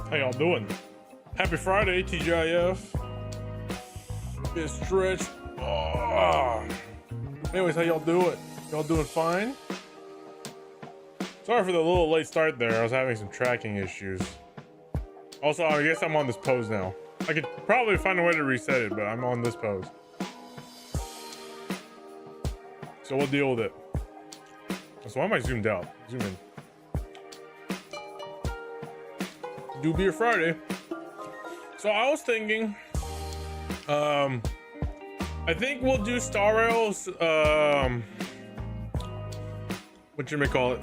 How y'all doing? Happy Friday, TGIF. Bit stretch. Oh. Anyways, how y'all doing? Y'all doing fine? Sorry for the little late start there. I was having some tracking issues. Also, I guess I'm on this pose now. I could probably find a way to reset it, but I'm on this pose. So we'll deal with it. So why am I zoomed out? Zoom in. Do be a Friday. So I was thinking, I think we'll do Star Rails, what you may call it,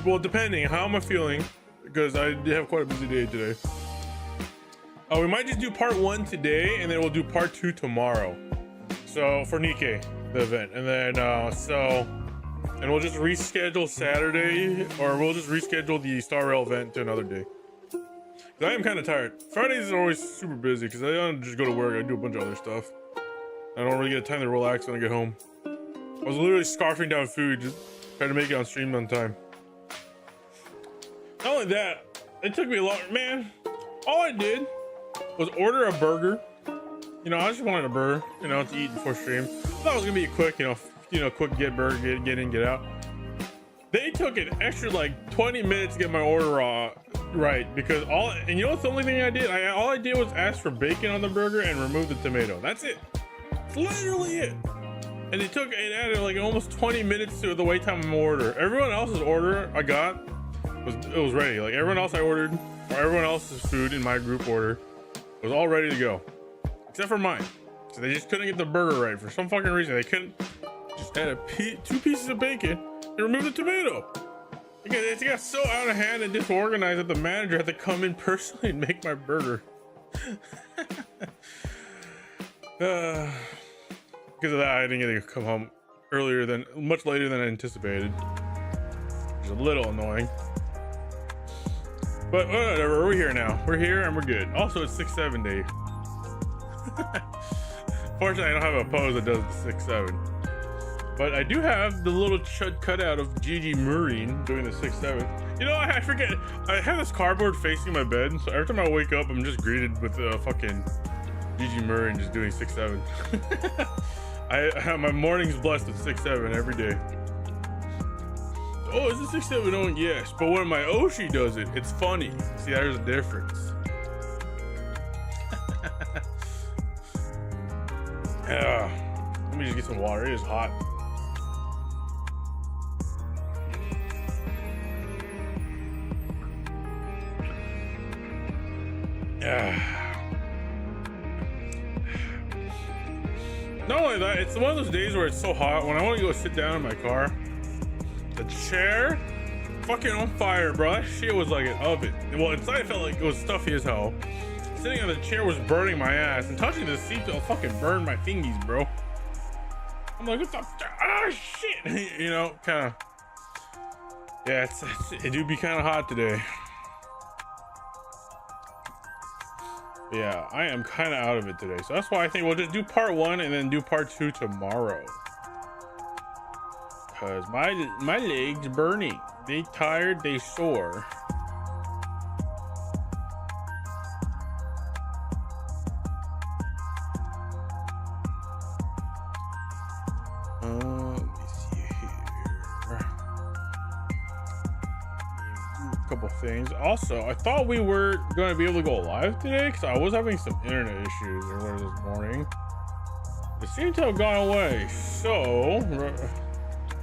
well, depending how am I feeling, because I did have quite a busy day today. We might just do part 1 today, and then we'll do part 2 tomorrow. So for Nikke, the event, and then and we'll just reschedule Saturday, or we'll just reschedule the Star Rail event to another day. I am kind of tired. Fridays are always super busy because I don't just go to work. I do a bunch of other stuff. I don't really get time to relax when I get home. I was literally scarfing down food, just trying to make it on stream on time. Not only that, it took me a lot. Man, all I did was order a burger. You know, I just wanted a burger, you know, to eat before stream. I thought it was gonna be a quick, you know, quick get burger, get in, get out. They took an extra like 20 minutes to get my order right, because and you know what's the only thing I did? All I did was ask for bacon on the burger and remove the tomato. That's it. It's literally it. And it added like almost 20 minutes to the wait time of my order. Everyone else's order I got was ready. Like everyone else I ordered, or everyone else's food in my group order was all ready to go, except for mine. So they just couldn't get the burger right for some fucking reason. They couldn't just add 2 pieces of bacon and remove the tomato. It got so out of hand and disorganized that the manager had to come in personally and make my burger. Because of that, I didn't get to come home much later than I anticipated. Which is a little annoying. But whatever, we're here now. We're here and we're good. Also, it's 6-7 day. Fortunately, I don't have a pose that does the 6-7. But I do have the little chud cutout of Gigi Marine doing the 6-7. You know, I forget. I have this cardboard facing my bed, so every time I wake up, I'm just greeted with fucking Gigi Marine just doing 6-7. I have my mornings blessed with 6-7 every day. Oh, is it 6-7? Oh, yes. But when my Oshi does it, it's funny. See, there's a difference. Yeah. Let me just get some water. It is hot. Not only that, it's one of those days where it's so hot when I want to go sit down in my car, the chair fucking on fire, bro. That shit was like an oven. Well, inside it felt like it was stuffy as hell. Sitting on the chair was burning my ass, and touching the seat will fucking burn my fingies, bro. I'm like, what the shit? You know, kind of. Yeah, it do be kind of hot today. Yeah, I am kind of out of it today, so that's why I think we'll just do part 1 and then do part 2 tomorrow. Cause my legs burning. They tired, they sore. Let me see here. A couple things. Also, I thought we were going to be able to go live today because I was having some internet issues earlier this morning. It seemed to have gone away. So,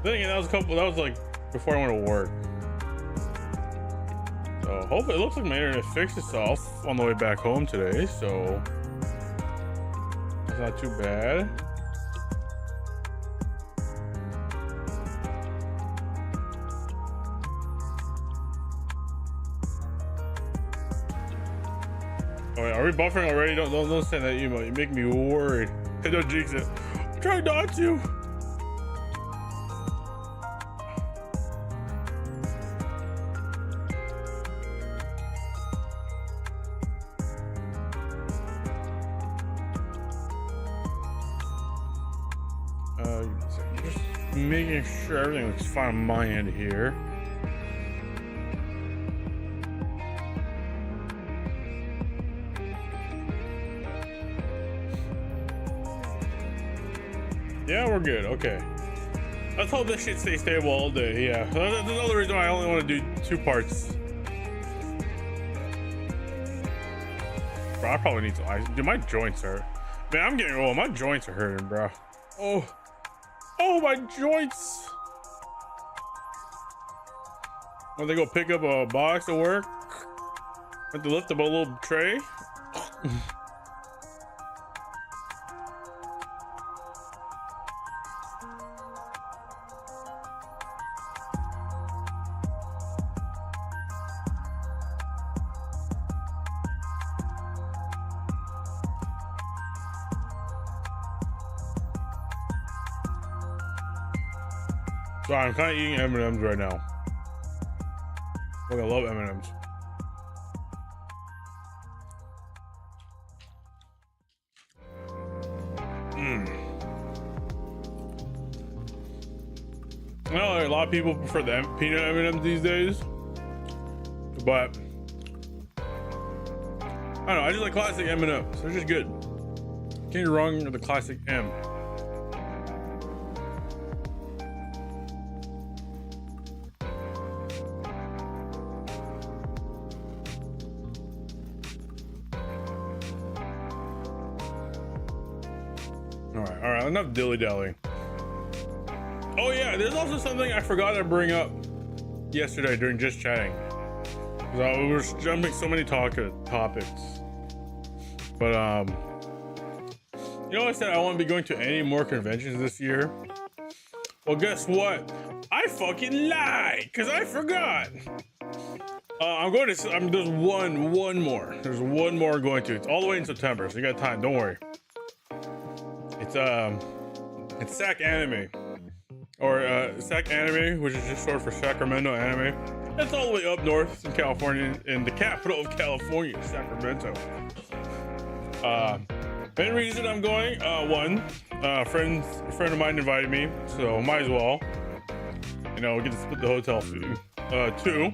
then again, that was like before I went to work. So, hopefully, it looks like my internet fixed itself on the way back home today. So, that's not too bad. Oh, wait, are we buffering already? Don't send that email. You make me worried. Hey, don't jinx it. Try not to. Just making sure everything looks fine on my end here. Yeah, we're good. Okay. Let's hope this shit stays stable all day. Yeah, that's another reason why I only want to do 2 parts. Bro, I probably need some ice. Dude, my joints hurt. Man, I'm getting old. My joints are hurting, bro. Oh, my joints. When they go pick up a box to work, have to lift up a little tray. So I'm kind of eating M&Ms right now. Like, I love M&Ms. I know like, a lot of people prefer the peanut M&Ms these days, but I don't know. I just like classic M&Ms. They're just good. Can't go wrong with the classic M. All right, enough dilly-dally. Oh yeah, there's also something I forgot to bring up yesterday during just chatting. We were jumping so many topics. But you know, I said I won't be going to any more conventions this year. Well, guess what? I fucking lied, cause I forgot. I'm going to. There's one more. There's one more I'm going to. It's all the way in September, so you got time. Don't worry. It's SAC Anime, or SAC Anime, which is just short for Sacramento Anime. It's all the way up north in California, in the capital of California, Sacramento. Main reason I'm going, one, a friend of mine invited me, so might as well. You know, we get to split the hotel fee. 2,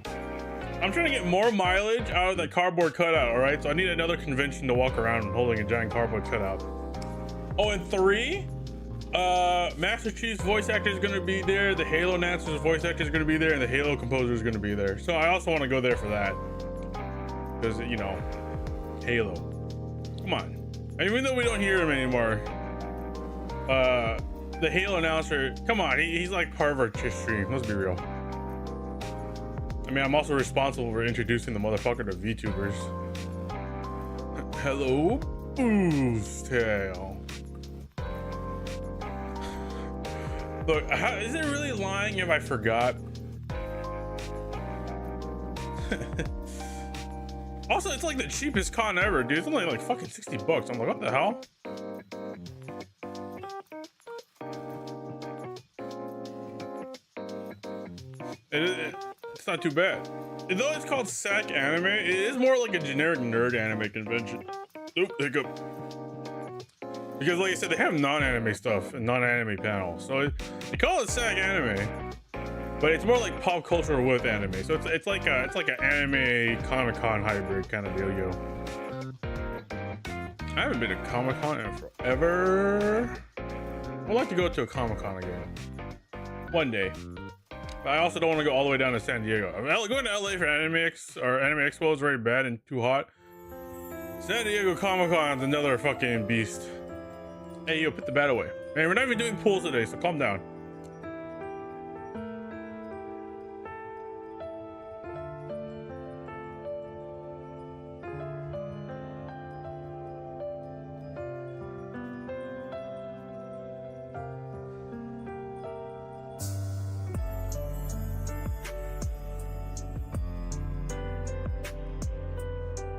I'm trying to get more mileage out of that cardboard cutout. All right, so I need another convention to walk around holding a giant cardboard cutout. Oh, and 3, Master Chief's voice actor is going to be there, the Halo announcer's voice actor is going to be there, and the Halo composer is going to be there. So I also want to go there for that. Because, you know, Halo. Come on. And even though we don't hear him anymore, the Halo announcer, come on, he's like part of our stream. Let's be real. I mean, I'm also responsible for introducing the motherfucker to VTubers. Hello, Boost Tail. Look, is it really lying if I forgot? Also, it's like the cheapest con ever, dude. It's only like fucking $60. I'm like, what the hell? It's not too bad. Though it's called SAC Anime, it is more like a generic nerd anime convention. Oop, hiccup. Because like I said, they have non-anime stuff and non-anime panels. So they call it SAC Anime, but it's more like pop culture with anime. So it's like an anime Comic-Con hybrid kind of dealio. I haven't been to Comic-Con in forever. I'd like to go to a Comic-Con again. One day. But I also don't want to go all the way down to San Diego. I mean, going to LA for Anime Expo is very bad and too hot. San Diego Comic-Con is another fucking beast. Hey, yo, put the bat away. Man, we're not even doing pools today, so calm down.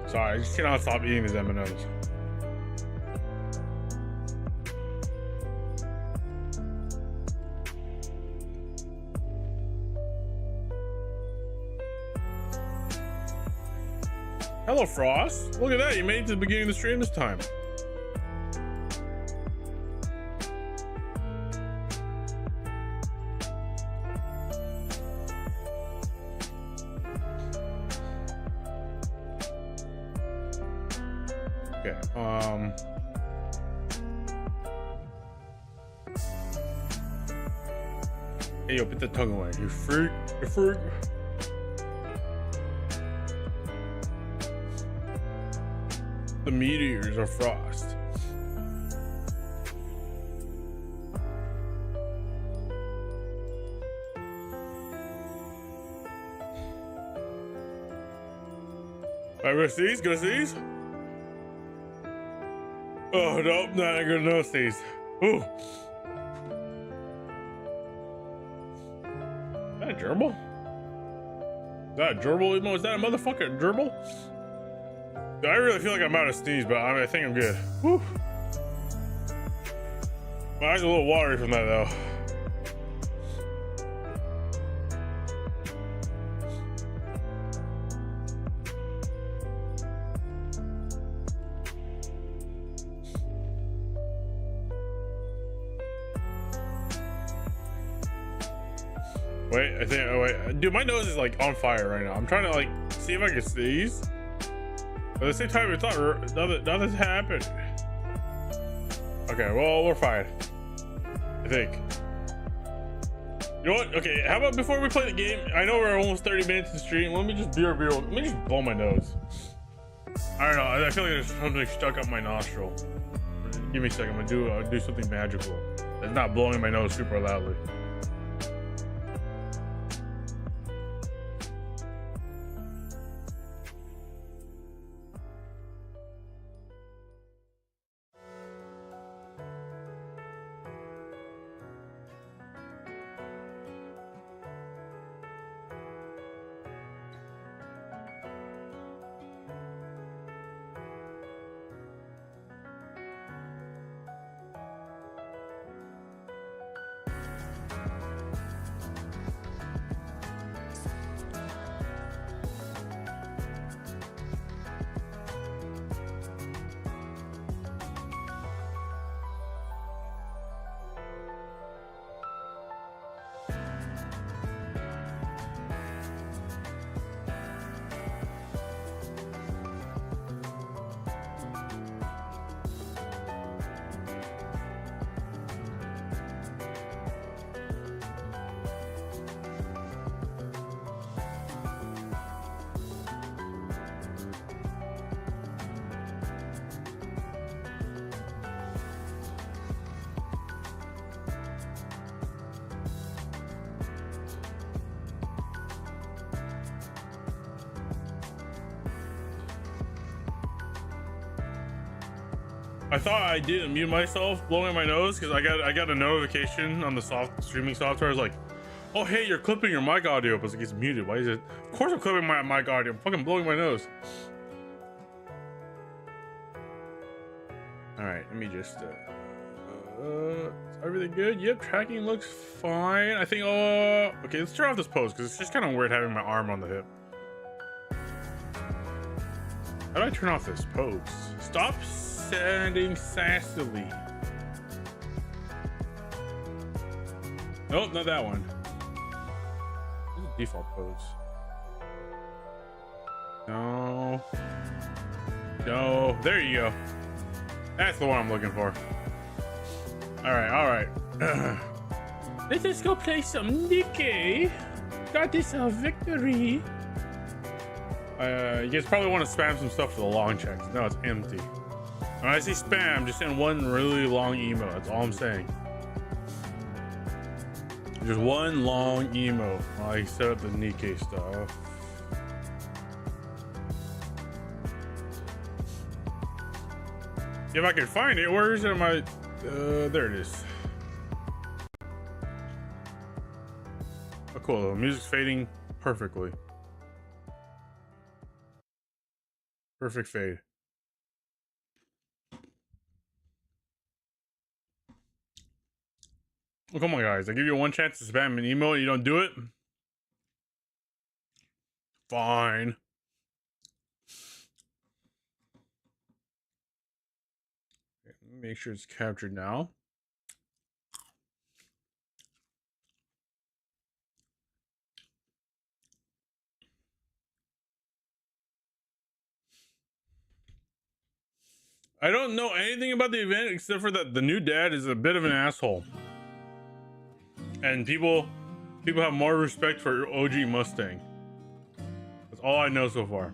Sorry, I just cannot stop eating these M&Ms. Hello, Frost. Look at that. You made it to the beginning of the stream this time. Okay. Hey, yo, put the tongue away. You freak. You freak. The meteors are frost. Alright, go to these, go to these. Oh, nope, not gonna know these. Ooh. Is that a gerbil? Is that a gerbil emo? Is that a motherfucking gerbil? I really feel like I'm out of sneeze, but I think I'm good. Whew. My eyes are a little watery from that, though. Wait, I think. Oh wait, dude, my nose is like on fire right now. I'm trying to like see if I can sneeze. But at the same time, it's not nothing's happened. Okay, well, we're fine. I think. You know what? Okay, how about before we play the game? I know we're almost 30 minutes in stream. Let me just let me just blow my nose. I don't know. I feel like there's something stuck up my nostril. Give me a second. I'm gonna do something magical. It's not blowing my nose super loudly. I thought I didn't mute myself blowing my nose because I got a notification on the streaming software. I was like, oh hey, you're clipping your mic audio. But it's muted. Why is it? Of course I'm clipping my mic audio. I'm fucking blowing my nose. All right, let me just is everything good? Yep, tracking looks fine. I think okay, let's turn off this pose because it's just kind of weird having my arm on the hip. How do I turn off this pose? Stop standing sassily. Nope, not that one. This is a default pose. No. No. There you go. That's the one I'm looking for. Alright, alright. Let's just go play some Nikke. Got this victory. You guys probably want to spam some stuff for the long checks. No, it's empty. When I say spam, just send one really long email. That's all I'm saying. Just one long email while I set up the Nikke stuff. If I can find it, where is it? My there it is. Oh, cool. The music's fading perfectly. Perfect fade. Oh, come on, guys. I give you one chance to spam an email and you don't do it? Fine. Okay, make sure it's captured now. I don't know anything about the event except for that the new dad is a bit of an asshole. And people People have more respect for OG Mustang. That's all I know so far.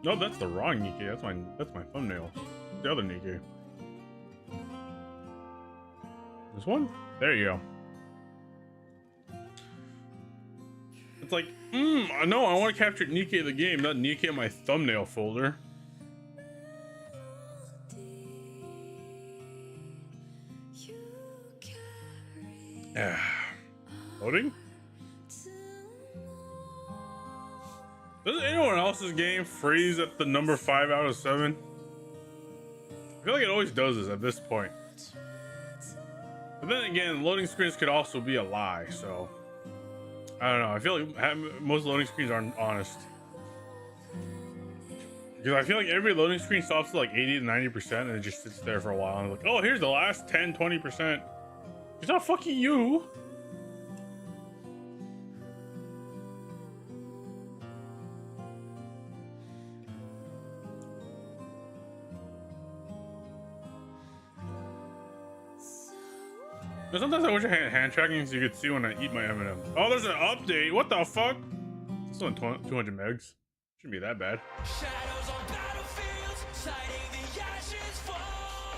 No, that's the wrong Nikke. That's my thumbnail. The other Nikke. This one? There you go. It's like, no, I want to capture Nikke the game, not Nikke in my thumbnail folder. Loading? Does anyone else's game freeze at the number 5 out of 7? I feel like it always does this at this point. But then again, loading screens could also be a lie, so I don't know. I feel like most loading screens aren't honest. Because I feel like every loading screen stops at like 80 to 90% and it just sits there for a while. And like, oh, here's the last 10, 20%. It's not fucking you. But sometimes I wish I had hand tracking so you could see when I eat my M&M's. Oh, there's an update. What the fuck? It's only 200 megs. Shouldn't be that bad.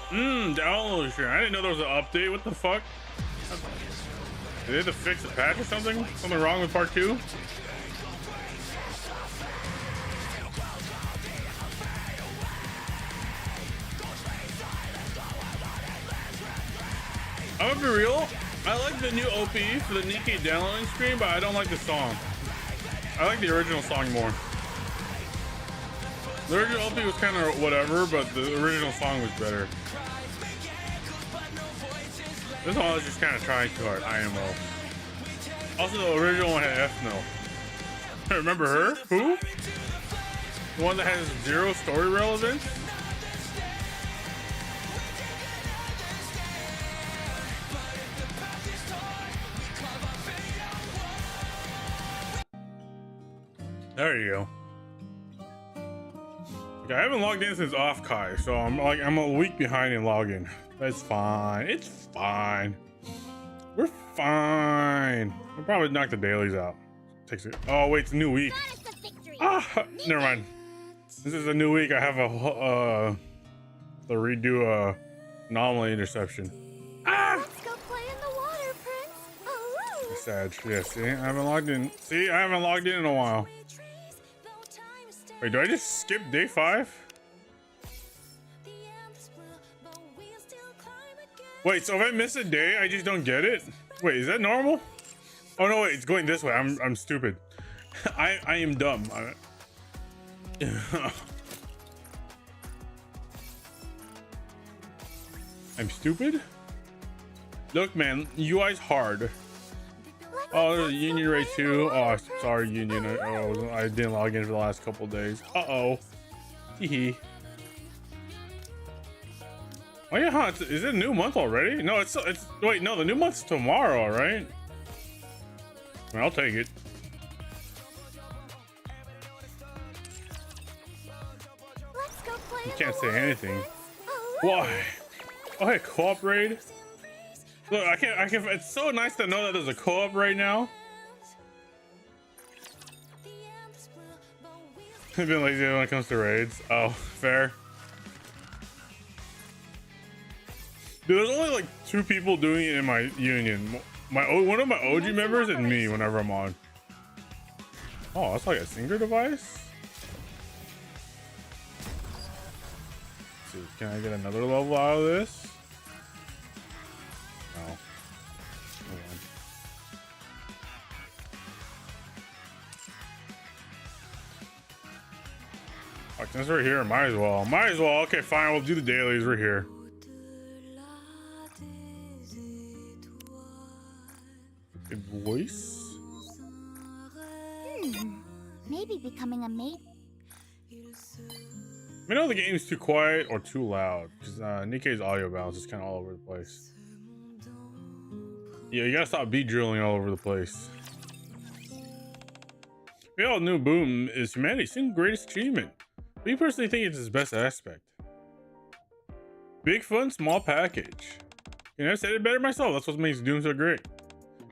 Download share. I didn't know there was an update. What the fuck? Did they have to fix a patch or something? Something wrong with part 2? I'm gonna be real. I like the new OP for the Nikke downloading screen, but I don't like the song. I like the original song more. The original OP was kind of whatever, but the original song was better. This one I was just kind of trying too hard. IMO. Also, the original one had Ethno. Remember her? Who? The one that has 0 story relevance? There you go. Okay, I haven't logged in since off Kai, so I'm a week behind in login. That's fine. It's fine. We're fine. We'll probably knock the dailies out. Takes it. Oh wait, it's a new week. Ah, never mind. This is a new week. I have a the redo anomaly interception. Ah! Let's go play in the water, Prince. Oh, Sad. Yeah, see, I haven't logged in. See, I haven't logged in a while. Wait, do I just skip day 5? Wait, so if I miss a day, I just don't get it? Wait, is that normal? Oh no, wait, it's going this way. I'm stupid. I am dumb. I'm stupid? Look, man, UI's hard. Oh, Union Ray 2. Oh, sorry, Union. I didn't log in for the last couple of days. Uh-oh. Hee. Oh yeah, huh? Is it a new month already? No, it's wait, no, the new month's tomorrow, right? I'll take it. let's go play You in can't the say water, anything. Prince. Oh, Why? Oh, hey, co-op raid. Look, I can't. It's so nice to know that there's a co-op right now. I've been lazy when it comes to raids. Oh, fair. Dude, there's only like 2 people doing it in my union. One of my OG members and me whenever I'm on. Oh, that's like a singer device. Let's see, can I get another level out of this? No. Hold on. Fuck, since we're here, might as well. Might as well. Okay, fine. We'll do the dailies. We're here. Good voice. maybe becoming a maid. I know the game's too quiet or too loud because Nikke's audio balance is kind of all over the place. Yeah, you gotta stop beat drilling all over the place. We all knew Boom is humanity's single greatest achievement. We personally think it's his best aspect. Big fun, small package. You know, I said it better myself. That's what makes Doom so great.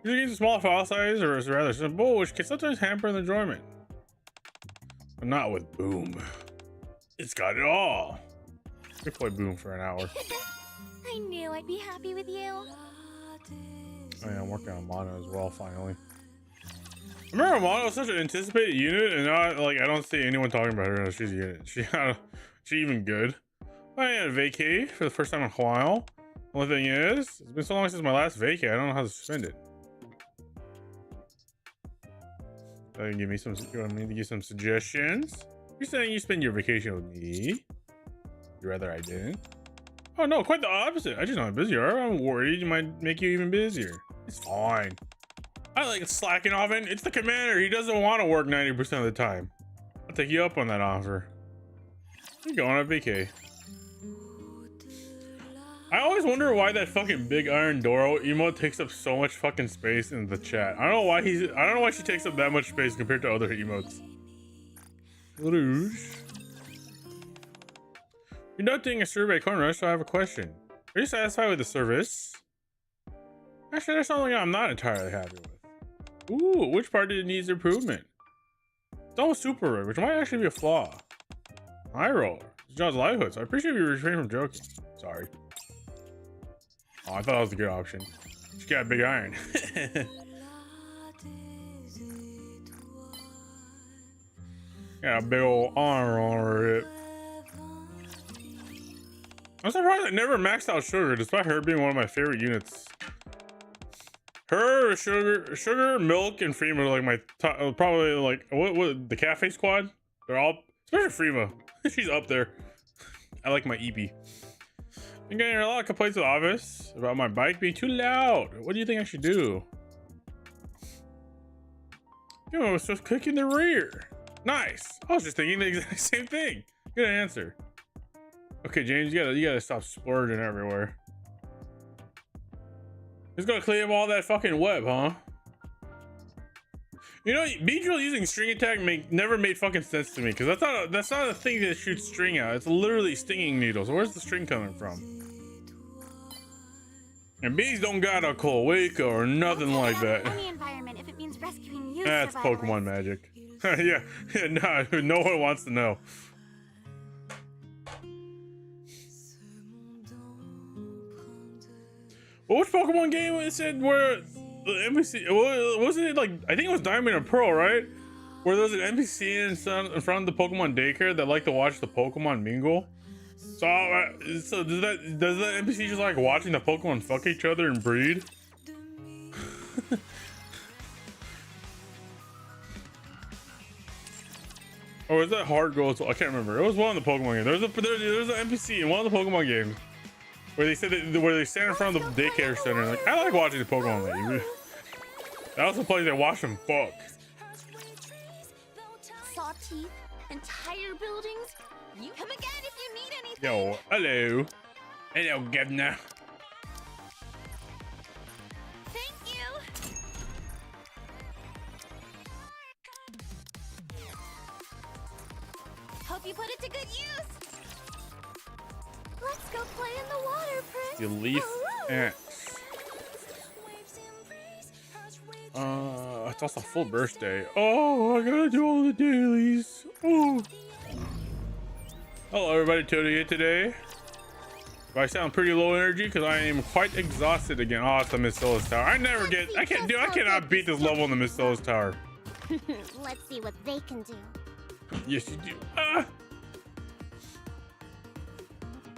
Usually gains a smaller file size or is rather simple, which can sometimes hamper the enjoyment. But not with Boom. It's got it all. We play Boom for an hour. I knew I'd be happy with you. Oh yeah, I'm working on Mono as well, finally. Remember Mono was such an anticipated unit, and now like I don't see anyone talking about her. She's a unit. She even good. I had a vacay for the first time in a while. Only thing is, it's been so long since my last vacay, I don't know how to spend it. So you can give me some. You want me to give some suggestions? You're saying you spend your vacation with me? You'd rather I didn't? Oh no, quite the opposite. I just know how busy you are. I'm worried you might make you even busier. It's fine. I like slacking off, and it's the commander. He doesn't want to work 90% of the time. I'll take you up on that offer. You're going on vacay. I always wonder why that fucking big iron Doro emote takes up so much fucking space in the chat. I don't know why she takes up that much space compared to other emotes. Rouge. You're not doing a survey corner, so I have a question. Are you satisfied with the service? Actually, there's something I'm not entirely happy with. Ooh, which part did it needs improvement? It's almost super rare, which might actually be a flaw. High roller. It's John's livelihood, so I appreciate you refraining from joking. Sorry. Oh, I thought that was a good option. She got a big iron. Got a big old iron on her hip. I'm surprised I never maxed out Sugar, despite her being one of my favorite units. Her, Sugar, Milk, and Freema are like my top, probably like what the Cafe Squad. They're all, especially Freema. She's up there. I like my EP. I'm getting a lot of complaints in the office about my bike being too loud. What do you think I should do? You know, it's just clicking the rear. Nice. I was just thinking the exact same thing. Good answer. Okay, James, you gotta stop splurging everywhere. He's gonna clean up all that fucking web, huh? You know, Beedrill using string attack never made fucking sense to me, because that's not a thing that shoots string out. It's literally stinging needles. Where's the string coming from? And bees don't got a cloaca or nothing like that. Any environment if it means rescuing you. That's Pokemon magic. yeah, no one wants to know. Well, which Pokemon game it said where the NPC wasn't it like I think it was Diamond and Pearl, right? Where there was an NPC in front of the Pokemon daycare that liked to watch the Pokemon mingle. So does that NPC just like watching the Pokemon fuck each other and breed? Or was that Hard Gold? I can't remember. It was one of the Pokemon games. There's an NPC in one of the Pokemon games where they said where they stand in front of the daycare center. Like, I like watching the Pokemon league. That was the place they watch them fuck. Saw teeth, entire buildings. You come again if you need anything. Yo, hello. Hello, Governor. Thank you. Hope you put it to good use. Let's go play in the water, Prince. The Leaf Ants. It's also full birthday. Oh, I gotta do all the dailies. Oh. Hello, everybody. Tuning in today. Do I sound pretty low energy because I am quite exhausted again? Oh, it's the Miss Solis Tower. I cannot beat this level in the Miss Solis Tower. Let's see what they can do. Yes, you do. Ah!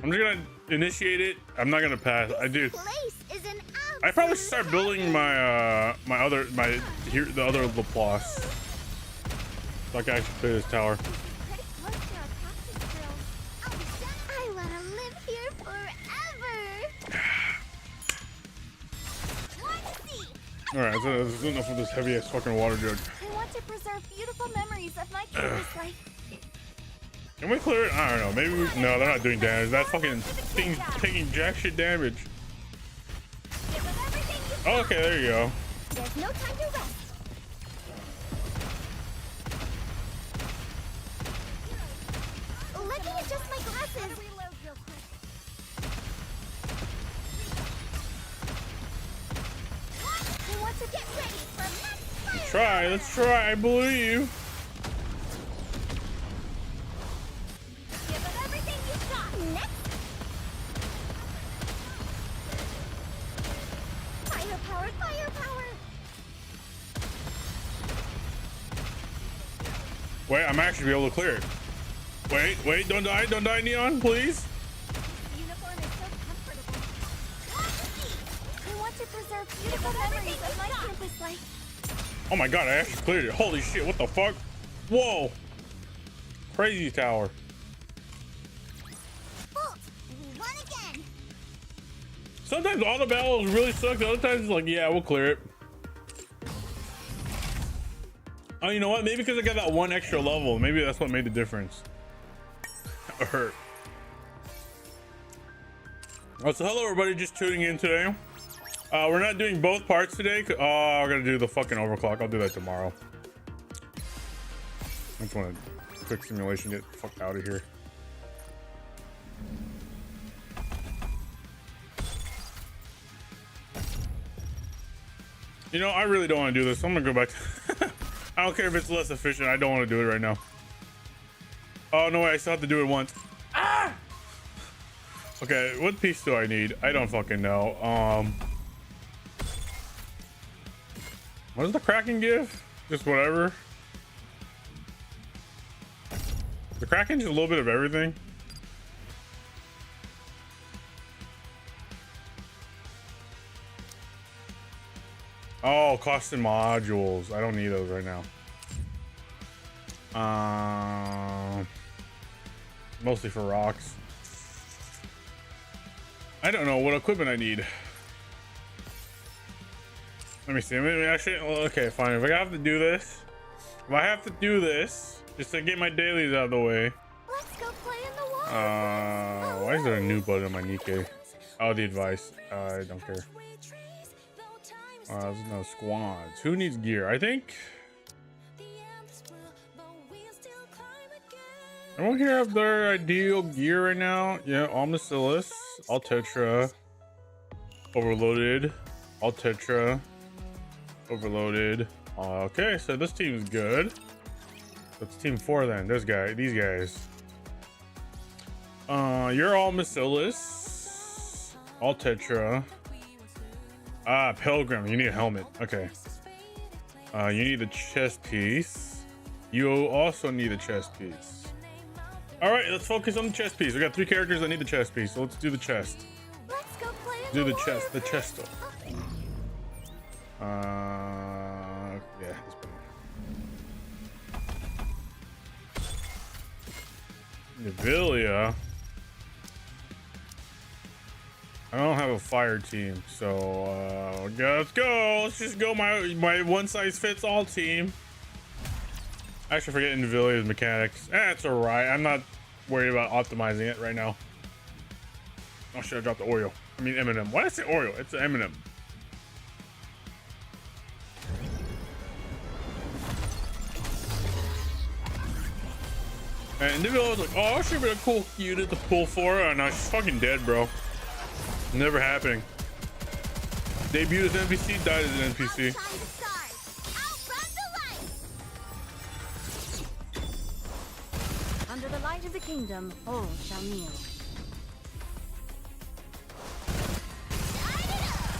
I'm just gonna initiate it. I'm not gonna pass. I probably should start building my the other Laplace. So I can actually play this tower. I wanna live here forever. All right, so this is enough of this heavy ass fucking water jug. I want to preserve beautiful memories of my campus life. Can we clear it? I don't know. Maybe no, they're not doing damage. That fucking thing's taking jack shit damage. Oh, okay, there you go. There's no time to rest. Let me adjust my glasses. try. Let's try. I believe. Give it everything you've got. Next. Firepower, firepower. Wait, I'm actually be able to clear it. Wait, don't die, Neon, please. The uniform is so comfortable. I want to preserve beautiful memories of my campus life. Oh my god, I actually cleared it. Holy shit, what the fuck? Whoa. Crazy tower. Bolt, run again. Sometimes all the battles really suck. The other times it's like, yeah, we'll clear it. Oh, you know what? Maybe because I got that one extra level. Maybe that's what made the difference. It hurt. Oh, so hello everybody, just tuning in today. We're not doing both parts today. Oh, I gotta do the fucking overclock. I'll do that tomorrow. I just want a quick simulation, get the fuck out of here. You know, I really don't want to do this. I'm gonna go back to I don't care if it's less efficient. I don't want to do it right now. Oh, no way. I still have to do it once. Ah! Okay, what piece do I need? I don't fucking know. What does the Kraken give? Just whatever. The Kraken just a little bit of everything. Oh, custom modules. I don't need those right now. Mostly for rocks. I don't know what equipment I need. Let me see. Maybe actually, okay, fine. If I have to do this, just to get my dailies out of the way. Let's go play in the water. Why is there a new button on my Nikke? Oh, the advice. I don't care. There's no squads. Who needs gear? I think everyone here have their ideal gear right now. Yeah, all Bacillus, all Tetra, overloaded, all Tetra, overloaded. Okay, so this team is good. That's team 4 then. These guys. You're all Bacillus, all Tetra. Ah, Pilgrim, you need a helmet. Okay. You need a chest piece. You also need a chest piece. All right, let's focus on the chest piece. We got 3 characters that need the chest piece, so let's do the chest. Let's go play in Do the the chest, the water. chesto. Yeah, this one. Nevilia. I don't have a fire team, so let's go. Let's just go my one size fits all team. I actually forget Nvilia's mechanics. That's all right. I'm not worried about optimizing it right now. Oh shit! I dropped the Oreo. I mean M&M. Why did I say Oreo? It's an M&M. And Nvilla was like, "Oh, that should be a cool unit to pull for." Oh, no, she's fucking dead, bro. Never happening. Debuted as an NPC, died as an NPC. Outshine the stars. Outrun the light. Under the light of the kingdom, all shall kneel. Light it up.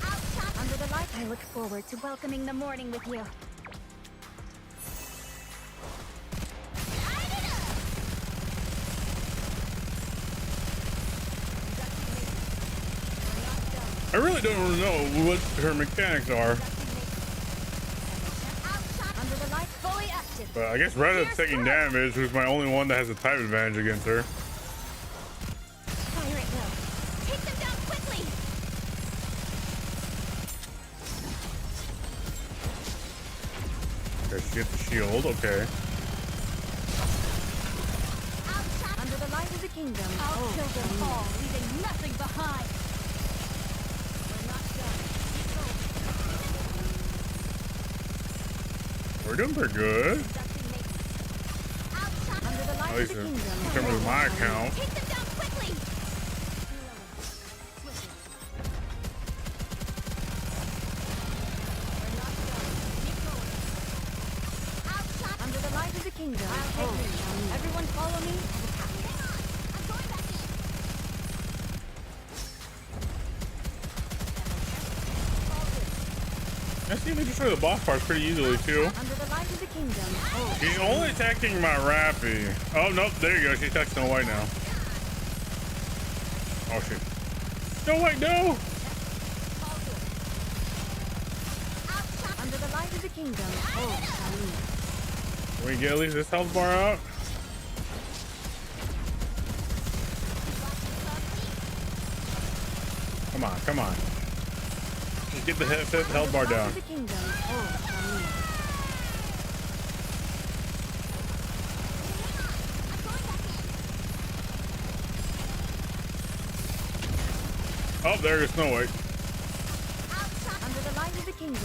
Outshine. Under the light, I look forward to welcoming the morning with you. Light it up. I really don't know what her mechanics are, Outshine. Under the light, fully active. but I guess Reddit's taking damage, who's my only one that has a type advantage against her. Fire it well. Take them down quickly. Okay, she gets the shield. Okay. Outshine. Under the light of the kingdom, I'll all kill shall them kneel. all, leaving nothing behind. We're doing pretty good. least in terms of my account. Take them down quickly. Under the light of the kingdom. Everyone follow me. I'm going back in. I see they destroy the boss parts pretty easily too. Under the light of the kingdom. She's only attacking my Rappy. Oh nope, there you go. She's attacking Snow White now. Oh shit. Snow White, no! Under the light of the kingdom. Can we get at least this health bar out? Come on, come on. Just get the fifth health bar down. Oh, there goes Snow White. Under the light of the kingdom.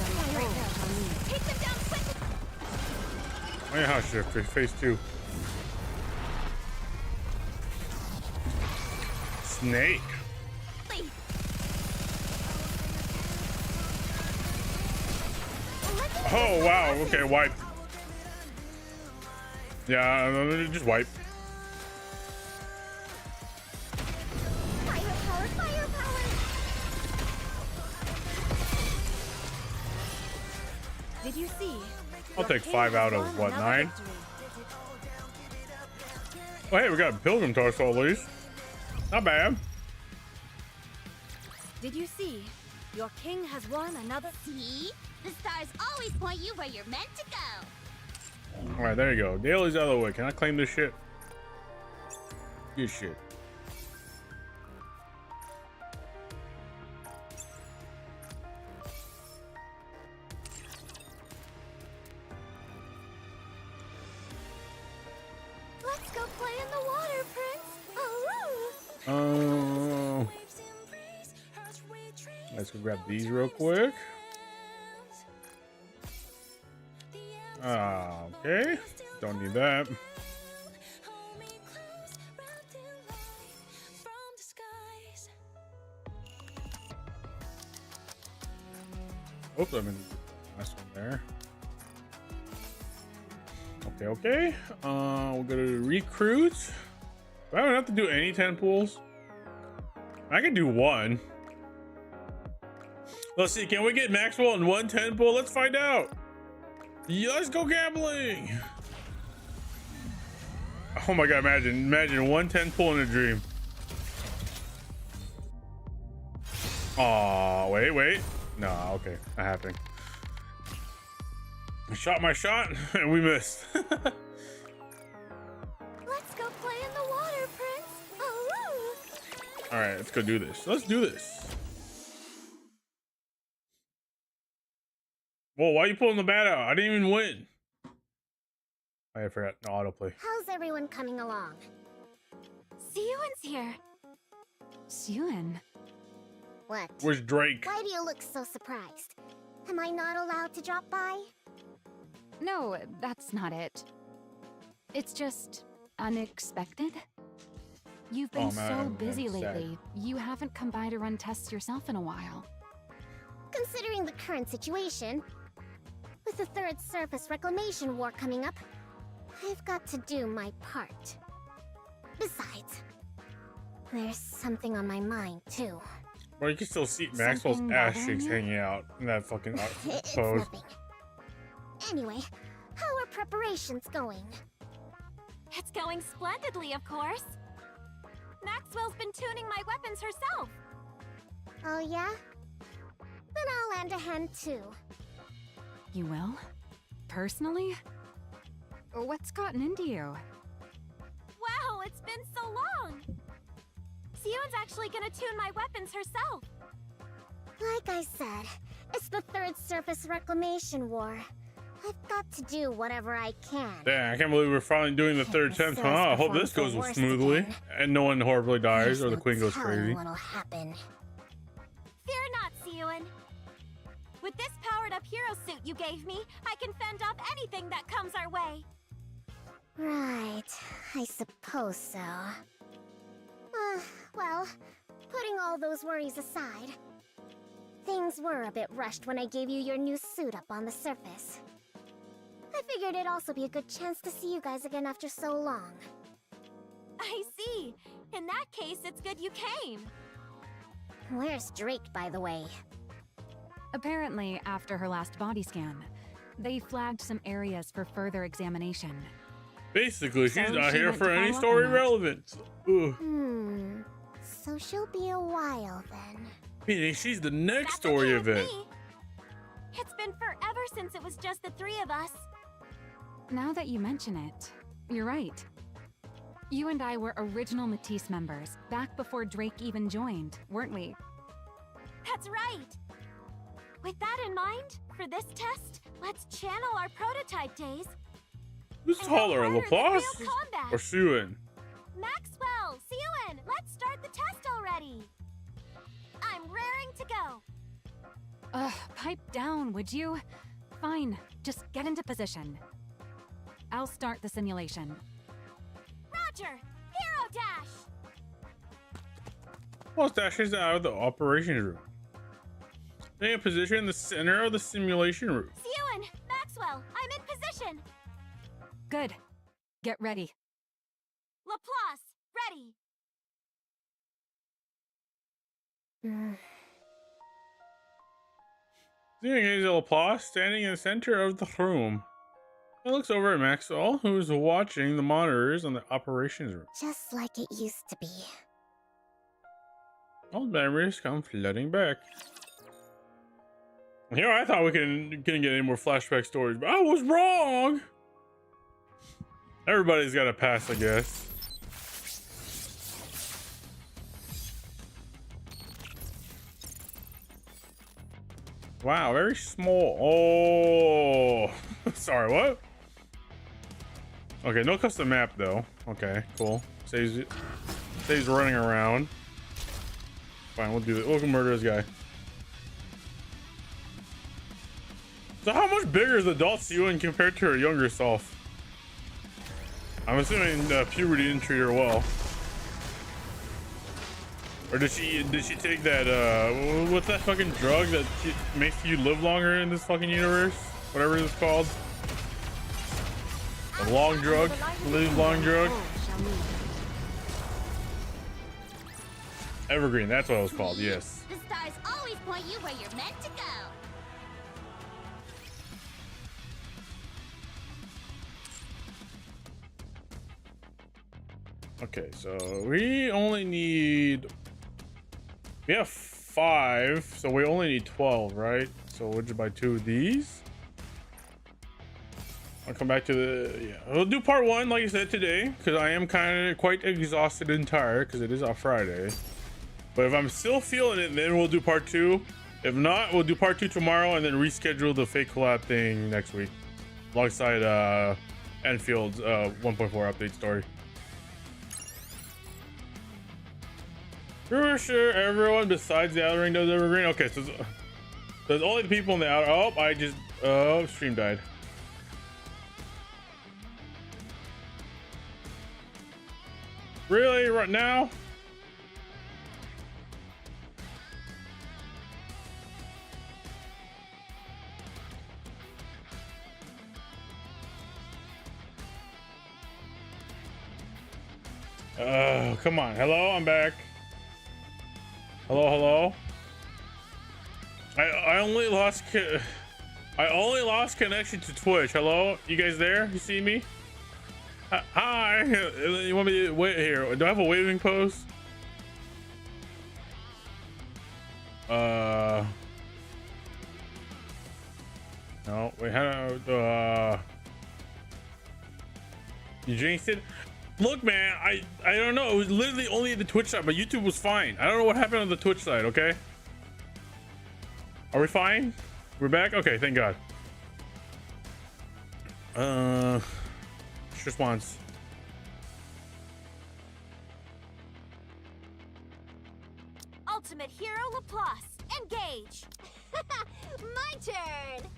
Take them down quickly. Oh yeah, house shift, phase 2. Snake. Oh wow, okay, wipe. Yeah, just wipe. Firepower, firepower. Did you see? I'll take 5 out of what, 9? Oh hey, we got a pilgrim torso at least. Not bad. Did you see? Your king has won another. See? The stars always point you where you're meant to go. All right, there you go. Daly's out of the way. Can I claim this shit? Good shit. Let's go play in the water, Prince. Let's go grab these real quick. Okay. Don't need that. Oops, I'm in the last one there. Okay, okay. We'll go to recruit. I don't have to do any 10 pools. I can do one. Let's see, can we get Maxwell in 1 10 pool? Let's find out. Yeah, let's go gambling. Oh my god, imagine 1 10 pool in a dream. Aw, wait. No, okay, not happening. I shot my shot and we missed. Let's go play in the water, Prince. All right, let's go do this. Let's do this. Whoa, why are you pulling the bat out? I didn't even win. I forgot. No autoplay. How's everyone coming along? Siyuan's here. Siyuan? What? Where's Drake? Why do you look so surprised? Am I not allowed to drop by? No, that's not it. It's just unexpected. You've been so busy lately. You haven't come by to run tests yourself in a while. Considering the current situation, with the third surface reclamation war coming up, I've got to do my part. Besides, there's something on my mind too. Well, you can still see Maxwell's ass cheeks hanging out in that fucking It's pose. nothing. Anyway, how are preparations going? It's going splendidly, of course. Maxwell's been tuning my weapons herself. Oh yeah? Then I'll lend a hand too. You will? Personally? What's gotten into you? Wow, it's been so long. Siyuan's actually gonna tune my weapons herself. Like I said, it's the third surface reclamation war. I've got to do whatever I can. Damn, I can't believe we're finally doing the third attempt. Huh? I hope this goes smoothly and no one horribly dies or the queen goes crazy. What'll happen? Fear not, Siyuan. With this powered-up hero suit you gave me, I can fend off anything that comes our way. Right, I suppose so. Well, putting all those worries aside, things were a bit rushed when I gave you your new suit up on the surface. I figured it'd also be a good chance to see you guys again after so long. I see. In that case, it's good you came. Where's Drake, by the way? Apparently, after her last body scan, they flagged some areas for further examination. Basically, she's So not she here went for to any follow up story on that. relevant. Ugh. So she'll be a while then. Meaning she's the next That's story okay with event. me. It's been forever since it was just the three of us. Now that you mention it, you're right. You and I were original Matisse members back before Drake even joined, weren't we? That's right. With that in mind, for this test, let's channel our prototype days. Who's and go taller, harder than Laplace real combat. or Suen? Maxwell, Suen, let's start the test already. I'm raring to go. Ugh, pipe down, would you? Fine, just get into position. I'll start the simulation. Roger, Hero Dash. Well, dashes out of the operations room. Stay in position in the center of the simulation room. Suen, Maxwell, I'm in position. Good. Get ready. Laplace, ready. Seeing Hazel Laplace standing in the center of the room. He looks over at Maxwell, who is watching the monitors on the operations room. Just like it used to be. All memories come flooding back. Here, I thought we couldn't get any more flashback stories, but I was wrong. Everybody's got a pass, I guess. Wow, very small. Oh, sorry, what? Okay, no custom map though. Okay, cool. Saves running around. Fine, we'll do it. We'll murder this guy. So how much bigger is adult Suen compared to her younger self? I'm assuming puberty didn't treat her well. Or did she take that what's that fucking drug that makes you live longer in this fucking universe? Whatever it's called. A long drug? Live long drug? Evergreen, that's what it was called, yes. The stars always point you where you're meant to go. Okay, so we only need... We have 5, so we only need 12, right? So we'll just buy 2 of these. I'll come back to the... Yeah, we'll do part 1, like I said, today. Because I am kind of quite exhausted and tired, because it is on Friday. But if I'm still feeling it, then we'll do part 2. If not, we'll do part 2 tomorrow, and then reschedule the fake collab thing next week. Alongside Enfield's 1.4 update story. Sure, everyone besides the outer ring does evergreen. Okay, so there's only the people in the outer. Oh, stream died. Really, right now? Come on. Hello, I'm back. Hello. I only lost connection to Twitch. Hello, you guys there? You see me? Hi. You want me to wait here? Do I have a waving pose? No. Wait. How? You jinxed it. Look, man, I don't know. It was literally only the Twitch side, but YouTube was fine. I don't know what happened on the Twitch side, okay? Are we fine? We're back? Okay, thank God. Just once. Ultimate Hero Laplace, engage. My turn.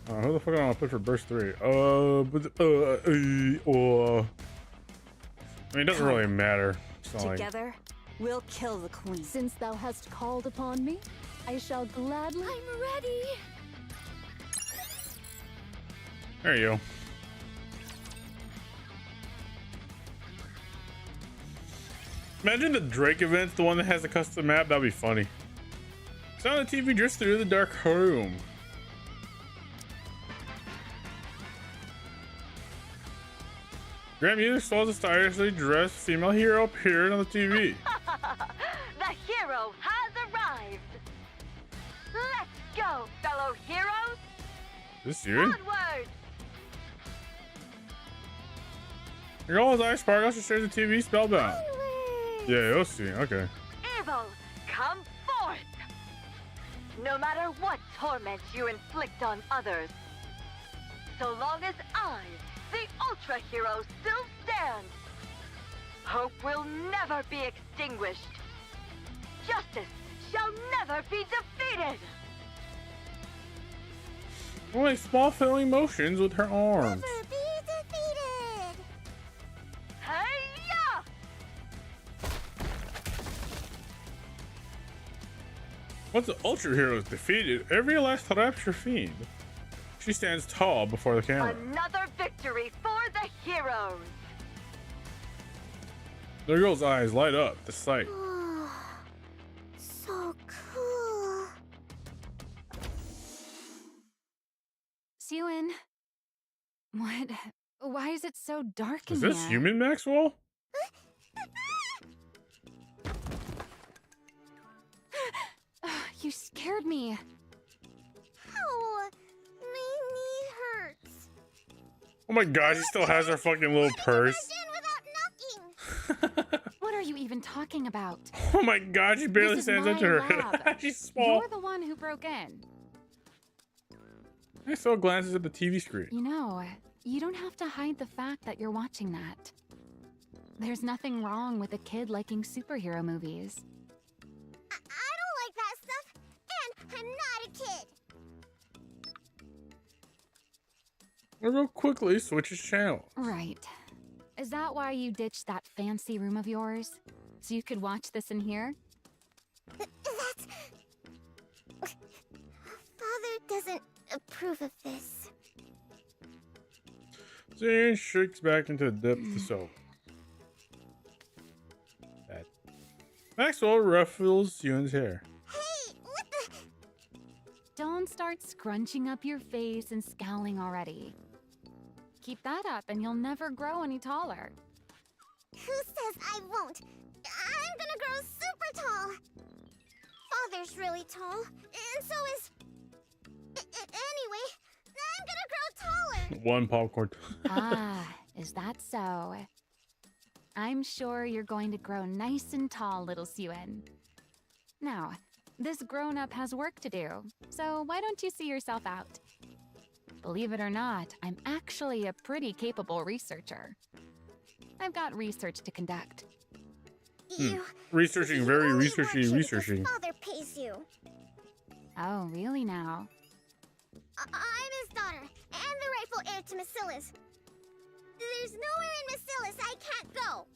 Who the fuck am I gonna put for burst 3? I mean, it doesn't really matter. It's not Together, we'll kill the queen. Since thou hast called upon me, I shall gladly. I'm ready. There you go. Imagine the Drake event's the one that has a custom map. That'd be funny. Sound the TV just through the dark room. Grand music saw the stylishly dressed female hero appeared on the TV. The hero has arrived. Let's go, fellow heroes. Is this you? Onward. Your all his eyes sparkle to share the TV spellbound. Yeah, you'll see. Okay. Evil, come forth. No matter what torment you inflict on others, so long as I, the Ultra Hero, still stand, hope will never be extinguished. Justice shall never be defeated. Only small filling motions with her arms. Never be defeated. Hey-ya! Once the Ultra Hero is defeated, every last rapture fiend. She stands tall before the camera. Another victory for the heroes. The girl's eyes light up at the sight. So cool. Siwin, what? Why is it so dark in Is here? this human, Maxwell? You scared me. Ow, my knee hurts. Oh my god, she still has her fucking little purse. In without knocking. What are you even talking about? Oh my god, she barely This is stands up my to her lab. head. She's small. You're the one who broke in. I still glances at the TV screen. You know, you don't have to hide the fact that you're watching that. There's nothing wrong with a kid liking superhero movies. I don't like that stuff, and I'm not a kid. Real quickly switches channel. Right. Is that why you ditched that fancy room of yours? So you could watch this in here? That's... Father doesn't approve of this. Zane shrinks back into the depths of soul. That. Maxwell ruffles Yun's hair. Hey, what the... Don't start scrunching up your face and scowling already. Keep that up and you'll never grow any taller. Who says I won't? I'm gonna grow super tall. Father's really tall, and so is... Anyway, I'm gonna grow taller. One popcorn. Ah, is that so? I'm sure you're going to grow nice and tall, little Siwin. Now, this grown-up has work to do, so why don't you see yourself out? Believe it or not, I'm actually a pretty capable researcher. I've got research to conduct. You... Researching, you very only researchy, work here because researching. Father pays you. Oh, really now? I'm his daughter, and the rightful heir to Macilla's. There's nowhere in Macilla's I can't go.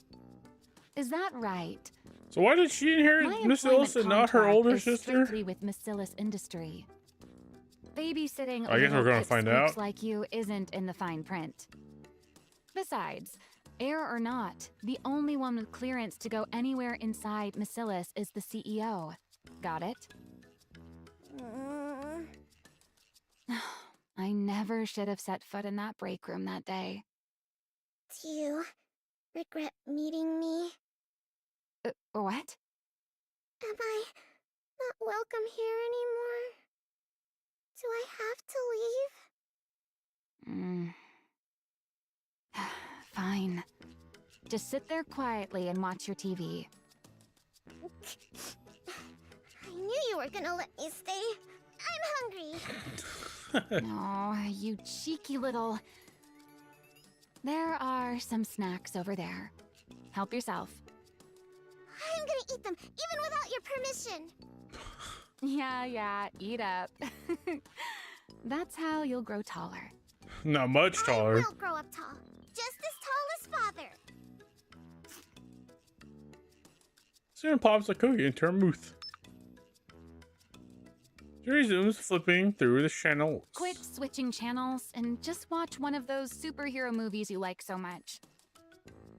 Is that right? So why did she inherit My Miss employment Ilsa and not her contract older is sister? strictly with Macilla's industry. Babysitting I guess we're little gonna find pipsqueaks out. like you isn't in the fine print. Besides, heir or not, the only one with clearance to go anywhere inside Macilla's is the CEO. Got it? I never should have set foot in that break room that day. Do you regret meeting me? What? Am I not welcome here anymore? Do I have to leave? Fine. Just sit there quietly and watch your TV. I knew you were gonna let me stay. I'm hungry. Oh, you cheeky little... There are some snacks over there. Help yourself. I'm gonna eat them, even without your permission. Yeah, eat up. That's how you'll grow taller. Not much I taller. will grow up tall, just as tall as father. Soon pops a cookie into her mouth. She resumes flipping through the channels. Quit switching channels and just watch one of those superhero movies you like so much.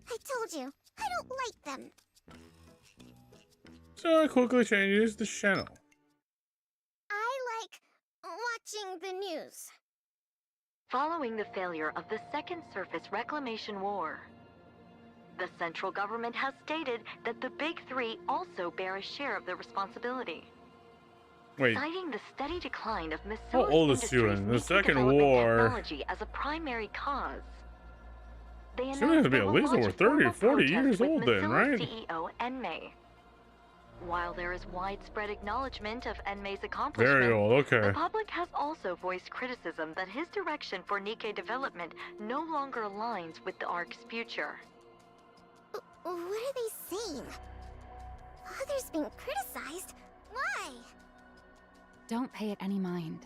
I told you, I don't like them. So it quickly changes the channel. I like watching the news. Following the failure of the Second Surface Reclamation War, the central government has stated that the Big Three also bear a share of the responsibility. Wait, Citing the steady decline of how old is Industries' Suen? The Nikke Second development War. technology as a primary cause. They Suen has announced to be they at will least launch over a 30 or formal 40 protest years with old then, Mozilla right? CEO Enmei. While there is widespread acknowledgement of Enmei's accomplishments, Very old, okay. the public has also voiced criticism that his direction for Nikke development no longer aligns with the ARC's future. What are they saying? Father's being criticized? Why? Don't pay it any mind.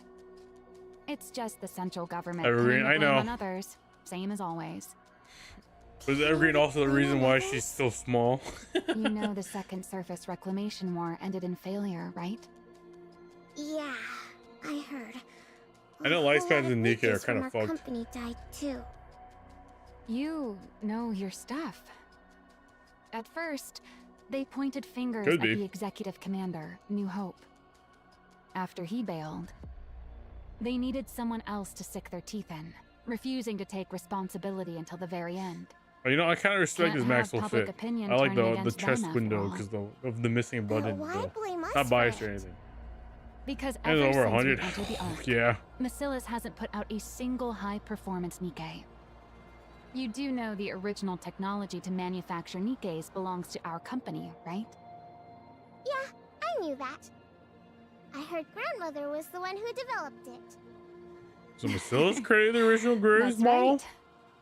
It's just the central government Evergreen, putting the I blame know. on others, same as always. Was Evergreen also the reason why she's so small? You know the Second Surface Reclamation War ended in failure, right? Yeah, I heard. I know A whole lifespans lot of in Nikke are witches kind from of our fucked. company died too. You know your stuff. At first, they pointed fingers Could at be. the executive commander, New Hope. After he bailed, they needed someone else to sink their teeth in, refusing to take responsibility until the very end. But you know, I kind of respect Can't his have Maxwell public fit. opinion I like turning the against them chest after window all. because of the missing button. Why though. blame us Not for biased it? or anything. Because And ever over since we 100. entered the Ark, Yeah. Macilis hasn't put out a single high-performance Nikke. You do know the original technology to manufacture Nikkes belongs to our company, right? Yeah, I knew that. I heard grandmother was the one who developed it. So Macilla's created the original Graves That's model? right.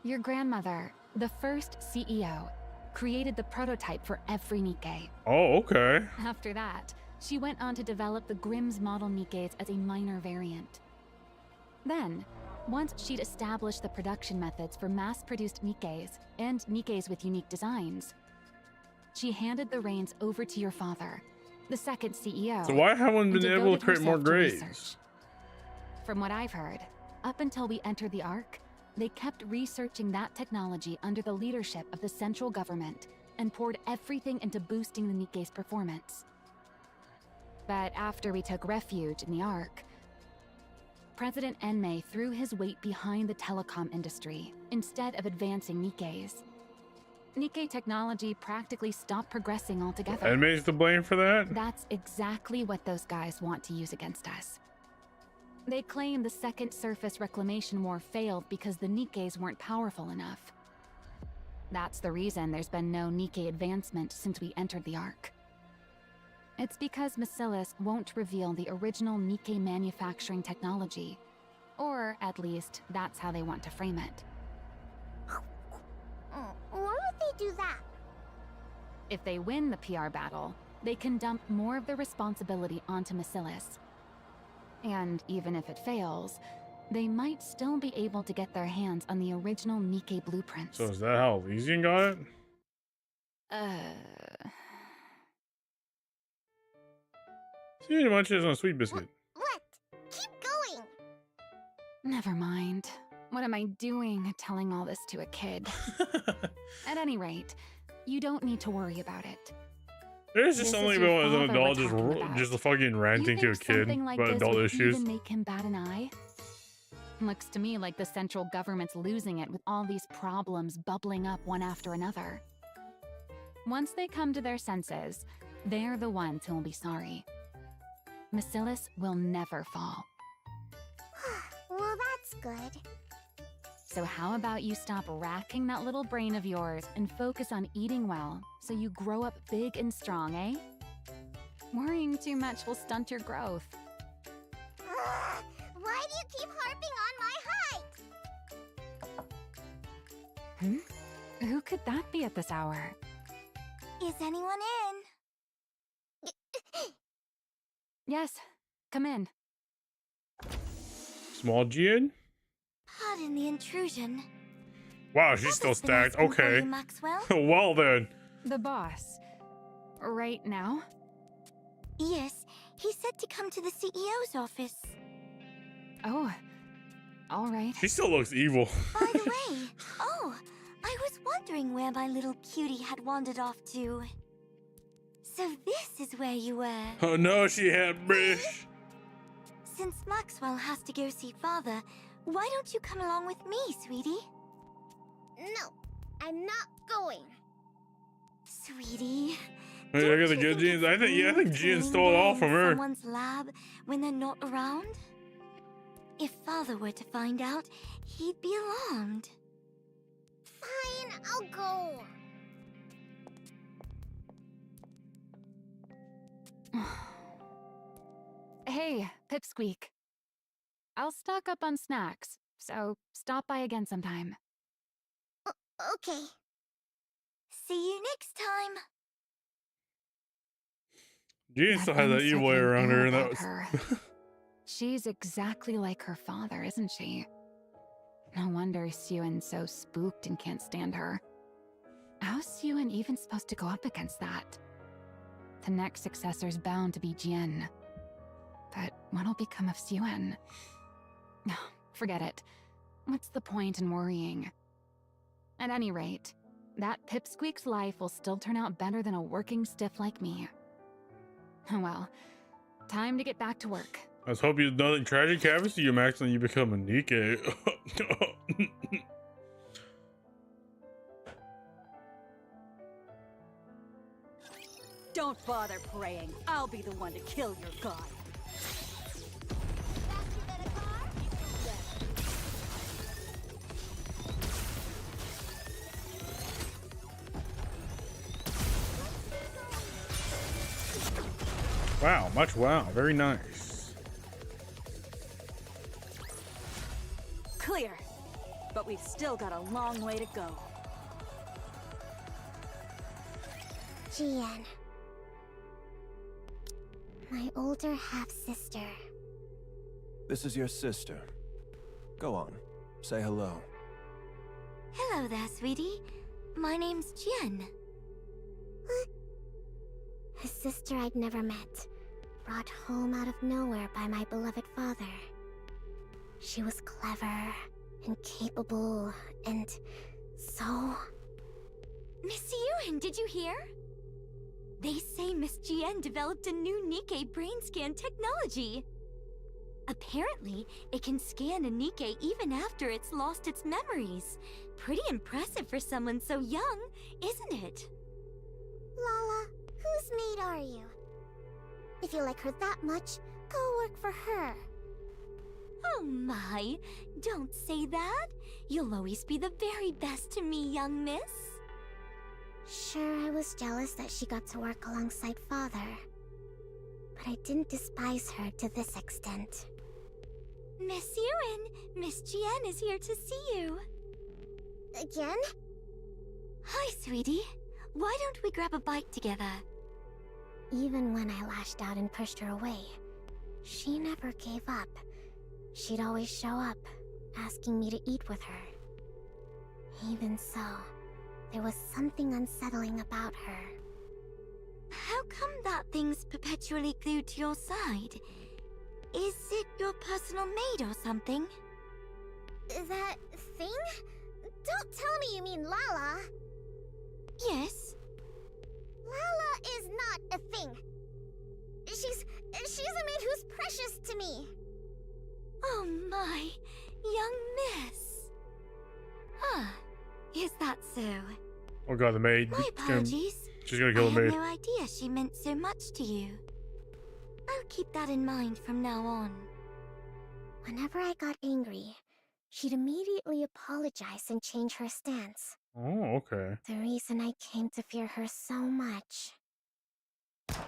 Your grandmother, the first CEO, created the prototype for every Nikke. Oh, okay. After that, she went on to develop the Grimm's model Nikkes as a minor variant. Then, once she'd established the production methods for mass-produced Nikkes and Nikkes with unique designs, she handed the reins over to your father, the second CEO. So why haven't we and been able to devoted create more herself to Graves? research. From what I've heard, up until we entered the Ark, they kept researching that technology under the leadership of the central government and poured everything into boosting the Nikke's performance. But after we took refuge in the Ark, President Enmei threw his weight behind the telecom industry instead of advancing Nikkes. Nikke technology practically stopped progressing altogether. Enmei's to blame for that? That's exactly what those guys want to use against us. They claim the Second Surface Reclamation War failed because the Nikkes weren't powerful enough. That's the reason there's been no Nikke advancement since we entered the Ark. It's because Macilis won't reveal the original Nikke manufacturing technology. Or, at least, that's how they want to frame it. Why would they do that? If they win the PR battle, they can dump more of the responsibility onto Macilis. And even if it fails, they might still be able to get their hands on the original Nikke blueprints. So is that how Elysian got it? See, he munches on a sweet biscuit. What? Keep going! Never mind. What am I doing telling all this to a kid? At any rate, you don't need to worry about it. There's just This is something your about as an father we're adult talking about. just fucking ranting to You a think kid something like about this adult would issues. even make him bat an eye? Looks to me like the central government's losing it with all these problems bubbling up one after another. Once they come to their senses, they're the ones who will be sorry. Macilis will never fall. Well, that's good. So how about you stop racking that little brain of yours and focus on eating well so you grow up big and strong, eh? Worrying too much will stunt your growth. Why do you keep harping on my height? Who could that be at this hour? Is anyone in? Yes, come in. Small Jian? Pardon the intrusion. Wow, she's still What's been stacked. asking for Okay. you, Maxwell? Well then. The boss. Right now? Yes, he said to come to the CEO's office. Oh, all right. She still looks evil. By the way, I was wondering where my little cutie had wandered off to. So this is where you were. Oh no, she had British. Since Maxwell has to go see father, why don't you come along with me, sweetie? No, I'm not going. Sweetie. Hey, don't look at the you good think jeans. it's I think Jian rude stole it all playing from her. Someone's lab when they're not around. If father were to find out, he'd be alarmed. Fine, I'll go. Hey, Pipsqueak. I'll stock up on snacks, so stop by again sometime. Okay. See you next time. Jian still has that evil air around her. And that was... her. She's exactly like her father, isn't she? No wonder Suen so spooked and can't stand her. How's Suen even supposed to go up against that? The next successor's bound to be Jian. But what'll become of Suen? Forget it. What's the point in worrying? At any rate, that Pipsqueak's life will still turn out better than a working stiff like me. Well, time to get back to work. Let's hope you nothing tragic happens to you, Max, and you become a Nikke. Don't bother praying. I'll be the one to kill your god. Wow, much wow. Very nice. Clear. But we've still got a long way to go. Jian. My older half-sister. This is your sister. Go on. Say hello. Hello there, sweetie. My name's Jian. A sister I'd never met, brought home out of nowhere by my beloved father. She was clever and capable and so... Miss Yuen, did you hear? They say Miss Jian developed a new Nikke brain scan technology. Apparently, it can scan a Nikke even after it's lost its memories. Pretty impressive for someone so young, isn't it? Lala, whose maid are you? If you like her that much, go work for her. Oh my, don't say that. You'll always be the very best to me, young miss. Sure, I was jealous that she got to work alongside father. But I didn't despise her to this extent. Miss Yuen, Miss Jian is here to see you. Again? Hi, sweetie. Why don't we grab a bite together? Even when I lashed out and pushed her away, she never gave up. She'd always show up, asking me to eat with her. Even so, there was something unsettling about her. How come that thing's perpetually glued to your side? Is it your personal maid or something? That thing? Don't tell me you mean Lala. Yes. Lala is not a thing. She's a maid who's precious to me. Oh my, young miss. Huh, is that so? Oh god, the maid. My apologies. She's gonna I kill the had maid. no idea she meant so much to you. I'll keep that in mind from now on. Whenever I got angry, she'd immediately apologize and change her stance. Oh, okay. The reason I came to fear her so much. Lala!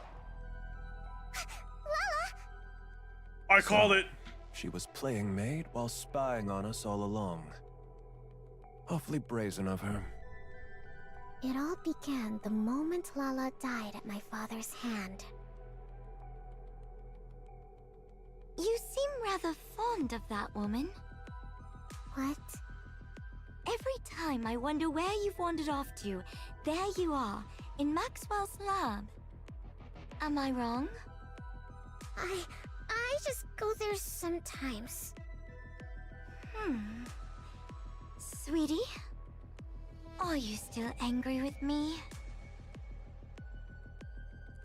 I called it. She was playing maid while spying on us all along. Awfully brazen of her. It all began the moment Lala died at my father's hand. You seem rather fond of that woman. What? Every time I wonder where you've wandered off to, there you are, in Maxwell's lab. Am I wrong? I just go there sometimes. Sweetie? Are you still angry with me?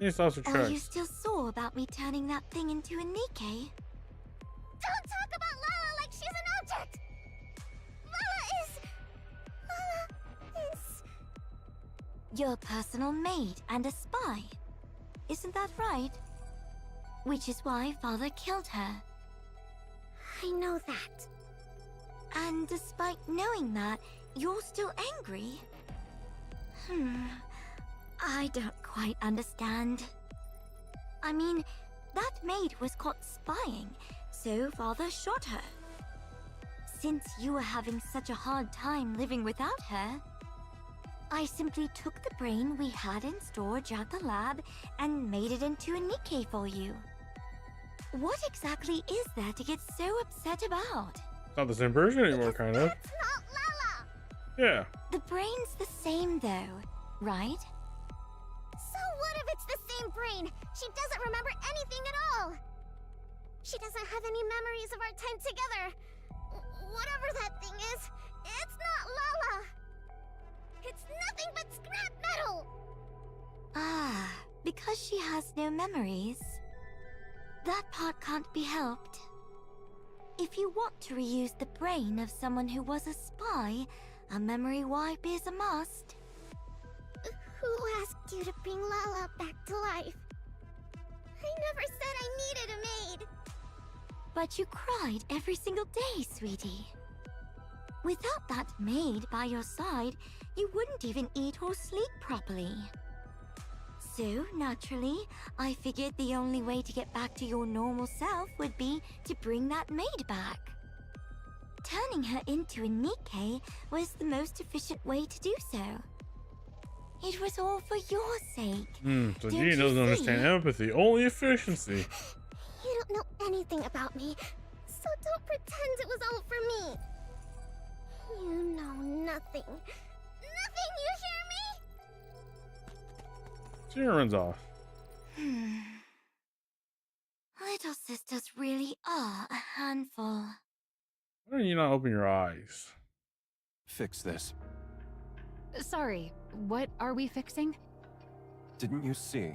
It's also Are tracks. you still sore about me turning that thing into a Nikke? Don't talk about Lala like she's an object! Lala is... Your personal maid and a spy. Isn't that right? Which is why Father killed her. I know that. And despite knowing that, you're still angry? I don't quite understand. I mean, that maid was caught spying, so Father shot her. Since you were having such a hard time living without her, I simply took the brain we had in storage at the lab and made it into a Nikke for you. What exactly is there to get so upset about? Not the same person anymore, kind of. That's not Lala! Yeah. The brain's the same though, right? So what if it's the same brain? She doesn't remember anything at all! She doesn't have any memories of our time together. Whatever that thing is, it's not Lala! It's nothing but scrap metal! Ah, because she has no memories. That part can't be helped. If you want to reuse the brain of someone who was a spy, a memory wipe is a must. Who asked you to bring Lala back to life? I never said I needed a maid. But you cried every single day, sweetie. Without that maid by your side, you wouldn't even eat or sleep properly. So, naturally, I figured the only way to get back to your normal self would be to bring that maid back. Turning her into a Nikke was the most efficient way to do so. It was all for your sake. So Don't G you doesn't see? understand empathy, only efficiency. You don't know anything about me, so don't pretend it was all for me. You know nothing. Nothing, you hear me? She runs off. Little sisters really are a handful. Why don't you not open your eyes? Fix this. Sorry, what are we fixing? Didn't you see?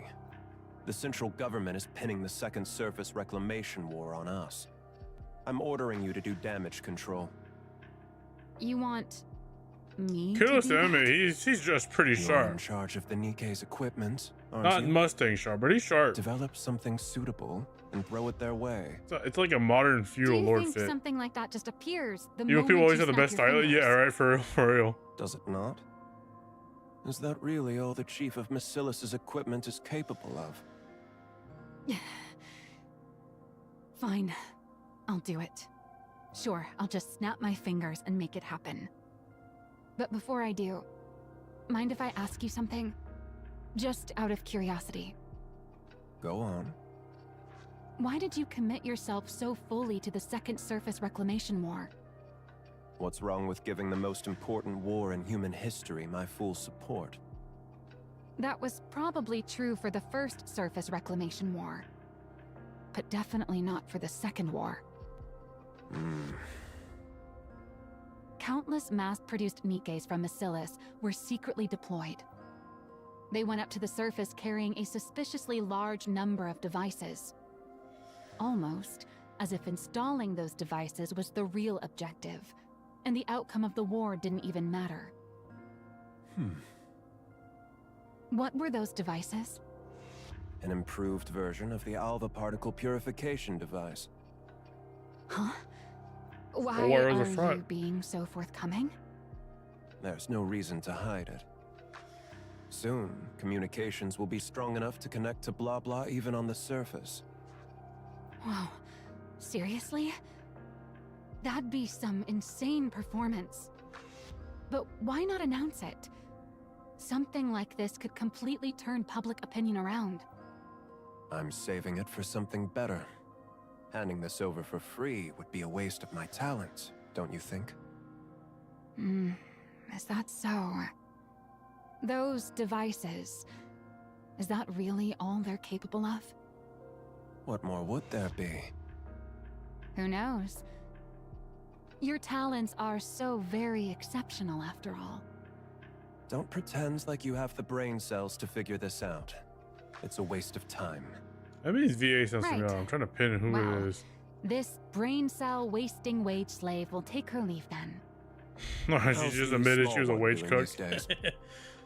The central government is pinning the second surface reclamation war on us. I'm ordering you to do damage control. You want me Kudos to to do him, that? he's just pretty You're in sharp. charge of the Nikke's equipment, aren't Not you? Mustang sharp, but he's sharp. Develop something suitable and throw it their way. It's like a modern Do feudal you lord think fit. something like that just appears the You know, moment people always you have the snap best your style. fingers? Yeah, right, for real, for real. Does it not? Is that really all the chief of Macilis's equipment is capable of? Fine, I'll do it. Sure, I'll just snap my fingers and make it happen. But before I do, mind if I ask you something? Just out of curiosity. Go on. Why did you commit yourself so fully to the second surface reclamation war? What's wrong with giving the most important war in human history my full support? That was probably true for the first surface reclamation war. But definitely not for the second war. Countless mass-produced Nikkes from Macilis were secretly deployed. They went up to the surface carrying a suspiciously large number of devices. Almost as if installing those devices was the real objective, and the outcome of the war didn't even matter. What were those devices? An improved version of the Alva particle purification device. Huh? Why Where was the are front? you being so forthcoming? There's no reason to hide it. Soon, communications will be strong enough to connect to blah blah even on the surface. Whoa, seriously? That'd be some insane performance. But why not announce it? Something like this could completely turn public opinion around. I'm saving it for something better. Handing this over for free would be a waste of my talent, don't you think? Is that so? Those devices, is that really all they're capable of? What more would there be? Who knows? Your talents are so very exceptional after all. Don't pretend like you have the brain cells to figure this out. It's a waste of time. That means VA sounds Right. familiar. I'm trying to pin who Well, it is. This brain cell wasting wage slave will take her leave then. No, How's she just the admitted small she was a one wage doing cook. these days?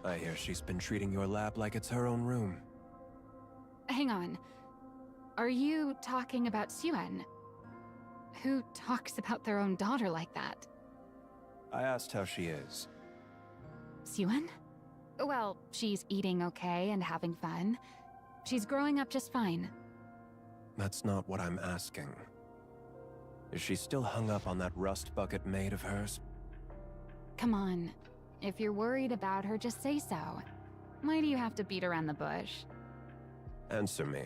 I hear she's been treating your lab like it's her own room. Hang on. Are you talking about Suen? Who talks about their own daughter like that? I asked how she is. Suen? Well, she's eating okay and having fun. She's growing up just fine. That's not what I'm asking. Is she still hung up on that rust bucket maid of hers? Come on. If you're worried about her, just say so. Why do you have to beat around the bush? Answer me.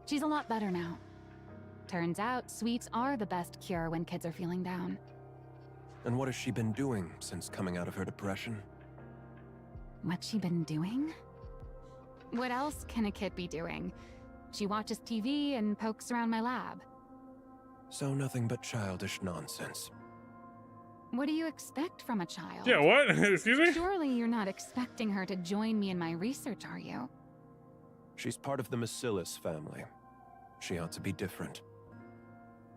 She's a lot better now. Turns out, sweets are the best cure when kids are feeling down. And what has she been doing since coming out of her depression? What's she been doing? What else can a kid be doing? She watches TV and pokes around my lab. So nothing but childish nonsense. What do you expect from a child? Yeah, what? Excuse me? Surely you're not expecting her to join me in my research, are you? She's part of the Macillus family. She ought to be different.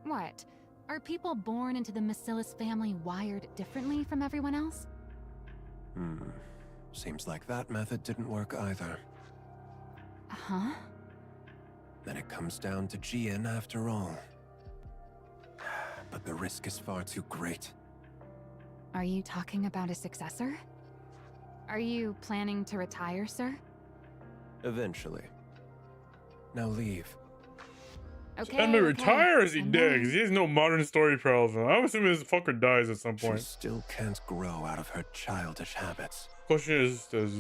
What? Are people born into the Macillus family wired differently from everyone else? Seems like that method didn't work either. Huh? Then it comes down to GN after all. But the risk is far too great. Are you talking about a successor? Are you planning to retire, sir? Eventually. Now leave. Okay. That may okay. retire as he I'm dead, going. because he has no modern story relevant. I'm assuming this fucker dies at some She point. still can't grow out of her childish habits. Question is, does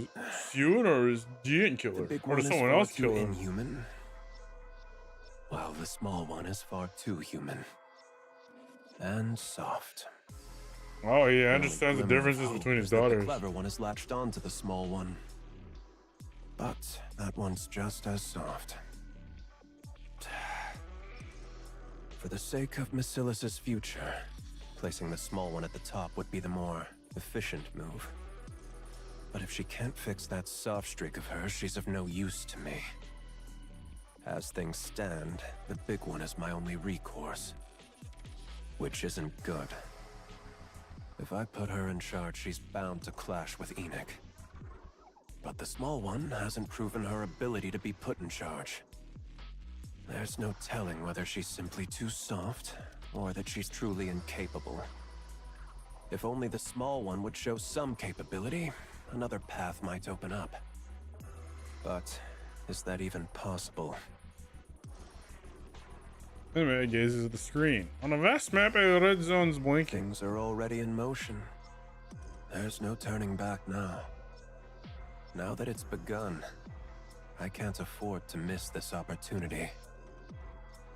Suen or is Jian kill The her? big Or one does is someone far else too kill her? inhuman, while the small one is far too human. And soft. Oh yeah, I Only understand the glimmer of differences hope between his is that the daughters. clever one is latched onto the small one. But that one's just as soft. For the sake of Macillus's future, placing the small one at the top would be the more efficient move. But if she can't fix that soft streak of hers, she's of no use to me. As things stand, the big one is my only recourse. Which isn't good. If I put her in charge, she's bound to clash with Enoch. But the small one hasn't proven her ability to be put in charge. There's no telling whether she's simply too soft, or that she's truly incapable. If only the small one would show some capability, another path might open up. But is that even possible? Anyway, gazes at the screen. On a vast map, a red zone's blinking. Things are already in motion. There's no turning back now. Now that it's begun, I can't afford to miss this opportunity.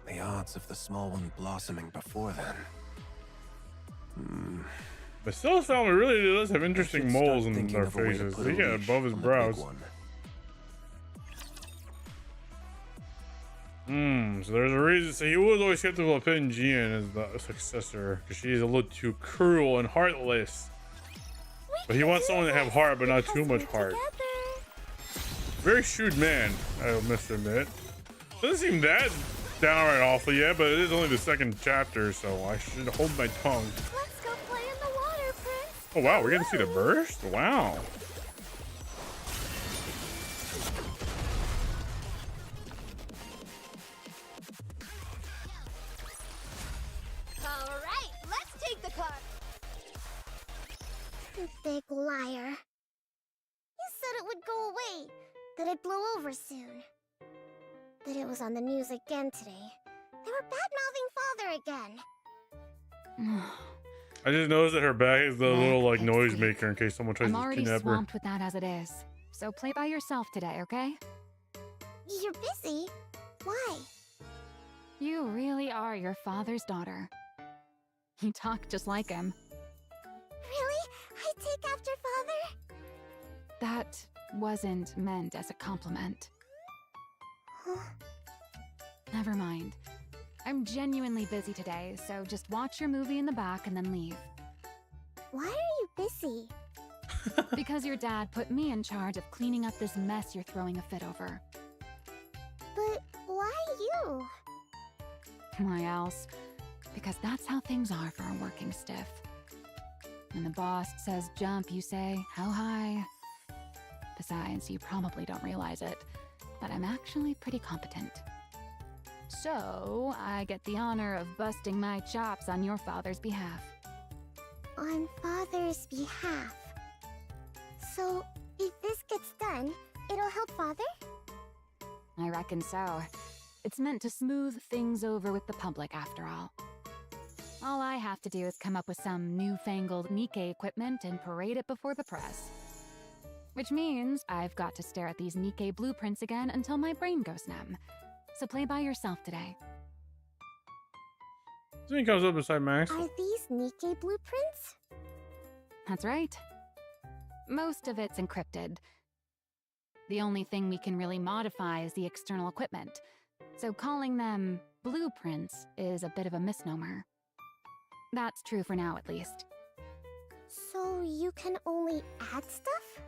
The odds of the small one blossoming before then. But still, family really does have I interesting should start moles in thinking their of a way to faces. put They a get leash above his on the big brows. one. So there's a reason. So he was always skeptical of putting Jian as the successor because she is a little too cruel and heartless. But he wants someone to have heart, but not too much heart. Very shrewd man, I must admit. Doesn't seem that downright awful yet, but it is only the second chapter, so I should hold my tongue. Let's go play in the water, Prince. Oh wow, we're getting to see the burst? Wow. All right, let's take the car. You big liar. You said it would go away, that it blew over soon. That it was on the news again today. They were bad-mouthing Father again. I just noticed that her bag is the Well, little like it's noise the- maker in case someone tries I'm to already kidnap her. swamped with that as it is. So play by yourself today, okay? You're busy? Why? You really are your father's daughter. You talk just like him. Really? I take after father? That wasn't meant as a compliment. Huh? Never mind. I'm genuinely busy today, so just watch your movie in the back and then leave. Why are you busy? Because your dad put me in charge of cleaning up this mess you're throwing a fit over. But why you? Why else? Because that's how things are for a working stiff. When the boss says jump, you say, how high? Besides, you probably don't realize it, but I'm actually pretty competent. So, I get the honor of busting my chops on your father's behalf. On father's behalf. So, if this gets done, it'll help father? I reckon so. It's meant to smooth things over with the public, after all. All I have to do is come up with some newfangled Nikke equipment and parade it before the press. Which means I've got to stare at these Nikke blueprints again until my brain goes numb. So play by yourself today. Something comes up beside Max. Are these Nikke blueprints? That's right. Most of it's encrypted. The only thing we can really modify is the external equipment. So calling them blueprints is a bit of a misnomer. That's true for now, at least. So you can only add stuff?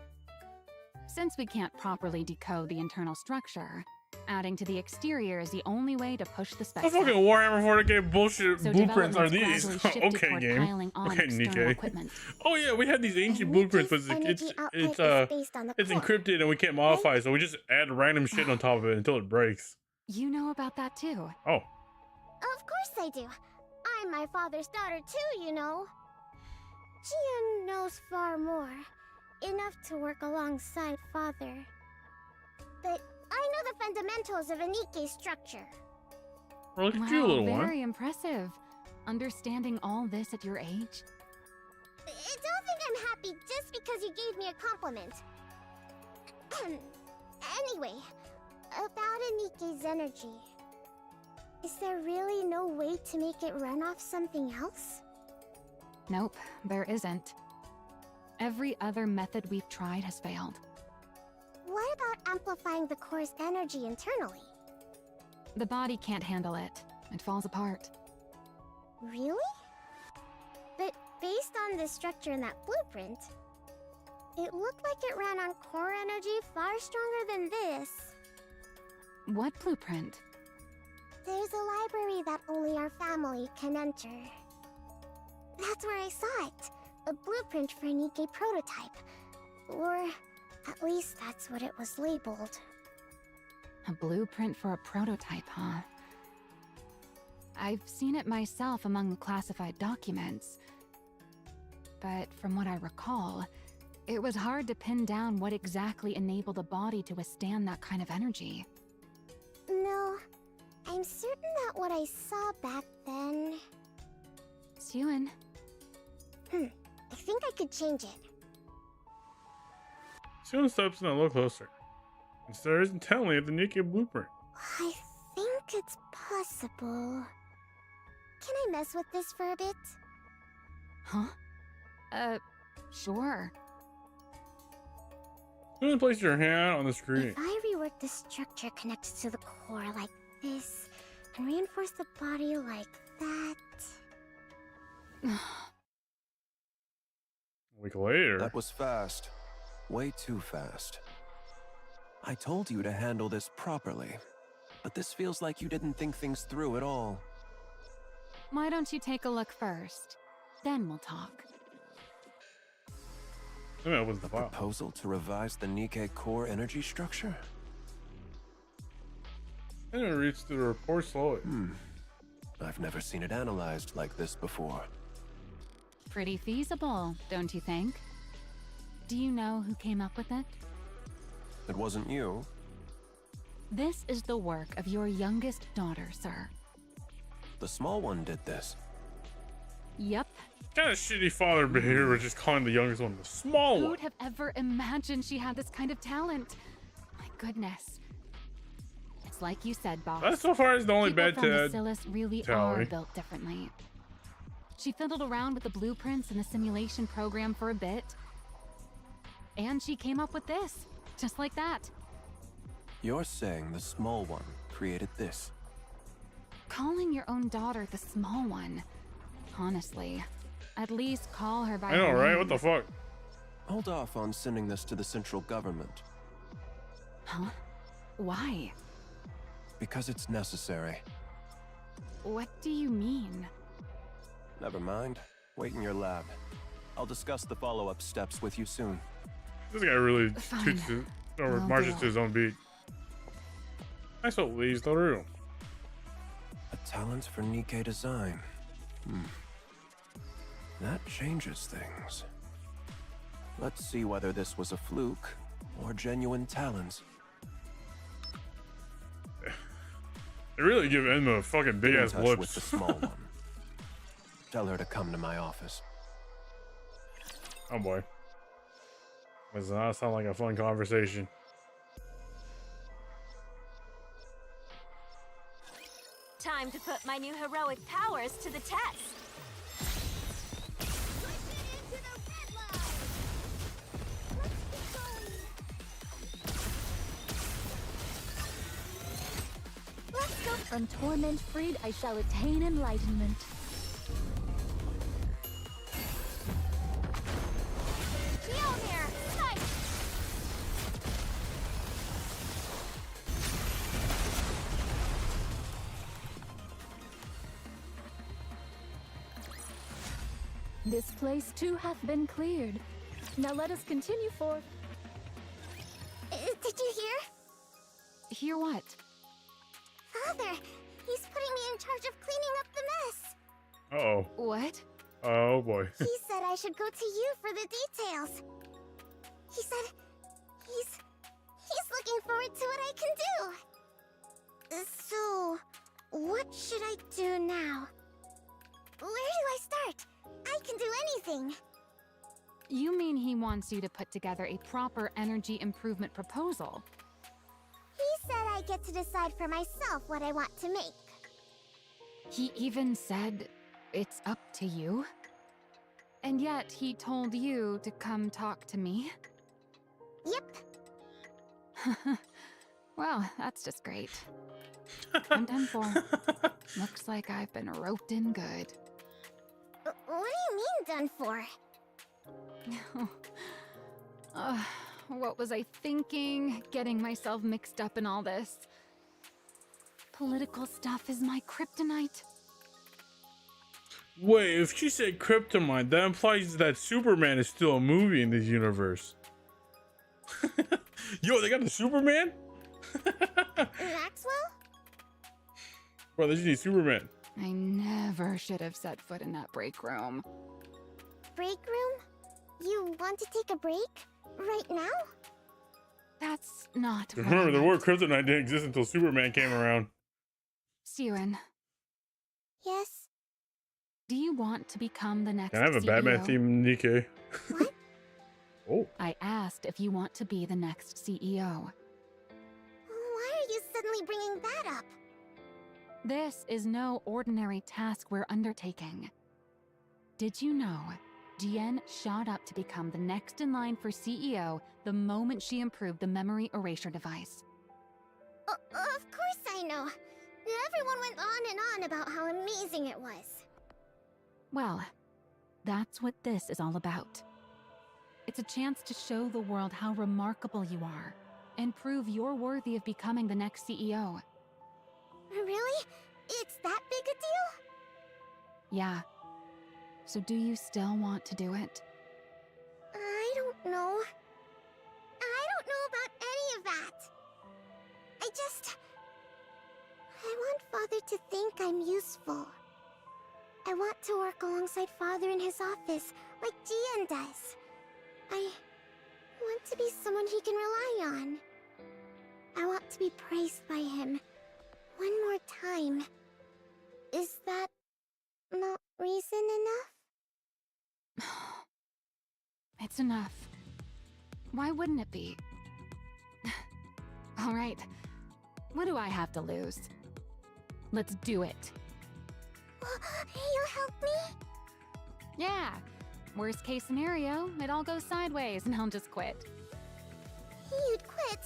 Since we can't properly decode the internal structure, adding to the exterior is the only way to push the What specs fucking up. Warhammer 40k bullshit So blueprints are development's these? gradually shifted Okay, toward game. piling on Okay, external Nikke. equipment. Oh yeah, we had these ancient And blueprints, but Nikke's energy output is based on the it's core. encrypted and we can't modify it, so we just add random shit on top of it until it breaks. You know about that too. Oh, Of course I do. I'm my father's daughter too, you know. Gian knows far more. Enough to work alongside father. But I know the fundamentals of a Nikke structure. well, look at you, little very one. impressive. Understanding all this at your age. Don't think I'm happy just because you gave me a compliment. Anyway, about a Nikke's energy. Is there really no way to make it run off something else? Nope, there isn't. Every other method we've tried has failed. What about amplifying the core's energy internally? The body can't handle it. It falls apart. Really? But based on the structure in that blueprint, it looked like it ran on core energy far stronger than this. What blueprint? There's a library that only our family can enter. That's where I saw it. A blueprint for a Nikke prototype. Or at least that's what it was labeled. A blueprint for a prototype, huh? I've seen it myself among the classified documents. But from what I recall, it was hard to pin down what exactly enabled the body to withstand that kind of energy. No, I'm certain that what I saw back then... Suen, I think I could change it. Soon steps in a little closer. And stares intently at the Nikke blueprint. I think it's possible. Can I mess with this for a bit? huh? Sure. Soon place your hand on the screen. If I rework the structure connected to the core like this, and reinforce the body like that... A week later. That was fast. Way too fast. I told you to handle this properly, but this feels like you didn't think things through at all. Why don't you take a look first? Then we'll talk. Let me open the file. Proposal to revise the Nikke core energy structure? And it reads through the report slowly. I've never seen it analyzed like this before. Pretty feasible, don't you think? Do you know who came up with it? It wasn't you. This is the work of your youngest daughter, sir. The small one did this. Yep. Kind of shitty father behavior, just calling the youngest one the small Who one. would have ever imagined she had this kind of talent? My goodness. It's Just like you said, boss. That so far is the only People bad from to Bacillus really tell are me. built differently. She fiddled around with the blueprints and the simulation program for a bit. And she came up with this, just like that. You're saying the small one created this? Calling your own daughter the small one. Honestly, at least call her by I know, her right? name. What the fuck? Hold off on sending this to the central government. Huh? Why? Because it's necessary. What do you mean? Never mind. Wait in your lab. I'll discuss the follow-up steps with you soon. This guy really Fine. toots it, or I'll marches do to his own beat. Nice old Lee's the room. A talent for Nikke design. That changes things. Let's see whether this was a fluke or genuine talent. They really give Enma a fucking big Get in ass touch lips. with the small one. Tell her to come to my office. Oh boy. Does not sound like a fun conversation. Time to put my new heroic powers to the test. Let's go. From torment freed, I shall attain enlightenment. Mjolnir, fight! This place too hath been cleared. Now let us continue forth. Did you hear? Hear what? Father, he's putting me in charge of cleaning up the mess. Uh-oh. What? Oh boy. He said I should go to you for the details. He said he's looking forward to what I can do. So, what should I do now? Where do I start? I can do anything. You mean he wants you to put together a proper energy improvement proposal? He said I get to decide for myself what I want to make. He even said it's up to you? And yet he told you to come talk to me? Yep. Well, that's just great. I'm done for. Looks like I've been roped in good. What do you mean done for? What was I thinking? Getting myself mixed up in all this. Political stuff is my kryptonite. Wait, if she said kryptonite, that implies that Superman is still a movie in this universe. Yo, they got the Superman? Maxwell? Bro, they just need Superman. I never should have set foot in that break room. Break room? You want to take a break? Right now? That's not what Remember, I the meant. word kryptonite didn't exist until Superman came around. Siren, Yes. do you want to become the next Can I have a CEO? Batman themed Nikke? What? Oh. I asked if you want to be the next CEO. Why are you suddenly bringing that up? This is no ordinary task we're undertaking. Did you know Jen shot up to become the next in line for CEO the moment she improved the memory erasure device? Of course I know. Everyone went on and on about how amazing it was. Well, that's what this is all about. It's a chance to show the world how remarkable you are and prove you're worthy of becoming the next CEO. Really? It's that big a deal? Yeah. So do you still want to do it? I don't know. I don't know about any of that. I want Father to think I'm useful. I want to work alongside Father in his office, like Gian does. I want to be someone he can rely on. I want to be praised by him. One more time. Is that not reason enough? It's enough. Why wouldn't it be? All right. What do I have to lose? Let's do it. You'll help me? Yeah. Worst case scenario, it all goes sideways and I'll just quit. You'd quit?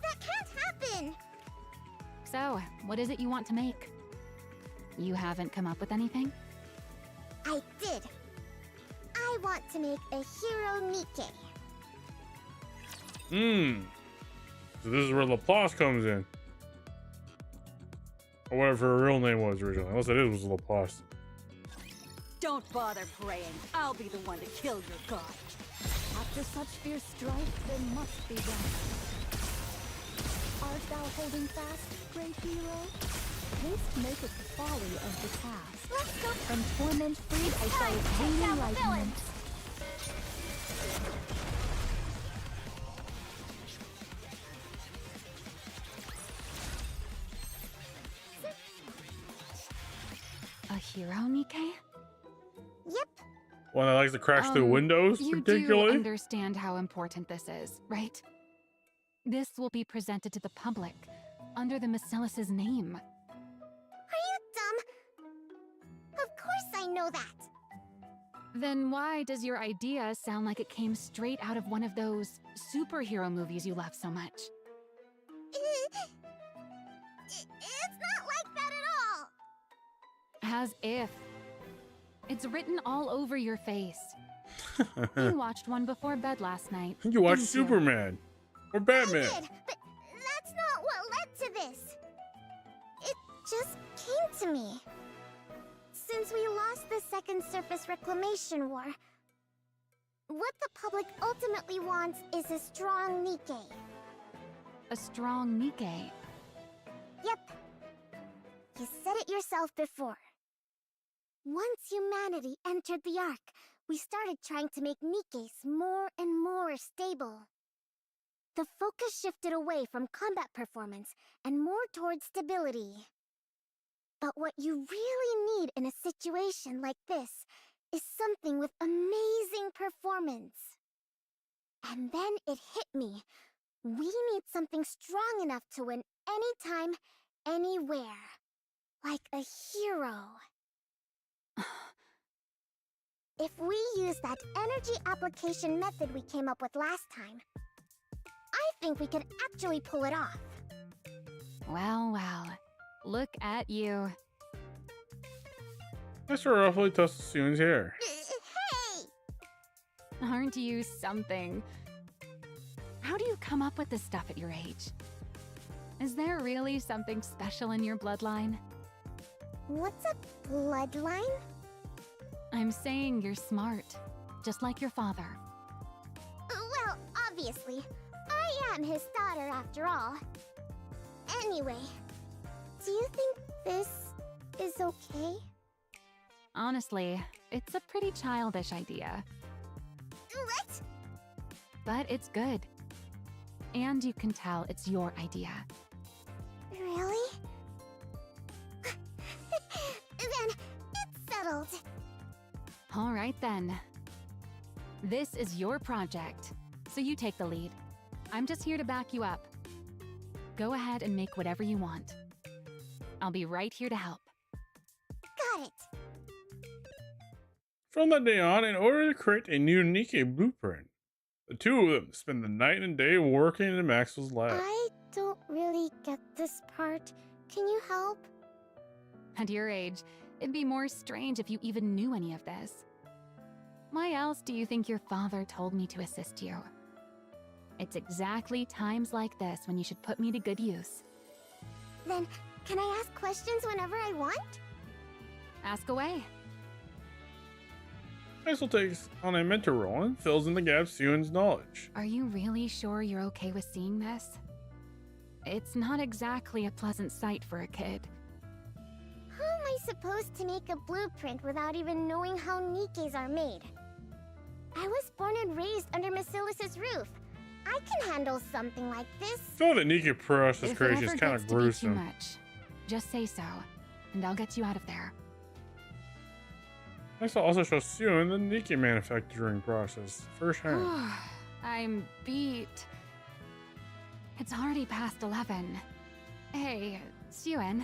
That can't happen! So, what is it you want to make? You haven't come up with anything? I did. I want to make a hero Nikke. So this is where Laplace comes in. Or whatever her real name was originally. Unless it was Laplace. Don't bother praying. I'll be the one to kill your god. After such fierce strife, there must be rest. Art thou holding fast, great hero? Haste maketh the folly of the past. Let's go. From torment freed, I shall attain enlightenment. A hero, Nikke? Yep. One that likes to crash through windows, You particularly? do understand how important this is, right? This will be presented to the public under the Basilis's name. Are you dumb? Of course I know that. Then why does your idea sound like it came straight out of one of those superhero movies you love so much? It's not like that at all. As if. It's written all over your face. You watched one before bed last night. You watched didn't Superman. Or Batman. I did, but that's not what led to this. It just came to me. Since we lost the Second Surface Reclamation War, what the public ultimately wants is a strong Nikke. A strong Nikke. Yep. You said it yourself before. Once humanity entered the Ark, we started trying to make Nikkes more and more stable. The focus shifted away from combat performance and more towards stability. But what you really need in a situation like this is something with amazing performance. And then it hit me. We need something strong enough to win anytime, anywhere. Like a hero. If we use that energy application method we came up with last time, I think we could actually pull it off. Well, well. Look at you. That's roughly Tosune's hair. Hey! Aren't you something? How do you come up with this stuff at your age? Is there really something special in your bloodline? What's a bloodline? I'm saying you're smart, just like your father. Well, obviously. I am his daughter after all. Anyway, do you think this is okay? Honestly, it's a pretty childish idea, What? but it's good. And you can tell it's your idea. Really? Then it's settled. All right then. This is your project, so you take the lead. I'm just here to back you up. Go ahead and make whatever you want. I'll be right here to help. Got it. From that day on, in order to create a new Nikke blueprint, the two of them spend the night and day working in Maxwell's lab. I don't really get this part. Can you help? At your age, it'd be more strange if you even knew any of this. Why else do you think your father told me to assist you? It's exactly times like this when you should put me to good use. Then, can I ask questions whenever I want? Ask away. Maxwell takes on a mentor role and fills in the gaps Suen's knowledge. Are you really sure you're okay with seeing this? It's not exactly a pleasant sight for a kid. How am I supposed to make a blueprint without even knowing how Nikkes are made? I was born and raised under Basilis's roof. I can handle something like this. I feel like the Nikke process If it creation ever is kind gets of to be too gruesome. much, just say so, and I'll get you out of there. Maxwell also shows Suen the Nikke manufacturing process firsthand. I'm beat. It's already past 11. Hey, Suen.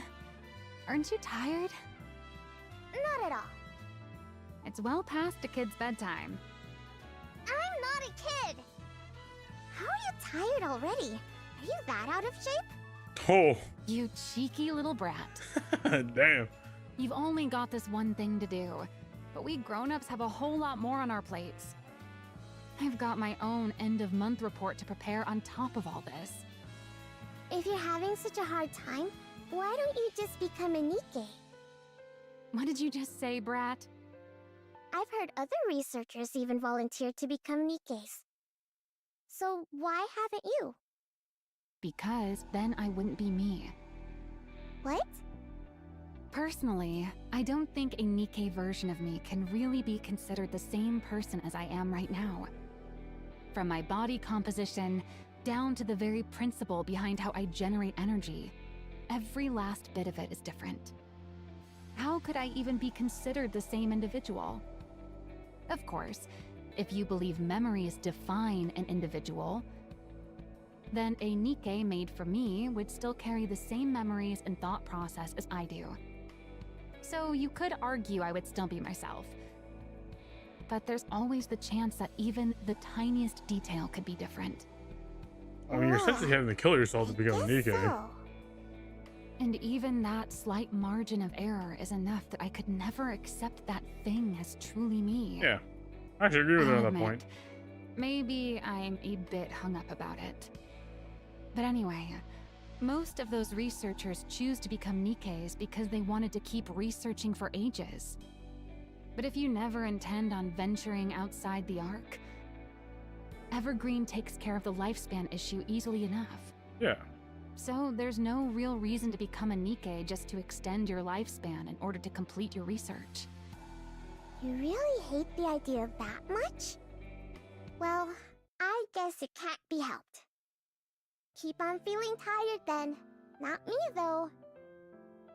Aren't you tired? Not at all. It's well past a kid's bedtime. I'm not a kid! How are you tired already? Are you that out of shape? Oh, You cheeky little brat. damn. You've only got this one thing to do, but we grown-ups have a whole lot more on our plates. I've got my own end-of-month report to prepare on top of all this. If you're having such a hard time, why don't you just become a Nikke? What did you just say, brat? I've heard other researchers even volunteered to become Nikkes. So why haven't you? Because then I wouldn't be me. What? Personally, I don't think a Nikke version of me can really be considered the same person as I am right now. From my body composition, down to the very principle behind how I generate energy, every last bit of it is different. How could I even be considered the same individual? Of course, if you believe memories define an individual, then a Nikke made for me would still carry the same memories and thought process as I do. So you could argue I would still be myself. But there's always the chance that even the tiniest detail could be different. I mean, you're essentially having to kill yourself to become a Guess Nikke. so. And even that slight margin of error is enough that I could never accept that thing as truly me. Yeah, I actually agree with her I'll on that admit, point. Maybe I'm a bit hung up about it. But anyway, most of those researchers choose to become Nikkes because they wanted to keep researching for ages. But if you never intend on venturing outside the arc, Evergreen takes care of the lifespan issue easily enough. Yeah. So there's no real reason to become a Nikke just to extend your lifespan in order to complete your research. You really hate the idea that much? Well, I guess it can't be helped. Keep on feeling tired then. Not me, though.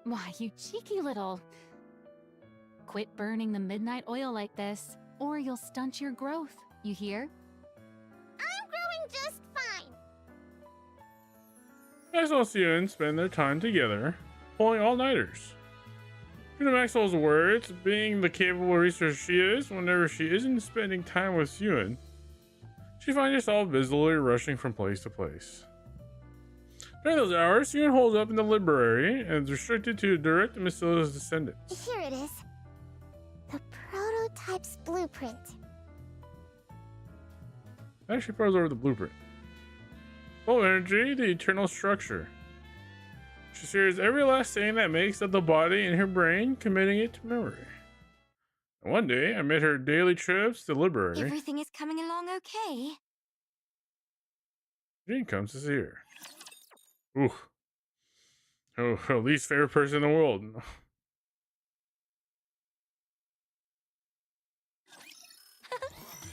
Why, you cheeky little... Quit burning the midnight oil like this, or you'll stunt your growth, you hear? I'm growing just fine. Maxwell and spend their time together, pulling all-nighters. True to Maxwell's words, being the capable researcher she is, whenever she isn't spending time with Suen, she finds herself busily rushing from place to place. During those hours, Suen holds up in the library and is restricted to direct Missila's descendants. Here it is. The prototype's blueprint. Actually, throws over the blueprint. Full energy, the eternal structure. She shares every last thing that makes up the body in her brain, committing it to memory. And one day, amid her daily trips to the library, Everything is coming along okay. Jean comes to see her. Ooh. Oh, her least favorite person in the world.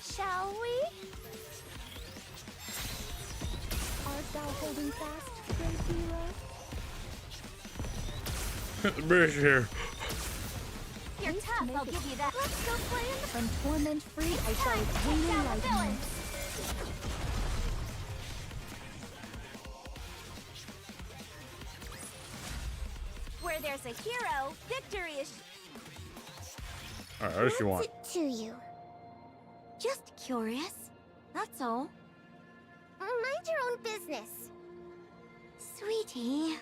Shall we? Art thou holding fast, great hero? The British here. You're tough, I'll give you that. Let's go play in the From torment free, I shall attain enlightenment. Where there's a hero, victory is... Alright, what does she want? What's it to you? Just curious. That's all. Mind your own business. Sweetie,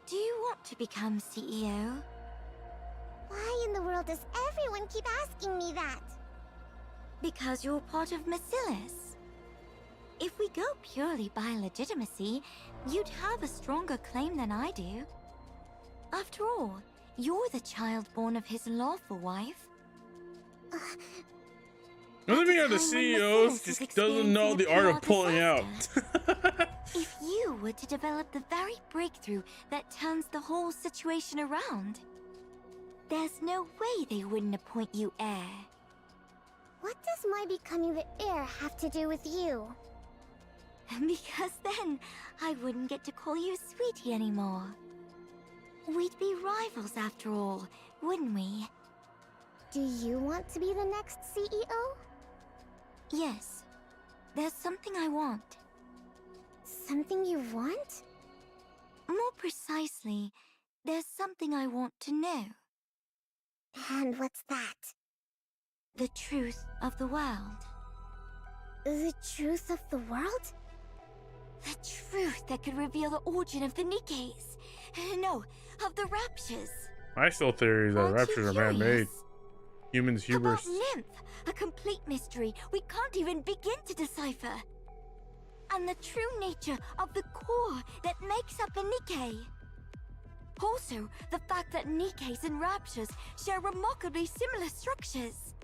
do you want to become CEO? Why in the world does everyone keep asking me that? Because you're part of Macilis. If we go purely by legitimacy, you'd have a stronger claim than I do. After all, you're the child born of his lawful wife. The only thing about the CEO just doesn't know the art of pulling out. If you were to develop the very breakthrough that turns the whole situation around, there's no way they wouldn't appoint you heir. What does my becoming the heir have to do with you? Because then I wouldn't get to call you sweetie anymore. We'd be rivals after all, wouldn't we? Do you want to be the next CEO? Yes. There's something I want. Something you want? More Honestly, there's something I want to know. And what's that? The truth of the world. The truth of the world? The truth that could reveal the origin of the Nikkes. No, of the raptures. My still theory is that Aren't you raptures are man-made. curious? Humans, hubris. About Nymph, a complete mystery we can't even begin to decipher. And the true nature of the core that makes up a Nikke. Also, the fact that Nikkes and raptures share remarkably similar structures.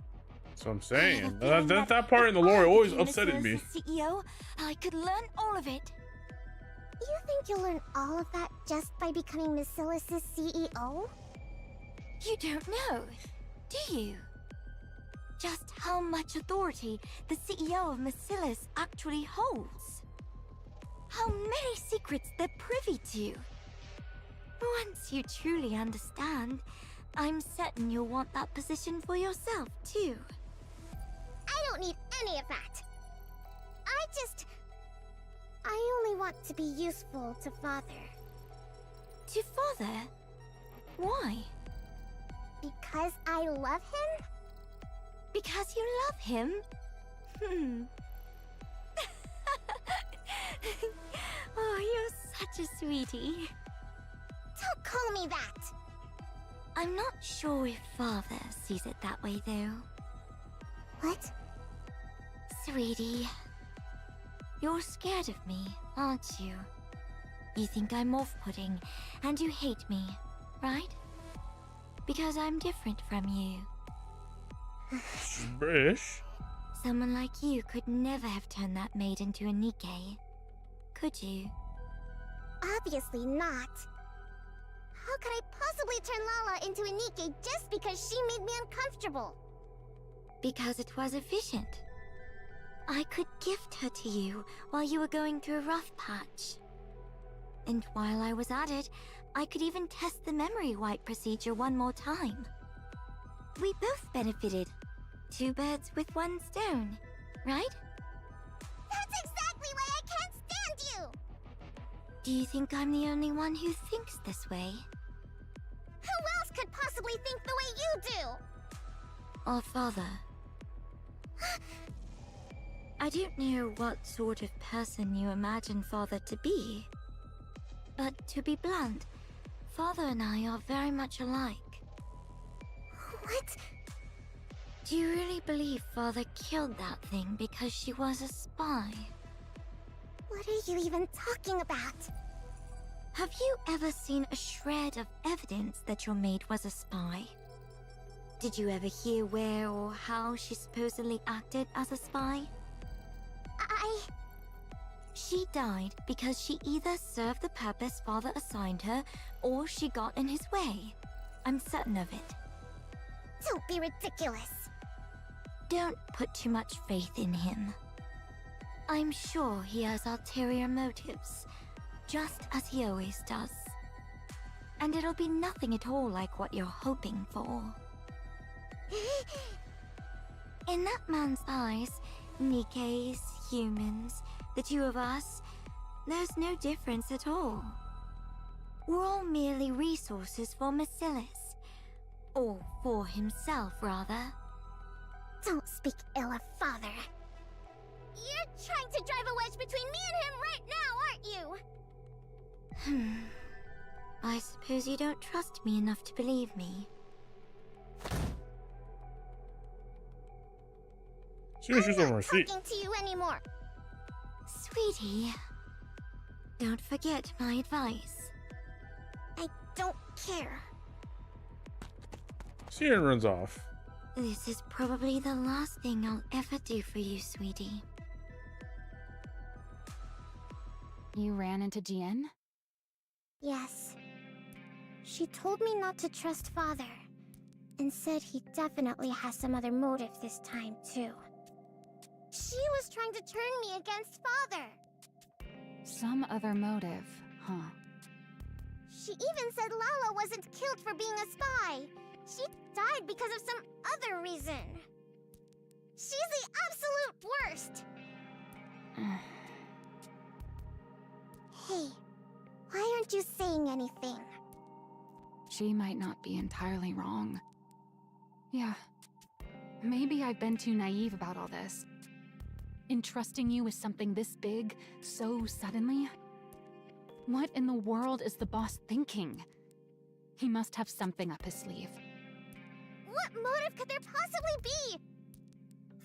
That's what I'm saying. I have a feeling That part in the lore if I always became upsetted me. Merciless's CEO, I could learn all of it. You think you'll learn all of that just by becoming Merciless's CEO? You don't know, do you? Just how much authority the CEO of Merciless actually holds. How many secrets they're privy to. Once you truly understand, I'm certain you'll want that position for yourself, too. I don't need any of that. I only want to be useful to Father. To Father? Why? Because I love him? Because you love him? Oh, you're such a sweetie. Don't call me that! I'm not sure if Father sees it that way, though. What? Sweetie, you're scared of me, aren't you? You think I'm off-putting, and you hate me, right? Because I'm different from you. She's British. Someone like you could never have turned that maid into a Nikke. Could you? Obviously not. How could I possibly turn Lala into a Nikke just because she made me uncomfortable? Because it was efficient. I could gift her to you while you were going through a rough patch. And while I was at it, I could even test the memory wipe procedure one more time. We both benefited. 2 birds with 1 stone, right? That's exactly why I can't stand you! Do you think I'm the only one who thinks this way? Who else could possibly think the way you do? Or Father? I don't know what sort of person you imagine Father to be. But to be blunt, Father and I are very much alike. What? Do you really believe Father killed that thing because she was a spy? What are you even talking about? Have you ever seen a shred of evidence that your maid was a spy? Did you ever hear where or how she supposedly acted as a spy? She died because she either served the purpose Father assigned her, or she got in his way. I'm certain of it. Don't be ridiculous. Don't put too much faith in him. I'm sure he has ulterior motives, just as he always does. And it'll be nothing at all like what you're hoping for. In that man's eyes, Nikkes, humans, the 2 of us, there's no difference at all. We're all merely resources for Merciless. Or for himself, rather. Don't speak ill of Father. You're trying to drive a wedge between me and him right now, aren't you? I suppose you don't trust me enough to believe me. She's on her seat. Talking to you anymore. Sweetie, don't forget my advice. I don't care. She runs off. This is probably the last thing I'll ever do for you, sweetie. You ran into GN? Yes. She told me not to trust Father, and said he definitely has some other motive this time, too. She was trying to turn me against Father. Some other motive, huh? She even said Lala wasn't killed for being a spy. She died because of some other reason. She's the absolute worst. Hey, why aren't heard you saying anything. She might not be entirely wrong. Yeah. Maybe I've been too naive about all this. Entrusting you with something this big, so suddenly? What in the world is the boss thinking? He must have something up his sleeve. What motive could there possibly be?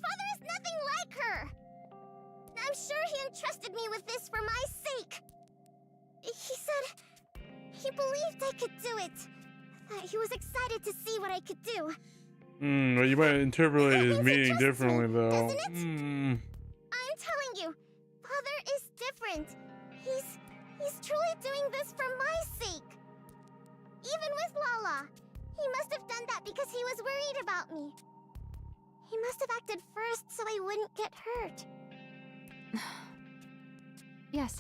Father is nothing like her! I'm sure he entrusted me with this for my sake. He said he believed I could do it. That he was excited to see what I could do. Well, you might interpret his means he meaning trusts differently, me, though. doesn't it? I'm telling you, Father is different. He's truly doing this for my sake. Even with Lala, he must have done that because he was worried about me. He must have acted first so I wouldn't get hurt. Yes,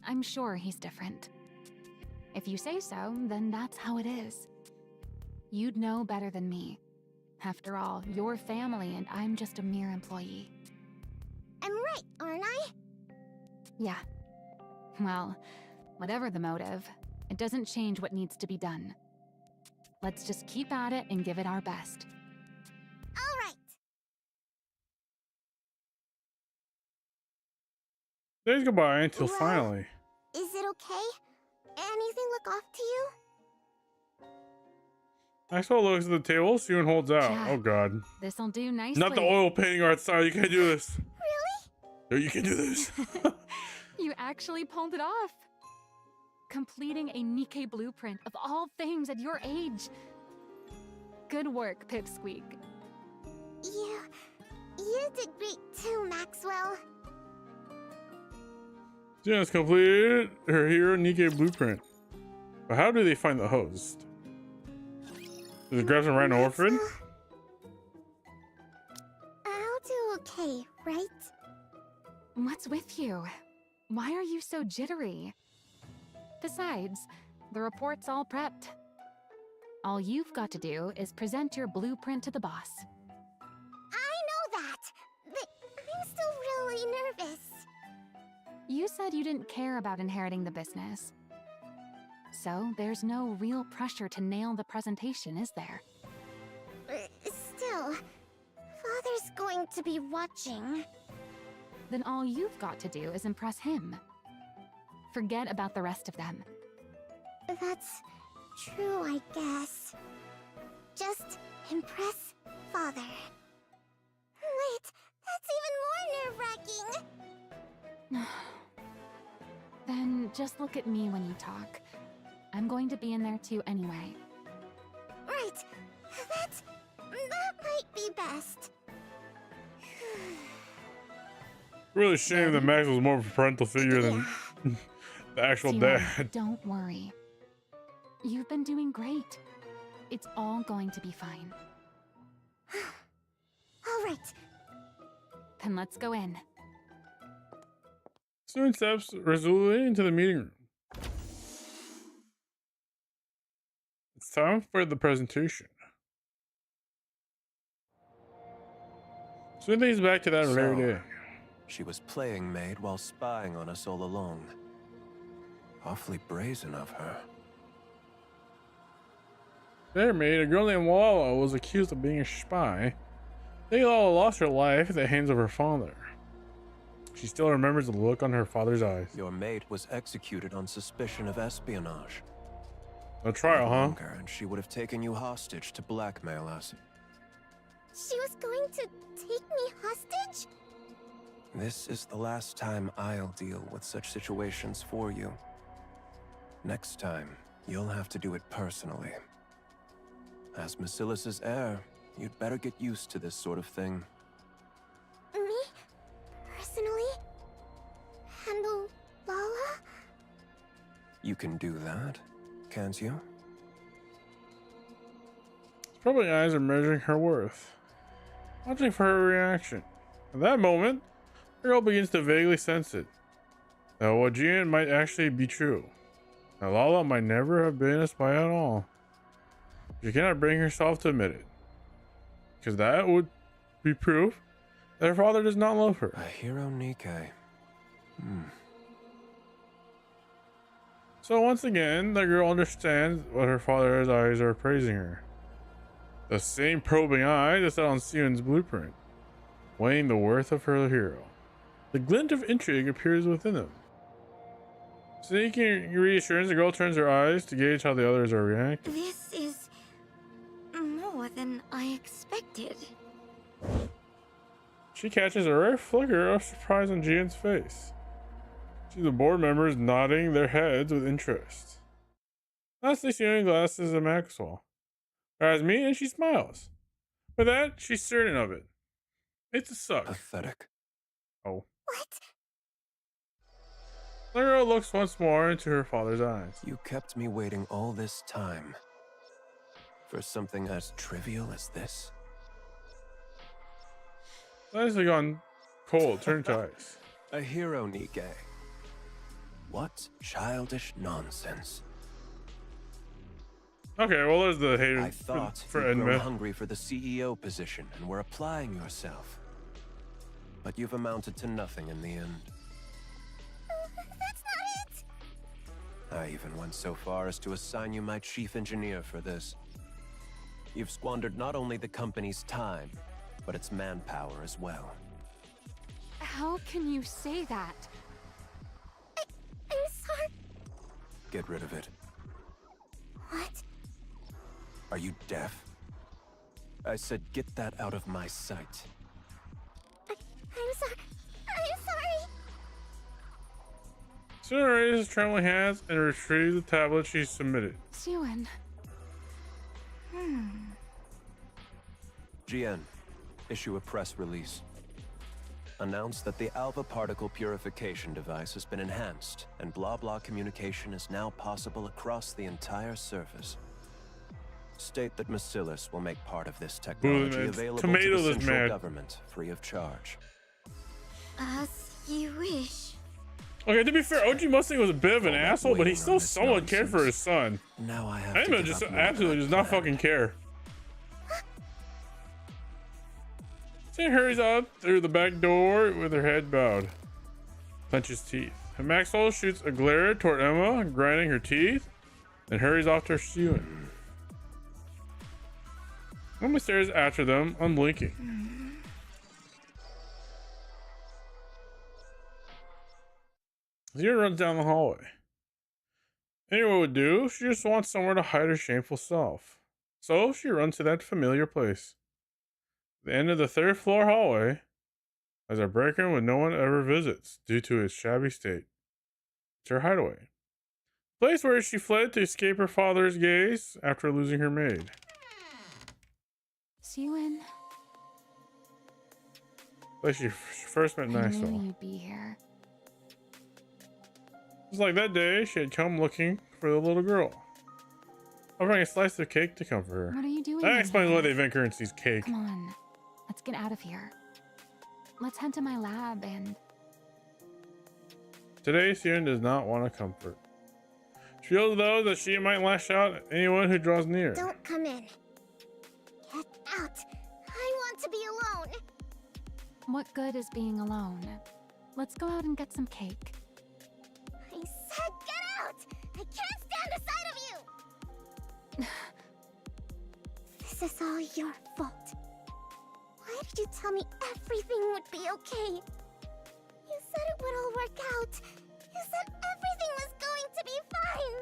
I'm sure he's different. If you say so, then that's how it is. You'd know better than me. After all, you're family and I'm just a mere employee. I'm right, aren't I? Yeah. Well, whatever the motive, it doesn't change what needs to be done. Let's just keep at it and give it our best. All right. Days go by until Well, finally. Is it okay? Anything look off to you? Maxwell looks at the table, Sue holds out. Yeah. Oh god. This'll do nicely. Not the oil painting art style, you can't do this. Really? No, you can do this. You actually pulled it off. Completing a Nikke blueprint of all things at your age. Good work, Pipsqueak. You did great too, Maxwell. Jen has completed her hero Nikke blueprint. But how do they find the host? Does it grab some random orphan? I'll do okay, right? What's with you? Why are you so jittery? Besides, the report's all prepped. All you've got to do is present your blueprint to the boss. I know that, but I'm still really nervous. You said you didn't care about inheriting the business. So there's no real pressure to nail the presentation, is there? Still, Father's going to be watching. Then all you've got to do is impress him. Forget about the rest of them. That's true, I guess. Just impress Father. Wait, that's even more nerve-wracking. Then just look at me when you talk. I'm going to be in there too anyway. Right, that might be best. Really shame that Max was more of a parental figure than the actual Timo, dad. Don't worry. You've been doing great. It's all going to be fine. All right. Then let's go in. Soon steps resolutely into the meeting room. It's time for the presentation. Soon thinks back to that very day. She was playing maid while spying on us all along. Awfully brazen of her. There, mate, a girl named Lala was accused of being a spy. They all lost her life at the hands of her father. She still remembers the look on her father's eyes. Your maid was executed on suspicion of espionage. A trial, huh? Longer, and she would have taken you hostage to blackmail us. She was going to take me hostage? This is the last time I'll deal with such situations for you. Next time, you'll have to do it personally. As Basilis's heir, you'd better get used to this sort of thing. Me? Personally? Handle Lala? You can do that, can't you? Probably eyes are measuring her worth, watching for her reaction. At that moment, the girl begins to vaguely sense it. That what Jian might actually be true. That Lala might never have been a spy at all. She cannot bring herself to admit it, because that would be proof that her father does not love her. A hero Nikke. So once again, the girl understands what her father's eyes are praising her. The same probing eye that's on Sion's blueprint, weighing the worth of her hero. The glint of intrigue appears within them. Seeking reassurance, the girl turns her eyes to gauge how the others are reacting. This is more than I expected. She catches a rare flicker of surprise on Jian's face. See the board members nodding their heads with interest. Lastly, Sion glances at Maxwell. Her eyes meet and she smiles. For that, she's certain of it. It's a suck. Pathetic. Oh. What? The girl looks once more into her father's eyes. You kept me waiting all this time. For something as trivial as this? Eyes have gone cold, turned to ice. A hero, Nikke. What childish nonsense. Okay, well, there's the I hater thought for you'd grown Edmund. hungry for the CEO position and were applying yourself. But you've amounted to nothing in the end. That's not it! I even went so far as to assign you my chief engineer for this. You've squandered not only the company's time, but its manpower as well. How can you say that? I'm sorry. Get rid of it. What? Are you deaf? I said get that out of my sight. I'm sorry. I'm sorry. Sion raises trembling hands and retrieves the tablet she submitted. Sion. GN, issue a press release. Announce that the alpha particle purification device has been enhanced, and blah-blah communication is now possible across the entire surface. State that Bacillus will make part of this technology man. available Tomato to the this central man. government free of charge. As you wish. Okay, to be fair, OG Mustang was a bit of an All that asshole, but he waiting still on this somewhat cared for his nonsense. son. Now I have to Edmund give just up more absolutely than does not I planned. fucking care. She hurries up through the back door with her head bowed. Clenches teeth. And Maxwell shoots a glare toward Emma, grinding her teeth, and hurries off to Sion. Emma stares after them, unblinking. Sion runs down the hallway. Anyone would do. She just wants somewhere to hide her shameful self. So she runs to that familiar place. The end of the third floor hallway has a break room that no one ever visits due to its shabby state. It's her hideaway. Place where she fled to escape her father's gaze after losing her maid. Sion. Place she first met I knew Maxwell. you'd be here. Just like that day, she had come looking for the little girl, offering a slice of cake to comfort her. What are you doing? That in explains here? why they invent currency's cake. Come on. Let's get out of here. Let's head to my lab and... Today, Sion does not want to comfort. She feels though that she might lash out at anyone who draws near. Don't come in. Get out. I want to be alone. What good is being alone? Let's go out and get some cake. I said get out. I can't stand the sight of you. This is all your fault. Why did you tell me everything would be okay? You said it would all work out. You said everything was going to be fine.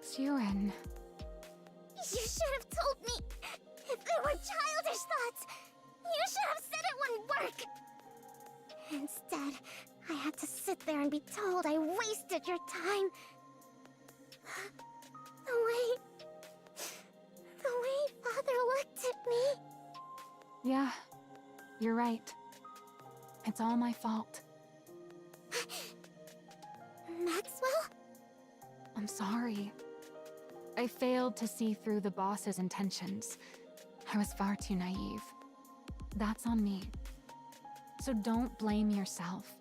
Sion. You should have told me. If they were childish thoughts, you should have said it wouldn't work. Instead, I had to sit there and be told I wasted your time. The way Father looked at me. Yeah, you're right. It's all my fault. Maxwell? I'm sorry. I failed to see through the boss's intentions. I was far too naive. That's on me. So don't blame yourself.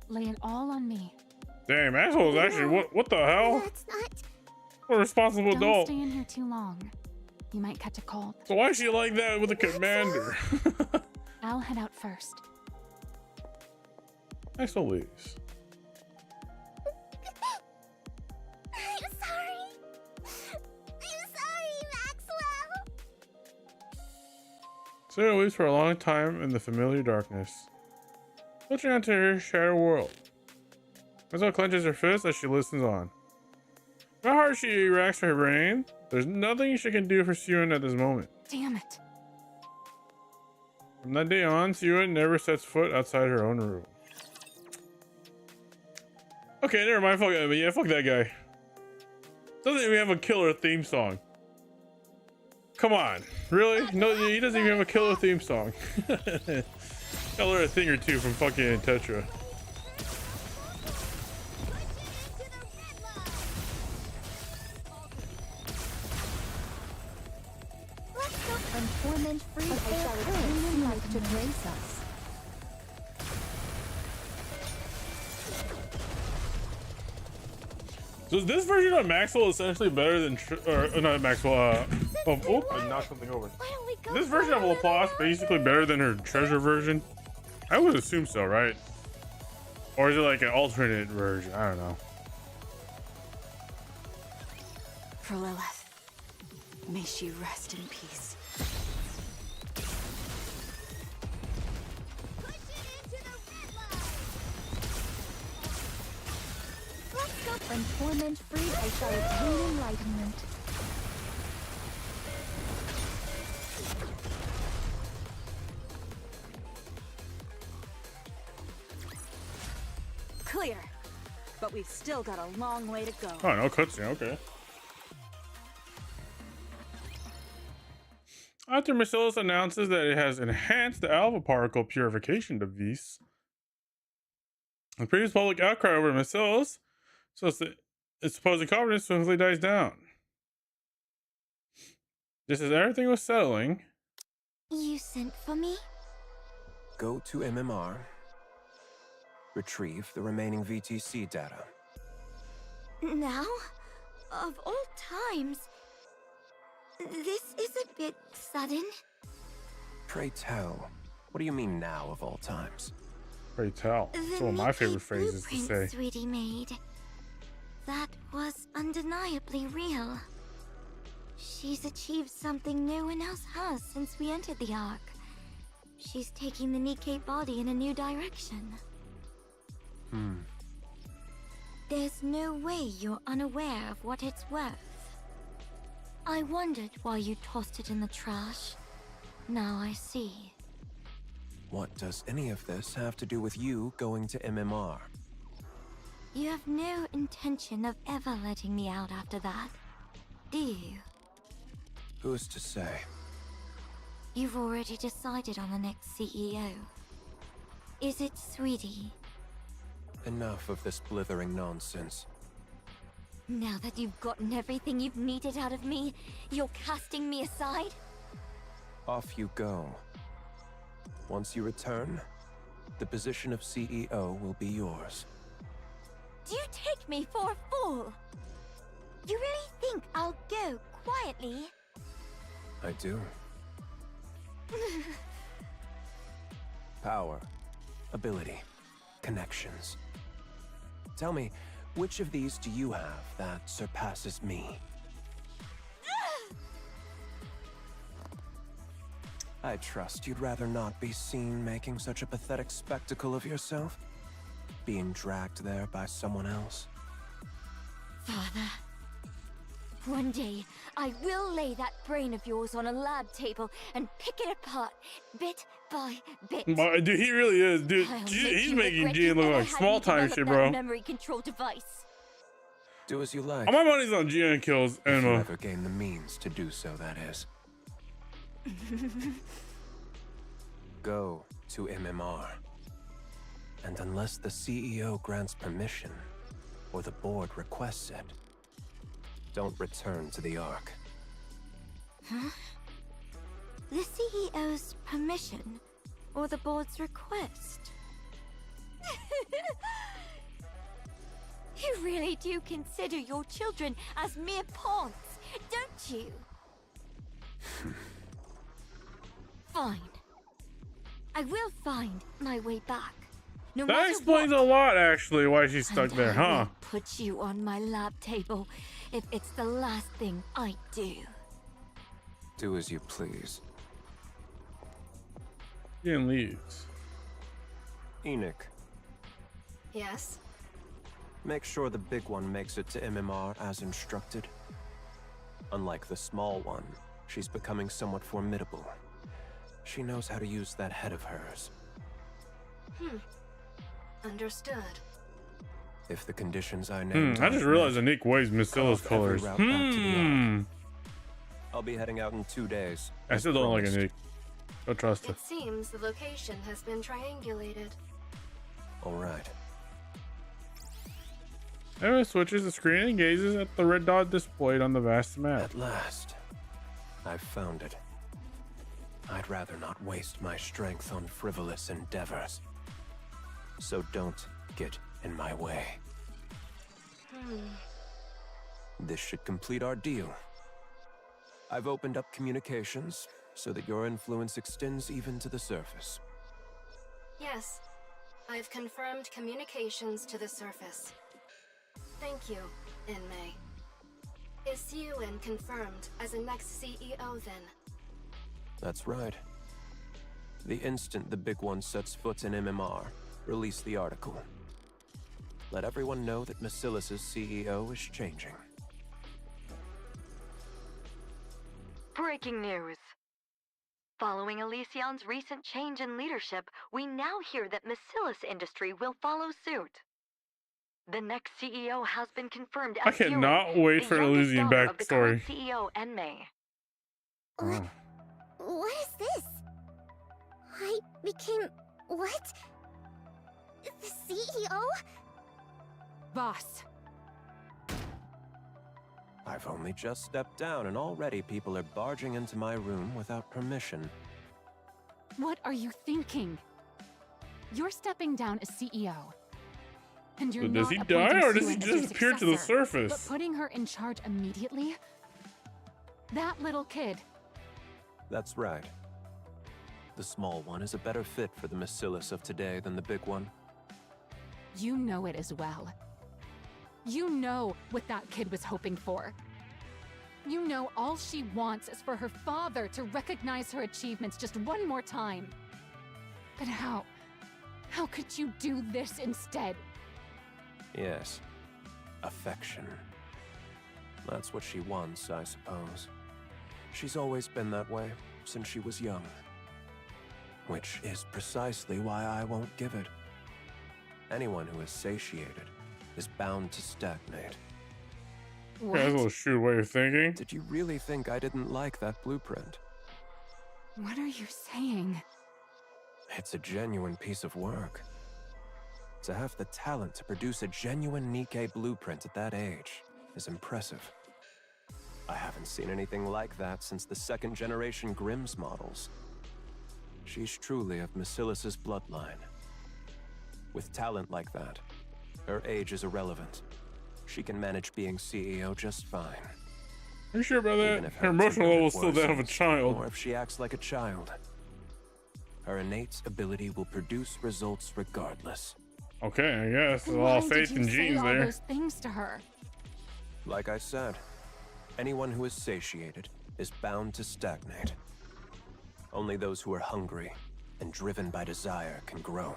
Lay it all on me. Damn, Maxwell is actually what the hell? That's not. What a responsible Don't adult. stay in here too long. You might catch a cold. So why is she like that with the commander? I'll head out first. Maxwell leaves. Sarah waits for a long time in the familiar darkness, filtering onto her shadow world. Mizuho clenches her fist as she listens on. How hard she racks her brain. There's nothing she can do for Suyun at this moment. Damn it. From that day on, Suyun never sets foot outside her own room. Okay, never mind. Fuck that. Yeah, fuck that guy. Doesn't even have a killer theme song. Come on, really? No, he doesn't even have a killer theme song. Gotta learn a thing or two from fucking Tetra. And torment free, I shall return light to grace us. So is this version of Maxwell essentially better than, not Maxwell, oh, I knocked something over. Why don't we go This version of Laplace basically better than her treasure version? I would assume so, right? Or is it like an alternate version? I don't know. For Lilith, may she rest in peace. When torment freed, I shall attain enlightenment. Clear. But we've still got a long way to go. Oh, no cutscene, okay. After Marcellus announces that it has enhanced the alpha particle purification device, the previous public outcry over Marcellus, so its supposed confidence swiftly dies down. Just as everything was settling, You sent for me? Go to MMR. Retrieve the remaining VTC data. Now? Of all times. This is a bit sudden. Pray tell, what do you mean now of all times? pray tell. It's one of my favorite phrases to say. blueprint Sweetie made. That was undeniably real. She's achieved something no one else has since we entered the Ark. She's taking the Nikke body in a new direction. There's no way you're unaware of what it's worth. I wondered why you tossed it in the trash. Now I see. What does any of this have to do with you going to MMR? You have no intention of ever letting me out after that, do you? Who's to say? You've already decided on the next CEO. Is it Sweetie? Enough of this blithering nonsense. Now that you've gotten everything you've needed out of me, you're casting me aside? Off you go. Once you return, the position of CEO will be yours. Do you take me for a fool? You really think I'll go quietly? I do. Power, ability, connections. Tell me, which of these do you have that surpasses me? I trust you'd rather not be seen making such a pathetic spectacle of yourself, being dragged there by someone else. Father, one day I will lay that brain of yours on a lab table and pick it apart, bit by bit. Dude, he really is, dude. I'll He's make you making regret Gene you look ever like had small me time develop shit, that bro. memory control device. Do as you like. All my money's on Gene kills If you Enma. ever gain the means to do so, that is. Go to MMR. And unless the CEO grants permission, or the board requests it, don't return to the Ark. Huh? The CEO's permission, or the board's request? You really do consider your children as mere pawns, don't you? Fine. I will find my way back. No That matter explains what. a lot, actually, why she's stuck And there, I huh? will put you on my lab table if it's the last thing I do. Do as you please. Ian leaves. Enoch, Yes? make sure the big one makes it to MMR as instructed. Unlike the small one, she's becoming somewhat formidable. She knows how to use that head of hers. Understood. If the conditions I named I just realized that Nick weighs Missila's Cut off every colors. route back to the yard. I'll be heading out in 2 days. I still don't like a promised. Nick. Don't trust her. It seems the location has been triangulated. All right. Emma switches the screen and gazes at the red dot displayed on the vast map. At last, I've found it. I'd rather not waste my strength on frivolous endeavors. So don't get in my way. This should complete our deal. I've opened up communications so that your influence extends even to the surface. Yes. I've confirmed communications to the surface. Thank you, Inmei. Is Yuen confirmed as the next CEO then? That's right. The instant the big one sets foot in MMR, release the article. Let everyone know that Macilis's CEO is changing. Breaking news. Following Elysion's recent change in leadership, we now hear that Macilis Industry will follow suit. The next CEO has been confirmed I as cannot Yuen, wait the for an youngest Elysian daughter of the current backstory. CEO, Enmei. What is this? I became what? The CEO? Boss. I've only just stepped down and already people are barging into my room without permission. What are you thinking? You're stepping down as CEO. And you're So does not he appointing die or does he Sue as your just appear to the successor, surface? But putting her in charge immediately? That little kid. That's right. The small one is a better fit for the Macilis of today than the big one. You know it as well. You know what that kid was hoping for. You know all she wants is for her father to recognize her achievements just one more time. But how? How could you do this instead? Yes. Affection. That's what she wants, I suppose. She's always been that way, since she was young. Which is precisely why I won't give it. Anyone who is satiated is bound to stagnate. Yeah, that's a little shrewd way of thinking. Did you really think I didn't like that blueprint? What are you saying? It's a genuine piece of work. To have the talent to produce a genuine Nikke blueprint at that age is impressive. I haven't seen anything like that since the second-generation Grimm's models. She's truly of Macilis's bloodline. With talent like that, her age is irrelevant. She can manage being CEO just fine. Are you sure about Even that? if Her emotional temperament level is still that of a worsens, child. Or if she acts like a child. Her innate ability will produce results regardless. Okay, I guess. There's a Why lot of faith did you in say genes all there. those things to her? Like I said, anyone who is satiated is bound to stagnate. Only those who are hungry and driven by desire can grow.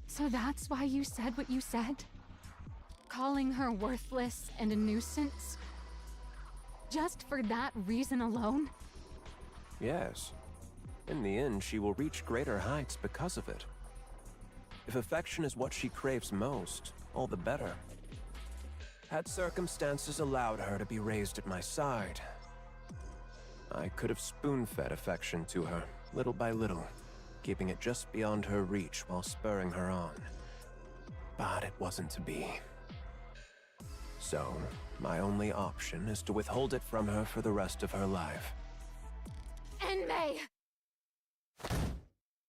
So that's why you said what you said? Calling her worthless and a nuisance? Just for that reason alone? Yes. In the end, she will reach greater heights because of it. If affection is what she craves most, all the better. Had circumstances allowed her to be raised at my side, I could have spoon-fed affection to her, little by little, keeping it just beyond her reach while spurring her on. But it wasn't to be. So, my only option is to withhold it from her for the rest of her life. Enmei!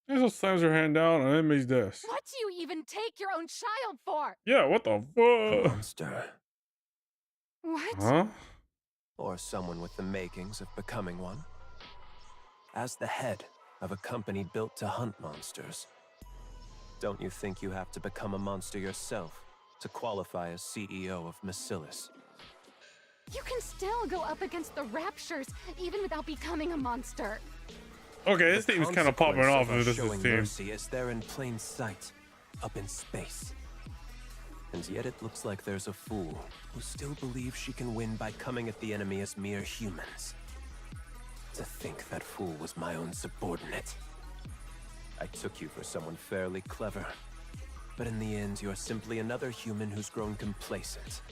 Hazel slams her hand down on Emmy's desk. What do you even take your own child for? Yeah, what the A fuck? monster. What? Huh? Or someone with the makings of becoming one. As the head of a company built to hunt monsters, don't you think you have to become a monster yourself to qualify as CEO of Macilis? You can still go up against the Raptures even without becoming a monster. Okay, this team's kind of popping off if this is showing team. mercy is there in plain sight, up in space. And yet it looks like there's a fool who still believes she can win by coming at the enemy as mere humans. To think that fool was my own subordinate. I took you for someone fairly clever. But in the end, you're simply another human who's grown complacent,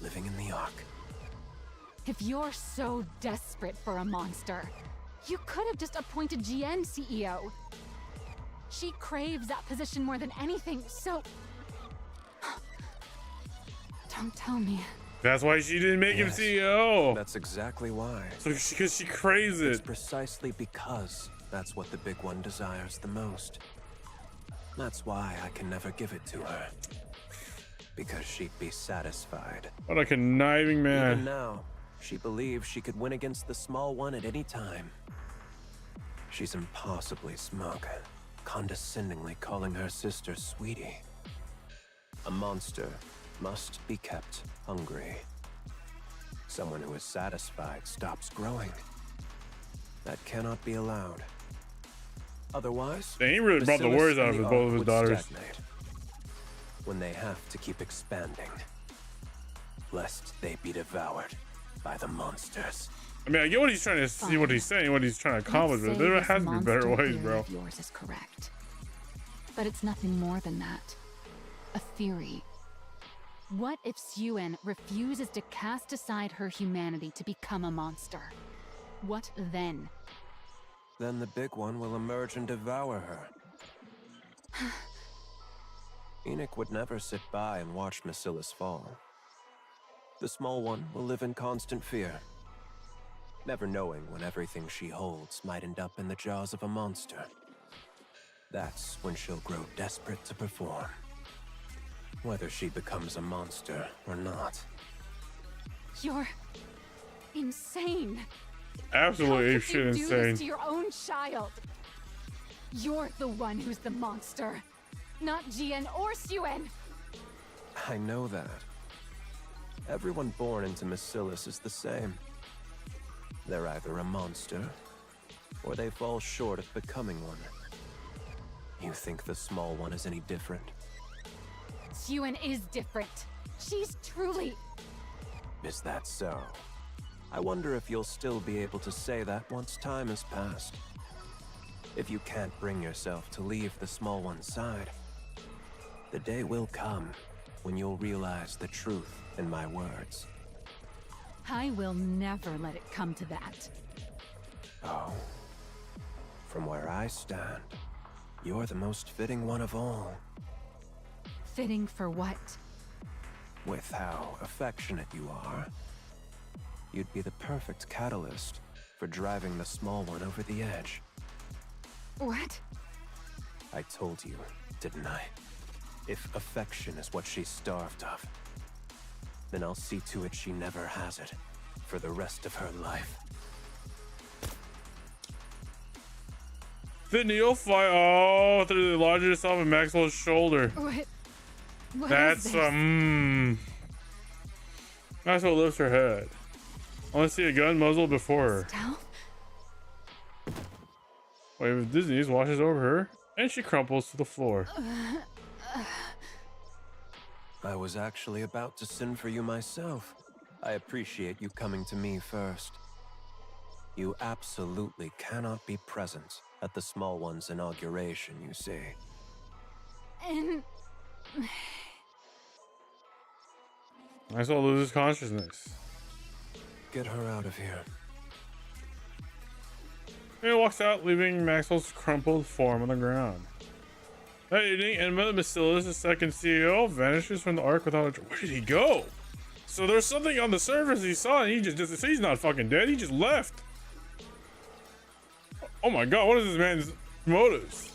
living in the Ark. If you're so desperate for a monster, you could have just appointed GN CEO. She craves that position more than anything, so... Don't tell me. That's why she didn't make him CEO. That's exactly why. So because she craves It's it. precisely because that's what the big one desires the most. That's why I can never give it to her. Because she'd be satisfied. What a conniving Even man. now, she believes she could win against the small one at any time. She's impossibly smug, condescendingly calling her sister sweetie. A monster must be kept hungry. Someone who is satisfied stops growing. That cannot be allowed. Otherwise, They ain't really brought the words out of Bacillus both of and his the Ark would daughters. stagnate when they have to keep expanding, lest they be devoured by the monsters. I mean, I get what he's trying to see, what he's saying, what he's trying to accomplish, Let's but say there this has to be better monster ways, theory bro. of yours is correct. But it's nothing more than that. A theory. What if Suen refuses to cast aside her humanity to become a monster? What then? Then the big one will emerge and devour her. Enoch would never sit by and watch Bacillus fall. The small one will live in constant fear, never knowing when everything she holds might end up in the jaws of a monster. That's when she'll grow desperate to perform, whether she becomes a monster or not. You're insane. Absolutely How apeshit could you do this insane. to your own child? You're the one who's the monster, not Jian or Suen. I know that. Everyone born into Bacillus is the same. They're either a monster, or they fall short of becoming one. You think the small one is any different? Suen is different. She's truly... Is that so? I wonder if you'll still be able to say that once time has passed. If you can't bring yourself to leave the small one's side, the day will come when you'll realize the truth in my words. I will never let it come to that. Oh. From where I stand, you're the most fitting one of all. Fitting for what? With how affectionate you are, you'd be the perfect catalyst for driving the small one over the edge. What? I told you, didn't I? If affection is what she's starved of, then I'll see to it she never has it for the rest of her life. The neophyte, oh, through the lodge yourself in Maxwell's shoulder. What That's is this? Maxwell lifts her head. I want to see a gun muzzle before her. Stealth? Wave of Disney's washes over her, and she crumples to the floor. I was actually about to send for you myself. I appreciate you coming to me first. You absolutely cannot be present at the small one's inauguration, you see. And... Maxwell loses consciousness. Get her out of here. He walks out, leaving Maxwell's crumpled form on the ground. That evening, Enma Bacillus, the second CEO, vanishes from the Ark without a... Where did he go? So there's something on the surface he saw, and he just he's not fucking dead. He just left. Oh my god, what is this man's motives?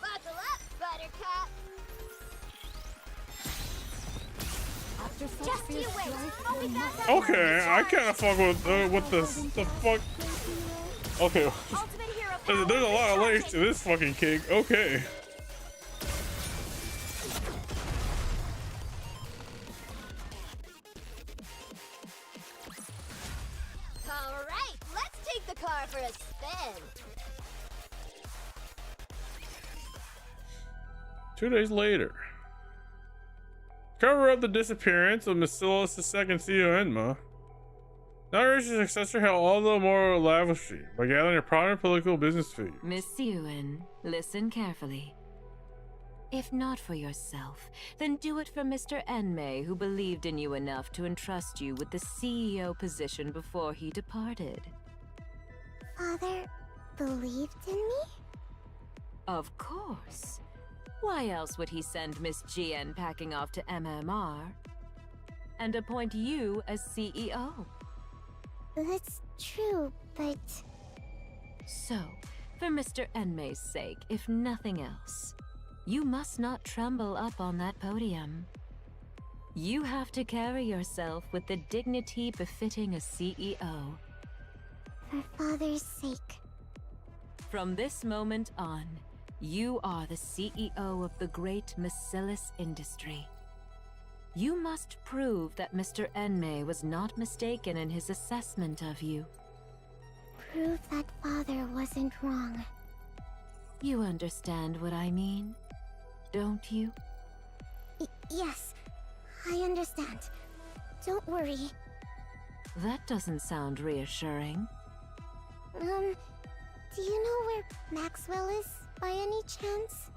Buckle up, Buttercup. Just you wait. I'll be back. Okay, I kind of fuck with what the fuck. Okay, Ultimate hero there's a lot of layers to this fucking cake. Okay. All right, let's take the car for a spin. 2 days later. Cover up the disappearance of Macillus' second CEO Enma. Now urge your successor held all the more lavishly by gathering a prominent political business figure. Miss Yuen, listen carefully. If not for yourself, then do it for Mr. Enmei, who believed in you enough to entrust you with the CEO position before he departed. Father believed in me? Of course. Why else would he send Miss Jien packing off to MMR and appoint you as CEO? That's true, but... So, for Mr. Enmei's sake, if nothing else, you must not tremble up on that podium. You have to carry yourself with the dignity befitting a CEO. For Father's sake. From this moment on, you are the CEO of the great Macillus industry. You must prove that Mr. Enmei was not mistaken in his assessment of you. Prove that Father wasn't wrong. You understand what I mean, don't you? Yes, I understand. Don't worry. That doesn't sound reassuring. Do you know where Maxwell is, by any chance?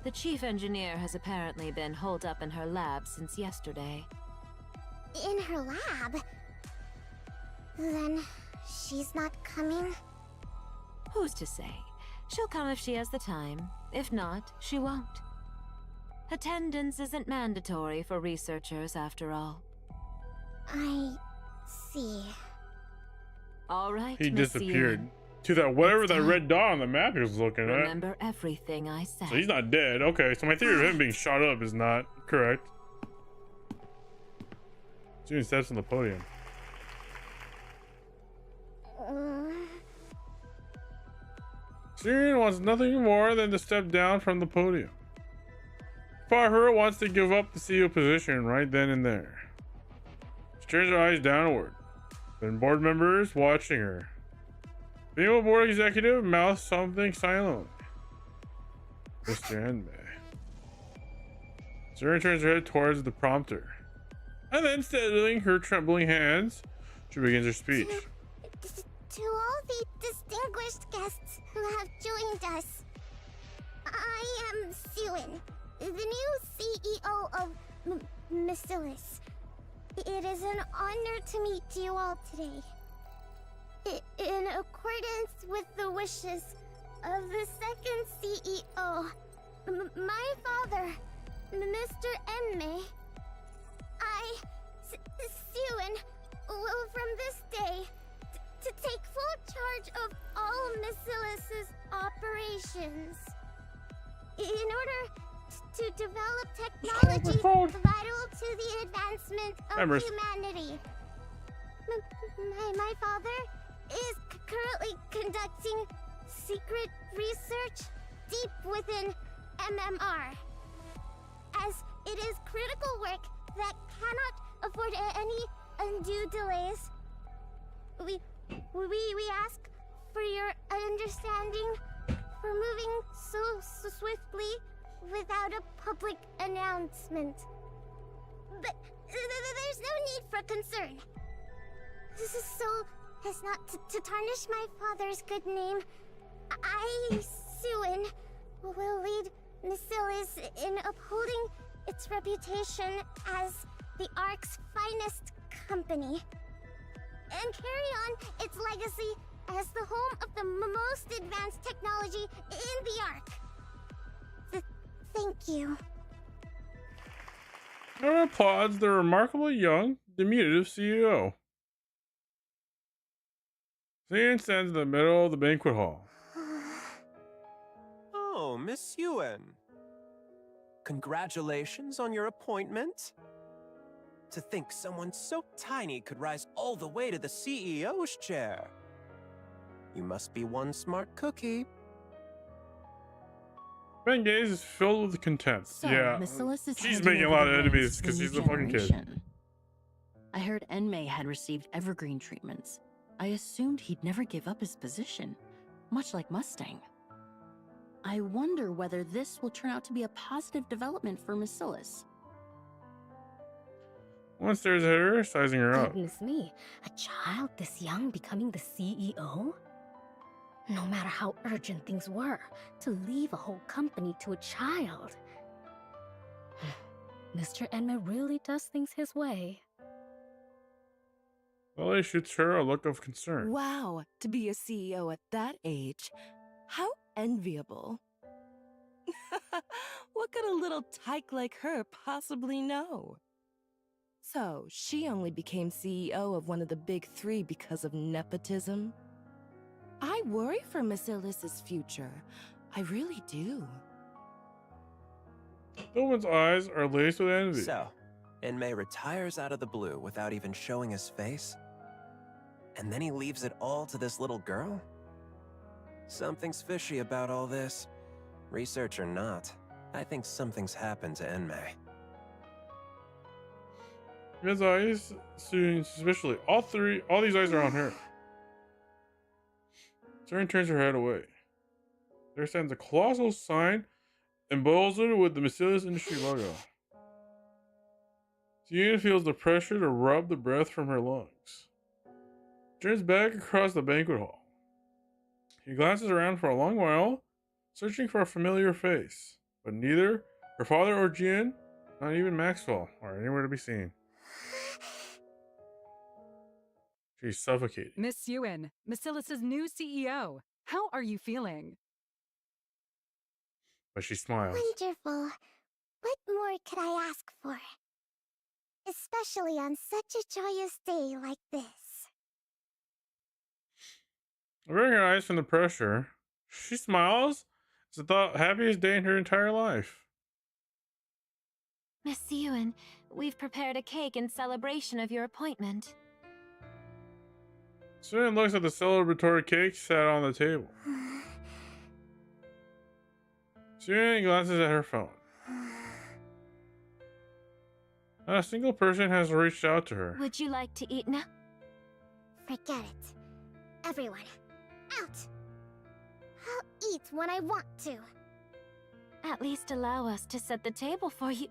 The chief engineer has apparently been holed up in her lab since yesterday. In her lab? Then she's not coming? Who's to say? She'll come if she has the time. If not, she won't. Attendance isn't mandatory for researchers, after all. I see. All right, He Miss disappeared. Yuen. To that whatever It's that time. red dot on the map he was looking at. Remember everything I said. So he's not dead. Okay, so my theory of him being shot up is not correct. Doing steps on the podium. Syrian wants nothing more than to step down from the podium. Fahura wants to give up the CEO position right then and there. She turns her eyes downward. Then board members watching her. Being a board executive mouths something silently. Mr. Enmei. Syrian turns her head towards the prompter. And then, steadying her trembling hands, she begins her speech. To all the distinguished guests who have joined us, I am Suen, the new CEO of Macillus. It is an honor to meet you all today. In accordance with the wishes of the second CEO, my father, Mr. Enmei, I, Suen, will from this day to take full charge of all Macillus's operations. In order to develop technology vital to the advancement of humanity. My father is currently conducting secret research deep within MMR, as it is critical work that cannot afford any undue delays. We ask for your understanding for moving so swiftly without a public announcement. But there's no need for concern. This is so as not to tarnish my father's good name. I, Suen, will lead Macillus in upholding its reputation as the Ark's finest company, and carry on its legacy as the home of the most advanced technology in the Ark. Thank you. Everyone applauds the remarkably young, diminutive CEO. Zian stands in the middle of the banquet hall. Oh, Miss Yuen. Congratulations on your appointment. To think someone so tiny could rise all the way to the CEO's chair. You must be one smart cookie. Ben Gaze is filled with contempt. So, yeah, Macillus is she's handing making a over lot the of reins enemies to because the she's new a fucking kid. generation. I heard Enmei had received evergreen treatments. I assumed he'd never give up his position, much like Mustang. I wonder whether this will turn out to be a positive development for Macillus. One stares at her, sizing her up. Goodness me, a child this young becoming the CEO? No matter how urgent things were, to leave a whole company to a child. Mr. Enma really does things his way. Lily shoots her a look of concern. Wow, to be a CEO at that age. How enviable. What could a little tyke like her possibly know? So, she only became CEO of one of the big three because of nepotism? I worry for Macillus's future. I really do. The woman's eyes are laced with envy. So, Enmei retires out of the blue without even showing his face? And then he leaves it all to this little girl? Something's fishy about all this. Research or not, I think something's happened to Enmei. His eyes seeing suspiciously. All these eyes are on her. Saren turns her head away. There stands a colossal sign emblazoned with the Macillus Industry logo. Sian feels the pressure to rub the breath from her lungs. Turns back across the banquet hall. He glances around for a long while, searching for a familiar face, but neither her father or Jian, not even Maxwell, are anywhere to be seen. She's suffocating. Miss Yuen, Macillus's new CEO. How are you feeling? But she smiles. Wonderful. What more could I ask for? Especially on such a joyous day like this. Averting her eyes from the pressure, she smiles. It's the happiest day in her entire life. Miss Yuen, we've prepared a cake in celebration of your appointment. Sian looks at the celebratory cake set on the table. Sian glances at her phone. Not a single person has reached out to her. Would you like to eat now? Forget it. Everyone, out! I'll eat when I want to. At least allow us to set the table for you.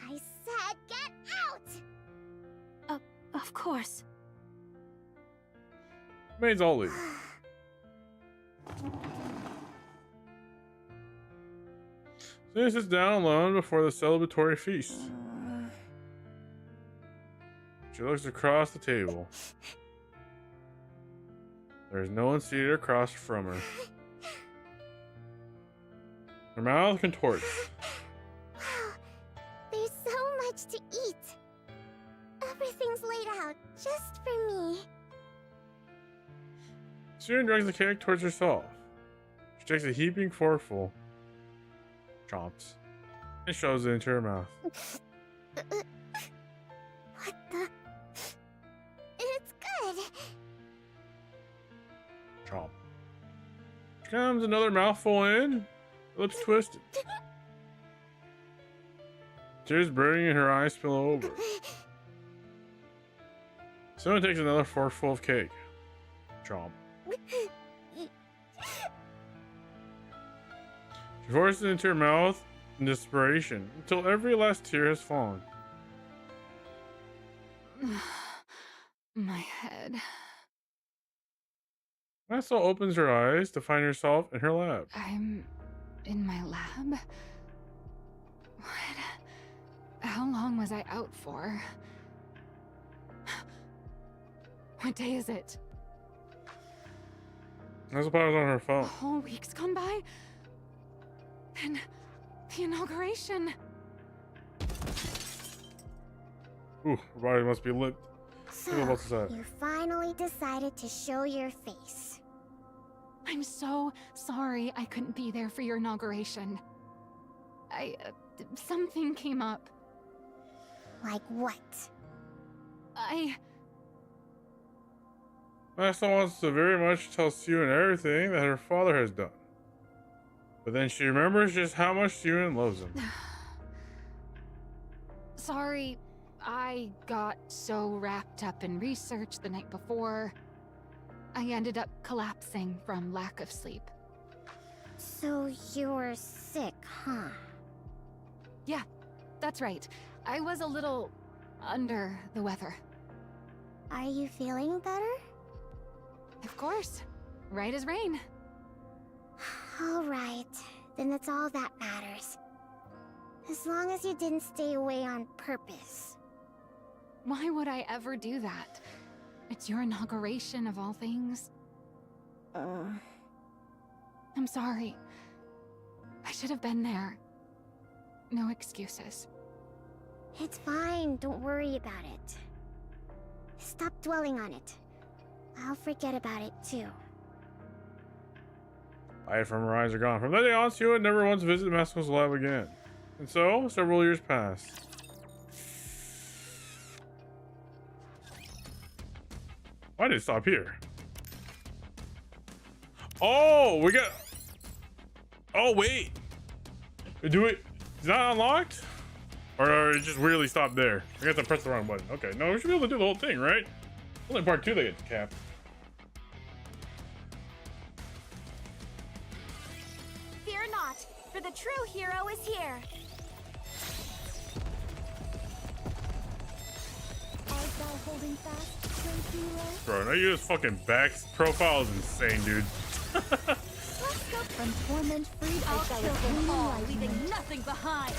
I said get out! Of course. Maids all leave. Sian sits down alone before the celebratory feast. She looks across the table. There is no one seated across from her. Her mouth contorts. Wow, there's so much to eat. Everything's laid out just for me. Sian drags the cake towards herself. She takes a heaping forkful, chomps, and shoves it into her mouth. What the? It's good. Chomp. She comes another mouthful in, lips twisted. Tears burning in her eyes spill over. Someone takes another forkful of cake. Chomp. She forces it into her mouth in desperation until every last tear has fallen. My head. Maxwell opens her eyes to find herself in her lab. I'm in my lab? What? How long was I out for? What day is it? That's what was on her phone. A whole week's gone by? And the inauguration. Ooh, her body must be lit. So, Think about that. you finally decided to show your face. I'm so sorry I couldn't be there for your inauguration. Something came up. Like what? Maxwell wants to very much tell Sian everything that her father has done. But then she remembers just how much Sian loves him. Sorry, I got so wrapped up in research the night before. I ended up collapsing from lack of sleep. So you were sick, huh? Yeah, that's right. I was a little under the weather. Are you feeling better? Of course. Right as rain. All right, then that's all that matters. As long as you didn't stay away on purpose. Why would I ever do that? It's your inauguration of all things. I'm sorry. I should have been there. No excuses. It's fine, don't worry about it. Stop dwelling on it. I'll forget about it too. Light from her eyes are gone. From that day on, Sue never once visited Masco's lab again. And so, several years passed. Why did it stop here? Oh, we got... Oh, wait. Do it... Is that unlocked? Or it just weirdly stopped there? I got to press the wrong button. Okay, no, we should be able to do the whole thing, right? Only part 2 they get to cap. Fear not, for the true hero is here. Art thou holding fast, great hero? Bro, no, your fucking back profile is insane, dude. Let's go from torment freed. I shall kill them all, leaving nothing behind.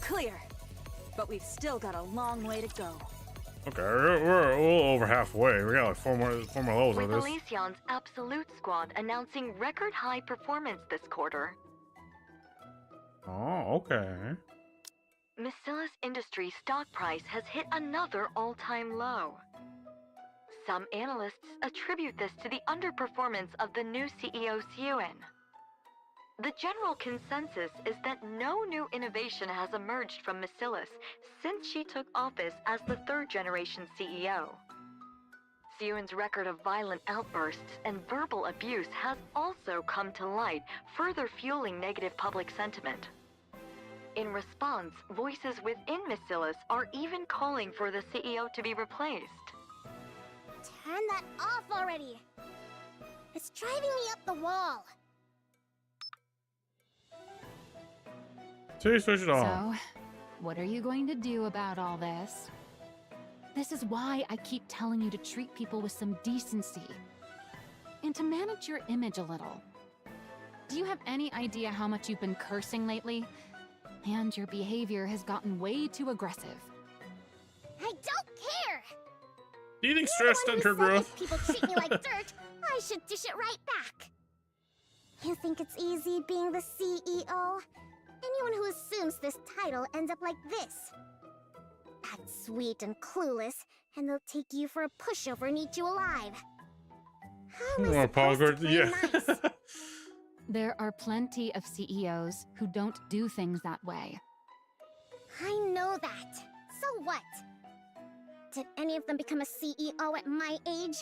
Clear, but we've still got a long way to go. Okay, we're a little over halfway. We got like four more levels With of this. Elysion's Absolute Squad announcing record high performance this quarter. Oh, okay. Macillus Industries stock price has hit another all-time low. Some analysts attribute this to the underperformance of the new CEO Suen. The general consensus is that no new innovation has emerged from Macillus since she took office as the third-generation CEO. Suen's record of violent outbursts and verbal abuse has also come to light, further fueling negative public sentiment. In response, voices within Macillus are even calling for the CEO to be replaced. Turn that off already! It's driving me up the wall! So you switch it off. So, what are you going to do about all this? This is why I keep telling you to treat people with some decency. And to manage your image a little. Do you have any idea how much you've been cursing lately? And your behavior has gotten way too aggressive. I don't care! Do you think stress stunts her growth? If people treat me like dirt, I should dish it right back. You think it's easy being the CEO? Anyone who assumes this title ends up like this. Act sweet and clueless, and they'll take you for a pushover and eat you alive. How am I supposed to play nice? There are plenty of CEOs who don't do things that way. I know that. So what? Did any of them become a CEO at my age?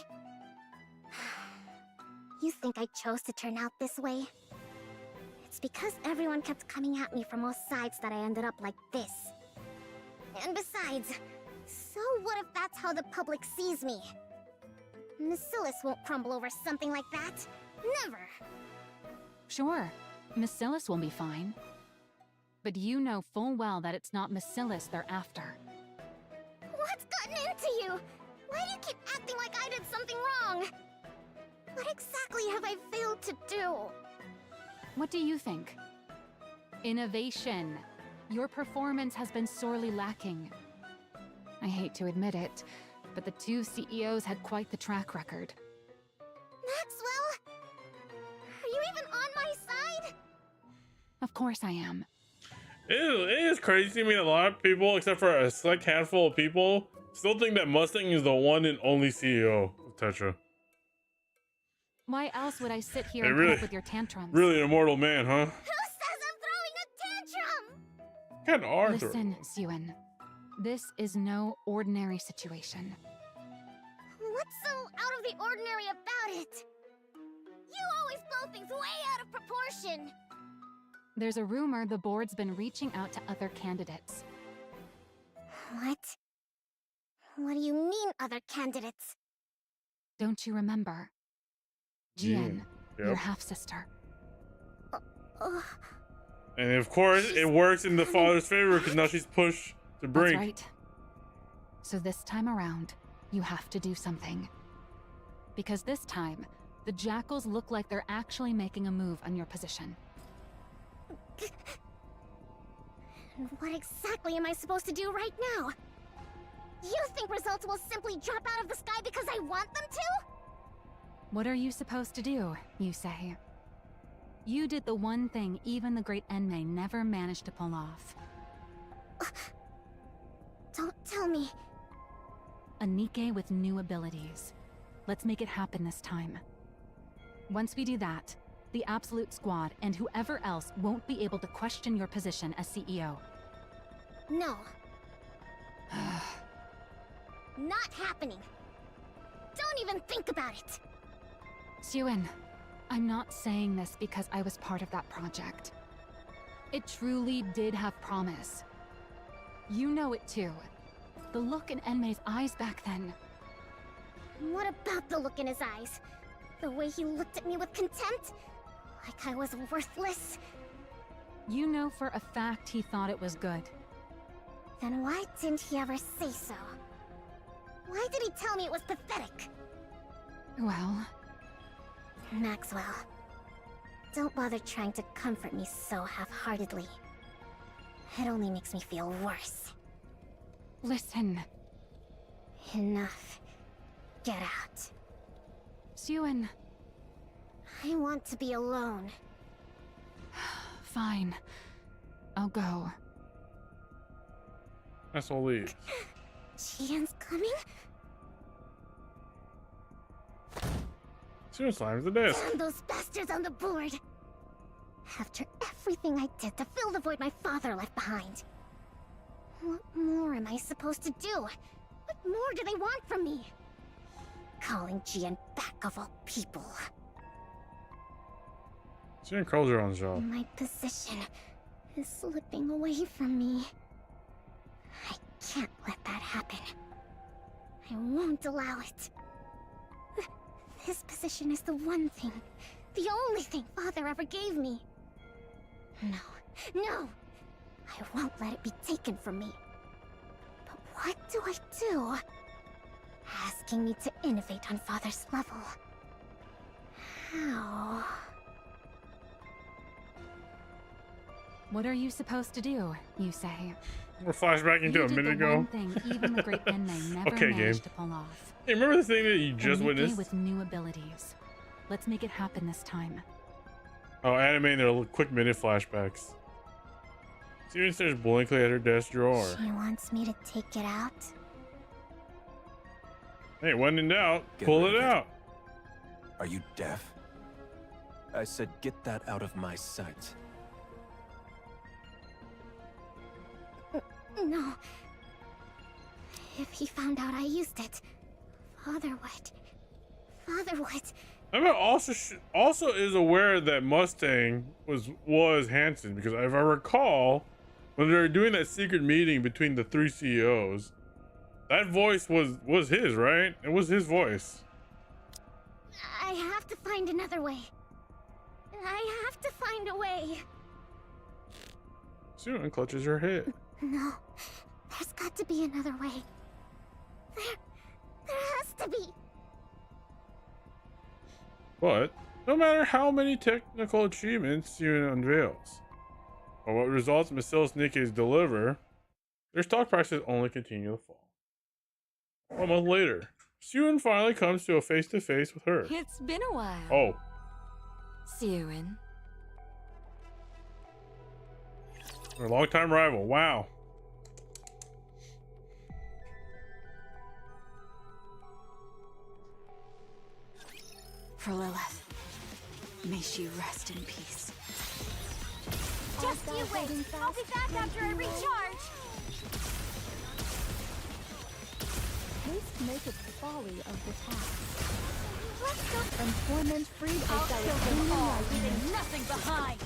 You think I chose to turn out this way? It's because everyone kept coming at me from all sides that I ended up like this. And besides, so what if that's how the public sees me? Macillus won't crumble over something like that. Never. Sure, Macillus will be fine. But you know full well that it's not Macillus they're after. What's gotten into you? Why do you keep acting like I did something wrong? What exactly have I failed to do? What do you think? Innovation. Your performance has been sorely lacking. I hate to admit it, but the two CEOs had quite the track record. Maxwell? Are you even on my side? Of course I am. It is crazy to me that a lot of people, except for a select handful of people, still think that Mustang is the one and only CEO of Tetra. Why else would I sit here Hey, and really, put up with your tantrums? Really an immortal man, huh? Who says I'm throwing a tantrum? Kind of are. Listen, Suen. This is no ordinary situation. What's so out of the ordinary about it? You always blow things way out of proportion. There's a rumor the board's been reaching out to other candidates. What? What do you mean, other candidates? Don't you remember? Jin. Jin, your half-sister. And of course, it works in the father's favor because now she's pushed to brink. That's right. So this time around, you have to do something. Because this time, the jackals look like they're actually making a move on your position. And what exactly am I supposed to do right now? You think results will simply drop out of the sky because I want them to? What are you supposed to do, you say? You did the one thing even the great Enmei never managed to pull off. Don't tell me. A Nikke with new abilities. Let's make it happen this time. Once we do that, the Absolute Squad and whoever else won't be able to question your position as CEO. No. Not happening. Don't even think about it. Suen, I'm not saying this because I was part of that project. It truly did have promise. You know it too. The look in Enmei's eyes back then. What about the look in his eyes? The way he looked at me with contempt? Like I was worthless? You know for a fact he thought it was good. Then why didn't he ever say so? Why did he tell me it was pathetic? Well... Maxwell, don't bother trying to comfort me so half-heartedly. It only makes me feel worse. Listen. Enough. Get out. Suen. I want to be alone. Fine. I'll go. That's all leave. Jian's coming? Suen slams the desk. Damn those bastards on the board! After everything I did to fill the void my father left behind. What more am I supposed to do? What more do they want from me? Calling Jian back of all people. Suen calls her on the job. My position is slipping away from me. I can't let that happen. I won't allow it. This position is the one thing, the only thing Father ever gave me. No, no! I won't let it be taken from me. But what do I do? Asking me to innovate on Father's level. How? What are you supposed to do, you say? We're flashbacking to a minute ago. One thing even the great Enmei never Okay, managed game. to pull off. Hey, remember the thing that you just witnessed? With new abilities. Let's make it happen this time. Oh, animating their quick minute flashbacks. Suen stares blankly at her desk drawer. She wants me to take it out? Hey, when in doubt, Get pull rid it of it. out. Are you deaf? I said get that out of my sight. No. If he found out I used it, Father would. Emma also is aware that Mustang was Hanson, because if I recall, when they were doing that secret meeting between the three CEOs, that voice was his, right? It was his voice. I have to find another way. I have to find a way. Suen clutches her head. No, there's got to be another way. There has to be. But no matter how many technical achievements Suen unveils, or what results Bacillus Nikke's deliver, their stock prices only continue to fall. 1 month later, Suen finally comes to a face-to-face with her. It's been a while. Oh. Suen. Her longtime rival. Wow. For Lilith, may she rest in peace. Just you wait. I'll be back after I recharge. Haste maketh folly of the task. Let's go. And torment freed I'll us kill them all, leaving nothing behind.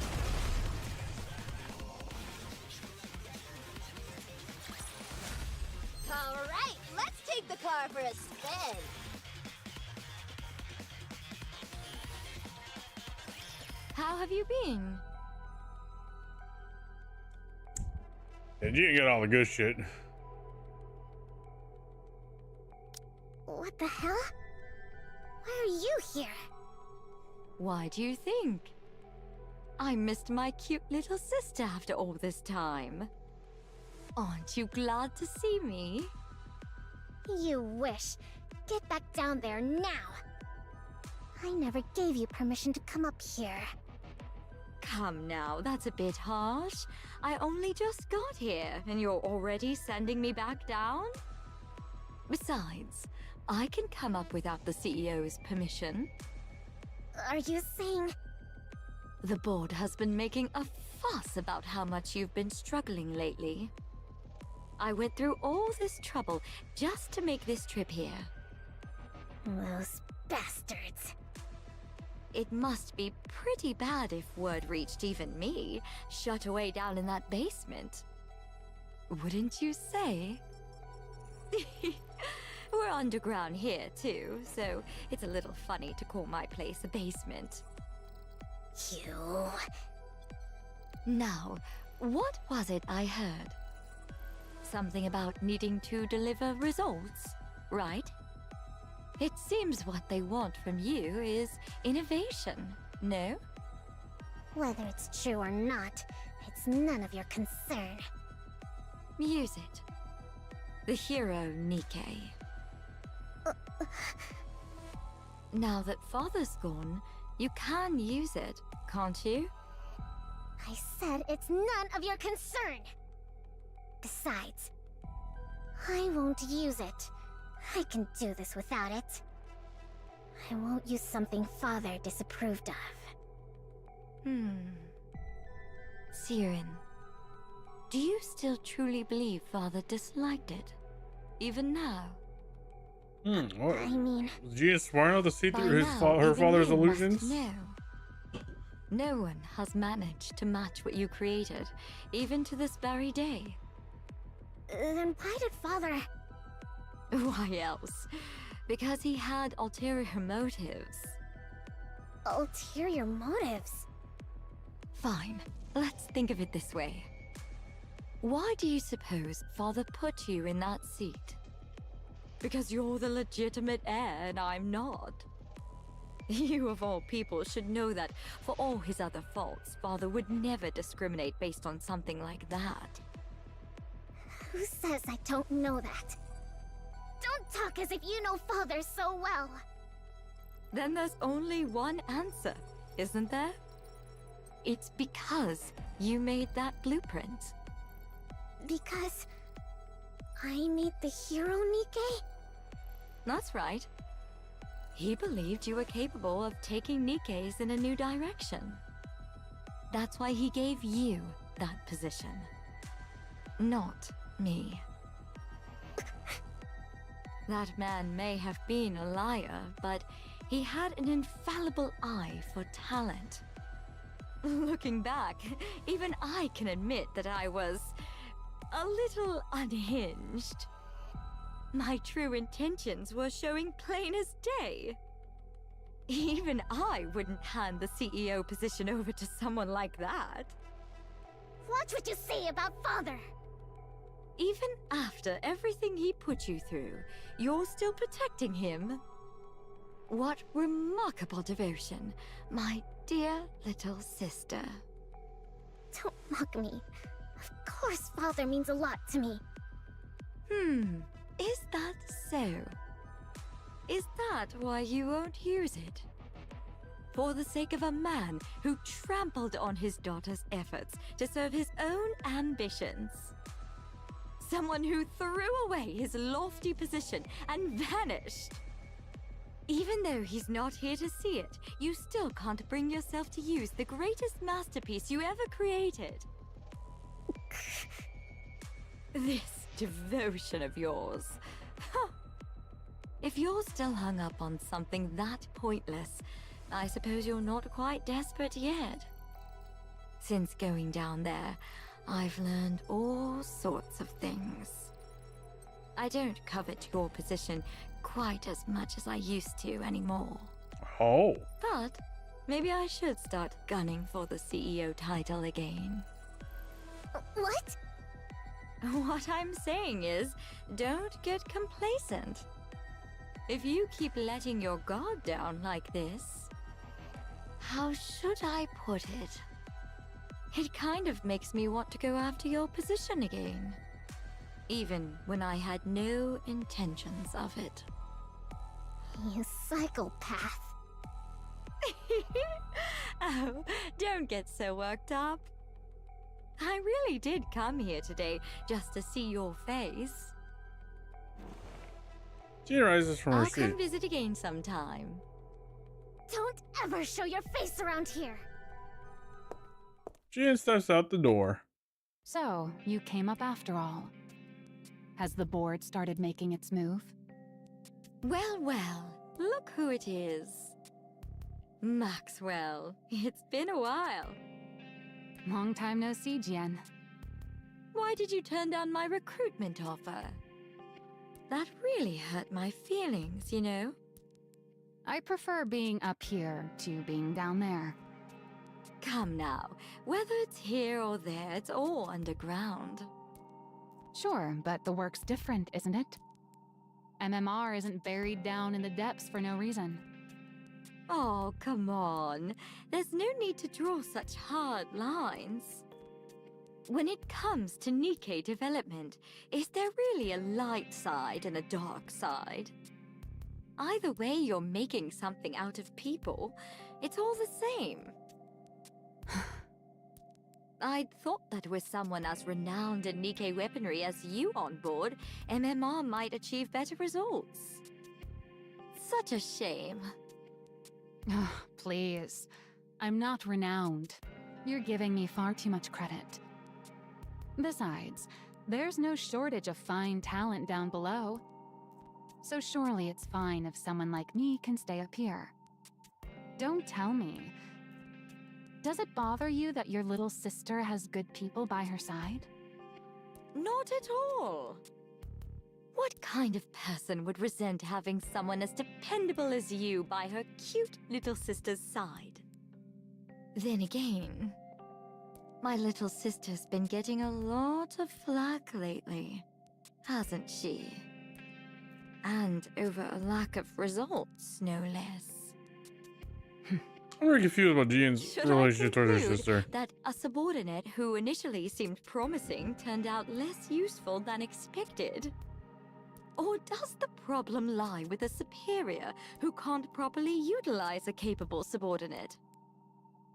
All right, let's take car for a spin. How have you been? And you get all the good shit. What the hell? Why are you here? Why do you think? I missed my cute little sister after all this time. Aren't you glad to see me? You wish. Get back down there now. I never gave you permission to come up here. Come now, that's a bit harsh. I only just got here, and you're already sending me back down? Besides, I can come up without the CEO's permission. Are you saying... The board has been making a fuss about how much you've been struggling lately. I went through all this trouble just to make this trip here. Those bastards. It must be pretty bad if word reached even me, shut away down in that basement. Wouldn't you say? We're underground here too, so it's a little funny to call my place a basement. You... Now, what was it I heard? Something about needing to deliver results, right? It seems what they want from you is innovation, no? Whether it's true or not, it's none of your concern. Use it. The hero Nikke. Now that Father's gone, you can use it, can't you? I said it's none of your concern! Besides, I won't use it. I can do this without it. I won't use something Father disapproved of. Siren, do you still truly believe Father disliked it? Even now? What? I mean... Was Gia smart enough to see through By now, her even father's you must illusions? know. No one has managed to match what you created, even to this very day. Then why did Father... Why else? Because he had ulterior motives. Ulterior motives? Fine, let's think of it this way. Why do you suppose Father put you in that seat? Because you're the legitimate heir and I'm not. You of all people should know that for all his other faults, Father would never discriminate based on something like that. Who says I don't know that? Don't talk as if you know Father so well. Then there's only one answer, isn't there? It's because you made that blueprint. Because... I made the hero Nikke? That's right. He believed you were capable of taking Nikke's in a new direction. That's why he gave you that position. Not me. That man may have been a liar, but he had an infallible eye for talent. Looking back, even I can admit that I was a little unhinged. My true intentions were showing plain as day. Even I wouldn't hand the CEO position over to someone like that. Watch what you say about Father! Even after everything he put you through, you're still protecting him? What remarkable devotion, my dear little sister. Don't mock me. Of course Father means a lot to me. Is that so? Is that why you won't use it? For the sake of a man who trampled on his daughter's efforts to serve his own ambitions? Someone who threw away his lofty position and vanished? Even though he's not here to see it, you still can't bring yourself to use the greatest masterpiece you ever created. This devotion of yours. If you're still hung up on something that pointless, I suppose you're not quite desperate yet. Since going down there, I've learned all sorts of things. I don't covet your position quite as much as I used to anymore. Oh. But maybe I should start gunning for the CEO title again. What? What I'm saying is, don't get complacent. If you keep letting your guard down like this, how should I put it? It kind of makes me want to go after your position again. Even when I had no intentions of it. You psychopath. Oh, don't get so worked up. I really did come here today just to see your face. She rises from her I'll seat. come visit again sometime. Don't ever show your face around here. Jian steps out the door. So, you came up after all. Has the board started making its move? Well, well, look who it is. Maxwell, it's been a while. Long time no see, Jian. Why did you turn down my recruitment offer? That really hurt my feelings, you know? I prefer being up here to being down there. Come now, whether it's here or there, it's all underground. Sure, but the work's different, isn't it? MMR isn't buried down in the depths for no reason. Oh, come on. There's no need to draw such hard lines. When it comes to Nikke development, is there really a light side and a dark side? Either way, you're making something out of people. It's all the same. I'd thought that with someone as renowned in Nikke weaponry as you on board, MMR might achieve better results. Such a shame. Please. I'm not renowned. You're giving me far too much credit. Besides, there's no shortage of fine talent down below. So surely it's fine if someone like me can stay up here. Don't tell me. Does it bother you that your little sister has good people by her side? Not at all. What kind of person would resent having someone as dependable as you by her cute little sister's side? Then again, my little sister's been getting a lot of flack lately, hasn't she? And over a lack of results, no less. I'm very confused about Jian's relationship towards her conclude sister. that a subordinate who initially seemed promising turned out less useful than expected? Or does the problem lie with a superior who can't properly utilize a capable subordinate?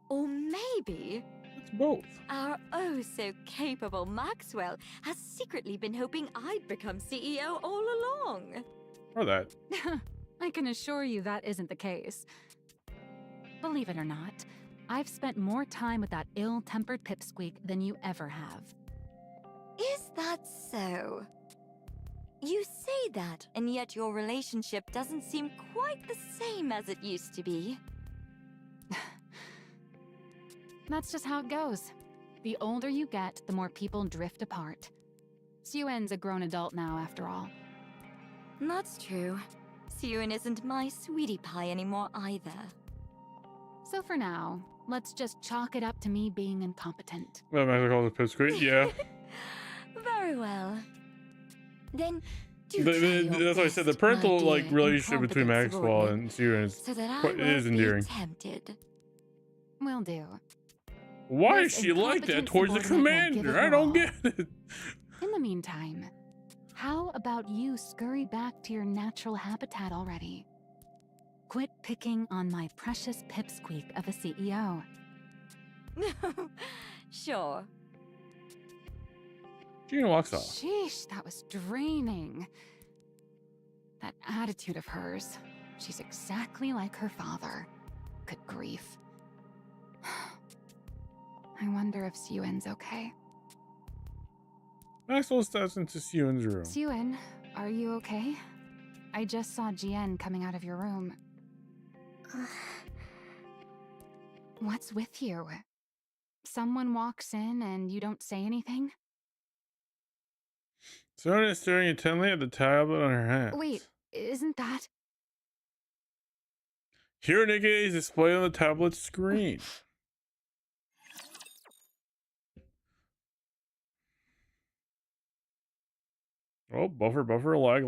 Or maybe It's both. our oh-so-capable Maxwell has secretly been hoping I'd become CEO all along. Or that. I can assure you that isn't the case. Believe it or not, I've spent more time with that ill-tempered pipsqueak than you ever have. Is that so? You say that, and yet your relationship doesn't seem quite the same as it used to be. That's just how it goes. The older you get, the more people drift apart. Sue-En's a grown adult now, after all. That's true. Sue-En isn't my sweetie pie anymore either. So for now, let's just chalk it up to me being incompetent. Well, Maxwell calls it pipsqueak. Yeah. Very well. Then do That's why I said the parental relationship between Maxwell and Sue is so that quite, I is endearing. tempted. Will do. Why This is she like that incompetent towards the subordinate will give commander? it I don't her get it. In the meantime, how about you scurry back to your natural habitat already? Quit picking on my precious pipsqueak of a CEO. Sure. Gina walks off. Sheesh, that was draining. That attitude of hers. She's exactly like her father. Good grief. I wonder if Sue-En's okay. Maxwell steps into Sue-En's room. Sue-En, are you okay? I just saw Jian coming out of your room. What's with you? Someone walks in and you don't say anything? Sona is staring intently at the tablet on her hand. Wait, isn't that? Here, Nikke is displayed on the tablet screen. Oh, buffer, lag.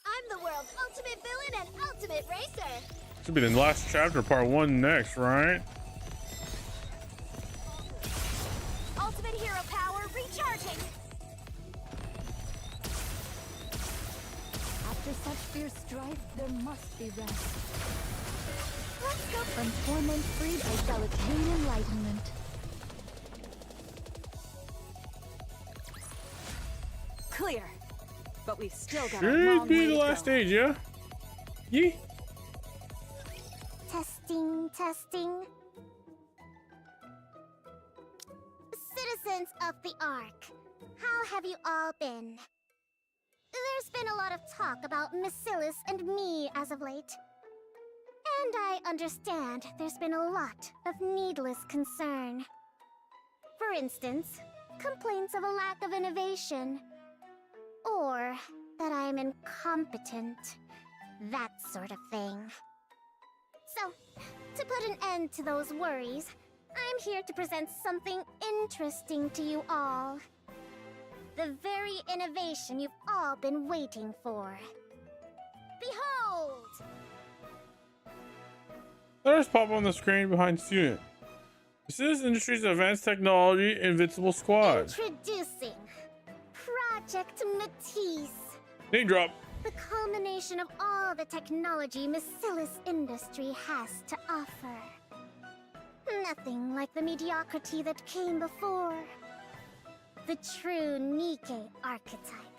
I'm the world's ultimate villain and ultimate racer. Should be the last chapter, part 1 next, right? Ultimate hero power recharging. After such fierce strife, there must be rest. Let's go. From torment freed, I shall attain enlightenment. Clear. But we've still got a Should long be way the to last go. stage, yeah? Yee. Testing. Citizens of the Ark, how have you all been? There's been a lot of talk about Missillis and me as of late. And I understand there's been a lot of needless concern. For instance, complaints of a lack of innovation. Or that I am incompetent. That sort of thing. So, to put an end to those worries, I'm here to present something interesting to you all. The very innovation you've all been waiting for. Behold! Letters pop on the screen behind student. This is Industries Advanced Technology Invincible Squad. Introducing Project Matisse. Name drop. The culmination of all the technology Missillis Industry has to offer. Nothing like the mediocrity that came before. The true Nikke archetype.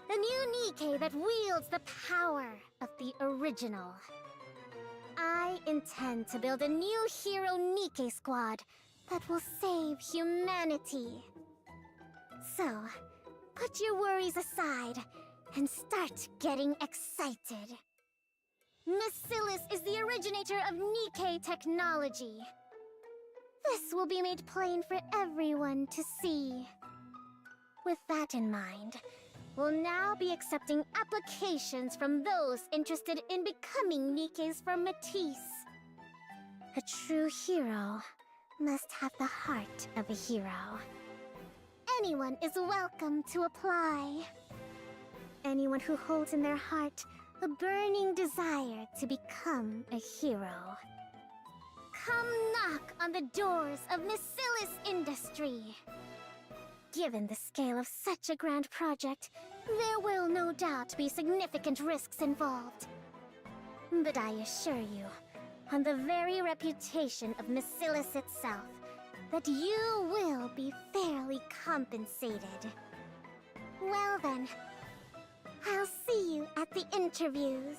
The new Nikke that wields the power of the original. I intend to build a new hero Nikke squad that will save humanity. So, put your worries aside and start getting excited. Missillis is the originator of Nikke technology. This will be made plain for everyone to see. With that in mind, we'll now be accepting applications from those interested in becoming Nikkes for Matisse. A true hero must have the heart of a hero. Anyone is welcome to apply. Anyone who holds in their heart a burning desire to become a hero. Come knock on the doors of Missillis Industry. Given the scale of such a grand project, there will no doubt be significant risks involved. But I assure you, on the very reputation of Missillis itself, that you will be fairly compensated. Well then, I'll see you at the interviews.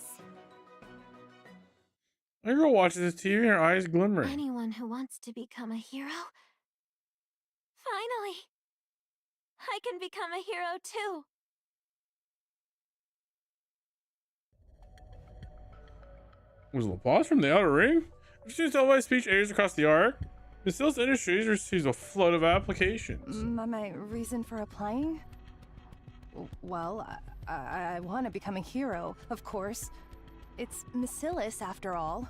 My girl watches this TV, her eyes glimmering. Anyone who wants to become a hero? Finally! I can become a hero too! Was a pause from the outer ring? Interesting televised speech airs across the arc. Missillis Industries receives a flood of applications. My reason for applying? Well, I want to become a hero, of course. It's Missillis, after all.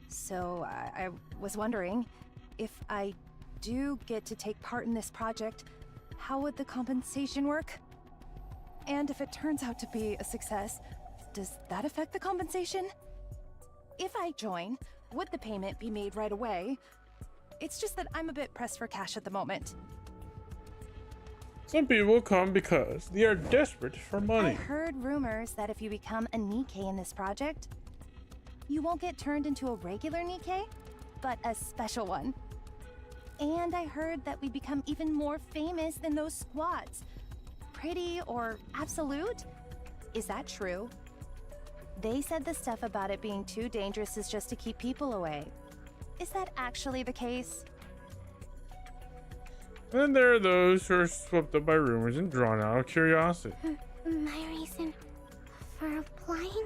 So, I was wondering, if I do get to take part in this project, how would the compensation work? And if it turns out to be a success, does that affect the compensation? If I join, would the payment be made right away? It's just that I'm a bit pressed for cash at the moment. Some people come because they are desperate for money. I heard rumors that if you become a Nikke in this project, you won't get turned into a regular Nikke, but a special one. And I heard that we become even more famous than those squads. Pretty or absolute? Is that true? They said the stuff about it being too dangerous is just to keep people away. Is that actually the case? Then there are those who are swept up by rumors and drawn out of curiosity. My reason for applying?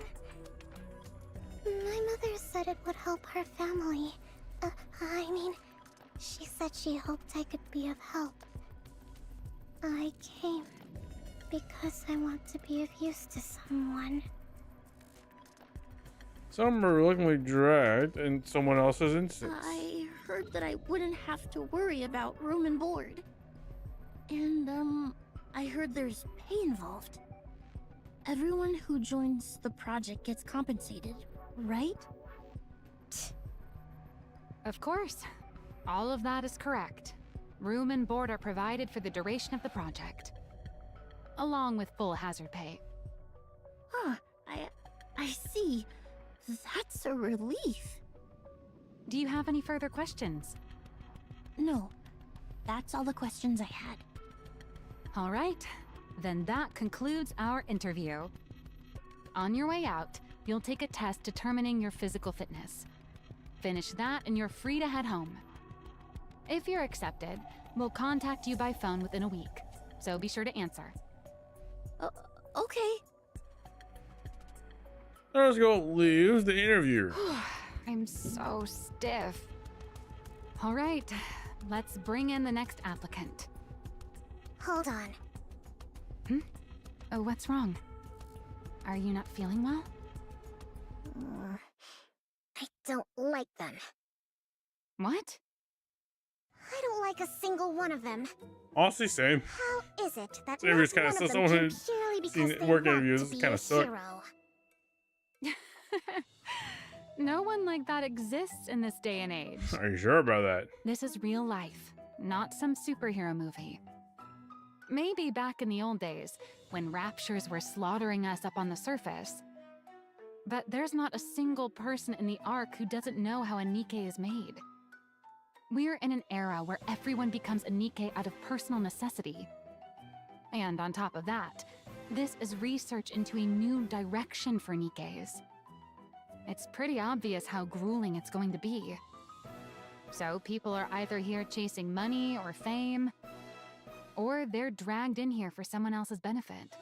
My mother said it would help her family. I mean, she said she hoped I could be of help. I came because I want to be of use to someone. Some are reluctantly dragged in someone else's instance. I heard that I wouldn't have to worry about room and board. And, I heard there's pay involved. Everyone who joins the project gets compensated, right? Of course. All of that is correct. Room and board are provided for the duration of the project, along with full hazard pay. Huh, I see. That's a relief. Do you have any further questions? No, that's all the questions I had. All right, then that concludes our interview. On your way out, you'll take a test determining your physical fitness. Finish that and you're free to head home. If you're accepted, we'll contact you by phone within a week, so be sure to answer. Okay. Roscoe leaves the interview. I'm so stiff. All right, let's bring in the next applicant. Hold on. Oh, what's wrong? Are you not feeling well? I don't like them. What? I don't like a single one of them. Honestly, same. How is it that Same as not kinda one of them someone came who's purely because seen they work want interviews to be kinda a suck. hero? No one like that exists in this day and age. Are you sure about that? This is real life, not some superhero movie. Maybe back in the old days, when raptures were slaughtering us up on the surface. But there's not a single person in the Ark who doesn't know how a Nikke is made. We're in an era where everyone becomes a Nikke out of personal necessity. And on top of that, this is research into a new direction for Nikkes. It's pretty obvious how grueling it's going to be. So people are either here chasing money or fame, or they're dragged in here for someone else's benefit.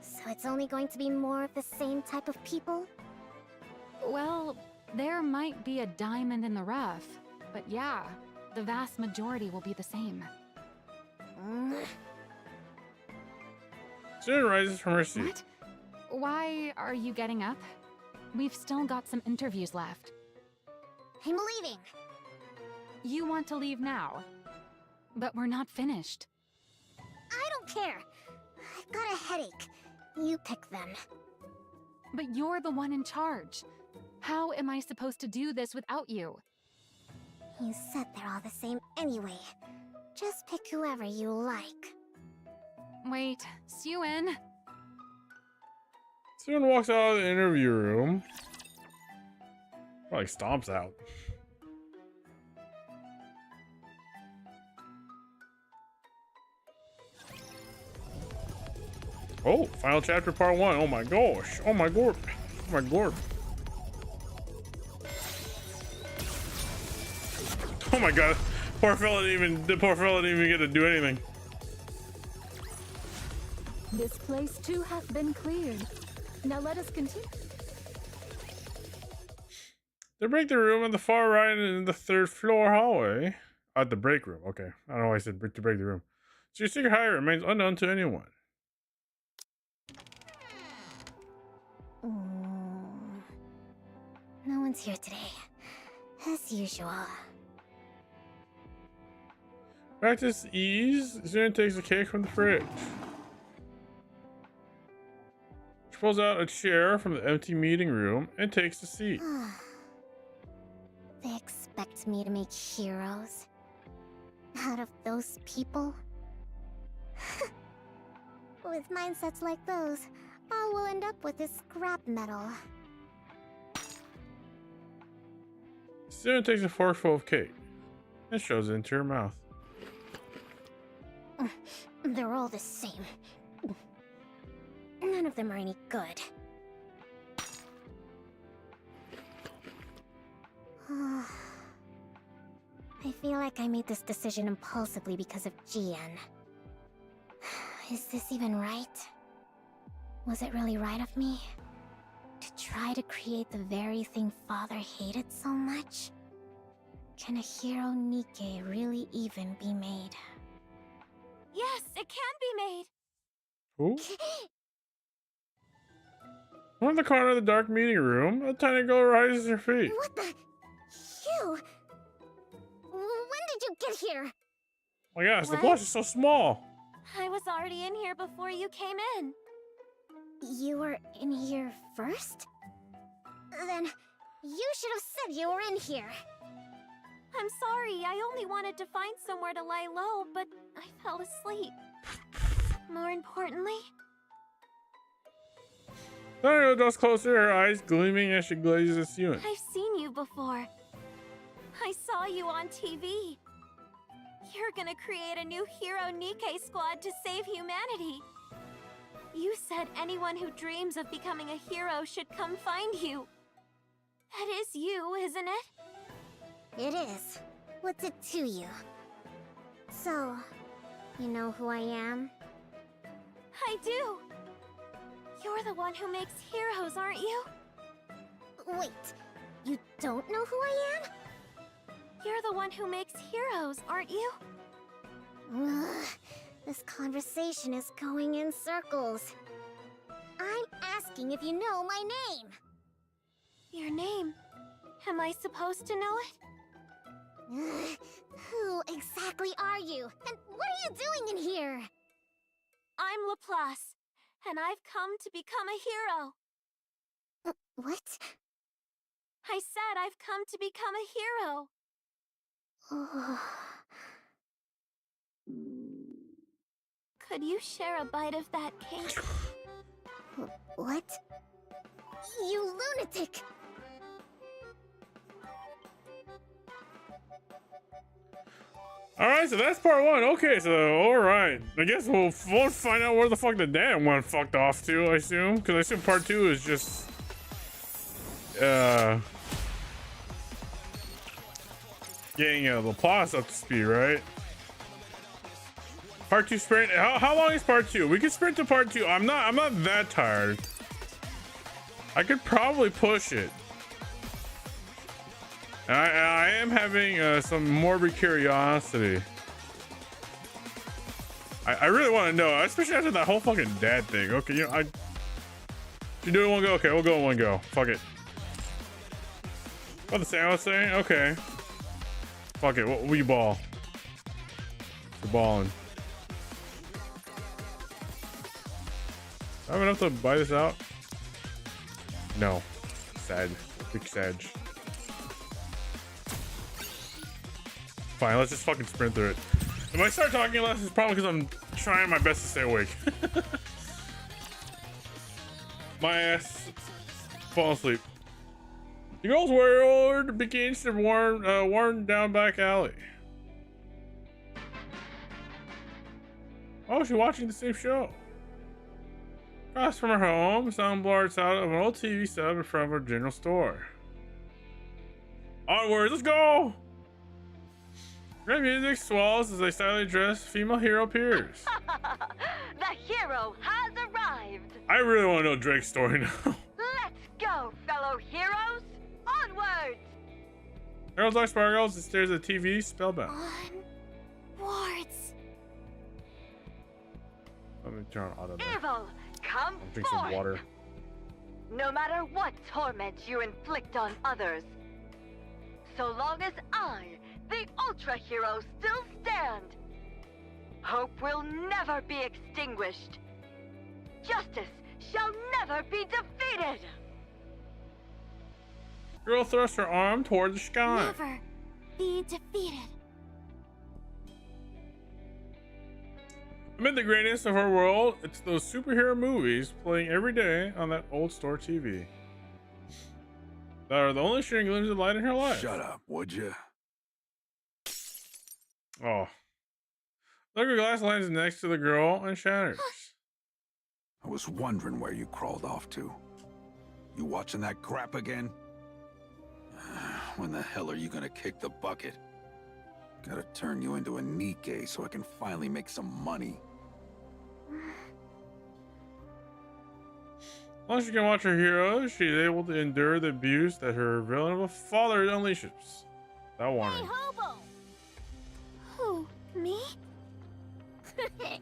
So it's only going to be more of the same type of people? Well, there might be a diamond in the rough, but yeah, the vast majority will be the same. Soon rises from her seat. What? Why are you getting up? We've still got some interviews left. I'm leaving. You want to leave now, but we're not finished. I don't care. I've got a headache. You pick them. But you're the one in charge. How am I supposed to do this without you? You said they're all the same anyway. Just pick whoever you like. Wait, Suen. Soon walks out of the interview room. Probably stomps out. Oh, final chapter part 1. Oh my gosh. Oh my gorp. Oh my gorp. Oh my god. The poor fella didn't even get to do anything. This place too hath been cleared. Now let us continue. They break the room on the far right in the 3rd floor hallway. At the break room. Okay. I don't know why I said to break the room. So your secret hire remains unknown to anyone. No one's here today. As usual. Practice ease. Zune takes a cake from the fridge. She pulls out a chair from the empty meeting room and takes a seat. They expect me to make heroes out of those people? With mindsets like those, all we'll end up with is scrap metal. Zune takes a forkful of cake and shoves it into her mouth. They're all the same. None of them are any good. I feel like I made this decision impulsively because of GN. Is this even right? Was it really right of me? To try to create the very thing Father hated so much? Can a hero Nikke really even be made? Yes, it can be made. Who? One in the corner of the dark meeting room, a tiny girl rises her feet. What the? You? When did you get here? Oh my gosh, the What? plush is so small. I was already in here before you came in. You were in here first? Then you should have said you were in here. I'm sorry, I only wanted to find somewhere to lie low, but I fell asleep. More importantly, The girl draws closer, her eyes gleaming as she glazes at Ewan. I've seen you before. I saw you on TV. You're gonna create a new hero Nikke squad to save humanity. You said anyone who dreams of becoming a hero should come find you. That is you, isn't it? It is. What's it to you? So, you know who I am? I do. You're the one who makes heroes, aren't you? Wait, you don't know who I am? You're the one who makes heroes, aren't you? Ugh, this conversation is going in circles. I'm asking if you know my name. Your name. Am I supposed to know it? Ugh, who exactly are you? And what are you doing in here? I'm Laplace, and I've come to become a hero. What? I said I've come to become a hero. Could you share a bite of that cake? What? You lunatic! Alright, so that's part one. Okay, so alright. I guess we'll find out where the fuck the dad one fucked off to, I assume. Because I assume part two is just getting Laplace up to speed, right? Part two sprint. How long is part two? We can sprint to part two. I'm not that tired. I could probably push it. I am having some morbid curiosity. I really want to know, especially after that whole fucking dad thing. Okay, you know, you do it in one go. Okay, we'll go in one go. Fuck it. What the same I was saying? Okay. Fuck it. We ball. We're balling. I have enough to buy this out? No. Sad. Big sad. Fine, let's just fucking sprint through it. If I start talking less, it's probably because I'm trying my best to stay awake. My ass fall asleep. The girl's world begins to worn down back alley. Oh, she's watching the same show. Across from her home, sound blurs out of an old TV sub in front of a general store. Onwards, let's go! Red music swells as a stylishly dressed female hero appears. The hero has arrived. I really want to know Drake's story now. Let's go, fellow heroes. Onwards. Girls like sparkles and stares at the TV, spellbound. Onwards. Let me turn on auto. Evil, come I'll drink forth. some water. No matter what torment you inflict on others, so long as I, the Ultra Hero, still stand, hope will never be extinguished. Justice shall never be defeated. Girl thrusts her arm toward the sky. Never be defeated. Amid the greatness of her world, it's those superhero movies playing every day on that old store TV that are the only shining glimmers of light in her life. Shut up, would you? Oh. Liquor glass lands next to the girl and shatters. I was wondering where you crawled off to. You watching that crap again? When the hell are you gonna kick the bucket? Gotta turn you into a Nikke so I can finally make some money. As long as she can watch her hero, she's able to endure the abuse that her villain of a father unleashes. That warning. Hey, hobo! Who? Me?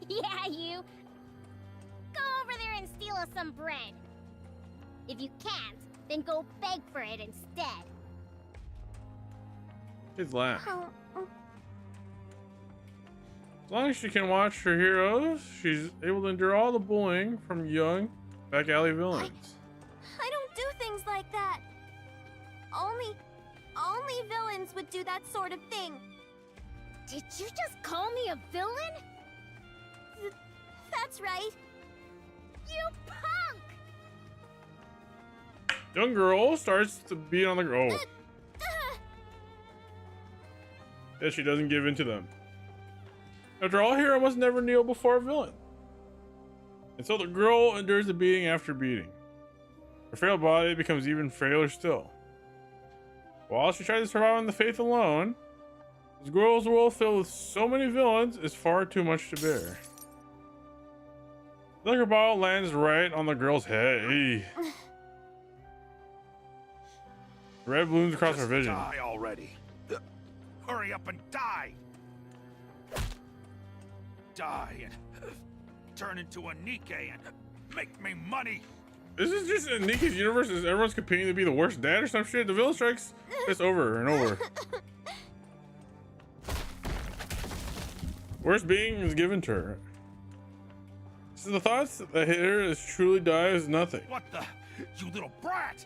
Yeah, you. Go over there and steal us some bread. If you can't, then go beg for it instead. Kids laugh. As long as she can watch her heroes, she's able to endure all the bullying from young back alley villains. I don't do things like that. Only villains would do that sort of thing. Did you just call me a villain? That's right. You punk! Young girl starts to beat on the girl. Yet she doesn't give in to them. After all, hero must never kneel before a villain. And so the girl endures the beating after beating. Her frail body becomes even frailer still. While she tries to survive on the faith alone, this girl's world filled with so many villains is far too much to bear. The liquor bottle lands right on the girl's head. Hey. Red balloons across her vision. Die already. Hurry up and die. Die and turn into a Nikke and make me money. This is just in Nikke's universe. Is everyone's competing to be the worst dad or some shit? The villain strikes this over and over. Worst being is given to her. So the thoughts that hit her is truly die is nothing. What the? You little brat!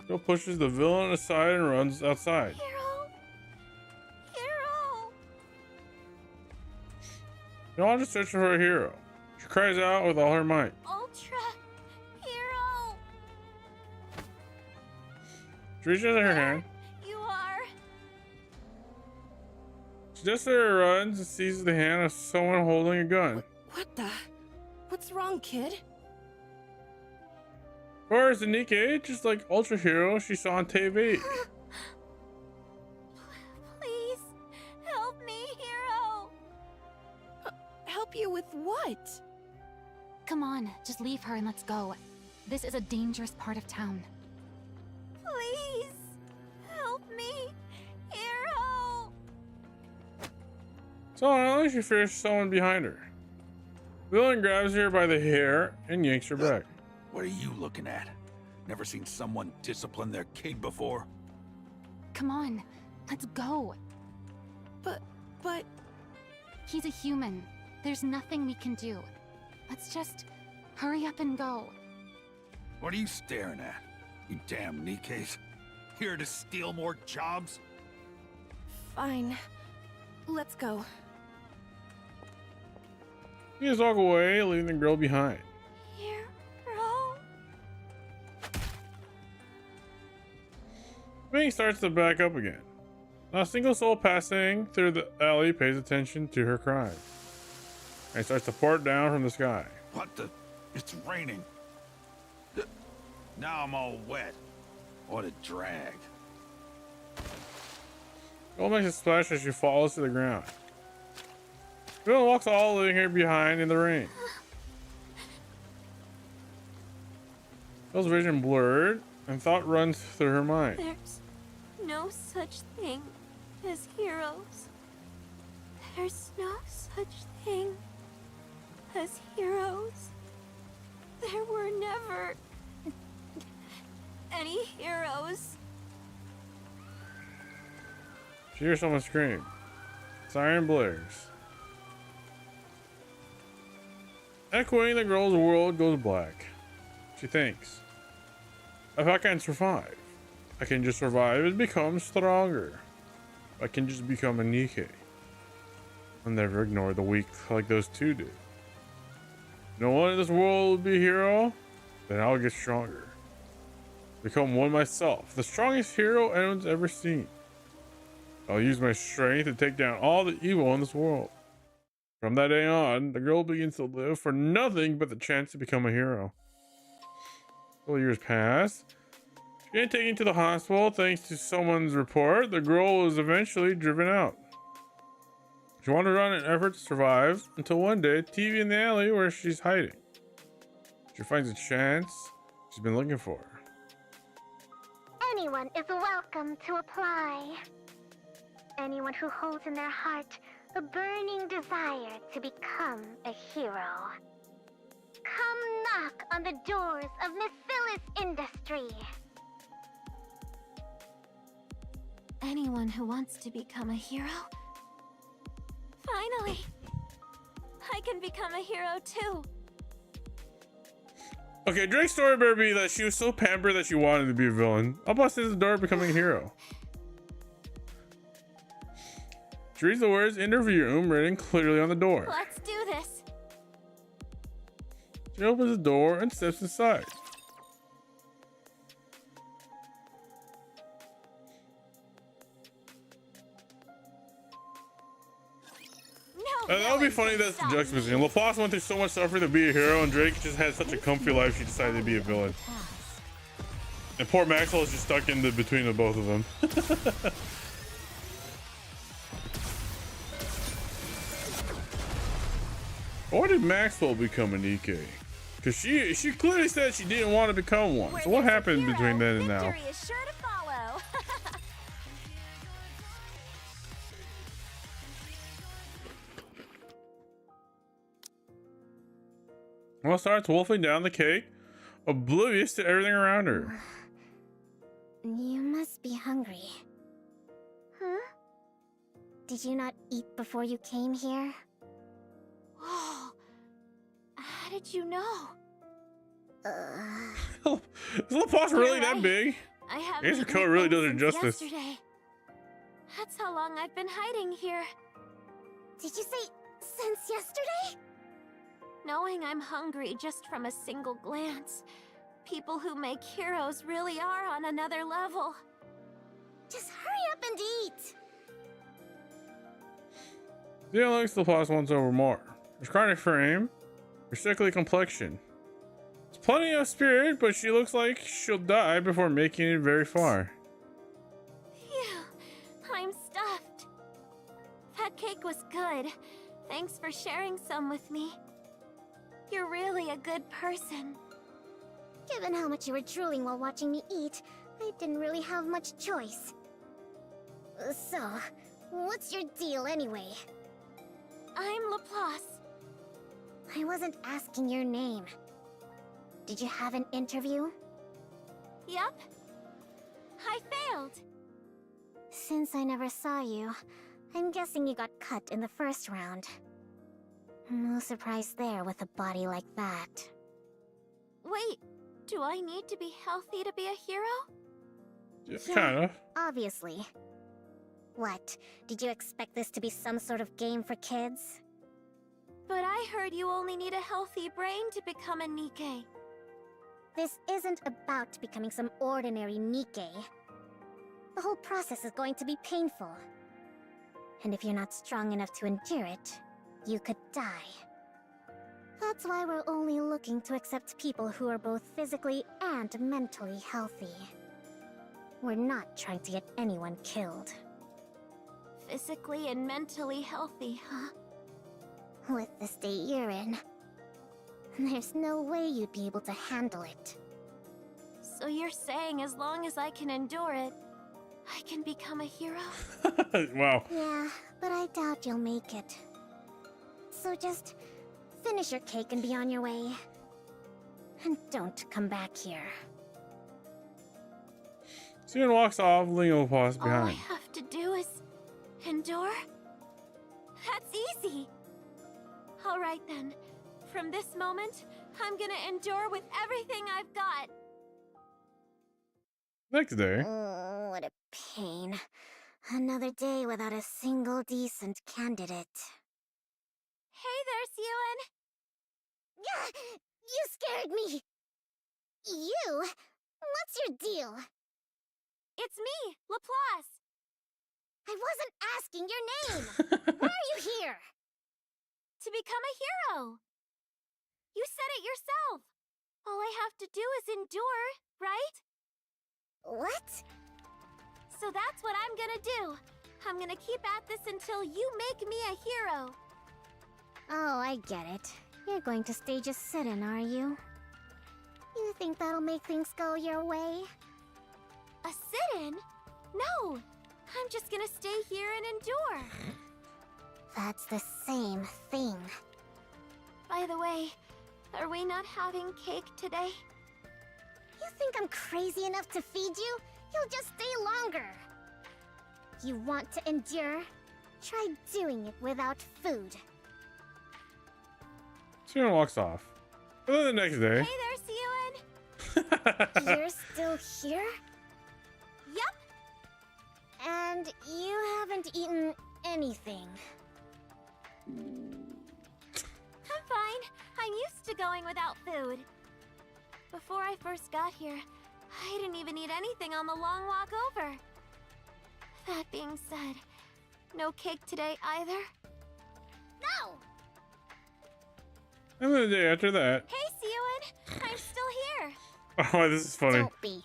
Girl pushes the villain aside and runs outside. Hero! No one just searching for a hero. She cries out with all her might. Ultra Hero! She reaches out her hand. You are. She just there runs and sees the hand of someone holding a gun. What the? What's wrong, kid? Of course, the Nikke, just like Ultra Hero she saw on TV. Please, help me, Hero! Help you with what? Come on, just leave her and let's go. This is a dangerous part of town. Please, help me, Hero! So she fears someone behind her. Villain grabs her by the hair and yanks her back. What are you looking at? Never seen someone discipline their kid before? Come on, let's go. But... He's a human. There's nothing we can do. Let's just hurry up and go. What are you staring at? You damn Nikkes. Here to steal more jobs? Fine. Let's go. He just walk away, leaving the girl behind. Hero? Ming starts to back up again. Not a single soul passing through the alley pays attention to her cries. And starts to pour down from the sky. What the? It's raining. Now I'm all wet. What a drag. Girl makes a splash as she falls to the ground. Bill walks all leaving her behind in the rain. Bill's vision blurred and thought runs through her mind. There's no such thing as heroes. There's no such thing as heroes. There were never any heroes. She hears someone scream. Siren blares. Echoing the girl's world goes black. She thinks, if I can survive, I can just survive and become stronger. I can just become a Nikke. I'll never ignore the weak like those two do. No one in this world will be a hero, then I'll get stronger. Become one myself, the strongest hero anyone's ever seen. I'll use my strength to take down all the evil in this world. From that day on, the girl begins to live for nothing but the chance to become a hero. Several years pass. She gets taken to the hospital thanks to someone's report. The girl is eventually driven out. She wandered on in an effort to survive until one day, TV in the alley where she's hiding. She finds a chance she's been looking for. Anyone is welcome to apply. Anyone who holds in their heart a burning desire to become a hero. Come knock on the doors of Missilis Industry. Anyone who wants to become a hero? Finally! I can become a hero too. Okay, Drake's story better be that she was so pampered that she wanted to be a villain. I'll bust this door becoming a hero. She reads the words interview room written clearly on the door. Let's do this. She opens the door and steps inside. That would be funny. That's the juxtaposition. LaPlace went through so much suffering to be a hero, and Drake just had such a comfy life. She decided to be a villain. And poor Maxwell is just stuck in the between the both of them. Why did Maxwell become a Nikke? Because she clearly said she didn't want to become one. So what happened between then and now? Victory is sure to follow. Well, starts wolfing down the cake, oblivious to everything around her. You must be hungry. Huh? Did you not eat before you came here? Whoa. How did you know? Is LaPlace really that big? I haven't I guess her eaten coat really does her since justice. Yesterday. That's how long I've been hiding here. Did you say since yesterday? Knowing I'm hungry just from a single glance, people who make heroes really are on another level. Just hurry up and eat! Zia likes LaPlace once over more. Her carnage frame, her sickly complexion. There's plenty of spirit, but she looks like she'll die before making it very far. Phew, I'm stuffed. That cake was good. Thanks for sharing some with me. You're really a good person. Given how much you were drooling while watching me eat, I didn't really have much choice. So, what's your deal anyway? I'm LaPlace. I wasn't asking your name. Did you have an interview? Yep. I failed. Since I never saw you, I'm guessing you got cut in the first round. No surprise there with a body like that. Wait, do I need to be healthy to be a hero? Yeah, kind of. Obviously. What, did you expect this to be some sort of game for kids? But I heard you only need a healthy brain to become a Nikke. This isn't about becoming some ordinary Nikke. The whole process is going to be painful. And if you're not strong enough to endure it, you could die. That's why we're only looking to accept people who are both physically and mentally healthy. We're not trying to get anyone killed. Physically and mentally healthy, huh? With the state you're in, there's no way you'd be able to handle it. So you're saying as long as I can endure it, I can become a hero? Wow. Yeah, but I doubt you'll make it. So just finish your cake and be on your way. And don't come back here. Steven walks off, leaving LaPlace All I behind. have to do is endure? That's easy. All right then. From this moment, I'm gonna endure with everything I've got. Next day. Oh, what a pain. Another day without a single decent candidate. Hey there, Suen! You scared me! You? What's your deal? It's me, LaPlace! I wasn't asking your name! Why are you here? To become a hero! You said it yourself! All I have to do is endure, right? What? So that's what I'm gonna do. I'm gonna keep at this until you make me a hero. Oh, I get it. You're going to stage a sit-in, are you? You think that'll make things go your way? A sit-in? No! I'm just gonna stay here and endure. That's the same thing. By the way, are we not having cake today? You think I'm crazy enough to feed you? You'll just stay longer. You want to endure? Try doing it without food. Suyeon walks off. And then the next day. Hey there, Suyeon! You're still here? Yep. And you haven't eaten anything. I'm fine. I'm used to going without food. Before I first got here, I didn't even eat anything on the long walk over. That being said, no cake today either? No! And then the day after that. Hey, Suyeon! I'm still here! Oh, this is funny. Don't be.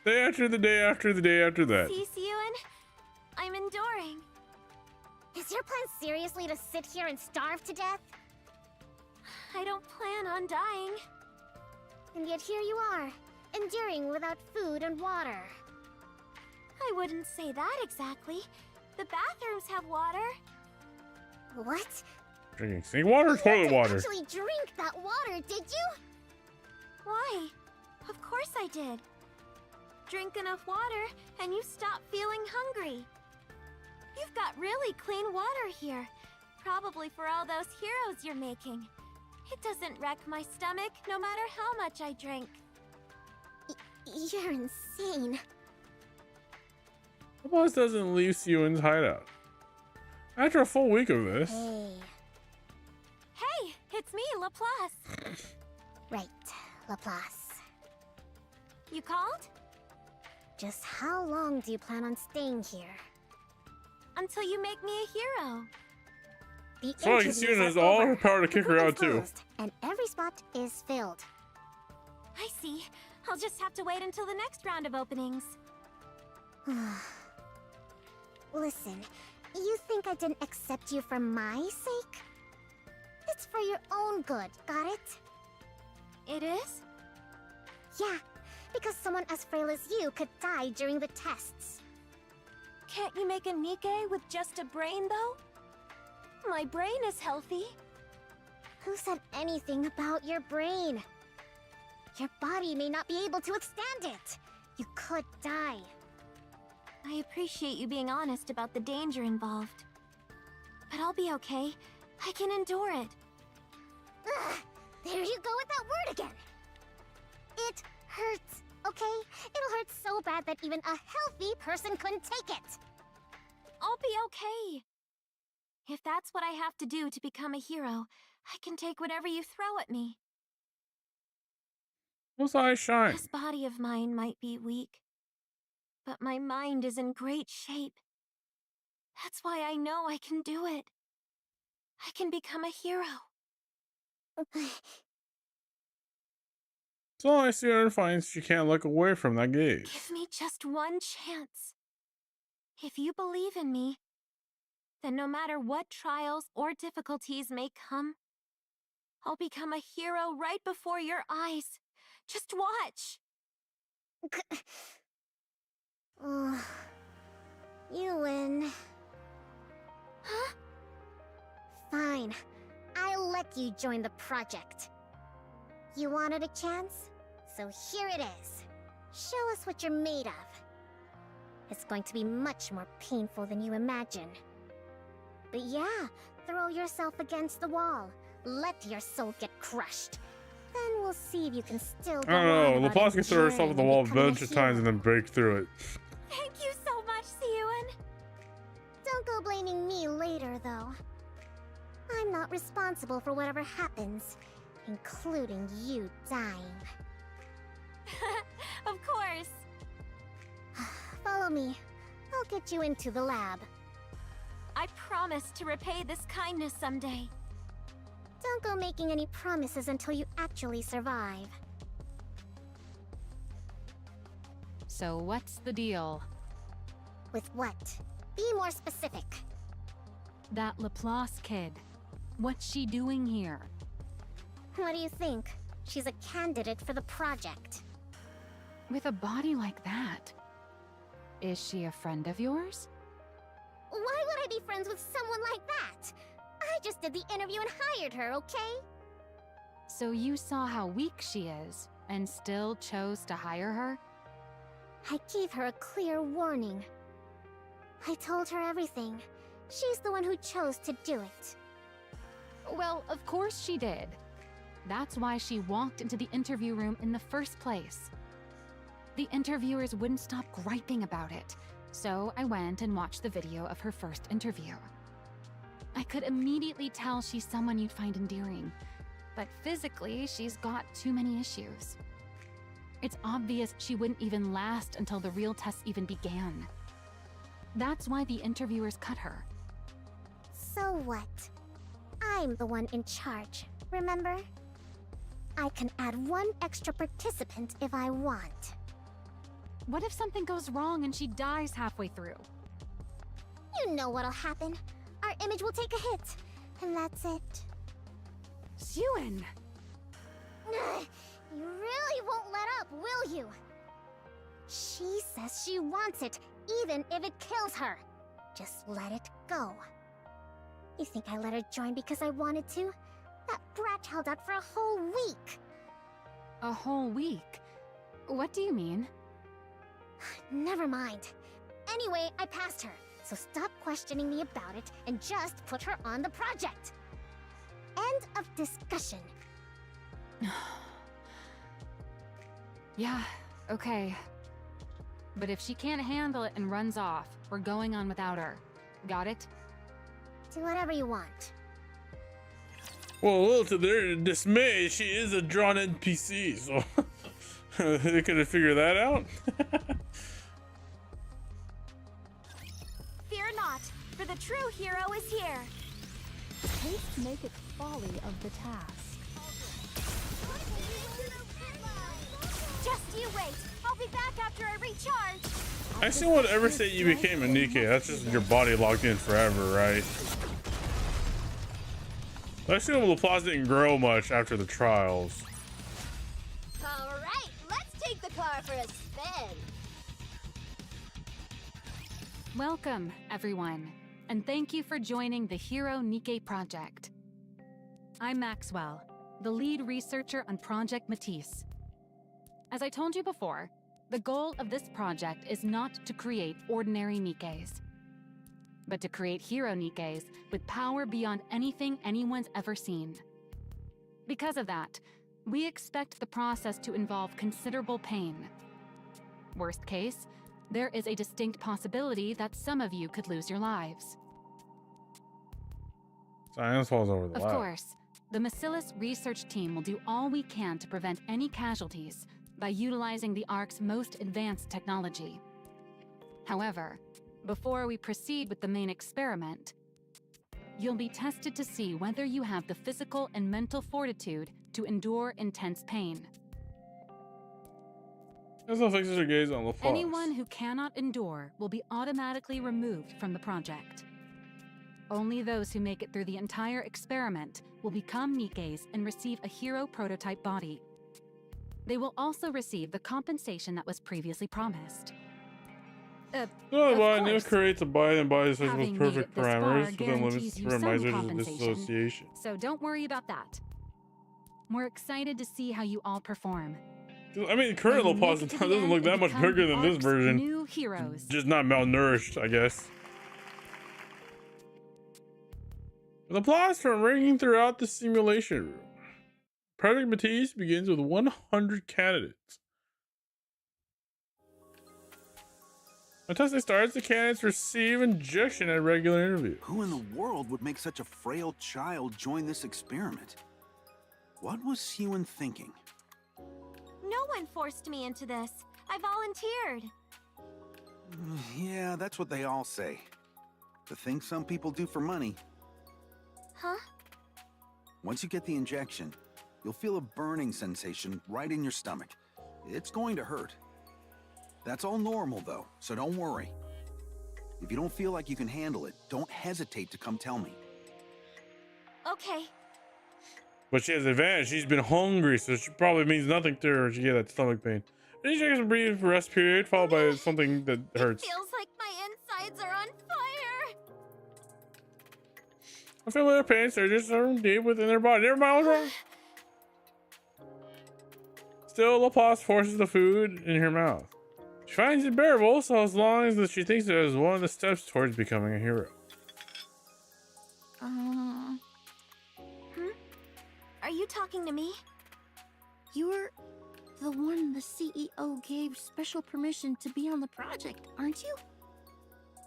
Day after the day after the day after that. See, Suyeon? I'm enduring. Is your plan seriously to sit here and starve to death? I don't plan on dying. And yet here you are, enduring without food and water. I wouldn't say that exactly. The bathrooms have water. What? Drinking sink water or toilet water? You didn't actually drink that water, did you? Why? Of course I did. Drink enough water and you stop feeling hungry. You've got really clean water here. Probably for all those heroes you're making. It doesn't wreck my stomach no matter how much I drink. You're insane. The boss doesn't leave Suyeon's hideout. After a full week of this. Hey, it's me, Laplace. Right, Laplace. You called? Just how long do you plan on staying here? Until you make me a hero. The So like interviews Suyeon are has all over. her power to The kick her out appointment's too. closed, and every spot is filled. I see. I'll just have to wait until the next round of openings. Listen, you think I didn't accept you for my sake? It's for your own good, got it? It is? Yeah, because someone as frail as you could die during the tests. Can't you make a Nikke with just a brain, though? My brain is healthy. Who said anything about your brain? Your body may not be able to withstand it. You could die. I appreciate you being honest about the danger involved. But I'll be okay. I can endure it. Ugh, there you go with that word again. It hurts, okay? It'll hurt so bad that even a healthy person couldn't take it. I'll be okay. If that's what I have to do to become a hero, I can take whatever you throw at me. Those eyes shine. This body of mine might be weak, but my mind is in great shape. That's why I know I can do it. I can become a hero. So I see her finds she can't look away from that gaze. Give me just one chance. If you believe in me, then no matter what trials or difficulties may come, I'll become a hero right before your eyes. Just watch. You win. Huh? Fine. I'll let you join the project. You wanted a chance? So here it is. Show us what you're made of. It's going to be much more painful than you imagine. But yeah, throw yourself against the wall. Let your soul get crushed. Then we'll see if you can still go I on don't know. about Laplace can throw herself at the enduring wall a and becoming bunch of times and then break through it. Thank you so much, Suyeon. Don't go blaming me later, though. I'm not responsible for whatever happens, including you dying. Of course. Follow me. I'll get you into the lab. I promise to repay this kindness someday. Don't go making any promises until you actually survive. So what's the deal? With what? Be more specific. That Laplace kid. What's she doing here? What do you think? She's a candidate for the project. With a body like that? Is she a friend of yours? Why would I be friends with someone like that? I just did the interview and hired her, okay? So you saw how weak she is and still chose to hire her? I gave her a clear warning. I told her everything. She's the one who chose to do it. Well, of course she did. That's why she walked into the interview room in the first place. The interviewers wouldn't stop griping about it, so I went and watched the video of her first interview. I could immediately tell she's someone you'd find endearing, but physically, she's got too many issues. It's obvious she wouldn't even last until the real tests even began. That's why the interviewers cut her. So what? I'm the one in charge, remember? I can add one extra participant if I want. What if something goes wrong and she dies halfway through? You know what'll happen. Our image will take a hit, and that's it. Xuen! You really won't let up, will you? She says she wants it, even if it kills her. Just let it go. You think I let her join because I wanted to? That brat held out for a whole week. A whole week? What do you mean? Never mind. Anyway, I passed her, so stop questioning me about it and just put her on the project. End of discussion. Yeah, okay. But if she can't handle it and runs off, we're going on without her. Got it? Do whatever you want. Well, a little to their dismay, she is a drawn NPC, so they could have figured that out. Fear not, for the true hero is here. Haste maketh folly of the task. Just you wait. I'll be back after I recharge. I assume whatever state you became a Nikke, that's just your body locked in forever, right? I assume the applause didn't grow much after the trials. All right, let's take the car for a spin. Welcome, everyone, and thank you for joining the Hero Nikke project. I'm Maxwell, the lead researcher on Project Matisse. As I told you before, the goal of this project is not to create ordinary Nikkes, but to create hero Nikkes with power beyond anything anyone's ever seen. Because of that, we expect the process to involve considerable pain. Worst case, there is a distinct possibility that some of you could lose your lives. Science falls over the Of lap. course, the Bacillus research team will do all we can to prevent any casualties by utilizing the ARC's most advanced technology. However, before we proceed with the main experiment, you'll be tested to see whether you have the physical and mental fortitude to endure intense pain. There's no fixes or gaze on the fox. Anyone who cannot endure will be automatically removed from the project. Only those who make it through the entire experiment will become Nikkes and receive a hero prototype body. They will also receive the compensation that was previously promised. It creates a buy and buy system with Having perfect made it this far parameters, but then limits guarantees you some randomizers and compensation, dissociation. so don't worry about that. We're excited to see how you all perform. I mean, current When you Laplace make it to doesn't the end look that and much become bigger than this ARC's version. New heroes. Just not malnourished, I guess. With applause from ringing throughout the simulation room. Project Matisse begins with 100 candidates. When testing starts, the candidates receive injection at regular interview. Who in the world would make such a frail child join this experiment? What was Xuen thinking? No one forced me into this. I volunteered. Yeah, that's what they all say. The thing some people do for money. Huh? Once you get the injection, you'll feel a burning sensation right in your stomach. It's going to hurt. That's all normal though, so don't worry. If you don't feel like you can handle it, don't hesitate to come tell me. Okay. But she has an advantage. She's been hungry, so she probably means nothing to her if she get that stomach pain. These checks a brief rest period, followed by something that hurts. Feels like my insides are on fire! I feel their pain surges from deep within their body. Never mind, what's wrong? Still, Laplace forces the food in her mouth. She finds it bearable, so as long as she thinks it is one of the steps towards becoming a hero. Are you talking to me? You're the one the CEO gave special permission to be on the project, aren't you?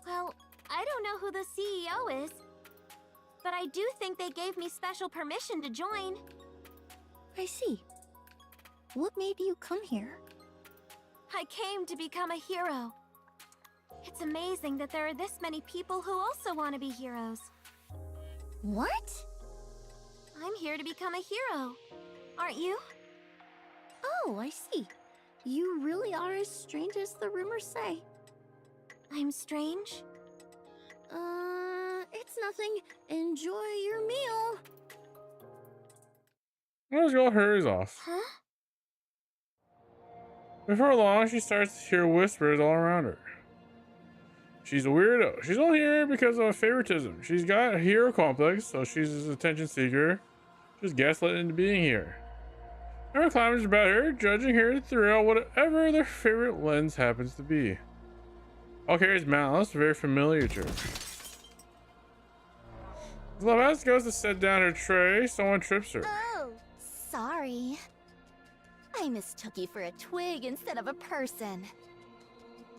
Well, I don't know who the CEO is, but I do think they gave me special permission to join. I see. What made you come here? I came to become a hero. It's amazing that there are this many people who also want to be heroes. What? I'm here to become a hero. Aren't you? Oh, I see. You really are as strange as the rumors say. I'm strange? It's nothing. Enjoy your meal. Let's go hers off. Huh? Before long, she starts to hear whispers all around her. She's a weirdo. She's only here because of favoritism. She's got a hero complex, so she's an attention seeker. She's gaslit into being here. Everyone clamors about her, judging her throughout whatever their favorite lens happens to be. All carries malice, very familiar to her. As Lavas goes to set down her tray, someone trips her. Oh, sorry. I mistook you for a twig instead of a person.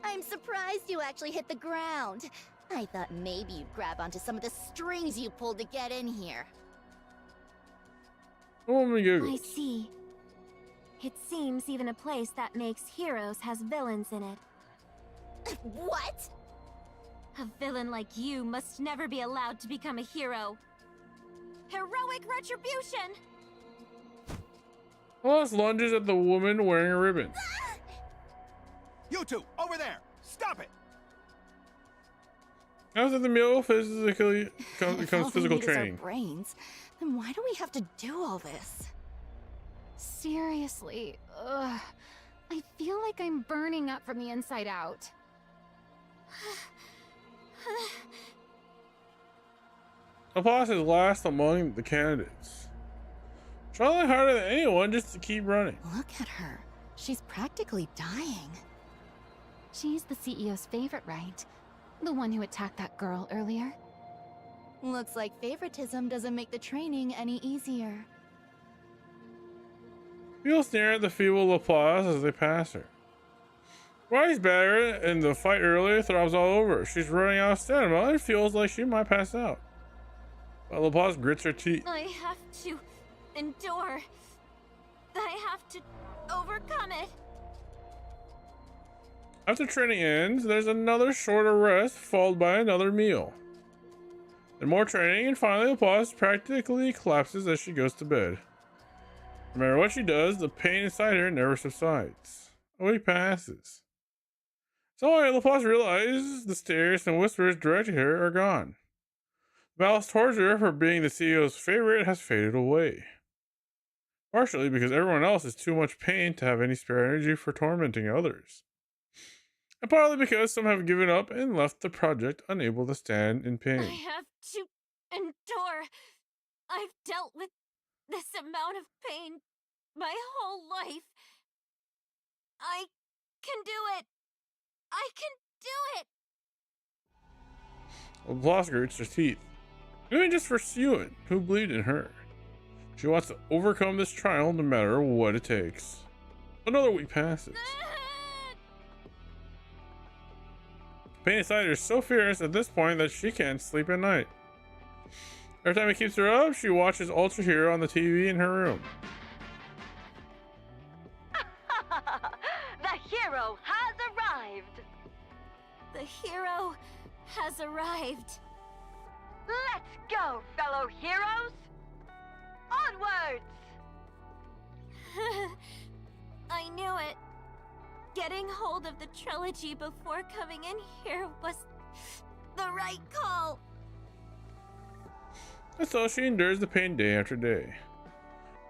I'm surprised you actually hit the ground. I thought maybe you'd grab onto some of the strings you pulled to get in here. Oh my God. I see. It seems even a place that makes heroes has villains in it. What? A villain like you must never be allowed to become a hero. Heroic retribution! Wallace lunges at the woman wearing a ribbon. You two, over there! Stop it! After the meal, physically becomes physical training. Our brains, then why do we have to do all this? Seriously, ugh. I feel like I'm burning up from the inside out. Laplace is last among the candidates. Trying harder than anyone just to keep running. Look at her. She's practically dying. She's the CEO's favorite, right? The one who attacked that girl earlier. Looks like favoritism doesn't make the training any easier. People stare at the feeble Laplace as they pass her. Riley's battered and the fight earlier throbs all over. She's running out of stamina and feels like she might pass out. But Laplace grits her teeth. I have to endure. I have to overcome it. After training ends, there's another shorter rest followed by another meal. Then more training, and finally Laplace practically collapses as she goes to bed. No matter what she does, the pain inside her never subsides. A week passes. Suddenly, Laplace realizes the stares and whispers directed at her are gone. The malice towards her for being the CEO's favorite has faded away. Partially because everyone else is too much pain to have any spare energy for tormenting others. And partly because some have given up and left the project unable to stand in pain. I have to endure. I've dealt with this amount of pain my whole life. I can do it. I can do it. Laplace grits her teeth. Even just for Ewan, who believed in her. She wants to overcome this trial no matter what it takes. Another week passes. Pain inside her is so fierce at this point that she can't sleep at night. Every time it keeps her up, she watches Ultra Hero on the TV in her room. The hero has arrived! The hero has arrived. Let's go, fellow heroes! Onwards! I knew it. Getting hold of the trilogy before coming in here was the right call. And so she endures the pain day after day.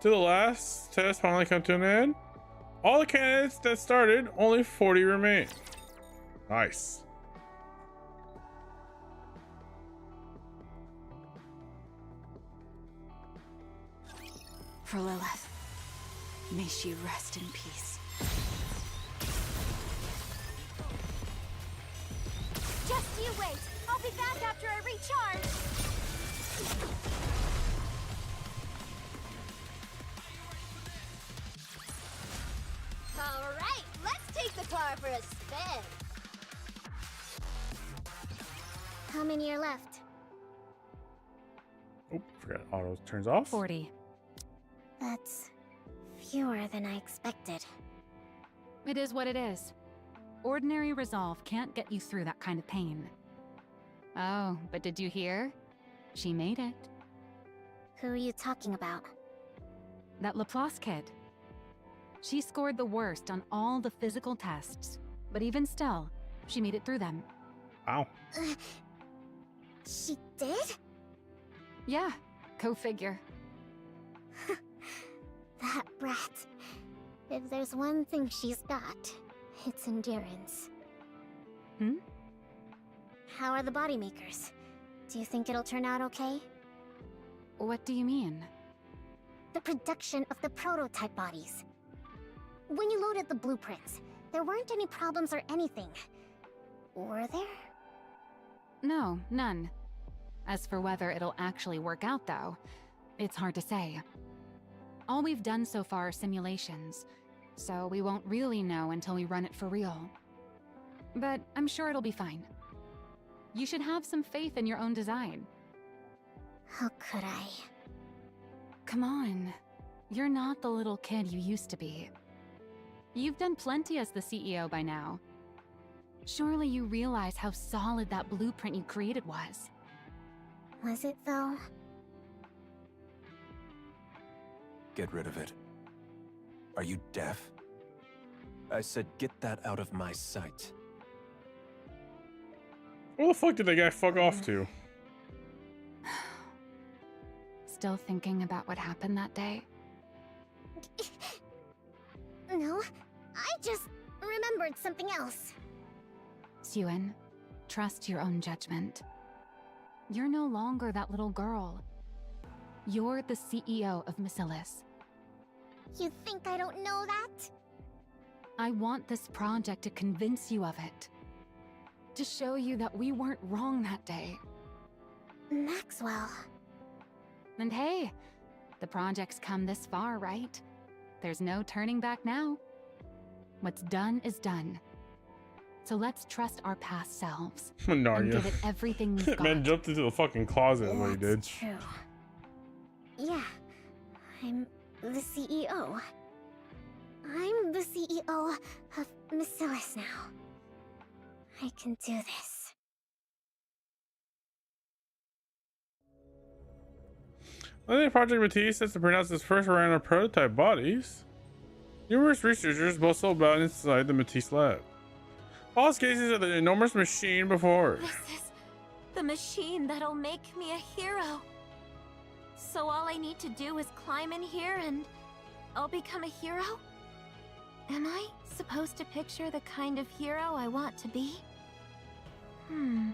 Till the last test finally come to an end. All the candidates that started, only 40 remain. Nice. for Lilith. May she rest in peace. Just you wait. I'll be back after I recharge. All right, let's take the car for a spin. How many are left? Oh, forgot auto turns off. 40. That's fewer than I expected. It is what it is. Ordinary resolve can't get you through that kind of pain. Oh, but did you hear? She made it. Who are you talking about? That Laplace kid. She scored the worst on all the physical tests, but even still, she made it through them. Wow. She did? Yeah, go figure. That brat. If there's one thing she's got, it's endurance. Hmm? How are the body makers? Do you think it'll turn out okay? What do you mean? The production of the prototype bodies. When you loaded the blueprints, there weren't any problems or anything. Were there? No, none. As for whether it'll actually work out, though, it's hard to say. All we've done so far are simulations, so we won't really know until we run it for real. But I'm sure it'll be fine. You should have some faith in your own design. How could I? Come on. You're not the little kid you used to be. You've done plenty as the CEO by now. Surely you realize how solid that blueprint you created was. Was it, though? Get rid of it. Are you deaf? I said get that out of my sight. Where the fuck did that guy fuck off to? Still thinking about what happened that day? No, I just remembered something else. Suen, trust your own judgment. You're no longer that little girl. You're the CEO of Masilis. You think I don't know that? I want this project to convince you of it. To show you that we weren't wrong that day. Maxwell. And hey, the project's come this far, right? There's no turning back now. What's done is done. So let's trust our past selves. And give it everything we've got. Man jumped into the fucking closet what he did. True. Yeah, I'm the CEO. I'm the CEO of Masilis now. I can do this. I think Project Matisse sets to pronounce its first round of prototype bodies. Numerous researchers bustle about inside the Matisse lab. All cases of the enormous machine before. This is the machine that'll make me a hero. So all I need to do is climb in here and I'll become a hero? Am I supposed to picture the kind of hero I want to be? I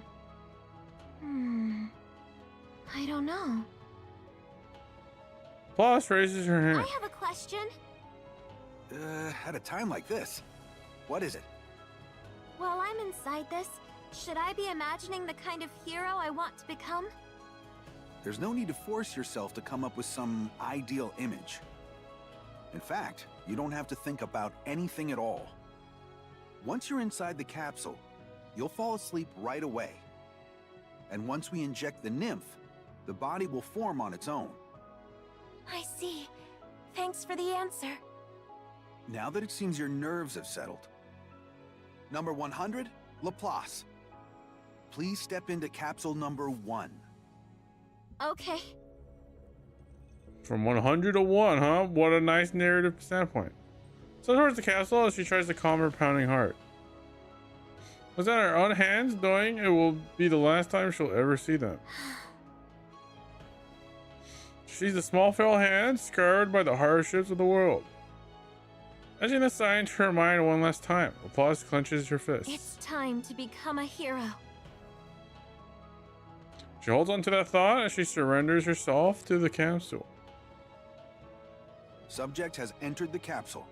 don't know. Plus raises her hand. I have a question. At a time like this, what is it? While I'm inside this, should I be imagining the kind of hero I want to become? There's no need to force yourself to come up with some ideal image. In fact, you don't have to think about anything at all. Once you're inside the capsule, you'll fall asleep right away. And once we inject the nymph, the body will form on its own. I see. Thanks for the answer. Now that it seems your nerves have settled. Number 100, Laplace. Please step into capsule number 1. Okay. From 100 to 1, huh? What a nice narrative standpoint. So towards the castle as she tries to calm her pounding heart. Was that her own hands, knowing it will be the last time she'll ever see them? She's a small frail hand, scarred by the hardships of the world. Etching the sign to her mind one last time, Applause clenches her fist. It's time to become a hero. She holds on to that thought as she surrenders herself to the capsule. Subject has entered the capsule.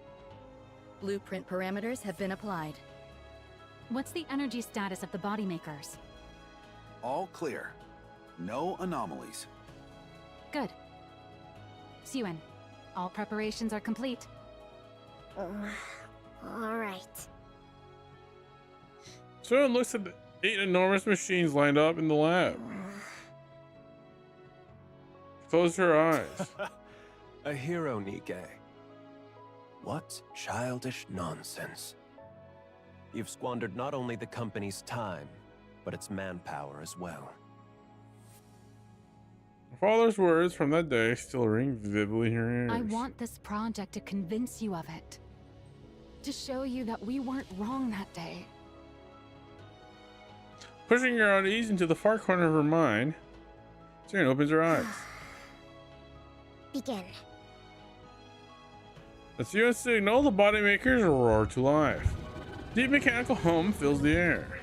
Blueprint parameters have been applied. What's the energy status of the body makers? All clear. No anomalies. Good. Suen, all preparations are complete. All right. Suen looks at the 8 enormous machines lined up in the lab. Closed her eyes. A hero, Nikke. What childish nonsense. You've squandered not only the company's time, but its manpower as well. Her father's words from that day still ring vividly in her ears. I want this project to convince you of it. To show you that we weren't wrong that day. Pushing her unease into the far corner of her mind, Suen opens her eyes. Begin. As Suen signal, the body makers roar to life. Deep mechanical hum fills the air.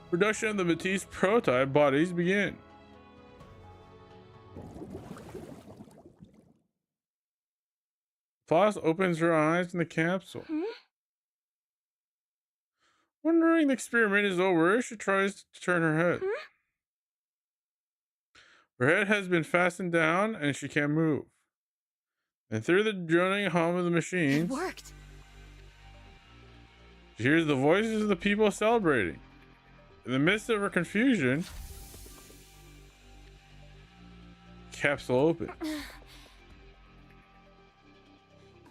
Production of the Matisse prototype bodies begin. Floss opens her eyes in the capsule. Wondering the experiment is over, she tries to turn her head. Her head has been fastened down and she can't move. And through the droning hum of the machines, It worked. she hears the voices of the people celebrating. In the midst of her confusion, capsule opens.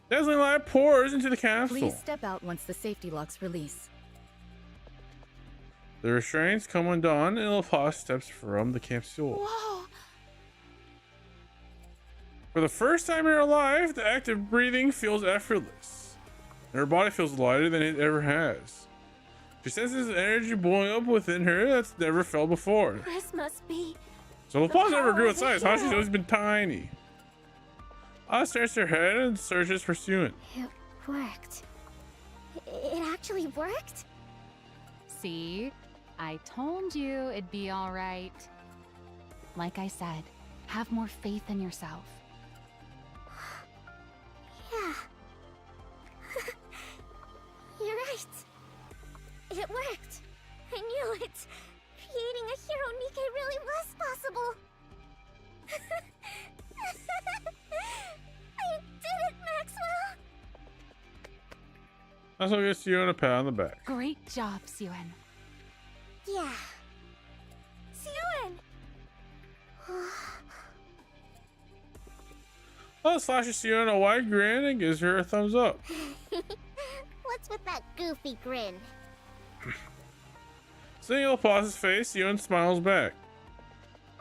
Dazzling light pours into the capsule. Please step out once the safety locks release. The restraints come undone and LaPaz steps from the capsule. Whoa! For the first time in her life, the act of breathing feels effortless. And her body feels lighter than it ever has. She senses energy boiling up within her that's never felt before. This must be... So LaPaz never grew in power of size, the huh? She's hero. always been tiny. Ah stares her head and searches for Suen. It worked. It actually worked? See? I told you it'd be all right. Like I said, have more faith in yourself. Yeah. You're right. It worked. I knew it. Creating a hero Nikke really was possible. I did it, Maxwell! That's what gets Suen a pat on the back. Great job, Suen. Yeah. Suen! Oh, slashes Suen a wide grin and gives her a thumbs up. What's with that goofy grin? Seeing LaPaz's face, Suen smiles back.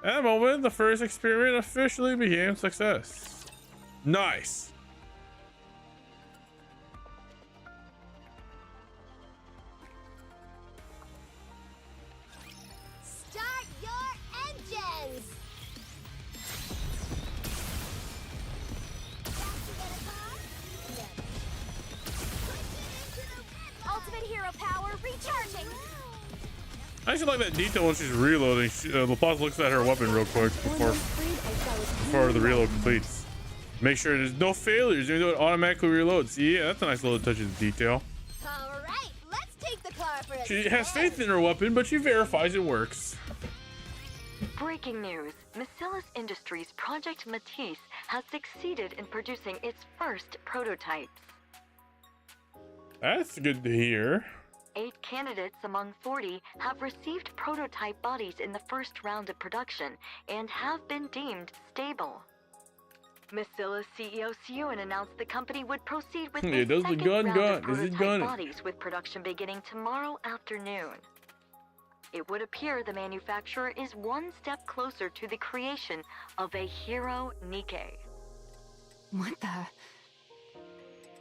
At the moment, the first experiment officially became a success. Nice. Start your engines! Ultimate hero power recharging! I actually like that detail when she's reloading. LaPaz looks at her weapon real quick before the reload completes. Make sure there's no failures, even though it automatically reloads. See, yeah, that's a nice little touch of detail. Alright, let's take the car for a She has faith in her weapon, but she verifies it works. Breaking news. Macillus Industries' Project Matisse has succeeded in producing its first prototypes. That's good to hear. 8 candidates among 40 have received prototype bodies in the first round of production and have been deemed stable. Macillus CEO Suen announced the company would proceed with Yeah, a does the second gun round gun? of Is it prototype gunning? bodies with production beginning tomorrow afternoon. It would appear the manufacturer is one step closer to the creation of a hero Nikke. What the?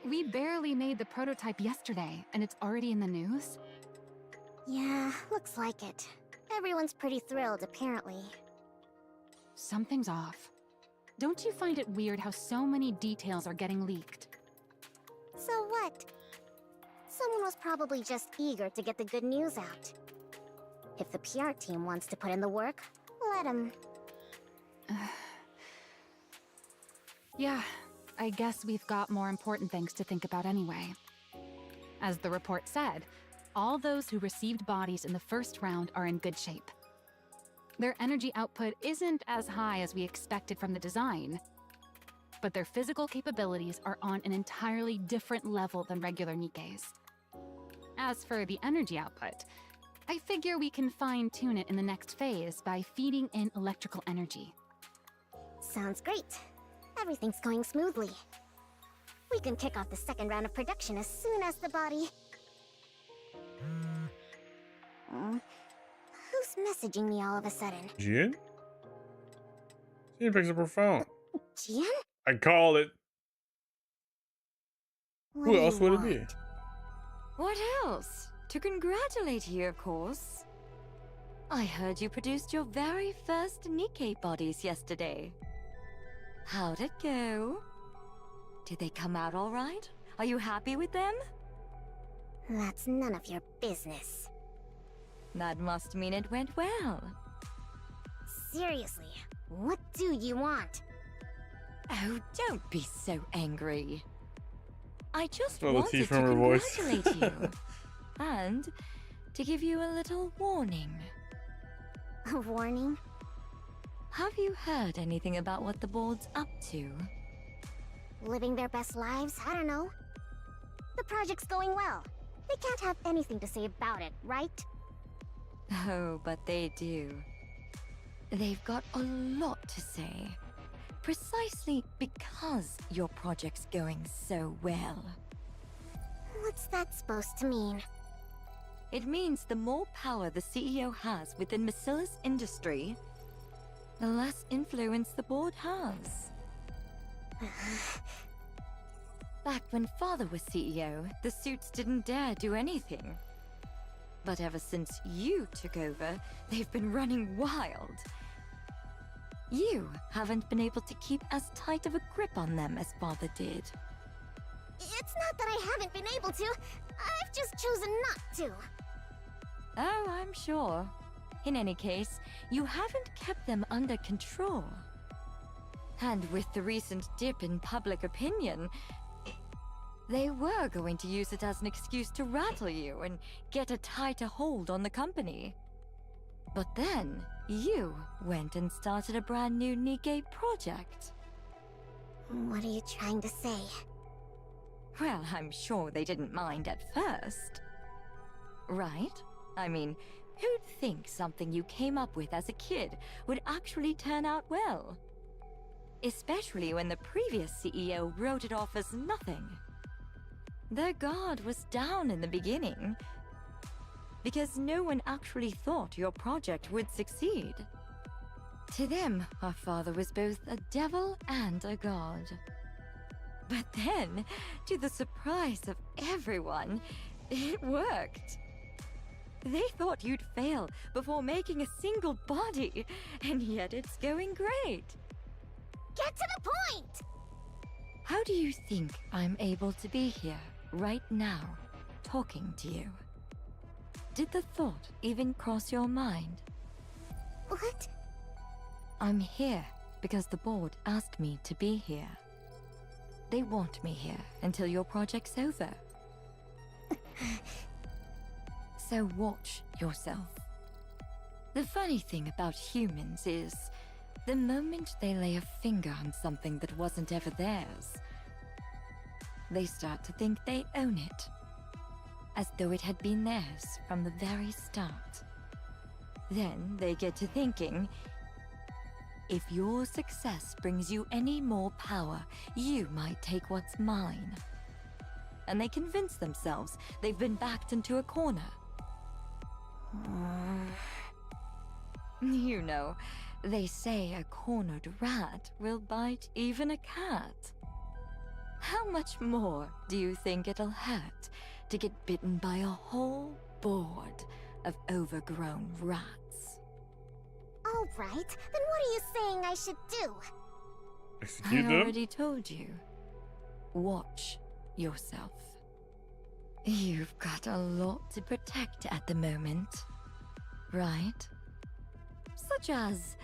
We barely made the prototype yesterday, and it's already in the news? Yeah, looks like it. Everyone's pretty thrilled, apparently. Something's off. Don't you find it weird how so many details are getting leaked? So what? Someone was probably just eager to get the good news out. If the PR team wants to put in the work, let them. Yeah, I guess we've got more important things to think about anyway. As the report said, all those who received bodies in the first round are in good shape. Their energy output isn't as high as we expected from the design, but their physical capabilities are on an entirely different level than regular Nikkes. As for the energy output, I figure we can fine-tune it in the next phase by feeding in electrical energy. Sounds great. Everything's going smoothly. We can kick off the second round of production as soon as the body... Who's messaging me all of a sudden? Jian? She picks up her phone. Jian? I called it. What Who do else you would want? it be? What else? To congratulate you, of course. I heard you produced your very first Nikke bodies yesterday. How'd it go? Did they come out all right? Are you happy with them? That's none of your business. That must mean it went well. Seriously, what do you want? Oh, don't be so angry. I just Smell the tea wanted to from her voice. congratulate you. And to give you a little warning. A warning? Have you heard anything about what the board's up to? Living their best lives? I don't know. The project's going well. They can't have anything to say about it, right? Oh, but they do. They've got a lot to say. Precisely because your project's going so well. What's that supposed to mean? It means the more power the CEO has within Macilla's industry, the less influence the board has. Back when Father was CEO, the suits didn't dare do anything. But ever since you took over, they've been running wild. You haven't been able to keep as tight of a grip on them as Father did. It's not that I haven't been able to. I've just chosen not to. Oh, I'm sure. In any case, you haven't kept them under control. And with the recent dip in public opinion, they were going to use it as an excuse to rattle you and get a tighter hold on the company. But then, you went and started a brand new Nikke project. What are you trying to say? Well, I'm sure they didn't mind at first. Right? I mean, who'd think something you came up with as a kid would actually turn out well? Especially when the previous CEO wrote it off as nothing. Their guard was down in the beginning, because no one actually thought your project would succeed. To them, our father was both a devil and a god. But then, to the surprise of everyone, it worked. They thought you'd fail before making a single body, and yet it's going great. Get to the point! How do you think I'm able to be here, right now, talking to you? Did the thought even cross your mind? What? I'm here because the board asked me to be here. They want me here until your project's over. So watch yourself. The funny thing about humans is, the moment they lay a finger on something that wasn't ever theirs, they start to think they own it, as though it had been theirs from the very start. Then they get to thinking, if your success brings you any more power, you might take what's mine. And they convince themselves they've been backed into a corner. You know, they say a cornered rat will bite even a cat. How much more do you think it'll hurt to get bitten by a whole board of overgrown rats? All right, then what are you saying I should do? Execute I them? already told you. Watch yourself. You've got a lot to protect at the moment, right? Such as,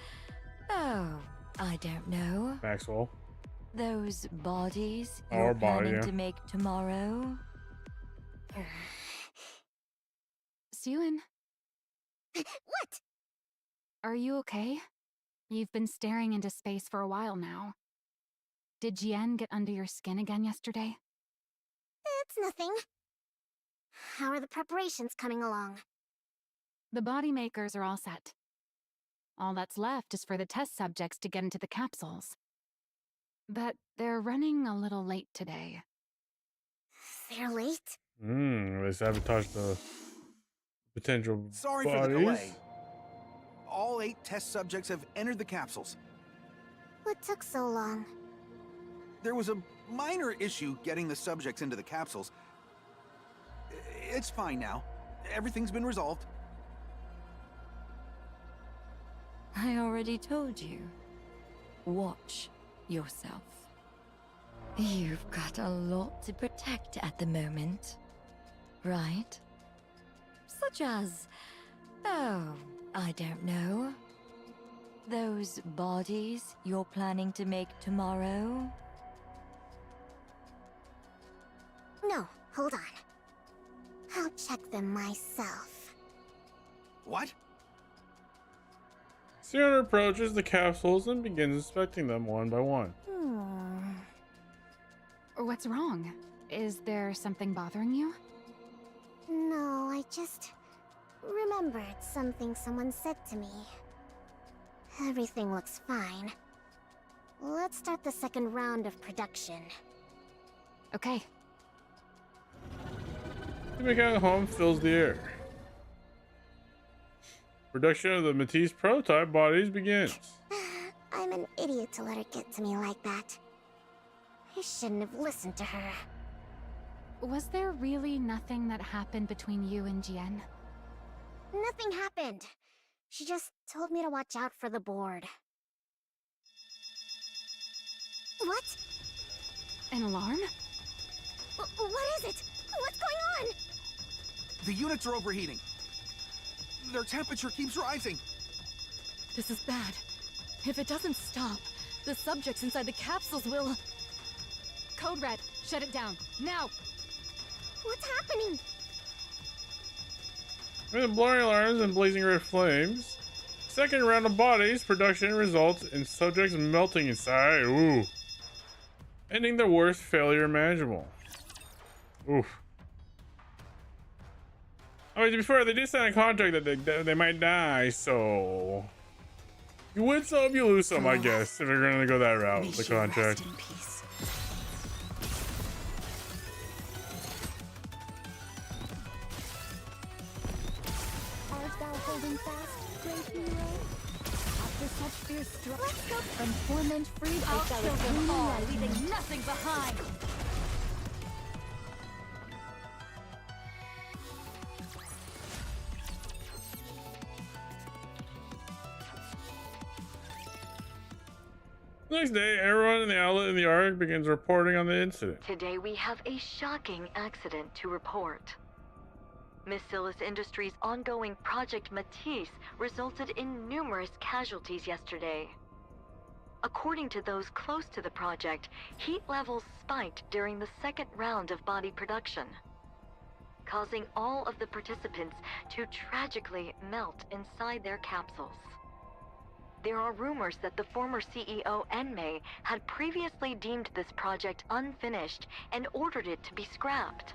oh, I don't know. Maxwell. Those bodies Our you're body, planning yeah. to make tomorrow? Suyun, What? are you okay? You've been staring into space for a while now. Did Jian get under your skin again yesterday? It's nothing. How are the preparations coming along? The body makers are all set. All that's left is for the test subjects to get into the capsules. But they're running a little late today. They're late? They sabotaged the potential Sorry bodies. for the delay. All 8 test subjects have entered the capsules. What took so long? There was a minor issue getting the subjects into the capsules. It's fine now. Everything's been resolved. I already told you. Watch yourself. You've got a lot to protect at the moment, right? Such as, oh, I don't know. Those bodies you're planning to make tomorrow? No, hold on. I'll check them myself. What? Suyun approaches the capsules and begins inspecting them one by one. What's wrong? Is there something bothering you? No, I just remembered something someone said to me. Everything looks fine. Let's start the second round of production. Okay. The mechanical home fills the air. Production of the Matisse prototype bodies begins. I'm an idiot to let her get to me like that. I shouldn't have listened to her. Was there really nothing that happened between you and Jian? Nothing happened. She just told me to watch out for the board. What? An alarm? What is it? What's going on? The units are overheating. Their temperature keeps rising. This is bad. If it doesn't stop, the subjects inside the capsules will... Code Red, shut it down, now! What's happening? With the blurry alarms and blazing red flames, second round of bodies production results in subjects melting inside. Ooh. Ending the worst failure imaginable. Oof. I mean, to be fair, they did sign a contract that they might die, so... You win some, you lose some, I guess, if you're gonna go that route, the contract. Art thou holding fast, great hero? After such fierce struggle, let's go from torment freed, I shall kill them all, leaving nothing behind. The next day, everyone in the outlet in the Arctic begins reporting on the incident. Today we have a shocking accident to report. Missilus Industries' ongoing Project Matisse resulted in numerous casualties yesterday. According to those close to the project, heat levels spiked during the second round of body production, causing all of the participants to tragically melt inside their capsules. There are rumors that the former CEO NMei had previously deemed this project unfinished and ordered it to be scrapped,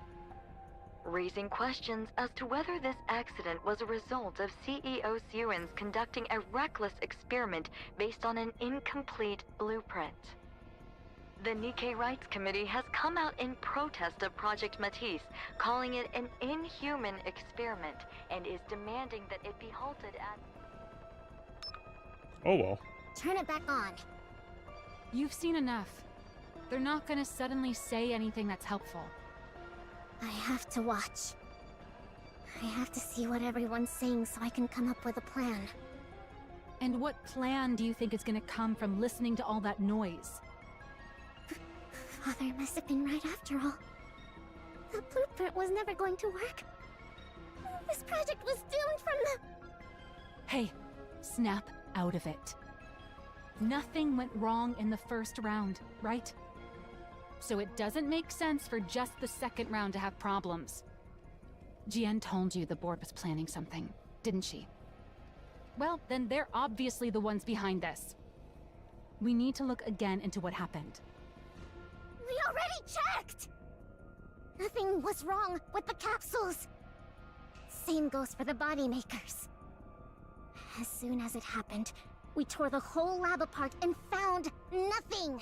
raising questions as to whether this accident was a result of CEO Suyun's conducting a reckless experiment based on an incomplete blueprint. The Nikke Rights Committee has come out in protest of Project Matisse, calling it an inhuman experiment, and is demanding that it be halted at... Oh well. Turn it back on. You've seen enough. They're not gonna suddenly say anything that's helpful. I have to watch. I have to see what everyone's saying so I can come up with a plan. And what plan do you think is gonna come from listening to all that noise? Father must have been right after all. The blueprint was never going to work. This project was doomed from the... Hey, snap out of it. Nothing went wrong in the first round, right? So it doesn't make sense for just the second round to have problems. Jian told you the board was planning something, didn't she? Well, then they're obviously the ones behind this. We need to look again into what happened. We already checked! Nothing was wrong with the capsules. Same goes for the body makers. As soon as it happened, we tore the whole lab apart and found nothing.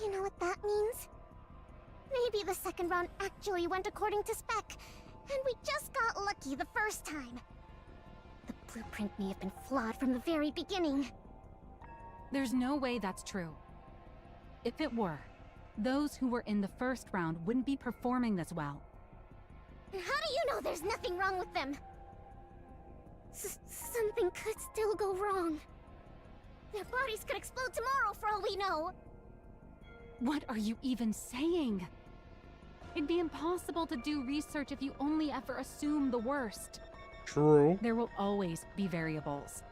You know what that means? Maybe the second round actually went according to spec, and we just got lucky the first time. The blueprint may have been flawed from the very beginning. There's no way that's true. If it were, those who were in the first round wouldn't be performing this well. How do you know there's nothing wrong with them? Something could still go wrong. Their bodies could explode tomorrow for all we know. What are you even saying? It'd be impossible to do research if you only ever assume the worst. True. There will always be variables.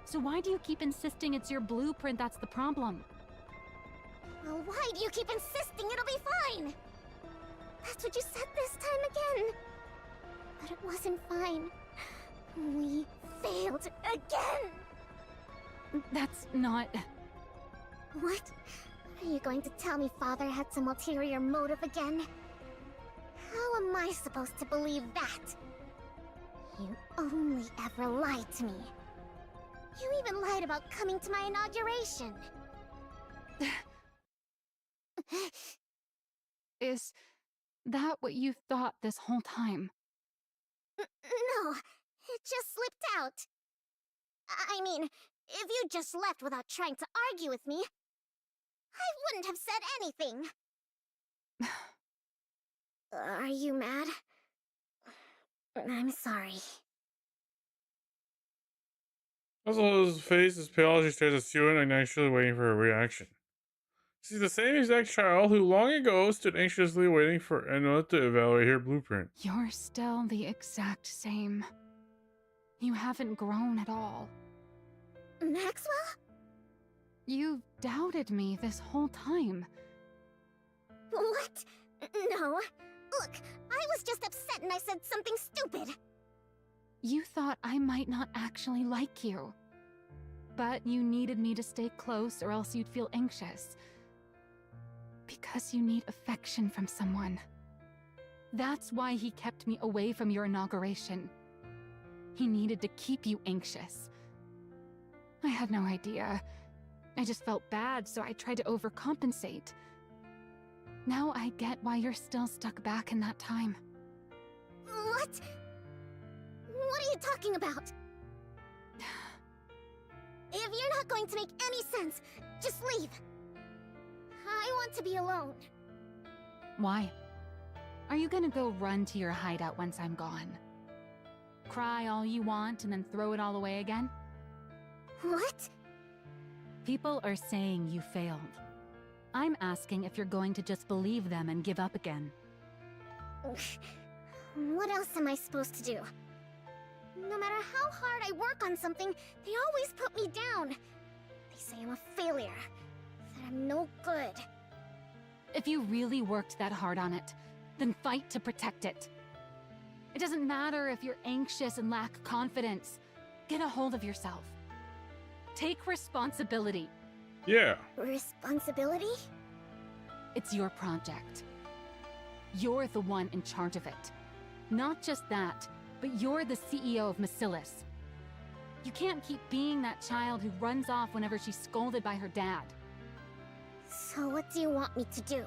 So why do you keep insisting it's your blueprint that's the problem? Well, why do you keep insisting it'll be fine? That's what you said this time again. But it wasn't fine. We failed again! That's not... What? Are you going to tell me Father had some ulterior motive again? How am I supposed to believe that? You only ever lied to me. You even lied about coming to my inauguration. Is that what you thought this whole time? No, it just slipped out. I mean, if you just left without trying to argue with me, I wouldn't have said anything. Are you mad? I'm sorry. Also, his face is pale as she stares at Sue and anxiously waiting for a reaction. She's the same exact child who long ago stood anxiously waiting for Enma to evaluate her blueprint. You're still the exact same. You haven't grown at all. Maxwell? You've doubted me this whole time. What? No. Look, I was just upset and I said something stupid. You thought I might not actually like you. But you needed me to stay close or else you'd feel anxious. Because you need affection from someone. That's why he kept me away from your inauguration. He needed to keep you anxious. I had no idea. I just felt bad, so I tried to overcompensate. Now I get why you're still stuck back in that time. What? What are you talking about? If you're not going to make any sense, just leave. I want to be alone. Why? Are you gonna go run to your hideout once I'm gone? Cry all you want and then throw it all away again? What? People are saying you failed. I'm asking if you're going to just believe them and give up again. What else am I supposed to do? No matter how hard I work on something, they always put me down. They say I'm a failure, that I'm no good. If you really worked that hard on it, then fight to protect it. It doesn't matter if you're anxious and lack confidence. Get a hold of yourself. Take responsibility. Yeah. Responsibility? It's your project. You're the one in charge of it. Not just that, but you're the CEO of Bacillus. You can't keep being that child who runs off whenever she's scolded by her dad. So what do you want me to do?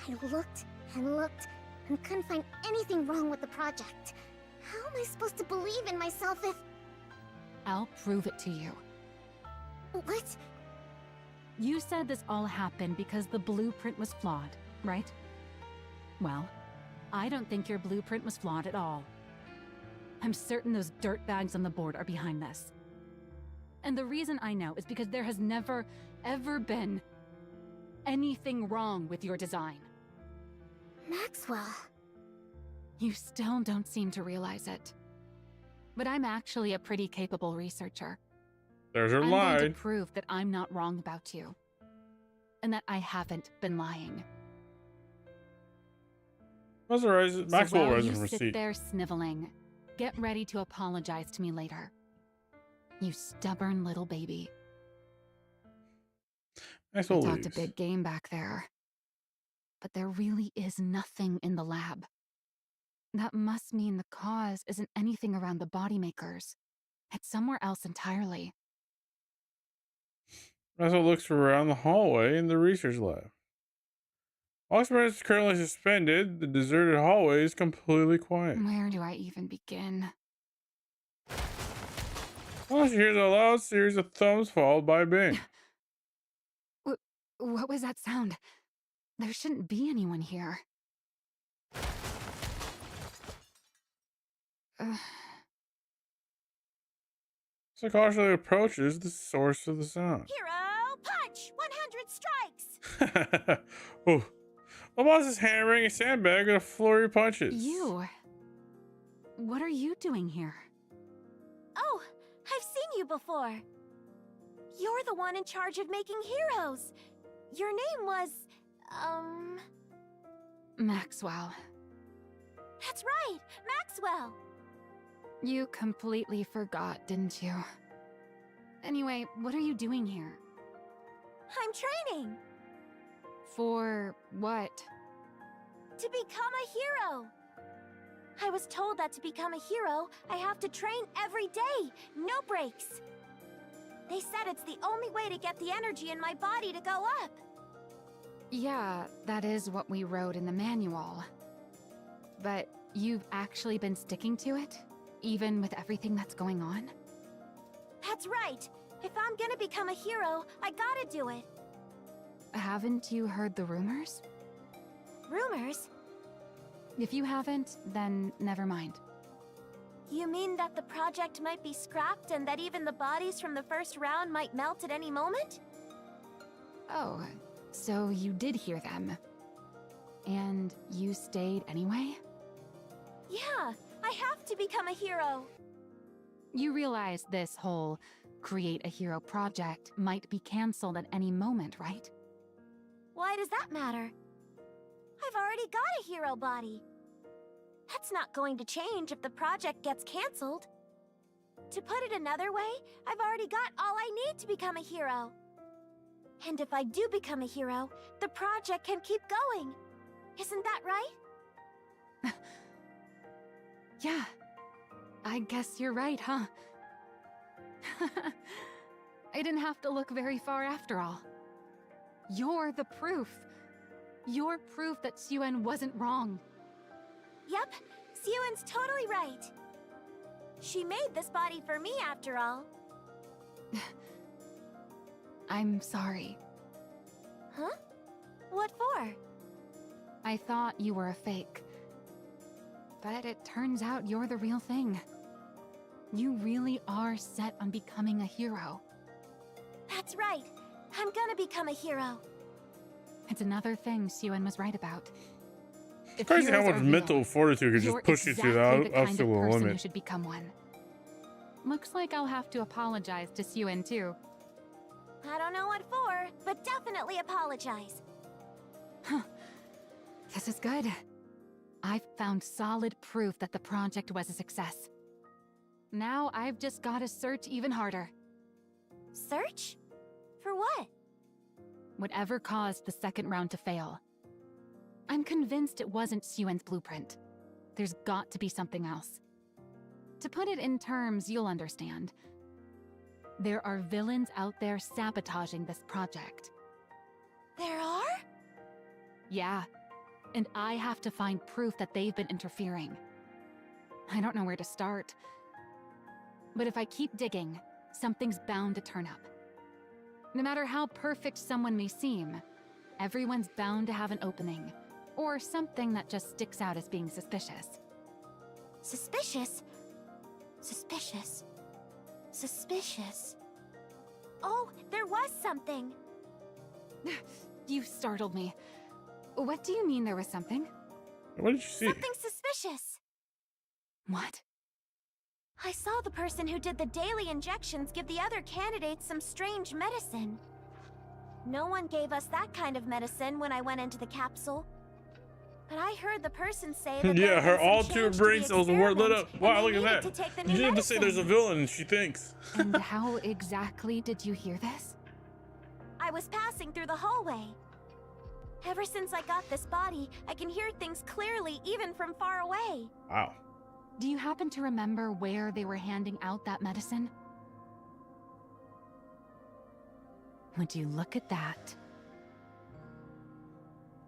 I looked and looked and couldn't find anything wrong with the project. How am I supposed to believe in myself if... I'll prove it to you. What? You said this all happened because the blueprint was flawed, right? Well, I don't think your blueprint was flawed at all. I'm certain those dirtbags on the board are behind this. And the reason I know is because there has never, ever been anything wrong with your design. Maxwell. You still don't seem to realize it. But I'm actually a pretty capable researcher. There's her I'm line. going to prove that I'm not wrong about you. And that I haven't been lying. Maxwell while rises you from her sit seat. there sniveling, get ready to apologize to me later. You stubborn little baby. Maxwell I talked a leaves. big game back there. But there really is nothing in the lab. That must mean the cause isn't anything around the body makers. It's somewhere else entirely. Maxwell looks around the hallway in the research lab. All experiments is currently suspended. The deserted hallway is completely quiet. Where do I even begin? All she hears a loud series of thumbs followed by a bang. What was that sound? There shouldn't be anyone here. So cautiously approaches the source of the sound. Hero punch! 100 strikes! Oh. The boss is hammering a sandbag with a flurry of punches. You? What are you doing here? Oh, I've seen you before. You're the one in charge of making heroes. Your name was, Maxwell. That's right, Maxwell. You completely forgot, didn't you? Anyway, what are you doing here? I'm training. For what? To become a hero. I was told that to become a hero, I have to train every day, no breaks. They said it's the only way to get the energy in my body to go up. Yeah, that is what we wrote in the manual. But you've actually been sticking to it? Even with everything that's going on? That's right. If I'm gonna become a hero, I gotta do it. Haven't you heard the rumors? Rumors? If you haven't, then never mind. You mean that the project might be scrapped and that even the bodies from the first round might melt at any moment? Oh, so you did hear them. And you stayed anyway? Yeah, I have to become a hero. You realize this whole create a hero project might be cancelled at any moment, right? Why does that matter? I've already got a hero body. That's not going to change if the project gets cancelled. To put it another way, I've already got all I need to become a hero. And if I do become a hero, the project can keep going. Isn't that right? Yeah, I guess you're right, huh? I didn't have to look very far after all. You're the proof. You're proof that Suen wasn't wrong. Yep, Suen's totally right. She made this body for me after all. I'm sorry. Huh? What for? I thought you were a fake. But it turns out you're the real thing. You really are set on becoming a hero. That's right. I'm gonna become a hero. It's another thing Suen was right about. If Crazy how heroes much are mental real, fortitude could you're just push you to exactly the kind of absolute person limit. who should become one. Looks like I'll have to apologize to Suen too. I don't know what for, but definitely apologize. Huh. This is good. I've found solid proof that the project was a success. Now I've just gotta search even harder. Search? For what? Whatever caused the second round to fail. I'm convinced it wasn't Suen's blueprint. There's got to be something else. To put it in terms you'll understand, there are villains out there sabotaging this project. There are? Yeah, and I have to find proof that they've been interfering. I don't know where to start. But if I keep digging, something's bound to turn up. No matter how perfect someone may seem, everyone's bound to have an opening, or something that just sticks out as being suspicious. Suspicious? Suspicious. Suspicious. Oh, there was something. You startled me. What do you mean there was something? What did you see? Something suspicious. What? I saw the person who did the daily injections give the other candidates some strange medicine. No one gave us that kind of medicine when I went into the capsule. But I heard the person say that yeah, her all two brain cells were lit up. Wow, look at that. You didn't have to say there's a villain, she thinks. And how exactly did you hear this? I was passing through the hallway. Ever since I got this body, I can hear things clearly even from far away. Wow. Do you happen to remember where they were handing out that medicine? Would you look at that?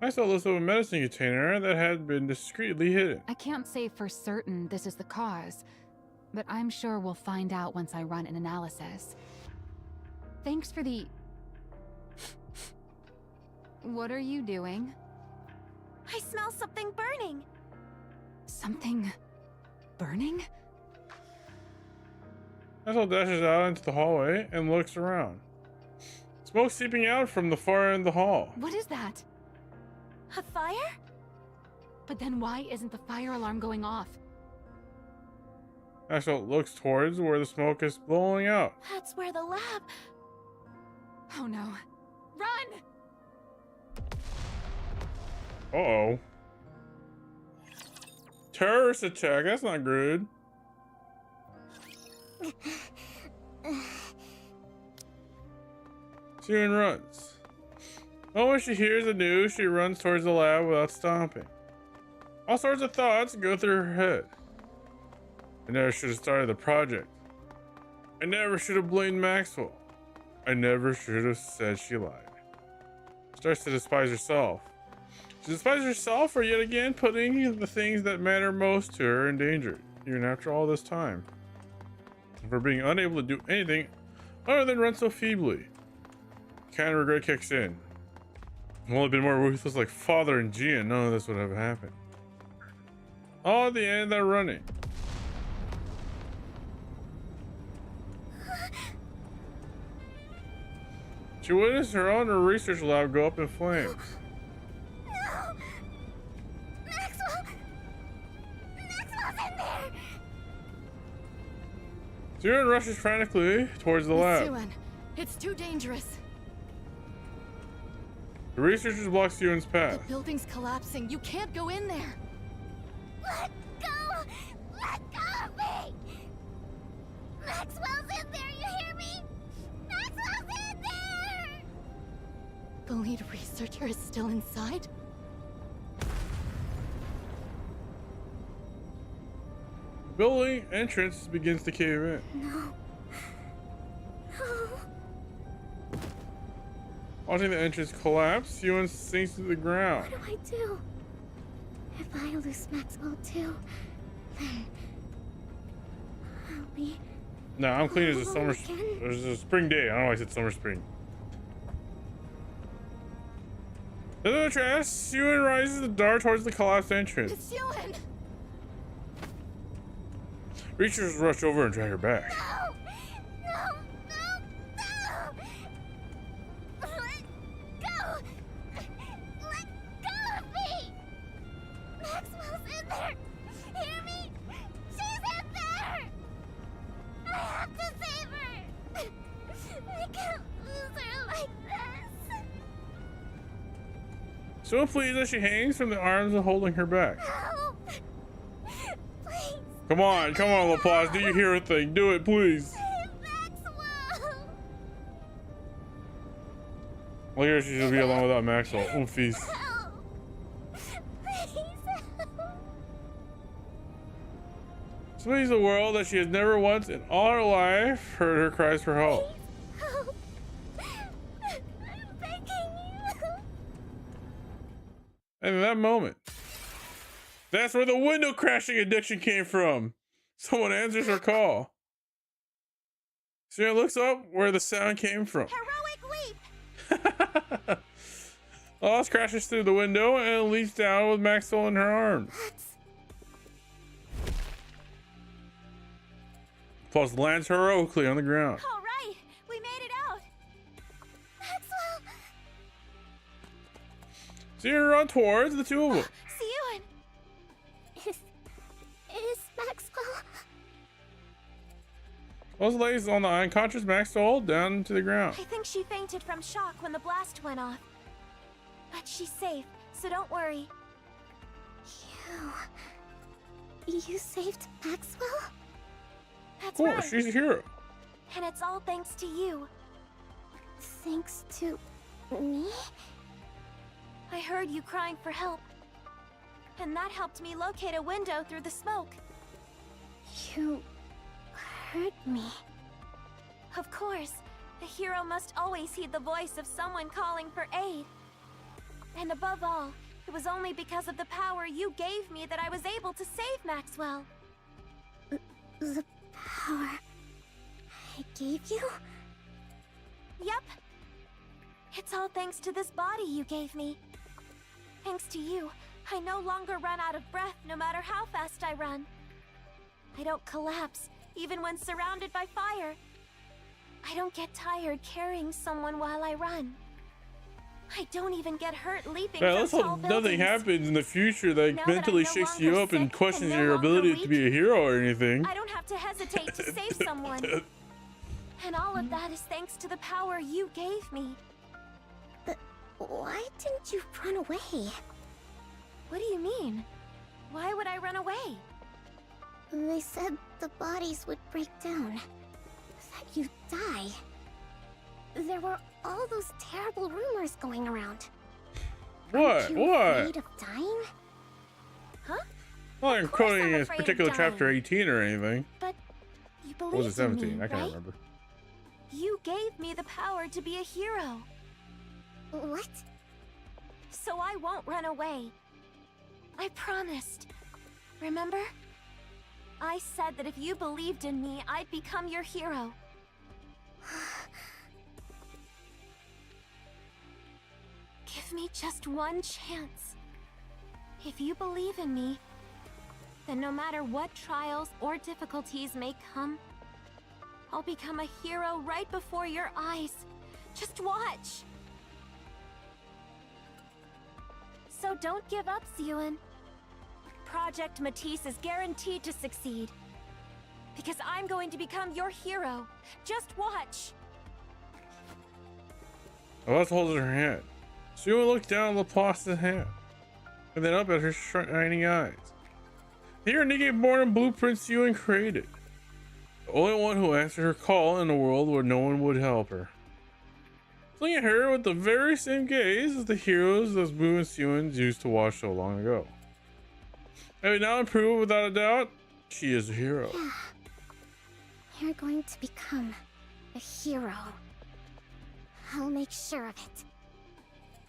I saw a list of a medicine container that had been discreetly hidden. I can't say for certain this is the cause, but I'm sure we'll find out once I run an analysis. Thanks for the... What are you doing? I smell something burning. Something... burning? Maxwell dashes out into the hallway and looks around. Smoke seeping out from the far end of the hall. What is that? A fire? But then why isn't the fire alarm going off? Maxwell looks towards where the smoke is blowing out. That's where the lab... Oh no. Run! Uh-oh. Terrorist attack, that's not good. Soon runs. Oh, when she hears the news, she runs towards the lab without stopping. All sorts of thoughts go through her head. I never should have started the project. I never should have blamed Maxwell. I never should have said she lied. Starts to despise herself. She despises herself for yet again putting the things that matter most to her in danger, even after all this time. For being unable to do anything other than run so feebly. Kind of regret kicks in. I've only been more ruthless like Father and Gia, none of this would have happened. All at the end, they're running. She witnessed her own research lab go up in flames. No! Maxwell! Maxwell's in there! Zero rushes frantically towards the lab. Suen, it's too dangerous. The researchers block Suen's path. The building's collapsing. You can't go in there. Let go! Let go of me! Maxwell's in there, you hear me? Maxwell's in there! The lead researcher is still inside? The building entrance begins to cave in. No. No. Watching the entrance collapse, Suen sinks to the ground. What do I do? If I lose Maxwell too, then I'll be... No, I'm clean as a all summer. again? There's a spring day. I don't know why I said summer spring. In the trash, Suen rises the dart towards the collapsed entrance. It's Suen! Researchers rush over and drag her back. No! No! No! No! Let go! Let go of me! Maxwell's in there! Hear me? She's in there! I have to save her! I can't lose her like this! So pleased as she hangs from the arms of holding her back. Help! Please! Come on, LaPlace, do your hero thing. Do it, please. Maxwell! Well, here she'll be alone without Maxwell. Oofies. Help! Please help! Somebody's the world that she has never once in all her life heard her cries for help. Help! I'm begging you! And in that moment, that's where the window crashing addiction came from. Someone answers her call. Sarah looks up where the sound came from. Heroic leap! Lost crashes through the window and leaps down with Maxwell in her arms. Plus lands heroically on the ground. All right, we made it out. Maxwell! Sarah run towards the two of them. Suen! Is Maxwell... Those ladies on the unconscious Maxwell down to the ground. I think she fainted from shock when the blast went off. But she's safe, so don't worry. You saved Maxwell? That's Cool, right. she's a hero. And it's all thanks to you. Thanks to me? I heard you crying for help. And that helped me locate a window through the smoke. You heard me. Of course, a hero must always heed the voice of someone calling for aid. And above all, it was only because of the power you gave me that I was able to save Maxwell. The power I gave you? Yep. It's all thanks to this body you gave me. Thanks to you, I no longer run out of breath no matter how fast I run. I don't collapse, even when surrounded by fire. I don't get tired carrying someone while I run. I don't even get hurt leaping Yeah, from let's tall hope buildings. nothing happens in the future that Now mentally that I'm no shakes you longer up and sick questions and no your longer ability weak, to be a hero or anything. I don't have to hesitate to save someone. And all of that is thanks to the power you gave me. Why didn't you run away? What do you mean? Why would I run away? They said the bodies would break down. That you'd die. There were all those terrible rumors going around. What? You What? afraid of dying? Huh? Well, I'm quoting I'm this afraid of particular dying. chapter 18 or anything. But you Or believed was it in 17? me, I can't right? remember. You gave me the power to be a hero. What? So I won't run away. I promised. Remember? I said that if you believed in me, I'd become your hero. Give me just one chance. If you believe in me, then no matter what trials or difficulties may come, I'll become a hero right before your eyes. Just watch. So don't give up, Ziyun. Project Matisse is guaranteed to succeed. Because I'm going to become your hero. Just watch. Laplace holds her hand. Sue looks down at Laplace's hand, and then up at her shining eyes. Here, Nikke born in blueprints Sue created. The only one who answered her call in a world where no one would help her. Looking at her with the very same gaze as the heroes those Boo and Sue used to watch so long ago. Having now improved without a doubt, she is a hero. Yeah. You're going to become a hero. I'll make sure of it.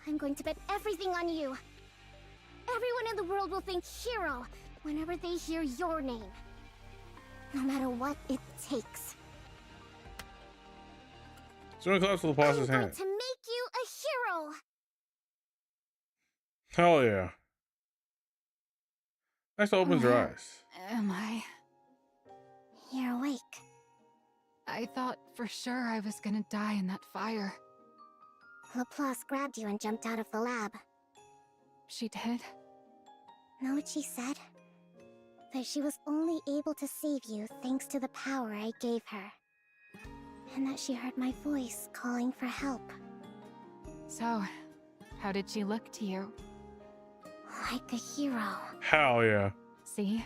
I'm going to bet everything on you. Everyone in the world will think hero whenever they hear your name. No matter what it takes. Sue claps to Laplace's I'm going hand. to make you a hero! Hell yeah. Next opens her eyes. Am I? You're awake. I thought for sure I was gonna die in that fire. Laplace grabbed you and jumped out of the lab. She did? Know what she said? That she was only able to save you thanks to the power I gave her. And that she heard my voice calling for help. So, how did she look to you? Like a hero. Hell yeah. See?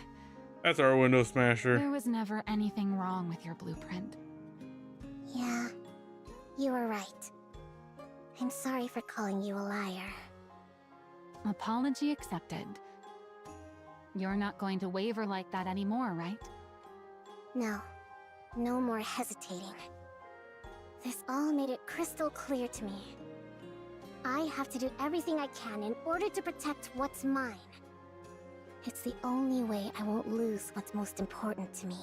That's our window smasher. There was never anything wrong with your blueprint. Yeah, you were right. I'm sorry for calling you a liar. Apology accepted. You're not going to waver like that anymore, right? No, no more hesitating. This all made it crystal clear to me. I have to do everything I can in order to protect what's mine. It's the only way I won't lose what's most important to me.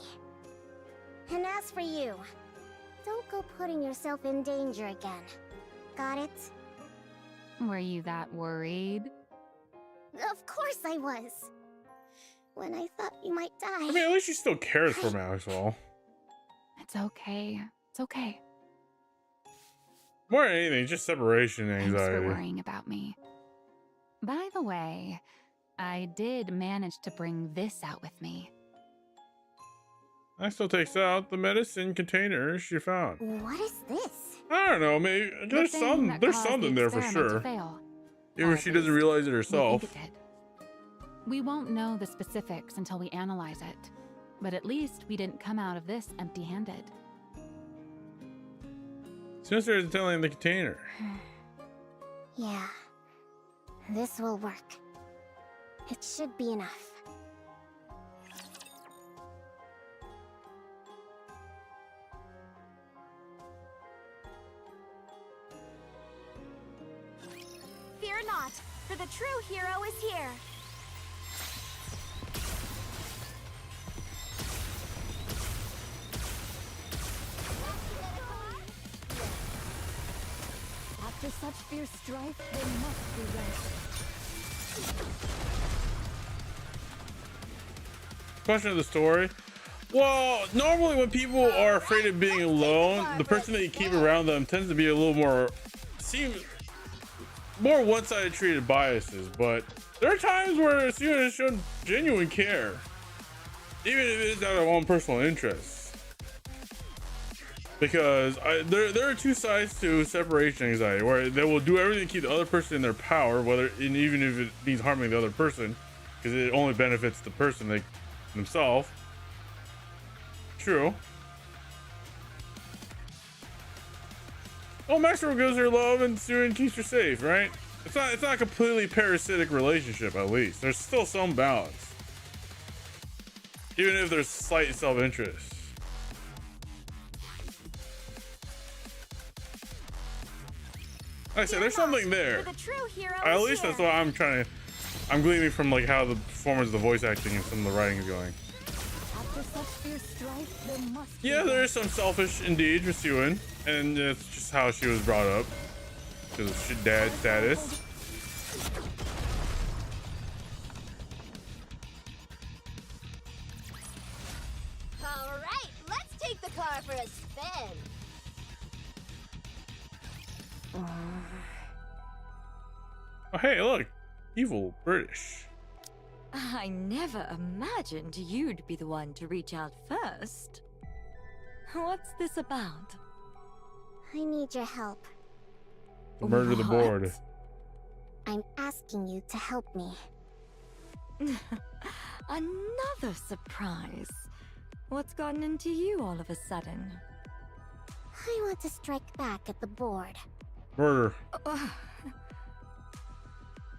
And as for you, don't go putting yourself in danger again. Got it? Were you that worried? Of course I was. When I thought you might die. I mean, at least she still cares for Maxwell. It's okay. It's okay. More than anything, just separation Thanks for anxiety. worrying about me. By the way, I did manage to bring this out with me. I still takes out the medicine container she found. What is this? I don't know, maybe there's something there for sure. Even if she doesn't realize it herself. We won't know the specifics until we analyze it, but at least we didn't come out of this empty-handed. Sinister is telling the container. Yeah, this will work. It should be enough. Fear not, for the true hero is here. After such fierce strife, there must be rest. Question of the story. Well, normally when people are afraid of being alone, the person that you keep around them tends to be a little more more one-sided treated biases, but there are times where Sue has shown genuine care, even if it is out of their own personal interests. Because there are two sides to separation anxiety, where they will do everything to keep the other person in their power, even if it means harming the other person, because it only benefits the person themselves. True. Well, Maxwell gives her love and Sue keeps her safe, right? It's not a completely parasitic relationship, at least. There's still some balance. Even if there's slight self-interest. Like I said, there's something there. At least that's what I'm gleaning from like how the performance, the voice acting, and some of the writing is going. Yeah, there is some selfish indeed with Sue, and it's just how she was brought up because of dad status. All right, let's take the car for a spin. Oh, hey, look, evil British. I never imagined you'd be the one to reach out first. What's this about? I need your help. Murder the board. I'm asking you to help me. Another surprise. What's gotten into you all of a sudden? I want to strike back at the board. Murder.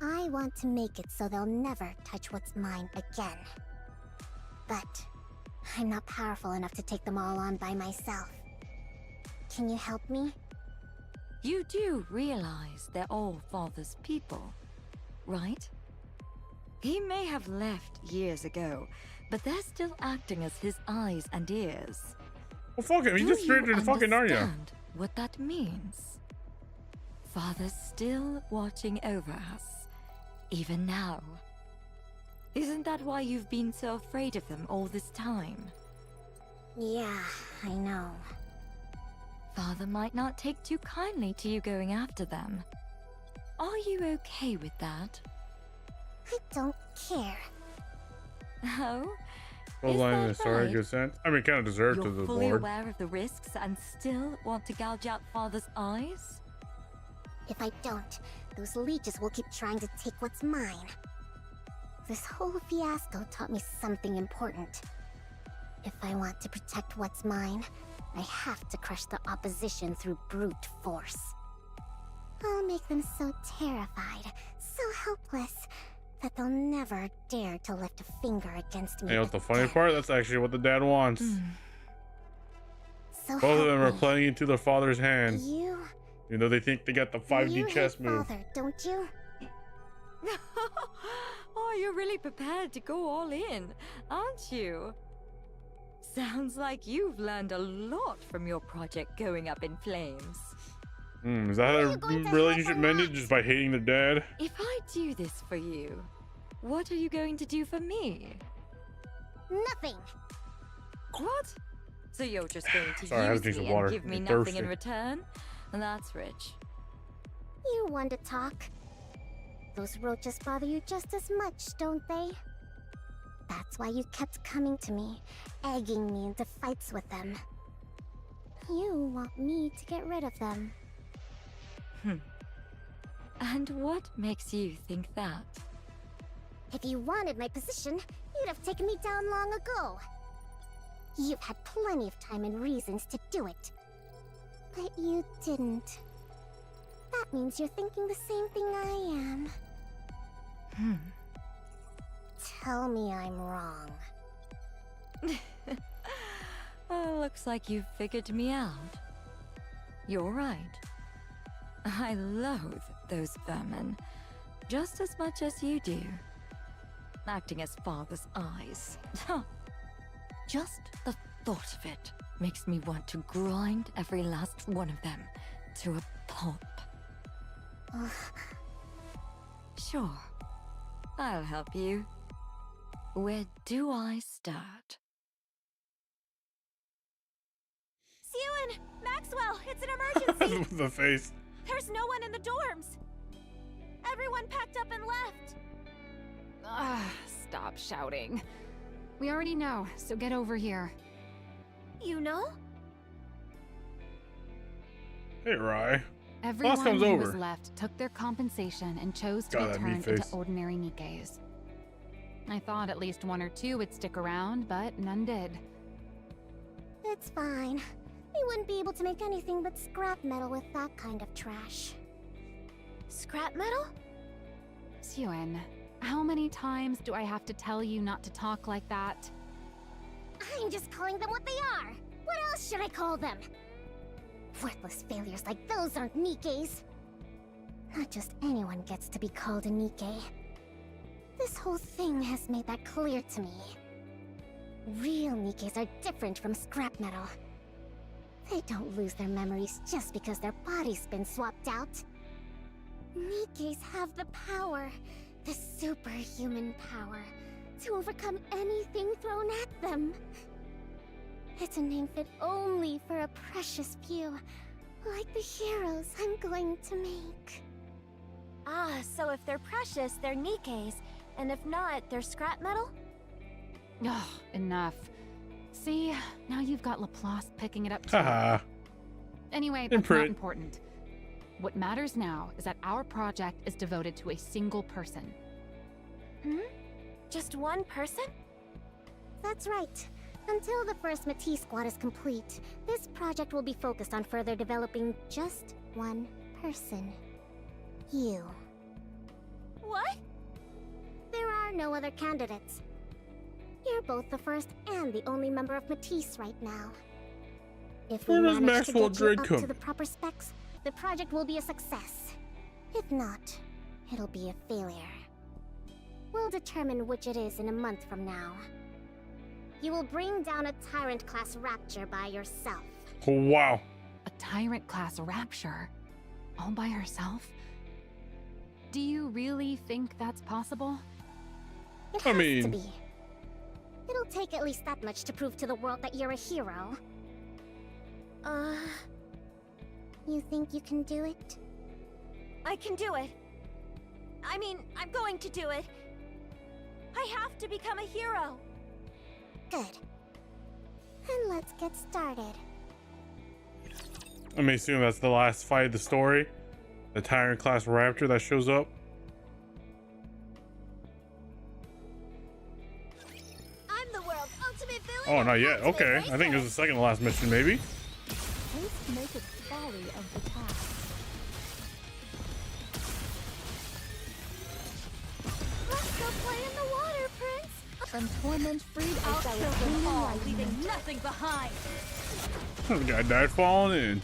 I want to make it so they'll never touch what's mine again. But I'm not powerful enough to take them all on by myself. Can you help me? You do realize they're all Father's people, right? He may have left years ago, but they're still acting as his eyes and ears. Well, fuck him. He just spirited fucking Narnia. Understand what that means? Father's still watching over us, even now. Isn't that why you've been so afraid of them all this time? Yeah, I know. Father might not take too kindly to you going after them. Are you okay with that? I don't care. Oh? Full line of sorry, right? good sense. I mean, kind of deserved to the You're fully board. aware of the risks and still want to gouge out Father's eyes? If I don't, those leeches will keep trying to take what's mine. This whole fiasco taught me something important. If I want to protect what's mine, I have to crush the opposition through brute force. I'll make them so terrified, so helpless, that they'll never dare to lift a finger against me. You know what the funny part? That's actually what the dad wants. So both of them are me. playing into their father's hand. You know they think they got the 5D chess move. Father, don't you? Oh, you're really prepared to go all in, aren't you? Sounds like you've learned a lot from your project going up in flames. Is that how their relationship mended? Just by hating their dad? If I do this for you, what are you going to do for me? Nothing. What? So you're just going to Sorry, I had to use drink me some water. and give me I'm nothing thirsty. in return? That's rich. You want to talk? Those roaches bother you just as much, don't they? That's why you kept coming to me, egging me into fights with them. You want me to get rid of them. And what makes you think that? If you wanted my position, you'd have taken me down long ago. You've had plenty of time and reasons to do it. But you didn't. That means you're thinking the same thing I am. Tell me I'm wrong. Looks like you've figured me out. You're right. I loathe those vermin just as much as you do. Acting as father's eyes. Just the thought of it makes me want to grind every last one of them to a pulp. Sure, I'll help you. Where do I start? Sewan! Maxwell! It's an emergency! The face. There's no one in the dorms! Everyone packed up and left! Stop shouting. We already know, so get over here. You know? Hey, Rai. Everyone comes who over. was left took their compensation and chose to God, be that meat turned into face. ordinary Nikkes. I thought at least one or two would stick around, but none did. It's fine. We wouldn't be able to make anything but scrap metal with that kind of trash. Scrap metal? Sewan, how many times do I have to tell you not to talk like that? I'm just calling them what they are. What else should I call them? Worthless failures like those aren't Nikkes. Not just anyone gets to be called a Nikke. This whole thing has made that clear to me. Real Nikkes are different from scrap metal. They don't lose their memories just because their body's been swapped out. Nikkes have the power, the superhuman power, to overcome anything thrown at them. It's a name fit only for a precious few, like the heroes I'm going to make. Ah, so if they're precious, they're Nikkes, and if not, they're scrap metal? Ugh, enough. See, now you've got Laplace picking it up too. Haha. Anyway, that's not important. What matters now is that our project is devoted to a single person. Just one person? That's right. Until the first Matisse squad is complete, this project will be focused on further developing just one person. You. What? There are no other candidates. You're both the first and the only member of Matisse right now. If we Where does manage to Maxwell get you Dredd up come? to the proper specs, the project will be a success. If not, it'll be a failure. We'll determine which it is in a month from now. You will bring down a Tyrant-class Rapture by yourself. Wow. A Tyrant-class Rapture? All by herself? Do you really think that's possible? It has to be. It'll take at least that much to prove to the world that you're a hero. You think you can do it? I can do it. I mean, I'm going to do it. I have to become a hero. Good. And let's get started. Let me assume that's the last fight of the story. The Tyrant class Raptor that shows up. I'm the world's ultimate villain. Oh, not yet. Okay. I think it was the second to last mission, maybe. Haste maketh folly of the task. Let's go play in the water, Prince. From torment freed, I'll I shall kill them return all, enlightenment. leaving nothing behind. The guy died falling in.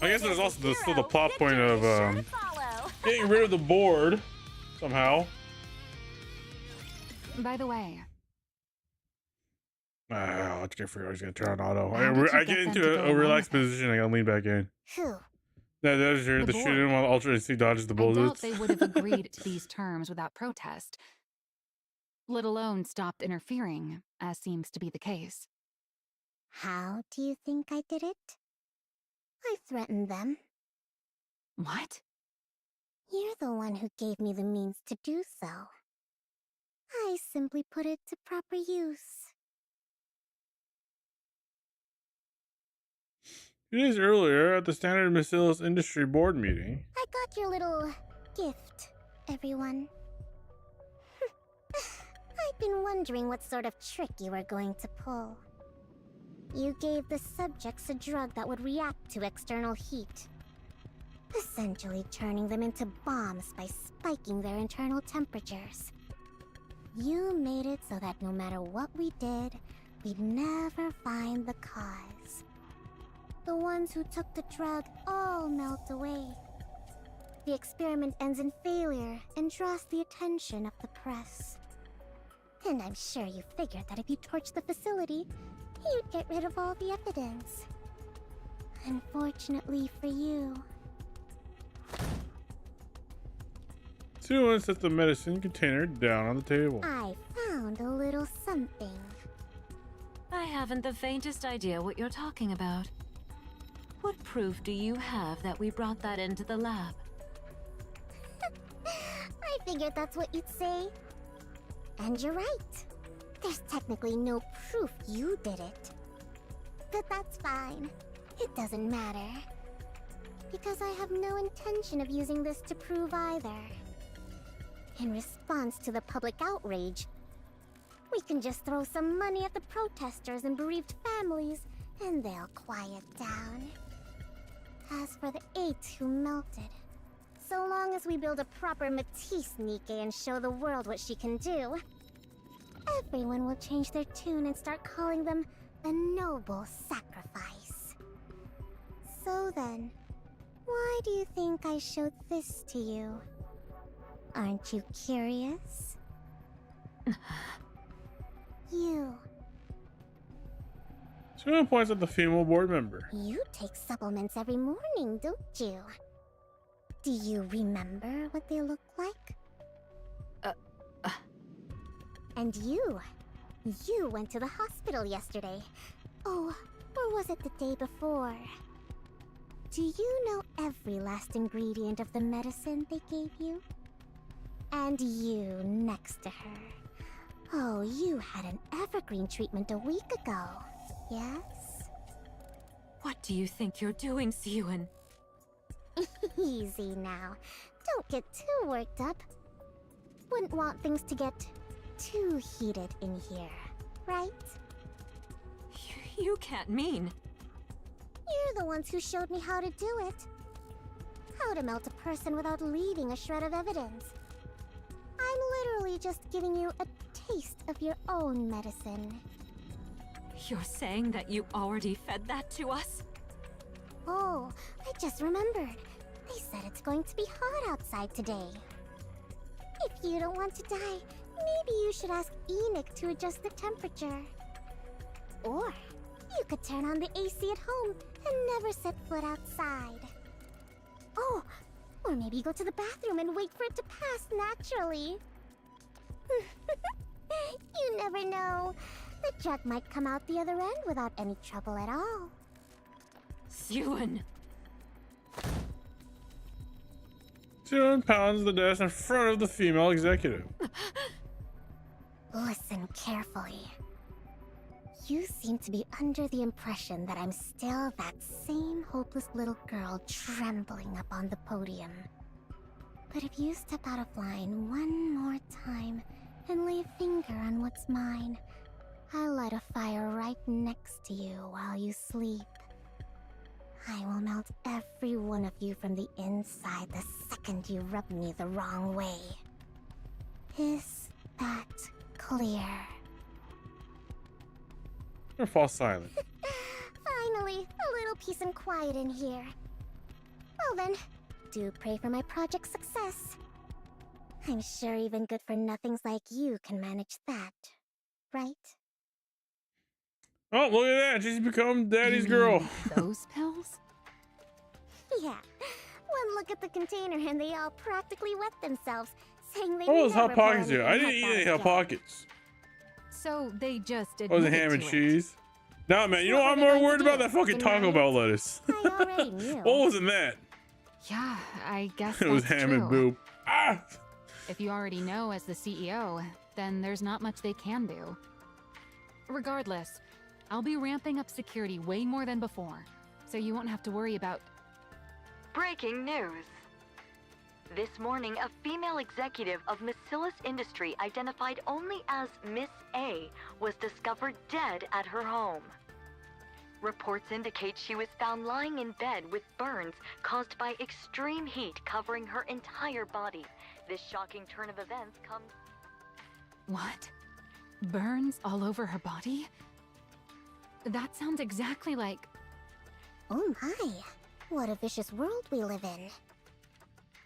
I guess there's also still the plot point of getting rid of the board somehow. By the way, I can't figure out he's gonna turn on auto. How did you I get get them into to a go along relaxed with it? position. I gotta lean back in. Who? That is your The the shooting board. while Ultra AC dodges the I doubt bullets. they would have agreed to these terms without protest, let alone stopped interfering, as seems to be the case. How do you think I did it? I threatened them. What? You're the one who gave me the means to do so. I simply put it to proper use. 2 days earlier, at the Standard Bacillus Industry Board meeting. I got your little gift, everyone. I've been wondering what sort of trick you were going to pull. You gave the subjects a drug that would react to external heat, essentially turning them into bombs by spiking their internal temperatures. You made it so that no matter what we did, we'd never find the cause. The ones who took the drug all melt away. The experiment ends in failure and draws the attention of the press. And I'm sure you figured that if you torched the facility, you'd get rid of all the evidence. Unfortunately for you. Suan set the medicine container down on the table. I found a little something. I haven't the faintest idea what you're talking about. What proof do you have that we brought that into the lab? I figured that's what you'd say. And you're right. There's technically no proof you did it. But that's fine. It doesn't matter. Because I have no intention of using this to prove either. In response to the public outrage, we can just throw some money at the protesters and bereaved families, and they'll quiet down. As for the 8 who melted, so long as we build a proper Matisse Nikke and show the world what she can do, everyone will change their tune and start calling them a noble sacrifice. So then, why do you think I showed this to you? Aren't you curious? You. Suan points at the female board member. You take supplements every morning, don't you? Do you remember what they look like? And you went to the hospital yesterday. Oh, or was it the day before? Do you know every last ingredient of the medicine they gave you? And you next to her. Oh, you had an evergreen treatment a week ago, yes? What do you think you're doing, Suan? Easy now. Don't get too worked up. Wouldn't want things to get too heated in here, right? You can't mean... You're the ones who showed me how to do it. How to melt a person without leaving a shred of evidence. I'm literally just giving you a taste of your own medicine. You're saying that you already fed that to us? Oh, I just remembered. They said it's going to be hot outside today. If you don't want to die, maybe you should ask Enoch to adjust the temperature. Or you could turn on the AC at home and never set foot outside. Oh, or maybe go to the bathroom and wait for it to pass naturally. You never know. The drug might come out the other end without any trouble at all. Suan! Suan pounds the desk in front of the female executive. Listen carefully. You seem to be under the impression that I'm still that same hopeless little girl trembling up on the podium. But if you step out of line one more time and lay a finger on what's mine, I'll light a fire right next to you while you sleep. I will melt every one of you from the inside the second you rub me the wrong way. Is that clear? Or fall silent. Finally, a little peace and quiet in here. Well then, do pray for my project's success. I'm sure even good-for-nothings like you can manage that, right? Oh, look at that. She's become daddy's girl. Those pills? Yeah. One look at the container and they all practically wet themselves, saying they What was never Hot Pockets put here? I didn't eat any Hot Pockets. So they just What was it, ham and cheese? Nah, man, you know what I'm more worried about? That fucking Taco Bell lettuce. I already knew. What wasn't that? Yeah, I guess It was that's ham true. and boob. Ah! If you already know as the CEO, then there's not much they can do. Regardless, I'll be ramping up security way more than before, so you won't have to worry about... Breaking news. This morning, a female executive of Macillus Industry identified only as Miss A was discovered dead at her home. Reports indicate she was found lying in bed with burns caused by extreme heat covering her entire body. This shocking turn of events comes... What? Burns all over her body? That sounds exactly like... Oh my, what a vicious world we live in.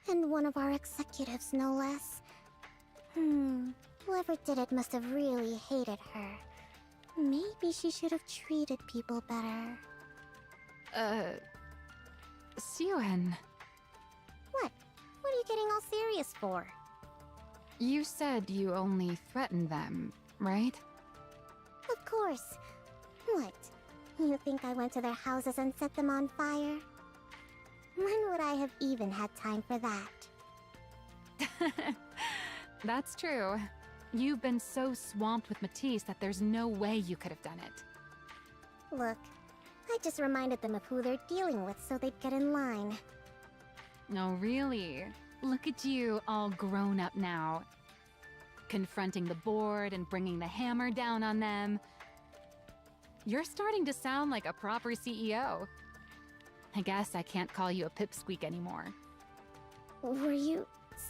And one of our executives, no less. Whoever did it must have really hated her. Maybe she should have treated people better. Suen. What? What are you getting all serious for? You said you only threatened them, right? Of course. What? You think I went to their houses and set them on fire? When would I have even had time for that? That's true. You've been so swamped with Matisse that there's no way you could have done it. Look, I just reminded them of who they're dealing with so they'd get in line. Oh, really? Look at you, all grown up now. Confronting the board and bringing the hammer down on them. You're starting to sound like a proper CEO. I guess I can't call you a pipsqueak anymore. Were you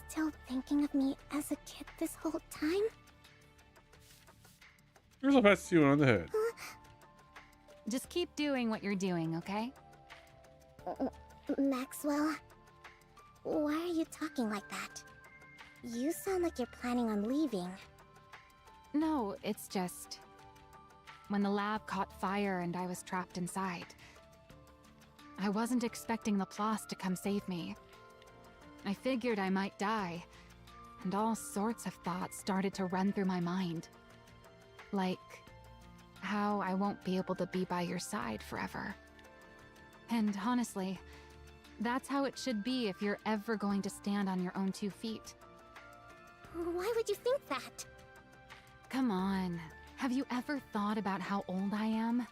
still thinking of me as a kid this whole time? Here's a pat you on the head. Just keep doing what you're doing, okay? Maxwell, why are you talking like that? You sound like you're planning on leaving. No, it's just... when the lab caught fire and I was trapped inside, I wasn't expecting Laplace to come save me. I figured I might die, and all sorts of thoughts started to run through my mind. Like, how I won't be able to be by your side forever. And honestly, that's how it should be if you're ever going to stand on your own 2 feet. Why would you think that? Come on, have you ever thought about how old I am?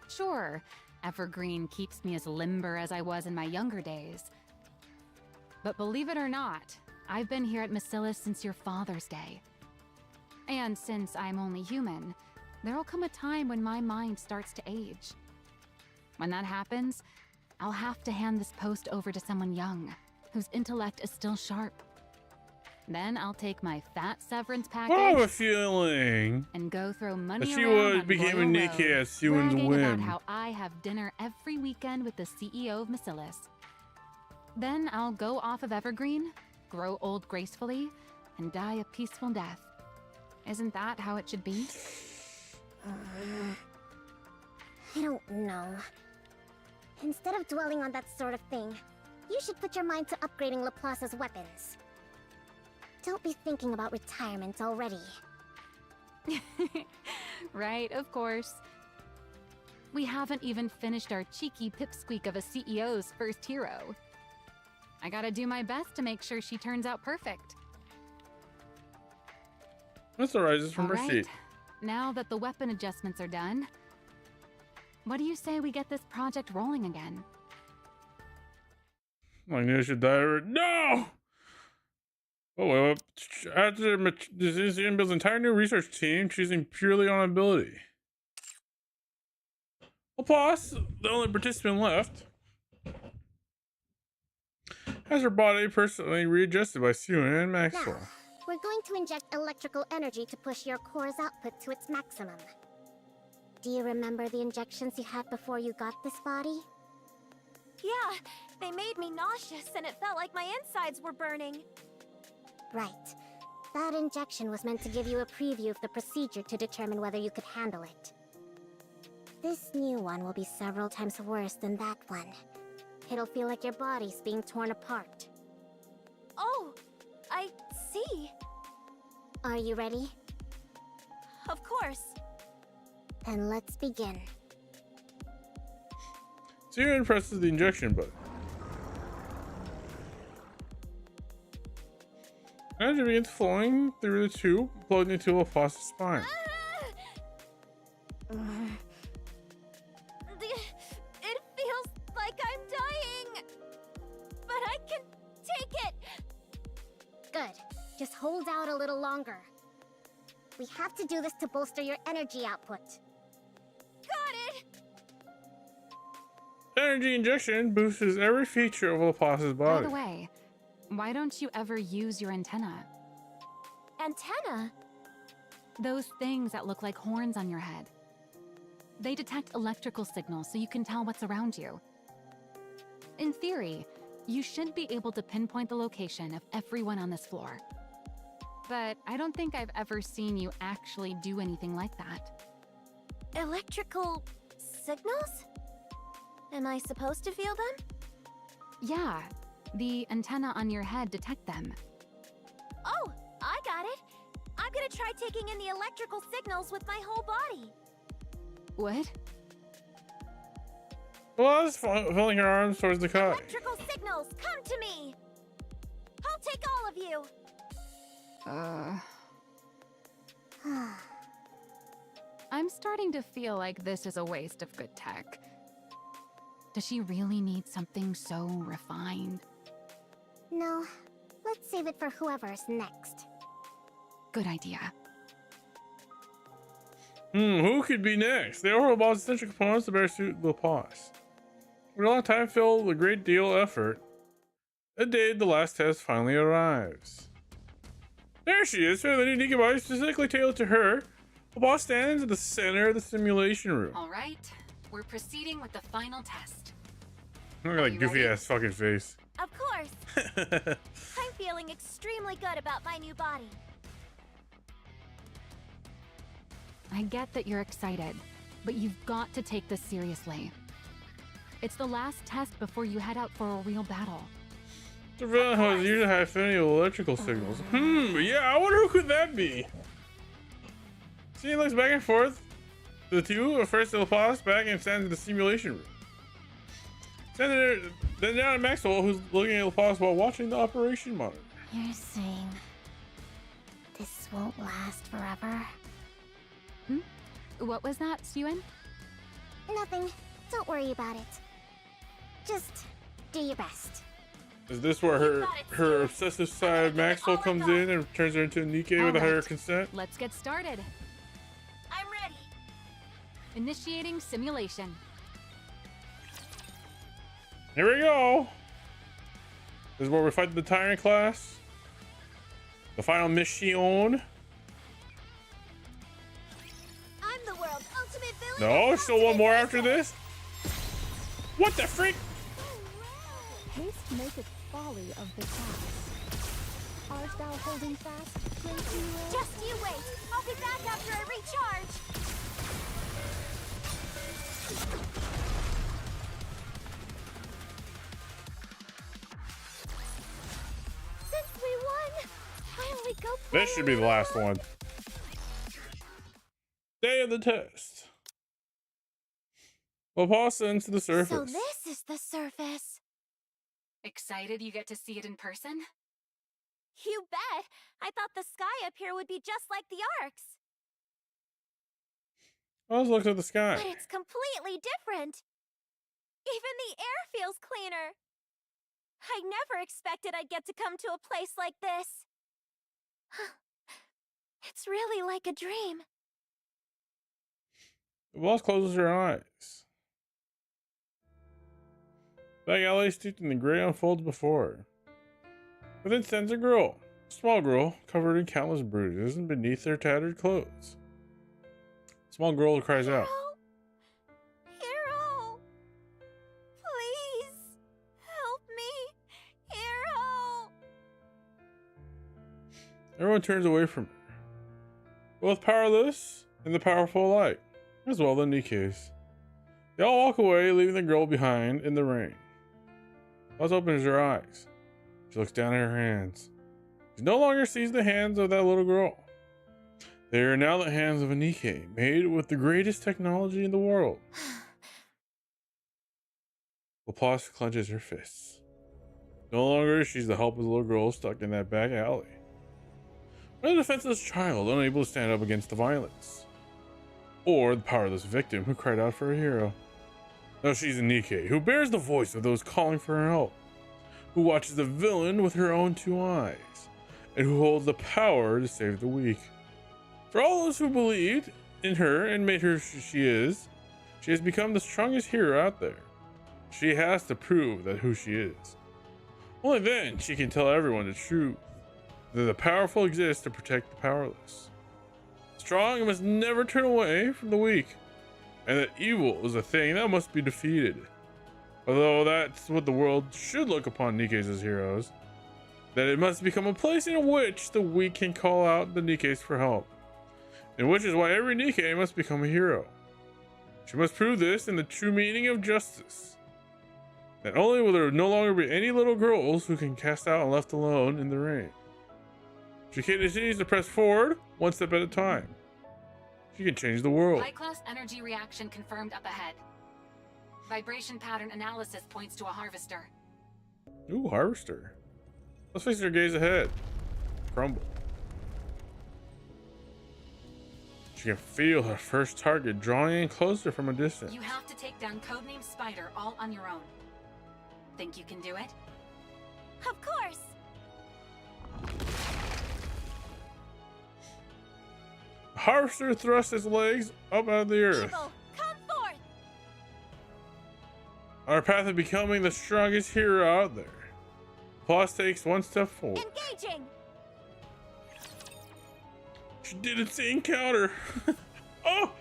Sure, Evergreen keeps me as limber as I was in my younger days. But believe it or not, I've been here at Macillus since your father's day. And since I'm only human, there'll come a time when my mind starts to age. When that happens, I'll have to hand this post over to someone young, whose intellect is still sharp. Then I'll take my fat severance package I have a feeling and go throw money that she around would on became a Royal Nikke Road, at Suen's bragging whim. about how I have dinner every weekend with the CEO of Macillus. Then I'll go off of Evergreen, grow old gracefully, and die a peaceful death. Isn't that how it should be? I don't know. Instead of dwelling on that sort of thing, you should put your mind to upgrading Laplace's weapons. Don't be thinking about retirement already. Right, of course. We haven't even finished our cheeky pipsqueak of a CEO's first hero. I gotta do my best to make sure she turns out perfect. This arises from All her right, seat. now that the weapon adjustments are done, what do you say we get this project rolling again? I knew I should die. No! Oh, well, after this institute builds an entire new research team, choosing purely on ability. Laplace, the only participant left, has her body personally readjusted by Suen and Maxwell. Now, we're going to inject electrical energy to push your core's output to its maximum. Do you remember the injections you had before you got this body? Yeah, they made me nauseous and it felt like my insides were burning. Right. That injection was meant to give you a preview of the procedure to determine whether you could handle it. This new one will be several times worse than that one. It'll feel like your body's being torn apart. Oh, I see. Are you ready? Of course. Then let's begin. Suen presses the injection button. Energy begins flowing through the tube, floating into Laplace's spine. It feels like I'm dying, but I can take it. Good. Just hold out a little longer. We have to do this to bolster your energy output. Got it. Energy injection boosts every feature of Laplace's body. By the way, why don't you ever use your antenna? Antenna? Those things that look like horns on your head. They detect electrical signals so you can tell what's around you. In theory, you should be able to pinpoint the location of everyone on this floor. But I don't think I've ever seen you actually do anything like that. Electrical signals? Am I supposed to feel them? Yeah, the antenna on your head detect them. Oh, I got it. I'm gonna try taking in the electrical signals with my whole body. What? Laplace filling her arms towards the kite. Electrical signals, come to me! I'll take all of you! I'm starting to feel like this is a waste of good tech. Does she really need something so refined? No, let's save it for whoever's next. Good idea. Who could be next? The overall boss essential components to better suit Laplace. With a long time filled with a great deal of effort, the day the last test finally arrives. There she is, with a new Nikke body specifically tailored to her. The boss stands at the center of the simulation room. All right, we're proceeding with the final test. Look at that goofy ass fucking face. Of course! I'm feeling extremely good about my new body. I get that you're excited, but you've got to take this seriously. It's the last test before you head out for a real battle. The villain has usually high affinity with electrical signals. Yeah, I wonder who could that be? She looks back and forth. The two, first Laplace back and stands in the simulation room. Then down to Maxwell, who's looking at Laplace while watching the operation monitor. You're saying this won't last forever? What was that, Suen? Nothing. Don't worry about it. Just do your best. Is this where her obsessive side of Maxwell comes in and turns her into a Nikke without her consent? Let's get started. I'm ready. Initiating simulation. Here we go. This is where we fight the Tyrant class. The final mission. I'm the world's ultimate villain. No, still one more after this. What the freak? Haste maketh folly of the task. Art thou holding fast, great hero? Just you wait. I'll be back after I recharge. Since we won, I only go. This should be the last one. Day of the test. Laplace sends to the surface. So this is the surface. Excited you get to see it in person? You bet. I thought the sky up here would be just like the arcs. Let's look at the sky. But it's completely different. Even the air feels cleaner. I never expected I'd get to come to a place like this. It's really like a dream. The boss closes her eyes. Back alley steeped in the gray unfolds before her. Within stands a girl. A small girl, covered in countless bruises and beneath her tattered clothes. The small girl cries out. Hero! Please! Help me! Hero! Everyone turns away from her. Both powerless in the powerful light, as well the Nikkes. They all walk away, leaving the girl behind in the rain. Buzz opens her eyes. She looks down at her hands. She no longer sees the hands of that little girl. They are now the hands of a Nikke, made with the greatest technology in the world. Laplace clenches her fists. No longer is she the helpless little girl stuck in that back alley. or the defenseless child unable to stand up against the violence, or the powerless victim who cried out for a hero. No, she's a Nikke, who bears the voice of those calling for her help, who watches the villain with her own two eyes, and who holds the power to save the weak. For all those who believed in her and made her she is, she has become the strongest hero out there. She has to prove that who she is. Only then she can tell everyone the truth, that the powerful exist to protect the powerless. Strong must never turn away from the weak, and that evil is a thing that must be defeated. Although that's what the world should look upon Nikkes as heroes, that it must become a place in which the weak can call out the Nikkes for help, and which is why every Nikke must become a hero. She must prove this in the true meaning of justice. Not only will there no longer be any little girls who can cast out and left alone in the rain. She continues to press forward, one step at a time. She can change the world. High-class energy reaction confirmed up ahead. Vibration pattern analysis points to a harvester. Ooh, harvester. Let's face her gaze ahead. Crumble. She can feel her first target drawing in closer from a distance. You have to take down codename Spider all on your own. Think you can do it? Of course! The harvester thrusts its legs up out of the earth. Evil, come forth! On our path of becoming the strongest hero out there. Boss takes one step forward. Engaging! She didn't see encounter. Oh!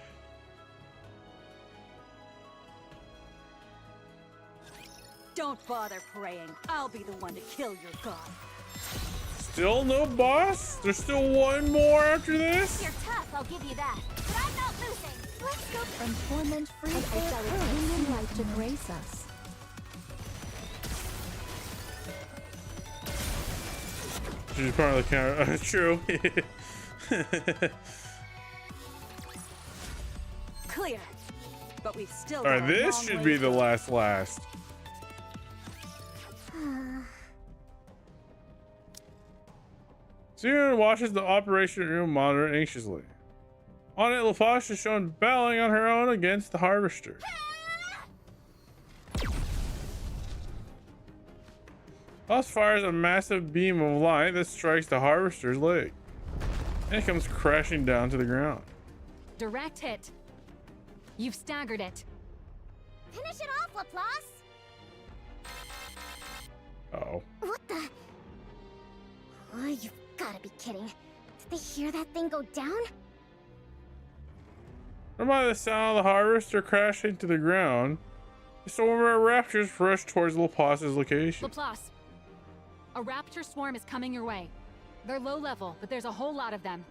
Don't bother praying. I'll be the one to kill your god. Still no boss? There's still one more after this? You're tough, I'll give you that. But I'm not losing. Let's go From torment free, I shall bring light to grace us. She's part of the counter. True. Clear. But we've still Alright, got a this long should way be to the go. last. Soon watches the operation room monitor anxiously. On it, LaFosh is shown battling on her own against the harvester. Boss fires a massive beam of light that strikes the harvester's leg, and it comes crashing down to the ground. Direct hit. You've staggered it. Finish it off, Laplace! Uh-oh. What the? Oh, you've gotta be kidding. Did they hear that thing go down? From by the sound of the harvester crashing to the ground, a swarm of raptors rush towards Laplace's location. Laplace, a raptor swarm is coming your way. They're low level, but there's a whole lot of them.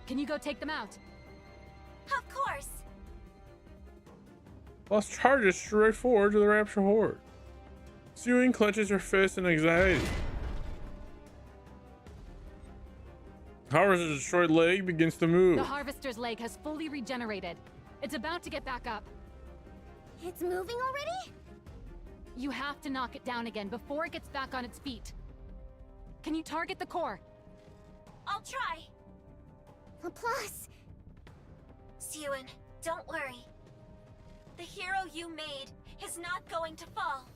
Can you go take them out? Of course! Laplace charges straight forward to the raptor horde. Sewing clenches her fist in anxiety. Harvester's destroyed leg begins to move. The harvester's leg has fully regenerated. It's about to get back up. It's moving already? You have to knock it down again before it gets back on its feet. Can you target the core? I'll try. Laplace! Sewin, don't worry. The hero you made is not going to fall.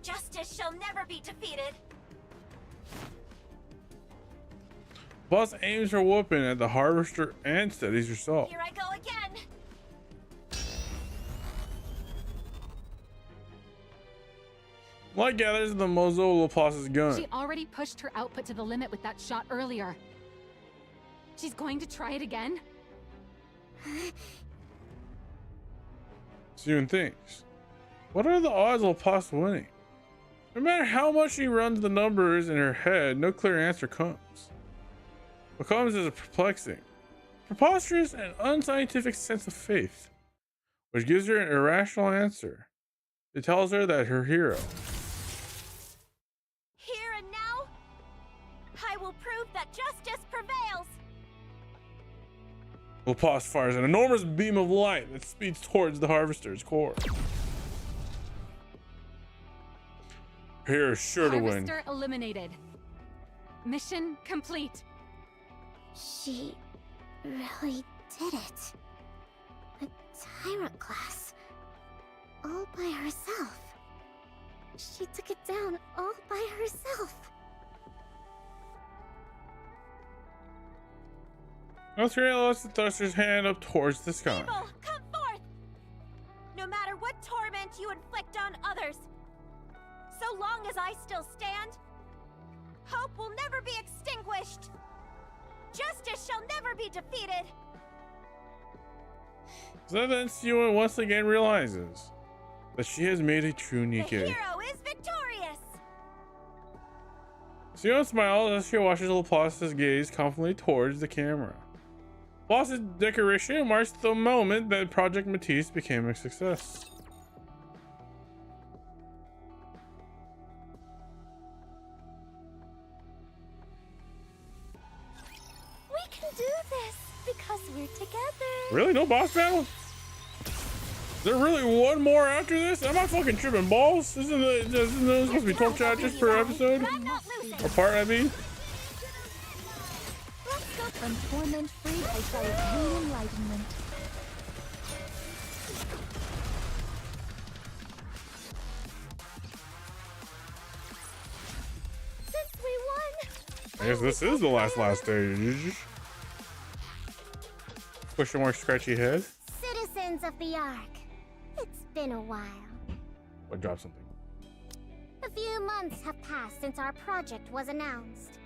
Justice shall never be defeated. Boss aims her weapon at the harvester and steadies herself. Here I go again. Light gathers in the muzzle of Laplace's gun. She already pushed her output to the limit with that shot earlier. She's going to try it again? Soon thinks, what are the odds of Laplace winning? No matter how much she runs the numbers in her head, no clear answer comes. What comes is a perplexing, preposterous, and unscientific sense of faith, which gives her an irrational answer. It tells her that her hero, Here and now, I will prove that justice prevails. Laplace fires an enormous beam of light that speeds towards the harvester's core. Her hero is sure to win. Harvester eliminated. Mission complete. She really did it. A tyrant class. All by herself. She took it down all by herself. Australia lets the thruster's hand up towards the sky. Evil, come forth! No matter what torment you inflict on others, so long as I still stand, hope will never be extinguished. Justice shall never be defeated. So then Siwon once again realizes that she has made a true Nikke. The hero is victorious. Siwon smiles as she watches Laplace's gaze confidently towards the camera. Laplace's decoration marks the moment that Project Matisse became a success. We can do this because we're together. Really? No boss battle? Is there really one more after this? Am I fucking tripping balls? Isn't there supposed to be 12 chapters per episode? Or part, I mean? Let's go from torment free I shall attain enlightenment. Since we won, I guess this is the last stage. Push a more scratchy head. citizens of the Ark, it's been a while. Or drop something. A few months have passed since our project was announced.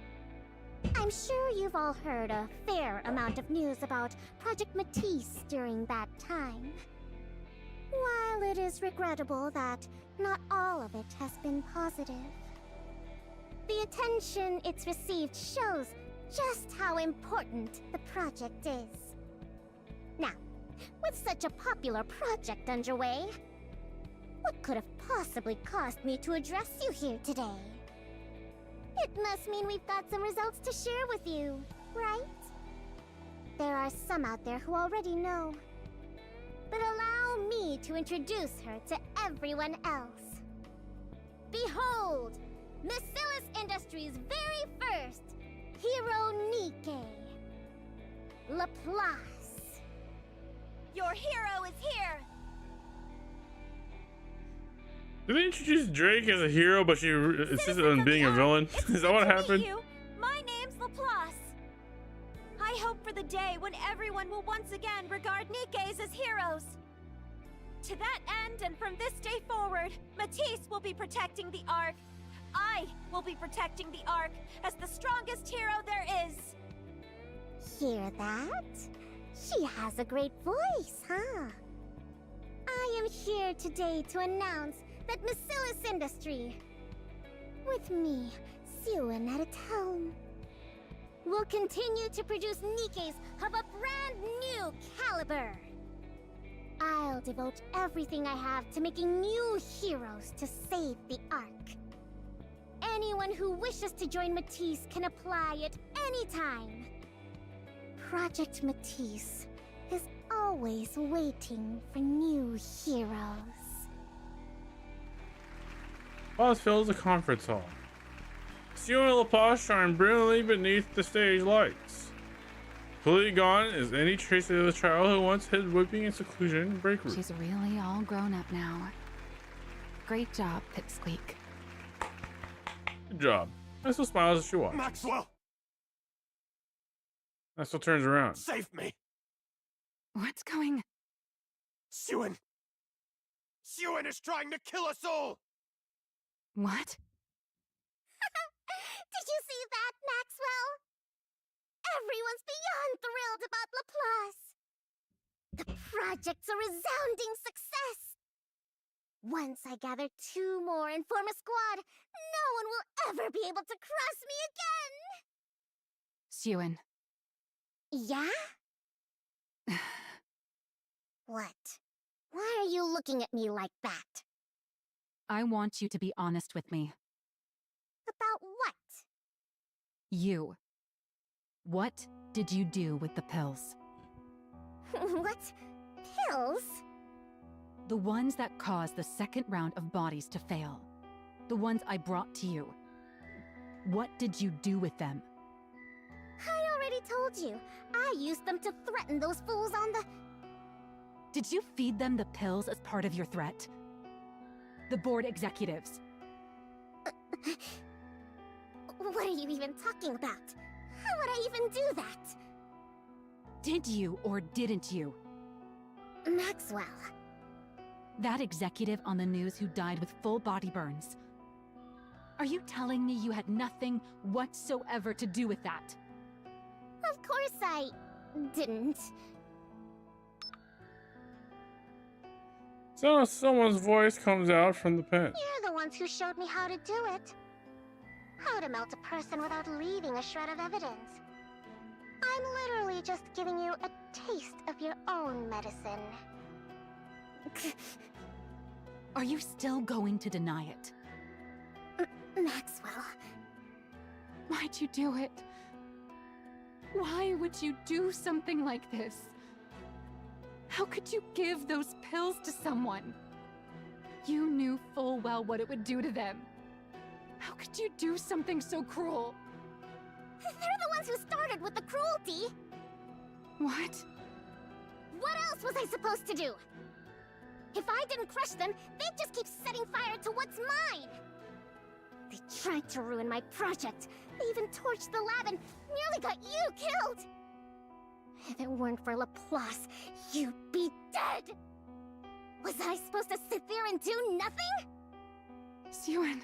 I'm sure you've all heard a fair amount of news about Project Matisse during that time. While it is regrettable that not all of it has been positive, the attention it's received shows just how important the project is. Now, with such a popular project underway, what could have possibly caused me to address you here today? It must mean we've got some results to share with you, right? There are some out there who already know. But allow me to introduce her to everyone else. Behold, Miscellaneous Industries' very first hero Nikke. Laplace. Your hero is here. Did they introduce Drake as a hero, but she insisted on being a villain? Is that what happened? My name's Laplace. I hope for the day when everyone will once again regard Nikkes as heroes. To that end, and from this day forward, Matisse will be protecting the Ark. I will be protecting the Ark as the strongest hero there is. Hear that? She has a great voice, huh? I am here today to announce that Miscellaneous Industry, with me, Siwon at its helm, will continue to produce Nikkes of a brand new caliber. I'll devote everything I have to making new heroes to save the Ark. Anyone who wishes to join Matisse can apply at any time. Project Matisse is always waiting for new heroes. Boss fills the conference hall. Siwon and Laplace shine brilliantly beneath the stage lights. Completely gone is any trace of the child who once hid whipping in seclusion in the break room. She's really all grown up now. Great job, Pipsqueak. Good job. Maxwell smiles as she walks. Maxwell! Maxwell turns around. Save me! What's going? Siwon! Siwon is trying to kill us all! What? Did you see that, Maxwell? Everyone's beyond thrilled about Laplace. The project's a resounding success. Once I gather 2 more and form a squad, no one will ever be able to cross me again. Siwon. Yeah? What? Why are you looking at me like that? I want you to be honest with me. About what? You. What did you do with the pills? What? Pills? The ones that caused the second round of bodies to fail. The ones I brought to you. What did you do with them? I already told you. I used them to threaten those fools on the... Did you feed them the pills as part of your threat? The board executives. What are you even talking about? How would I even do that? Did you or didn't you? Maxwell. That executive on the news who died with full body burns. Are you telling me you had nothing whatsoever to do with that? Of course I didn't. So someone's voice comes out from the pen. You're the ones who showed me how to do it. How to melt a person without leaving a shred of evidence. I'm literally just giving you a taste of your own medicine. Are you still going to deny it? Maxwell. Why'd you do it? Why would you do something like this? How could you give those pills to someone? You knew full well what it would do to them. How could you do something so cruel? They're the ones who started with the cruelty. What? What else was I supposed to do? If I didn't crush them, they'd just keep setting fire to what's mine. They tried to ruin my project. They even torched the lab and nearly got you killed. If it weren't for Laplace, you'd be dead. Was I supposed to sit there and do nothing? Siwan.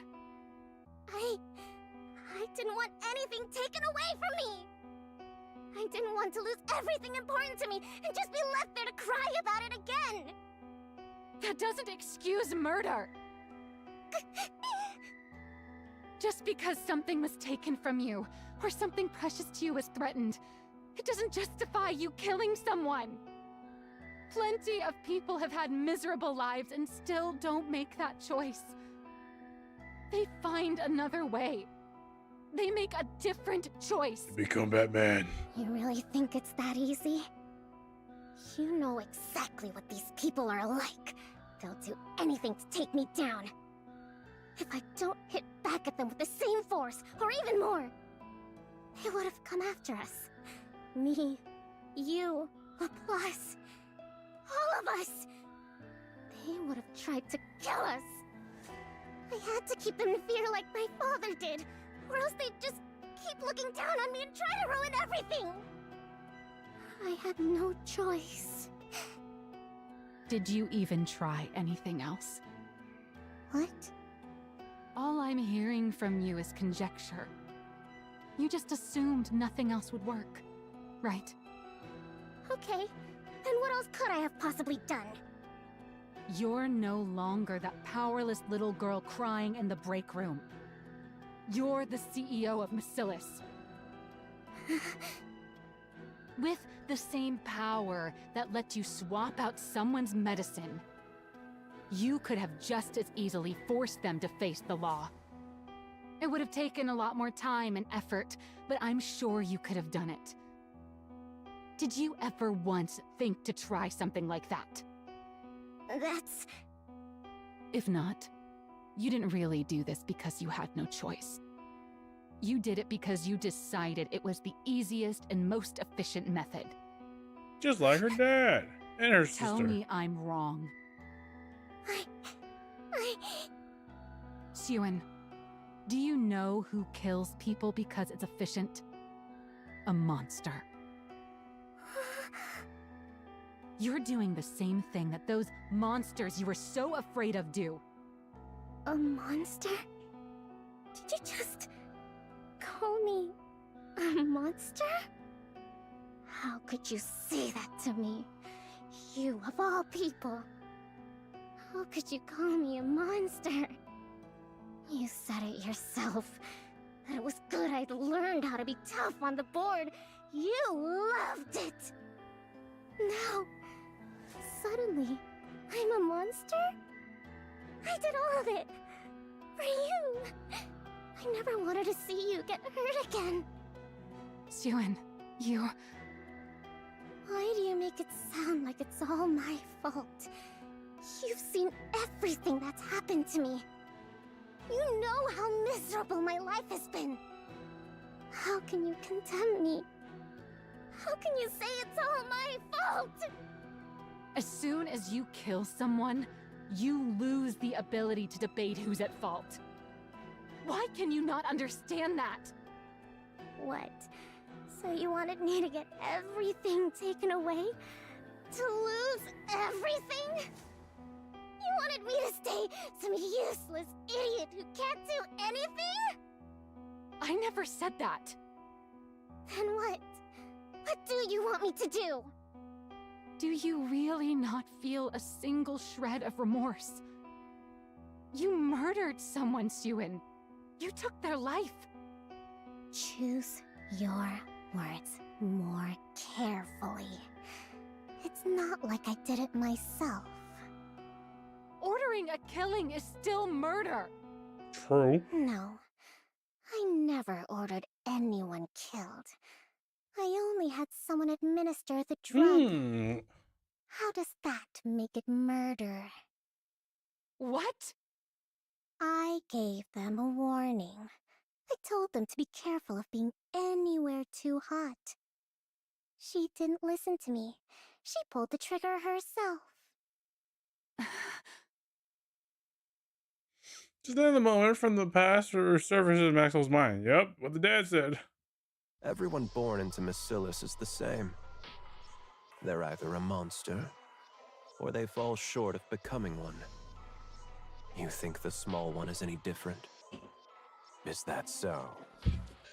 I didn't want anything taken away from me. I didn't want to lose everything important to me and just be left there to cry about it again. That doesn't excuse murder. Just because something was taken from you, or something precious to you was threatened, it doesn't justify you killing someone. Plenty of people have had miserable lives and still don't make that choice. They find another way. They make a different choice. Become Batman. You really think it's that easy? You know exactly what these people are like. They'll do anything to take me down. If I don't hit back at them with the same force, or even more, they would have come after us. Me, you, Laplace, all of us. They would have tried to kill us. I had to keep them in fear like my father did, or else they'd just keep looking down on me and try to ruin everything. I had no choice. Did you even try anything else? What? All I'm hearing from you is conjecture. You just assumed nothing else would work, right? Okay, then what else could I have possibly done? You're no longer that powerless little girl crying in the break room. You're the CEO of Bacillus. With the same power that let you swap out someone's medicine, you could have just as easily forced them to face the law. It would have taken a lot more time and effort, but I'm sure you could have done it. Did you ever once think to try something like that? That's... If not, you didn't really do this because you had no choice. You did it because you decided it was the easiest and most efficient method. Just like her dad and her sister. Tell me I'm wrong. Siwan, do you know who kills people because it's efficient? A monster. You're doing the same thing that those monsters you were so afraid of do. A monster? Did you just call me a monster? How could you say that to me? You of all people. How could you call me a monster? You said it yourself. That it was good I'd learned how to be tough on the board. You loved it. Now, suddenly, I'm a monster? I did all of it. For you. I never wanted to see you get hurt again. Siwan, you... Why do you make it sound like it's all my fault? You've seen everything that's happened to me. You know how miserable my life has been. How can you condemn me? How can you say it's all my fault? As soon as you kill someone, you lose the ability to debate who's at fault. Why can you not understand that? What? So you wanted me to get everything taken away? To lose everything? You wanted me to stay some useless idiot who can't do anything? I never said that. Then what? What do you want me to do? Do you really not feel a single shred of remorse? You murdered someone, Suen. You took their life. Choose your words more carefully. It's not like I did it myself. Ordering a killing is still murder. True. No, I never ordered anyone killed. I only had someone administer the drug. How does that make it murder? What? I gave them a warning. I told them to be careful of being anywhere too hot. She didn't listen to me. She pulled the trigger herself. Just in the moment from the past or surfaces in Maxwell's mind. Yep, what the dad said. Everyone born into Bacillus is the same. They're either a monster, or they fall short of becoming one. You think the small one is any different? Is that so?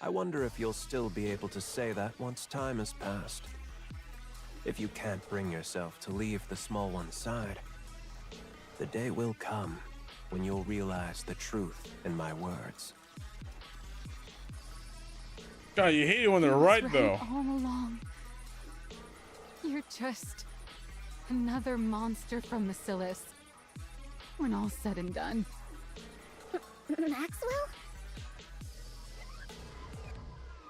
I wonder if you'll still be able to say that once time has passed. If you can't bring yourself to leave the small one's side, the day will come when you'll realize the truth in my words. God, you hate it when they're right, though. All along. You're just another monster from Bacillus. When all's said and done. Maxwell?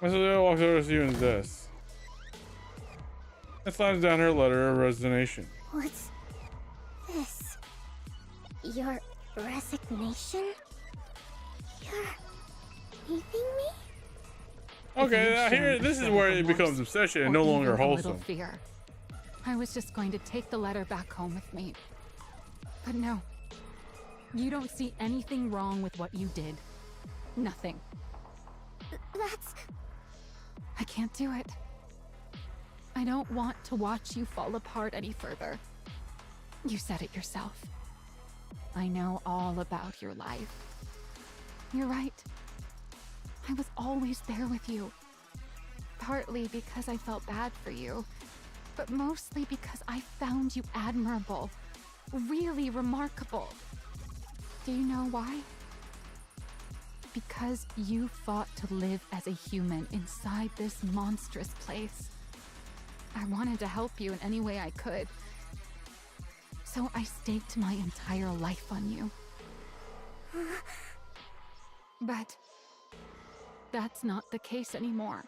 Maxwell walks over to Steven's desk and slams down her letter of resignation. What's this? Your resignation? You're leaving me? Okay, now here, this is where it becomes obsession and no longer wholesome. Fear. I was just going to take the letter back home with me. But no. You don't see anything wrong with what you did. Nothing. That's... I can't do it. I don't want to watch you fall apart any further. You said it yourself. I know all about your life. You're right. I was always there with you. Partly because I felt bad for you, but mostly because I found you admirable. Really remarkable. Do you know why? Because you fought to live as a human inside this monstrous place. I wanted to help you in any way I could. So I staked my entire life on you. But that's not the case anymore.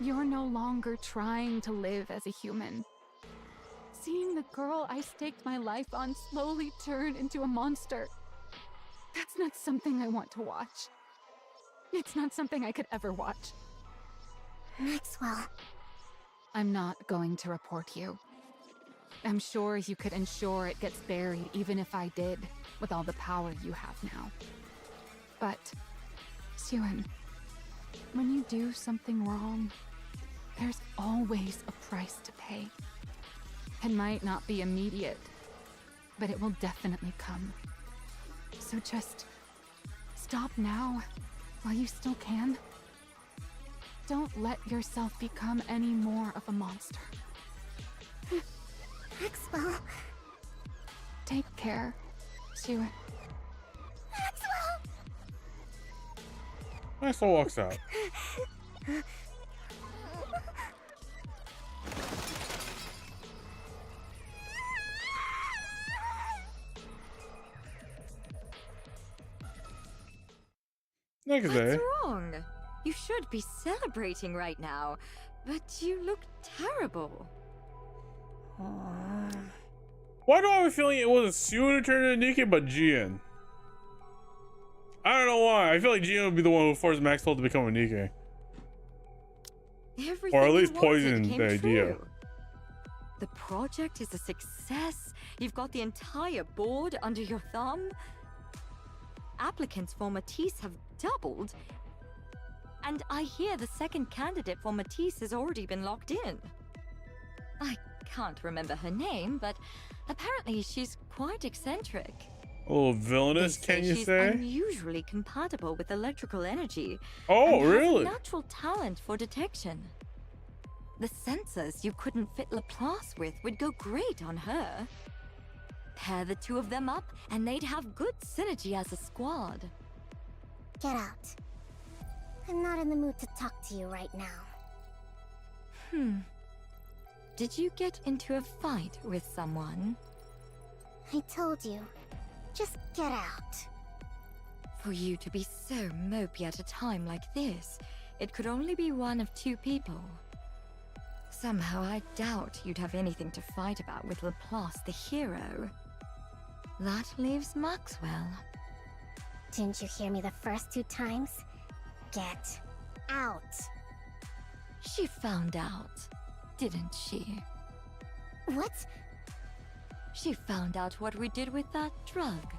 You're no longer trying to live as a human. Seeing the girl I staked my life on slowly turn into a monster. That's not something I want to watch. It's not something I could ever watch. Maxwell. I'm not going to report you. I'm sure you could ensure it gets buried even if I did, with all the power you have now. But, Suen, when you do something wrong, there's always a price to pay. It might not be immediate, but it will definitely come. So just stop now, while you still can. Don't let yourself become any more of a monster. Maxwell. Take care, Suen. Maxwell! Maxwell walks out. Next day. What's wrong? You should be celebrating right now, but you look terrible. Why do I have a feeling it wasn't Suen who turned into Nikke, but Jian? I don't know why. I feel like Gino would be the one who forced Maxwell to become a Nikke. Everything Or at least you wanted poison came the idea. true. The project is a success. You've got the entire board under your thumb. Applicants for Matisse have doubled. And I hear the second candidate for Matisse has already been locked in. I can't remember her name, but apparently she's quite eccentric. A little villainous, They can you she's say? unusually compatible with electrical energy. Oh, and really? Has a natural talent for detection. The sensors you couldn't fit Laplace with would go great on her. Pair the two of them up, and they'd have good synergy as a squad. Get out. I'm not in the mood to talk to you right now. Did you get into a fight with someone? I told you. Just get out. For you to be so mopey at a time like this, it could only be one of two people. Somehow I doubt you'd have anything to fight about with Laplace the hero. That leaves Maxwell. Didn't you hear me the first 2 times? Get out. She found out, didn't she? What? She found out what we did with that drug,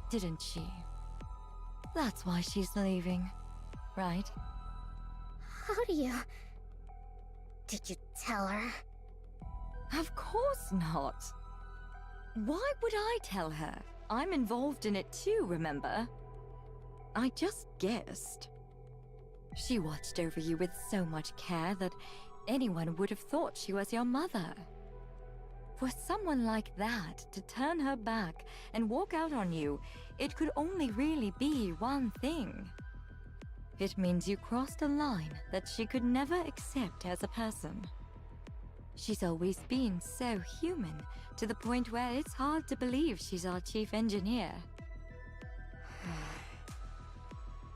didn't she? That's why she's leaving, right? How do you... Did you tell her? Of course not. Why would I tell her? I'm involved in it too, remember? I just guessed. She watched over you with so much care that anyone would have thought she was your mother. For someone like that to turn her back and walk out on you, it could only really be one thing. It means you crossed a line that she could never accept as a person. She's always been so human, to the point where it's hard to believe she's our chief engineer.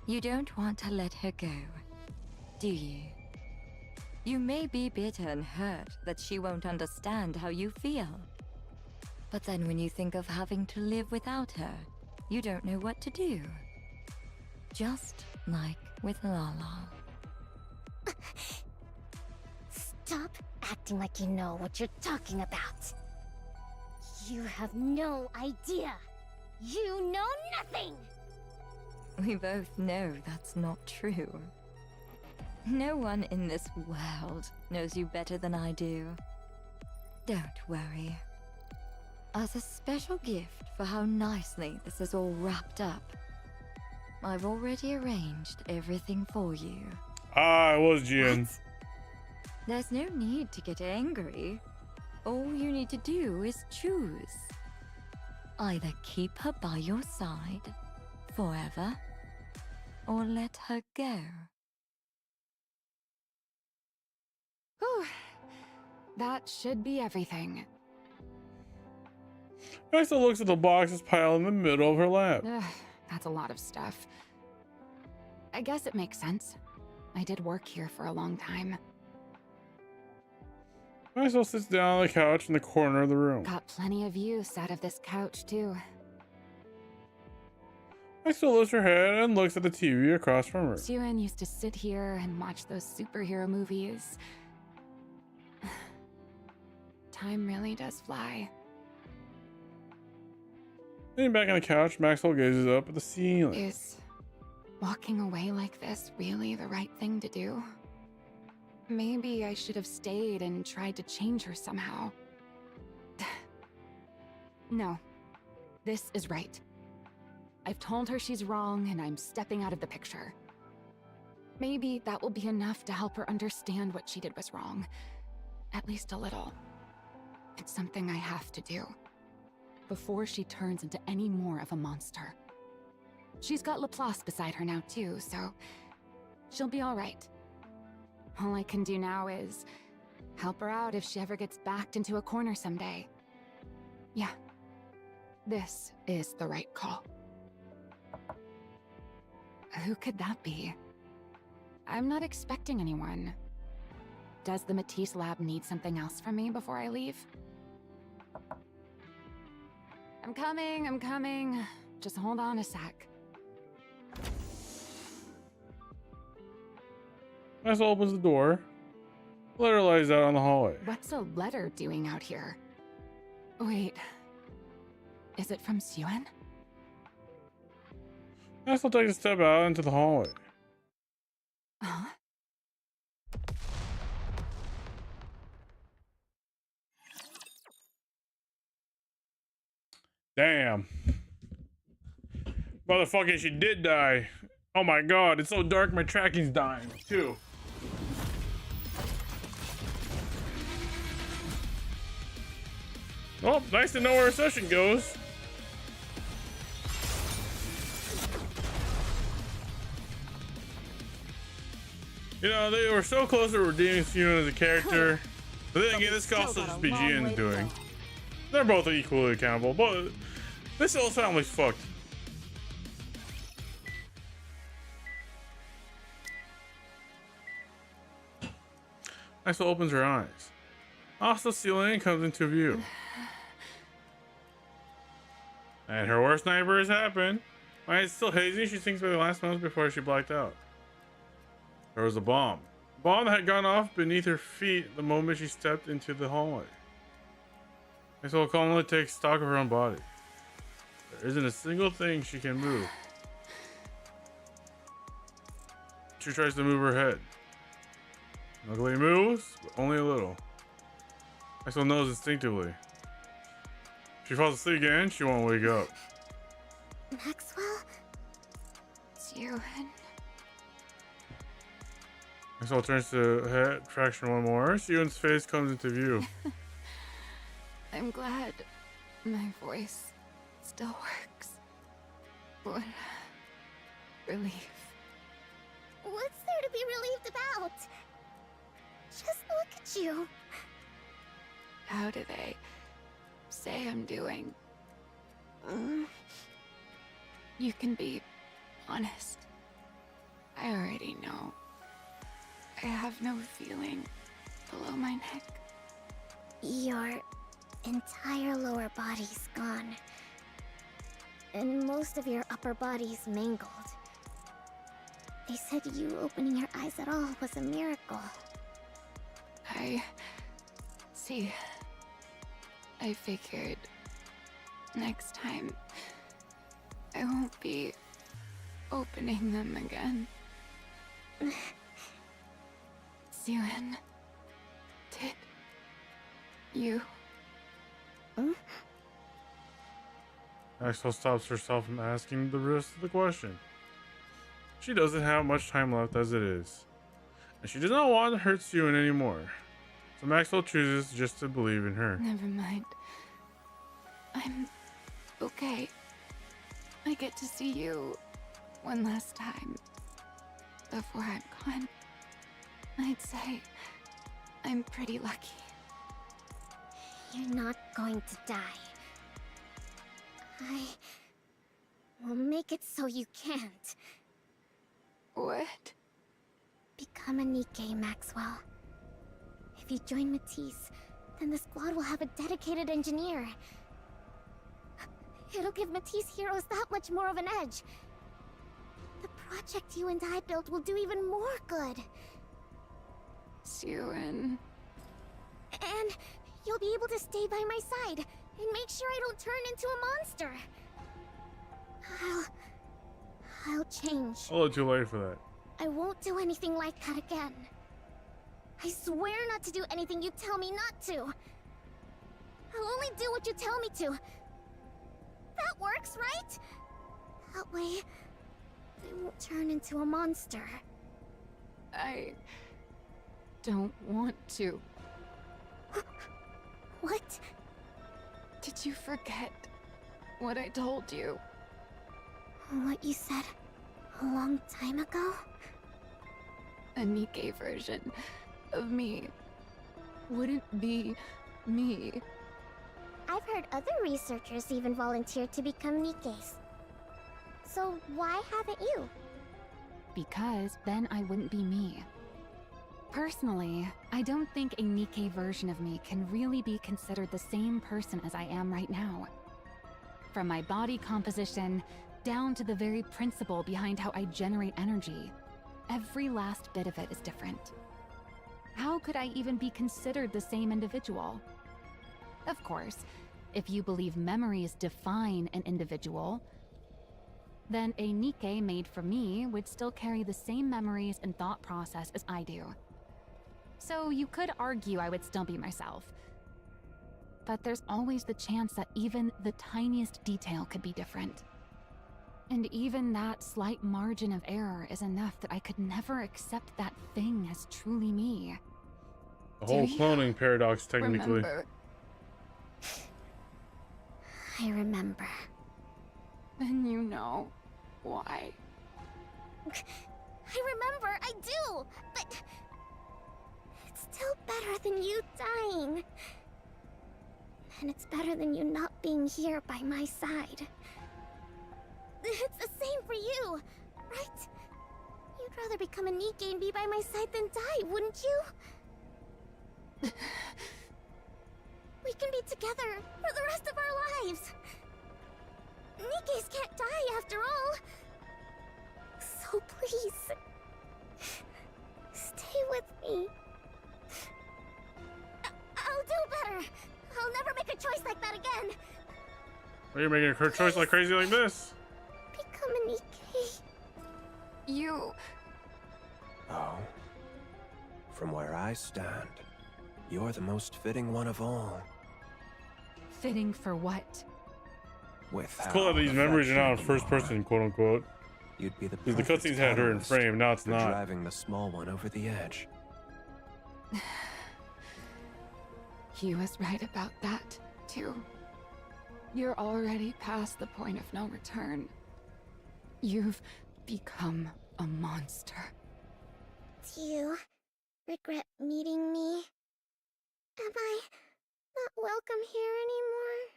You don't want to let her go, do you? You may be bitter and hurt that she won't understand how you feel. But then when you think of having to live without her, you don't know what to do. Just like with Lala. Stop acting like you know what you're talking about. You have no idea. You know nothing! We both know that's not true. No one in this world knows you better than I do. Don't worry. As a special gift for how nicely this is all wrapped up, I've already arranged everything for you. Ah, it was Jian. There's no need to get angry. All you need to do is choose. Either keep her by your side forever, or let her go. Whew. That should be everything. Maxwell looks at the boxes piled in the middle of her lap. Ugh, that's a lot of stuff. I guess it makes sense. I did work here for a long time. Maxwell sits down on the couch in the corner of the room. Got plenty of use out of this couch, too. Maxwell lifts her head and looks at the TV across from her. Suen used to sit here and watch those superhero movies. Time really does fly. Leaning back on the couch, Maxwell gazes up at the ceiling. Is walking away like this really the right thing to do? Maybe I should have stayed and tried to change her somehow. No, this is right. I've told her she's wrong and I'm stepping out of the picture. Maybe that will be enough to help her understand what she did was wrong. At least a little. It's something I have to do. Before she turns into any more of a monster. She's got Laplace beside her now too, so she'll be all right. All I can do now is help her out if she ever gets backed into a corner someday. Yeah, this is the right call. Who could that be? I'm not expecting anyone. Does the Matisse lab need something else from me before I leave? I'm coming. Just hold on a sec. Maxwell opens the door. A letter lies out on the hallway. What's a letter doing out here? Wait. Is it from Suen? Maxwell takes a step out into the hallway. Huh? Damn. Motherfucker, she did die. Oh my god, it's so dark, my tracking's dying, too. Oh, nice to know where our session goes. You know, they were so close to redeeming Suen as a character. But then again, this could also just be GN's doing. They're both equally accountable, but this whole family's fucked. Maxwell opens her eyes. Also, Suen comes into view. And her worst nightmare has happened. When it's still hazy, she thinks about the last moments before she blacked out. There was a bomb. A bomb that had gone off beneath her feet the moment she stepped into the hallway. Maxwell calmly takes stock of her own body. There isn't a single thing she can move. She tries to move her head. Luckily moves, but only a little. Maxwell knows instinctively. If she falls asleep again, she won't wake up. Maxwell? Suen. Maxwell turns to head traction one more. Suen's face comes into view. I'm glad my voice still works. What relief. What's there to be relieved about? Just look at you. How do they say I'm doing? You can be honest. I already know. I have no feeling below my neck. Your entire lower body's gone. And most of your upper body's mangled. They said you opening your eyes at all was a miracle. I see. I figured next time I won't be opening them again. Suen, did you? Maxwell stops herself from asking the rest of the question. She doesn't have much time left as it is, and she does not want to hurt Suen anymore. So Maxwell chooses just to believe in her. Never mind. I'm okay. I get to see you one last time before I'm gone. I'd say I'm pretty lucky. You're not going to die. I will make it so you can't. What? Become a Nikke, Maxwell. If you join Matisse, then the squad will have a dedicated engineer. It'll give Matisse heroes that much more of an edge. The project you and I built will do even more good. Suen. And you'll be able to stay by my side and make sure I don't turn into a monster. I'll change. A little too late for that. I won't do anything like that again. I swear not to do anything you tell me not to. I'll only do what you tell me to. That works, right? That way, I won't turn into a monster. I don't want to. What? Did you forget what I told you? What you said a long time ago? A Nikke version of me wouldn't be me. I've heard other researchers even volunteered to become Nikkes. So why haven't you? Because then I wouldn't be me. Personally, I don't think a Nikke version of me can really be considered the same person as I am right now. From my body composition, down to the very principle behind how I generate energy. Every last bit of it is different. How could I even be considered the same individual? Of course, if you believe memories define an individual, then a Nikke made for me would still carry the same memories and thought process as I do. So you could argue I would still be myself. But there's always the chance that even the tiniest detail could be different. And even that slight margin of error is enough that I could never accept that thing as truly me. The whole cloning paradox, technically. Remember? I remember. Then you know why. I remember, I do! But it's still better than you dying. And it's better than you not being here by my side. It's the same for you, right? You'd rather become a Nikke and be by my side than die, wouldn't you? We can be together for the rest of our lives. Nikkes can't die after all. So please, stay with me. I'll do better. I'll never make a choice like that again. Are you making a choice like crazy like this? Become a Nikke. You... Oh. From where I stand, you're the most fitting one of all. Fitting for what? With It's cool that these memories are now in first person, quote unquote. You'd be the Because the cutscenes had her in frame, now it's for not. driving the small one over the edge. He was right about that, too. You're already past the point of no return. You've become a monster. Do you regret meeting me? Am I not welcome here anymore?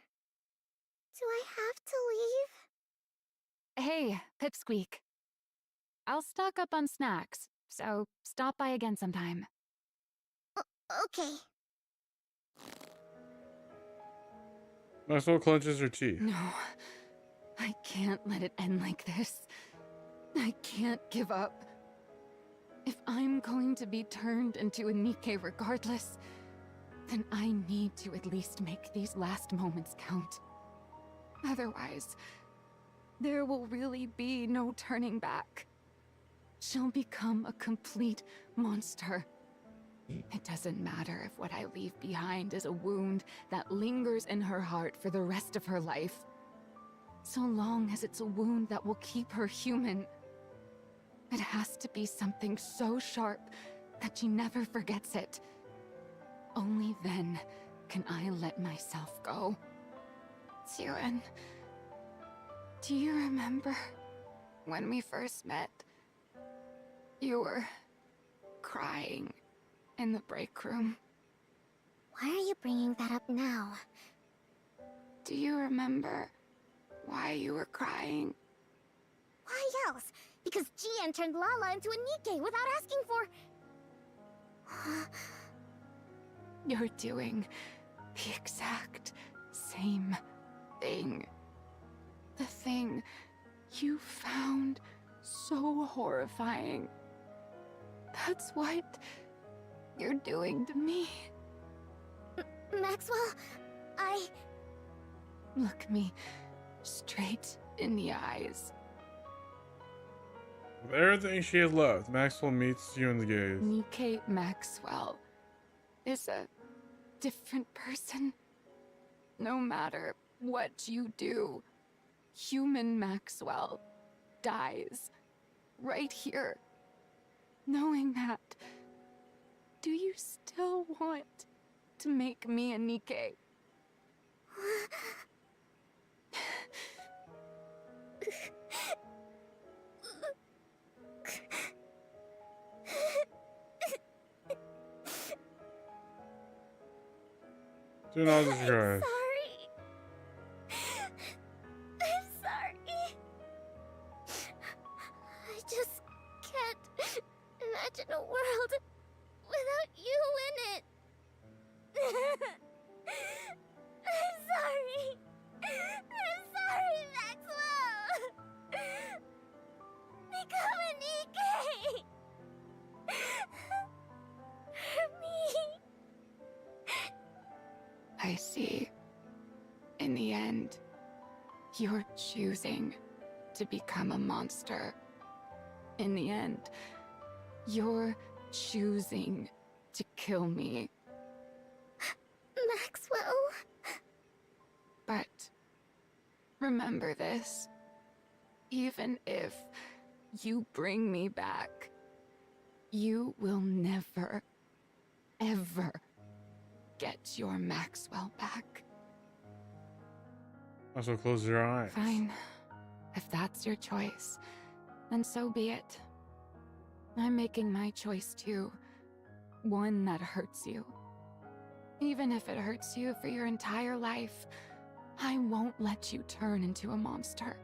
Do I have to leave? Hey, Pipsqueak. I'll stock up on snacks, so stop by again sometime. Okay. Maxwell clenches her teeth. No, I can't let it end like this. I can't give up. If I'm going to be turned into a Nikke regardless, then I need to at least make these last moments count. Otherwise, there will really be no turning back. She'll become a complete monster. It doesn't matter if what I leave behind is a wound that lingers in her heart for the rest of her life. So long as it's a wound that will keep her human. It has to be something so sharp that she never forgets it. Only then can I let myself go. Tuen, do you remember when we first met? You were crying in the break room. Why are you bringing that up now? Do you remember why you were crying? Why else? Because GN turned Lala into a Nikke without asking for... You're doing the exact same thing. The thing you found so horrifying. That's what you're doing to me. Maxwell, I... Look me straight in the eyes. With everything she has loved, Maxwell meets you in the gaze. Nikke Maxwell is a different person. No matter what you do, human Maxwell dies right here. Knowing that, do you still want to make me a Nikke? Do not describe. I'm sorry. I just can't imagine a world without you in it. I'm sorry. I'm sorry, Maxwell. Become a Nikke. I see. In the end, you're choosing to become a monster. In the end, you're choosing to kill me. Maxwell. But remember this. Even if you bring me back, you will never, ever get your Maxwell back. Also, close your eyes. Fine. If that's your choice, then so be it. I'm making my choice too. One that hurts you. Even if it hurts you for your entire life, I won't let you turn into a monster.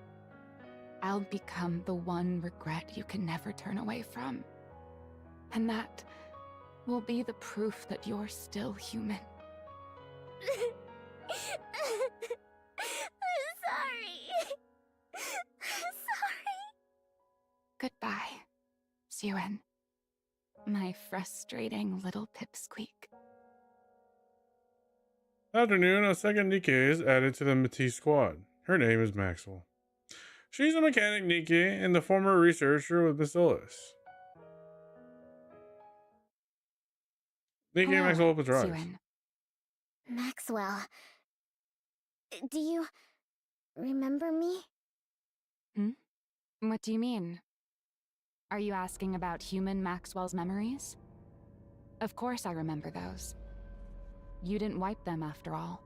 I'll become the one regret you can never turn away from. And that will be the proof that you're still human. I'm sorry. I'm sorry. Goodbye, Suen. My frustrating little pipsqueak. Afternoon, a second Nikke is added to the Matisse squad. Her name is Maxwell. She's a mechanic Nikke and the former researcher with Bacillus. Nikke Hello, Maxwell opens her eyes. Suen. Maxwell. Do you remember me? What do you mean? Are you asking about human Maxwell's memories? Of course I remember those. You didn't wipe them after all.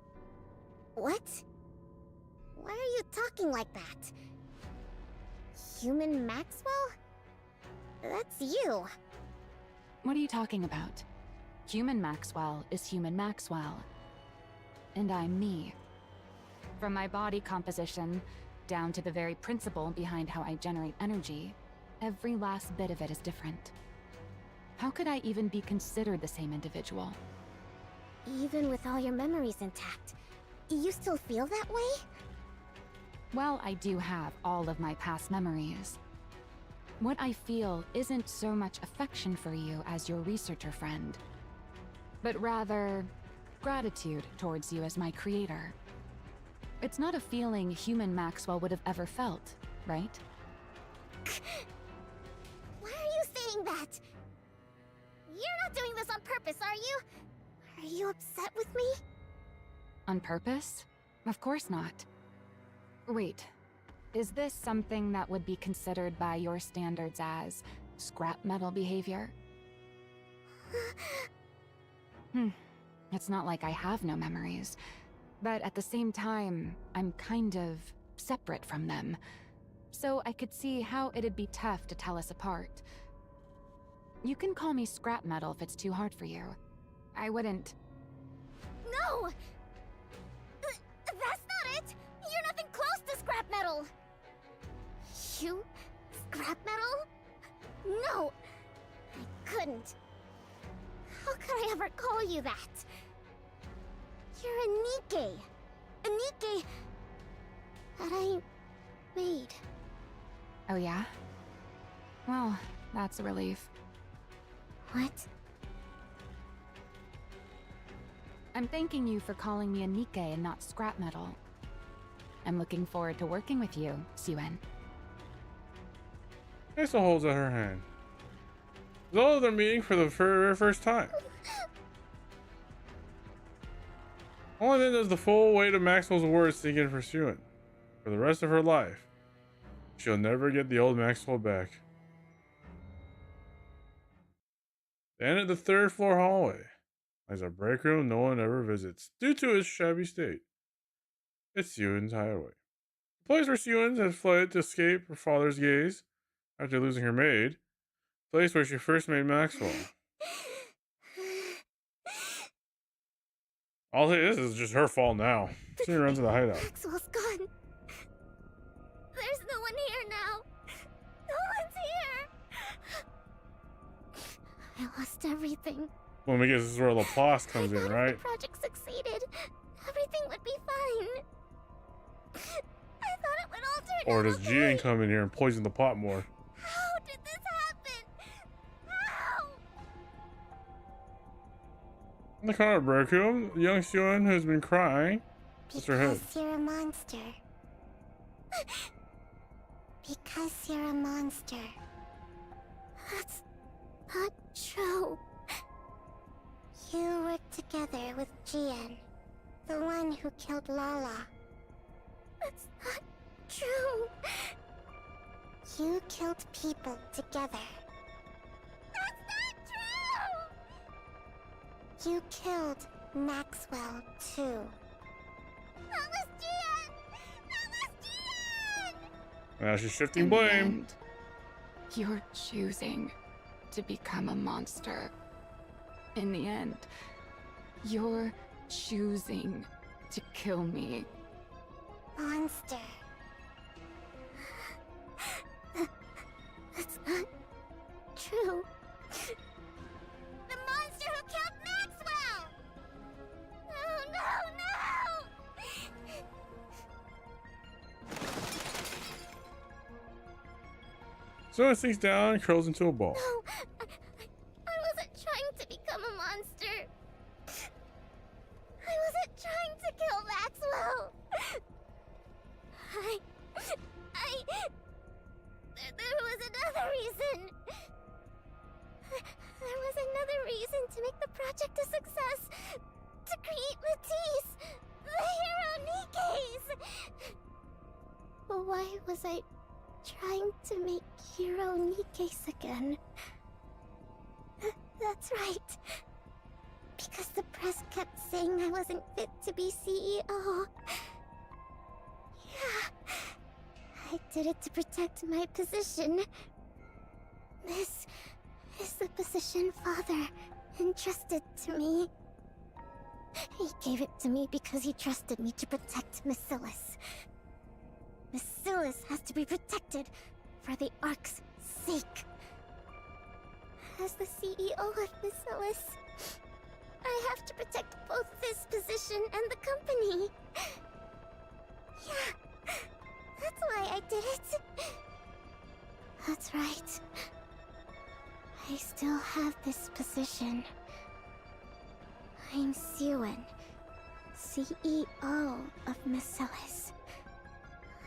What? Why are you talking like that? Human Maxwell? That's you. What are you talking about? Human Maxwell is human Maxwell. And I'm me. From my body composition, down to the very principle behind how I generate energy, every last bit of it is different. How could I even be considered the same individual? Even with all your memories intact, you still feel that way? Well, I do have all of my past memories. What I feel isn't so much affection for you as your researcher friend, but rather gratitude towards you as my creator. It's not a feeling human Maxwell would have ever felt, right? Why are you saying that? You're not doing this on purpose, are you? Are you upset with me? On purpose? Of course not. Wait, is this something that would be considered by your standards as scrap metal behavior? It's not like I have no memories, but at the same time, I'm kind of separate from them. So I could see how it'd be tough to tell us apart. You can call me scrap metal if it's too hard for you. I wouldn't. No! That's not it! You're nothing close to scrap metal! You? Scrap metal? No! I couldn't. How could I ever call you that? You're a Nikke. A Nikke that I made. Oh yeah? Well, that's a relief. What? I'm thanking you for calling me a Nikke and not scrap metal. I'm looking forward to working with you, Suen. Asa holds out her hand. It's all of their meeting for the very first time. Only then does the full weight of Maxwell's words sink in for Suen. For the rest of her life, she'll never get the old Maxwell back. Then at the third floor hallway lies a break room no one ever visits due to its shabby state. It's Suen's hideaway. The place where Suen has fled to escape her father's gaze after losing her maid. The place where she first made Maxwell. I'll say this is just her fault now. She runs to the hideout. Maxwell's gone. There's no one here now. No one's here. I lost everything. Well, I guess this is where Laplace comes in, right? If the project succeeded, everything would be fine. I thought it would all turn Or out does okay. Jian come in here and poison the pot more? How did this happen? How? In the corner of Berkum, young Sion who's been crying. That's her head. Because you're a monster. Because you're a monster. That's not true. You were together with Jian, the one who killed Lala. That's not true. You killed people together. That's not true! You killed Maxwell, too. That was Jian! That was Jian! Now she's shifting In the blame. end, you're choosing to become a monster. In the end, you're choosing to kill me. Monster. That's not true. The monster who killed Maxwell! No, no, no! So sinks down and curls into a ball. No, I wasn't trying to become a monster. I wasn't trying to kill Maxwell. There was another reason. There was another reason to make the project a success. To create Matisse, the hero Nikke's. Why was I trying to make hero Nikke's again? That's right. Because the press kept saying I wasn't fit to be CEO. Yeah. I did it to protect my position. This is the position Father entrusted to me. He gave it to me because he trusted me to protect Miscellus. Miscellus has to be protected for the Ark's sake. As the CEO of Miscellus, I have to protect both this position and the company. Yeah, that's why I did it. That's right. I still have this position. I'm Siwen, CEO of Miscellus.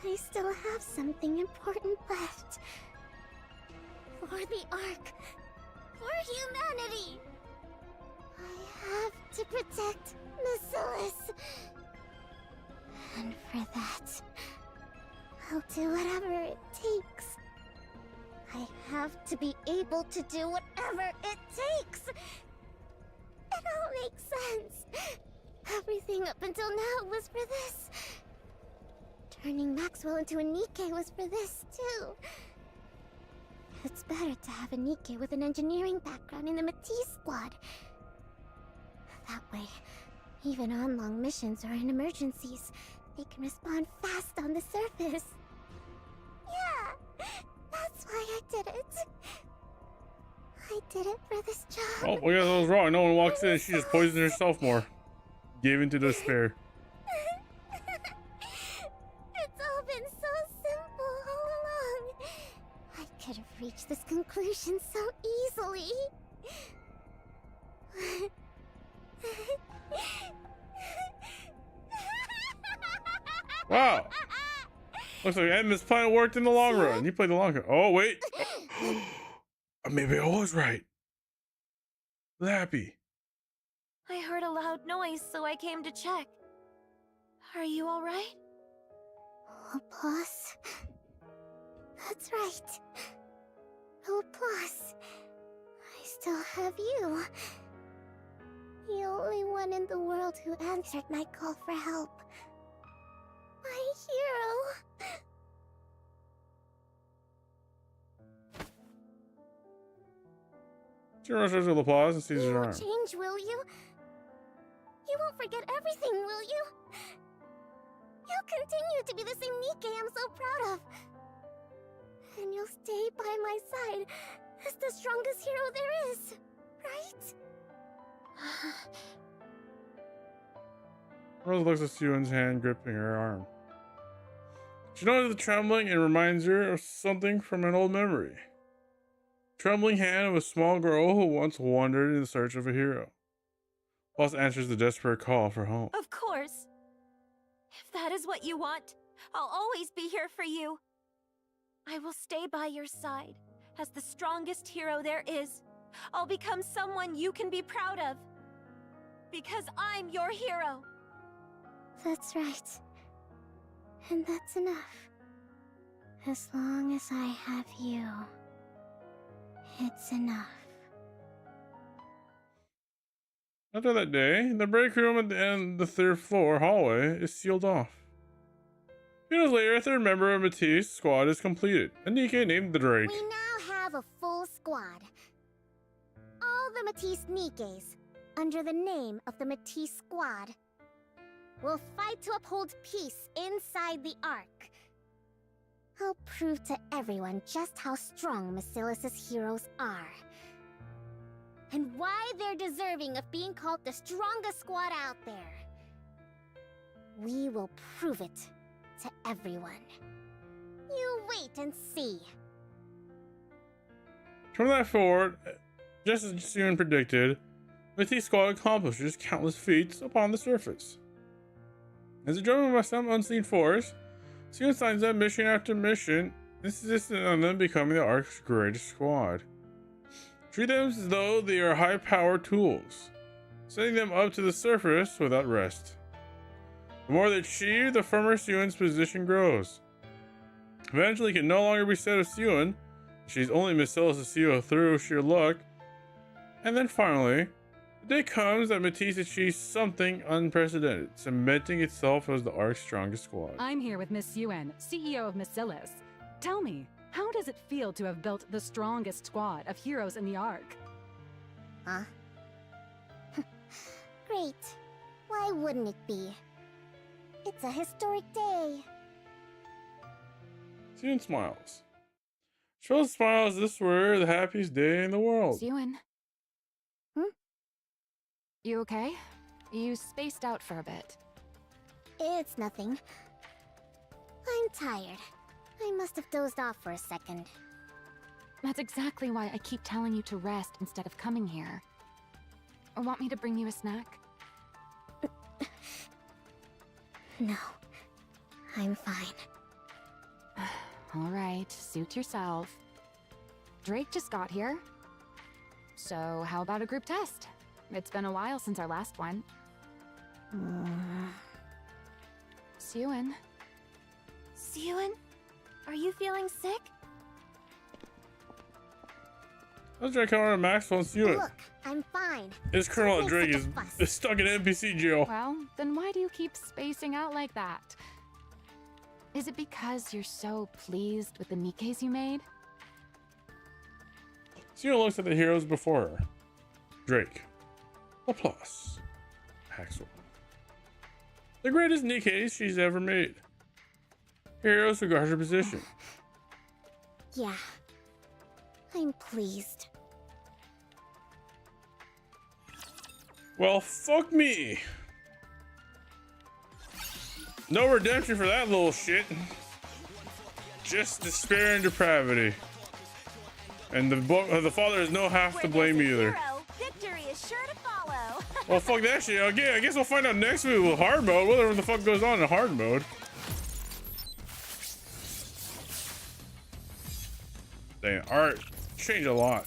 I still have something important left. For the Ark. For humanity. I have to protect Miscellus. And for that, I'll do whatever it takes. I have to be able to do whatever it takes. It all makes sense. Everything up until now was for this. Turning Maxwell into a Nikke was for this, too. It's better to have a Nikke with an engineering background in the Matisse squad. That way, even on long missions or in emergencies, they can respond fast on the surface. Yeah, that's why I did it. I did it for this job. Oh, yeah, that was wrong. No one walks in and she just poisons herself more. Gave into despair. It's all been so simple all along. I could have reached this conclusion so easily. Wow. Looks like Edmund's plan worked in the long run. He played the long run. Oh, wait. Maybe I was right. Lappy. I heard a loud noise, so I came to check. Are you alright? Oh, boss. That's right. Oh, boss. I still have you. The only one in the world who answered my call for help. My hero. She rushes with applause and seizes You her won't arm. change, will you? You won't forget everything, will you? You'll continue to be the same Nikke I'm so proud of. And you'll stay by my side as the strongest hero there is, right? Rose looks at Suen's hand gripping her arm. She notices the trembling and reminds her of something from an old memory. Trembling hand of a small girl who once wandered in search of a hero. Plus answers the desperate call for home. Of course. If that is what you want, I'll always be here for you. I will stay by your side as the strongest hero there is. I'll become someone you can be proud of. Because I'm your hero. That's right. And that's enough. As long as I have you, it's enough. After that day, the break room at the end of the 3rd floor hallway is sealed off. A few days later, a 3rd member of Matisse's squad is completed, and Nikke named the Drake. We now have a full squad. All the Matisse Nikkes, under the name of the Matisse Squad, will fight to uphold peace inside the Ark. I'll prove to everyone just how strong Basilis's heroes are. And why they're deserving of being called the strongest squad out there. We will prove it to everyone. You wait and see. From that forward, just as soon predicted, Matisse's squad accomplishes countless feats upon the surface. As driven by some unseen force, Sue signs up mission after mission, insisting on them becoming the Ark's greatest squad. Treat them as though they are high-powered tools, sending them up to the surface without rest. The more they achieve, the firmer Suen's position grows. Eventually, it can no longer be said of Suen, she's only Basilis's CEO through sheer luck. And then finally, the day comes that Matisse achieves something unprecedented, cementing itself as the Ark's strongest squad. I'm here with Miss Suen, CEO of Basilis. Tell me, how does it feel to have built the strongest squad of heroes in the Ark? Huh? Great. Why wouldn't it be? It's a historic day. Suen smiles. She'll smile as this were the happiest day in the world. Suen. You okay? You spaced out for a bit. It's nothing. I'm tired. I must have dozed off for a second. That's exactly why I keep telling you to rest instead of coming here. Or want me to bring you a snack? No. I'm fine. Alright, suit yourself. Drake just got here. So how about a group test? It's been a while since our last one. Suen. Suen? Are you feeling sick? Let's try calling Maxwell and Suen. Look, I'm fine. This Colonel Drake is stuck in NPC jail. Well, then why do you keep spacing out like that? Is it because you're so pleased with the Nikkes you made? Suen looks at the heroes before her. Drake. Laplace. Maxwell. The greatest Nikkes she's ever made. Heroes who guard her position. Yeah. I'm pleased. Well, fuck me. No redemption for that little shit. Just despair and depravity. And the father has no half to blame either. Victory is sure to follow. Well, fuck that shit. Okay, I guess we'll find out next week with hard mode. Whatever the fuck goes on in hard mode. Dang, art changed a lot.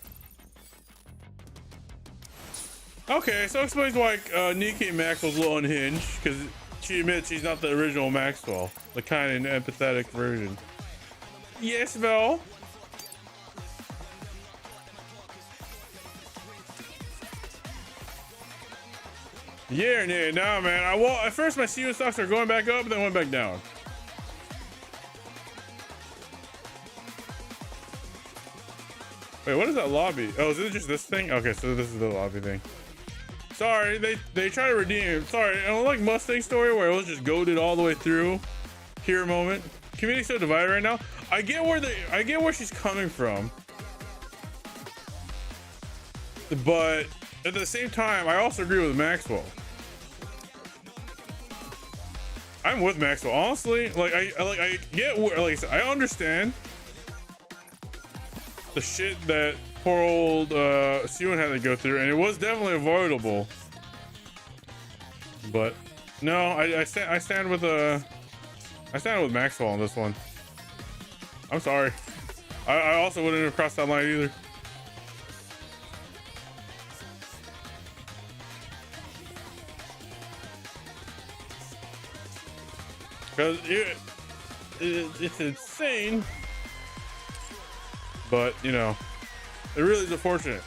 Okay, so explains why Nikke Maxwell's a little unhinged, because she admits she's not the original Maxwell, the kind and empathetic version. Yes, Val. Yeah, nah, man. At first my Suen stocks are going back up, and then went back down. Wait, what is that lobby? Oh, is it just this thing? Okay, so this is the lobby thing. Sorry, they try to redeem. Sorry, I don't like Mustang story where it was just goaded all the way through. Here moment. Community's so divided right now. I get where she's coming from. But at the same time, I also agree with Maxwell. I'm with Maxwell. Honestly, I get like I said, I understand the shit that poor old Suen had to go through, and it was definitely avoidable. But no, I stand with Maxwell on this one. I'm sorry. I also wouldn't have crossed that line either. Because it's insane. But, you know, it really is unfortunate.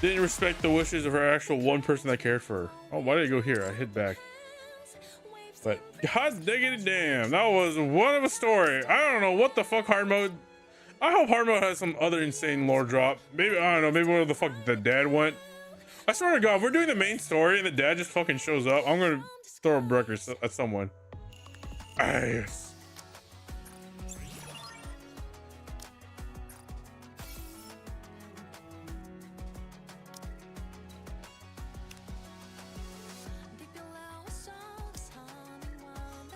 Didn't respect the wishes of her actual one person that cared for her. Oh, why did I go here? I hit back. But god diggity damn, that was one of a story. I don't know what the fuck hard mode. I hope hard mode has some other insane lore drop. Maybe, I don't know, maybe where the fuck the dad went. I swear to god, if we're doing the main story and the dad just fucking shows up, I'm gonna throw a breaker at someone. Ah, yes.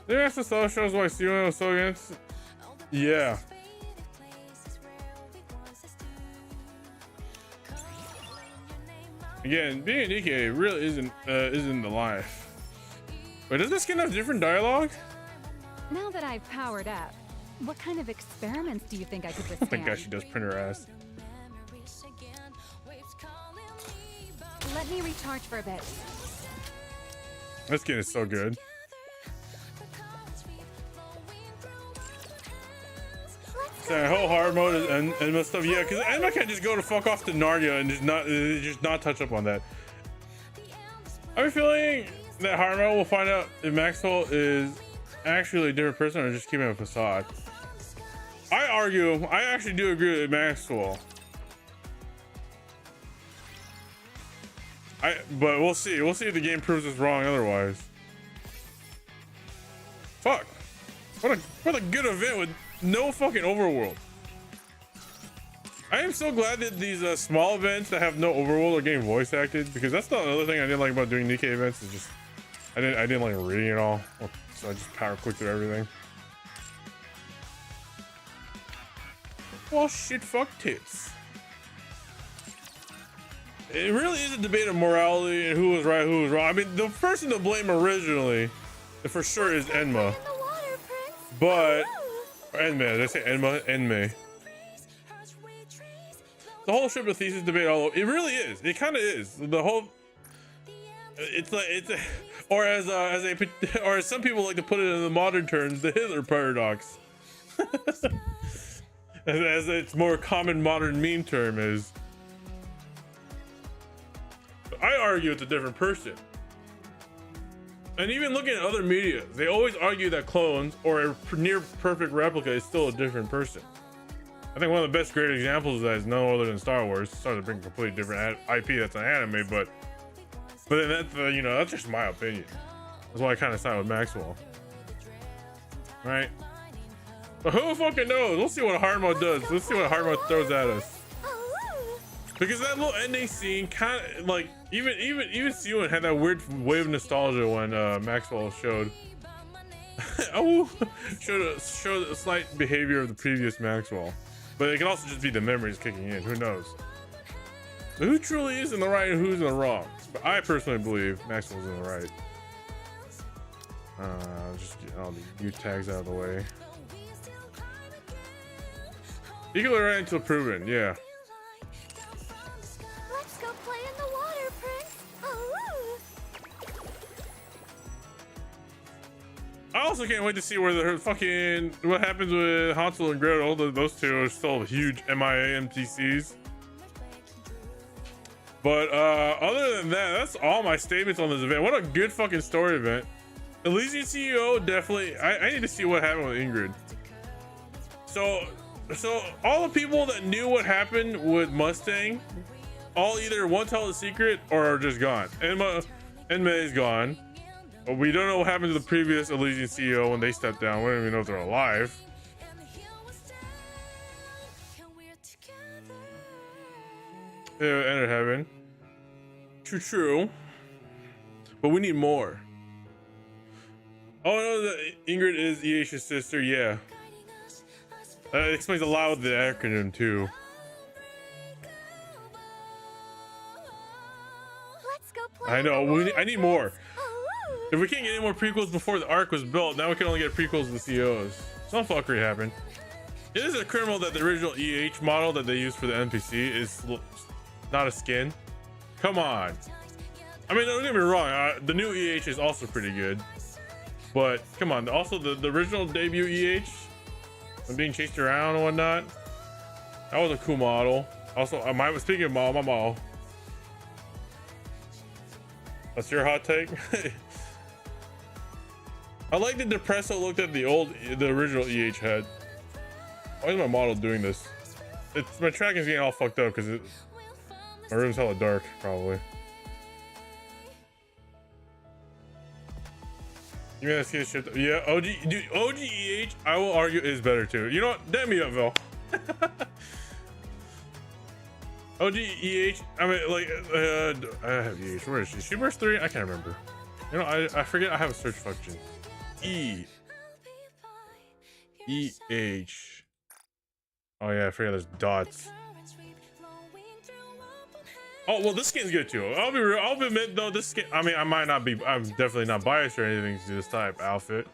The SSL shows why Steven was so against. Yeah. Again, being a Nikke really isn't the life. Wait, does this skin have different dialogue? Now that I've powered up, what kind of experiments do you think I could I withstand? think she does print her ass. Let me recharge for a bit. This skin is so good. So whole hard mode is Enma stuff, yeah, because Enma can't just go to fuck off to Narnia and just not touch up on that. I have a feeling that hard mode will find out if Maxwell is actually a different person or just keeping a facade. I actually do agree with Maxwell. But we'll see. We'll see if the game proves us wrong otherwise. Fuck. What a good event with no fucking overworld. I am so glad that these small events that have no overworld are getting voice acted, because that's the other thing I didn't like about doing Nikke events is just I didn't like reading it all, so I just power click through everything. Well, shit, fuck tits. It really is a debate of morality and who was right, who was wrong. I mean, the person to blame originally, for sure, is Enma. But Enma, did I say Enma? Enme. The whole ship of thesis debate all over. It really is. It kind of is. The whole. It's like or as some people like to put it in the modern terms, the Hitler paradox. as its more common modern meme term is. I argue it's a different person. And even looking at other media, they always argue that clones or a near perfect replica is still a different person. I think one of the best great examples of that is no other than Star Wars. Sorry to bring a completely different IP that's an anime, but then that's that's just my opinion. That's why I kind of side with Maxwell, right? But who fucking knows? We'll see what hard mode does. Let's see what hard mode throws at us. Because that little ending scene kind of like even Siwon had that weird wave of nostalgia when Maxwell showed showed a slight behavior of the previous Maxwell, but it can also just be the memories kicking in. Who knows? But who truly is in the right and who's in the wrong? But I personally believe Maxwell's in the right. Just get all the U tags out of the way. Equally right until proven. Yeah. Let's go play in the water, Prince. Oh. I also can't wait to see where what happens with Hansel and Gretel. Those two are still huge MIA MTCs. But other than that, that's all my statements on this event. What a good fucking story event. Elysian CEO definitely. I need to see what happened with Ingrid. So all the people that knew what happened with Mustang, all either won't tell the secret or are just gone. Enma is gone. But we don't know what happened to the previous Elysian CEO when they stepped down. We don't even know if they're alive. They entered heaven. True. But we need more. Oh no, that Ingrid is Iesha's sister. Yeah. It explains a lot with the acronym too. Let's go play I know. I need more. If we can't get any more prequels before the arc was built, now we can only get prequels and COs. Some fuckery happened. It is a criminal that the original EH model that they used for the NPC is not a skin. Come on. I mean, don't get me wrong. The new EH is also pretty good. But come on. Also, the original debut EH, when being chased around and whatnot, that was a cool model. Also, speaking of model, my model. That's your hot take? I like the depresso look that the original EH had. Why is my model doing this? My tracking's getting all fucked up because my room's hella dark, probably. You mean I see the shit? Yeah, OG EH, I will argue is better too. You know what? Damn me up, Vel. OG EH, I mean, like, I have EH. Where is she? She burst 3? I can't remember. You know, I forget I have a search function. EH. Oh yeah, I forgot there's dots. Oh well, this skin's good too. I'll be real. I'll admit though, this skin. I mean, I might not be. I'm definitely not biased or anything to this type outfit.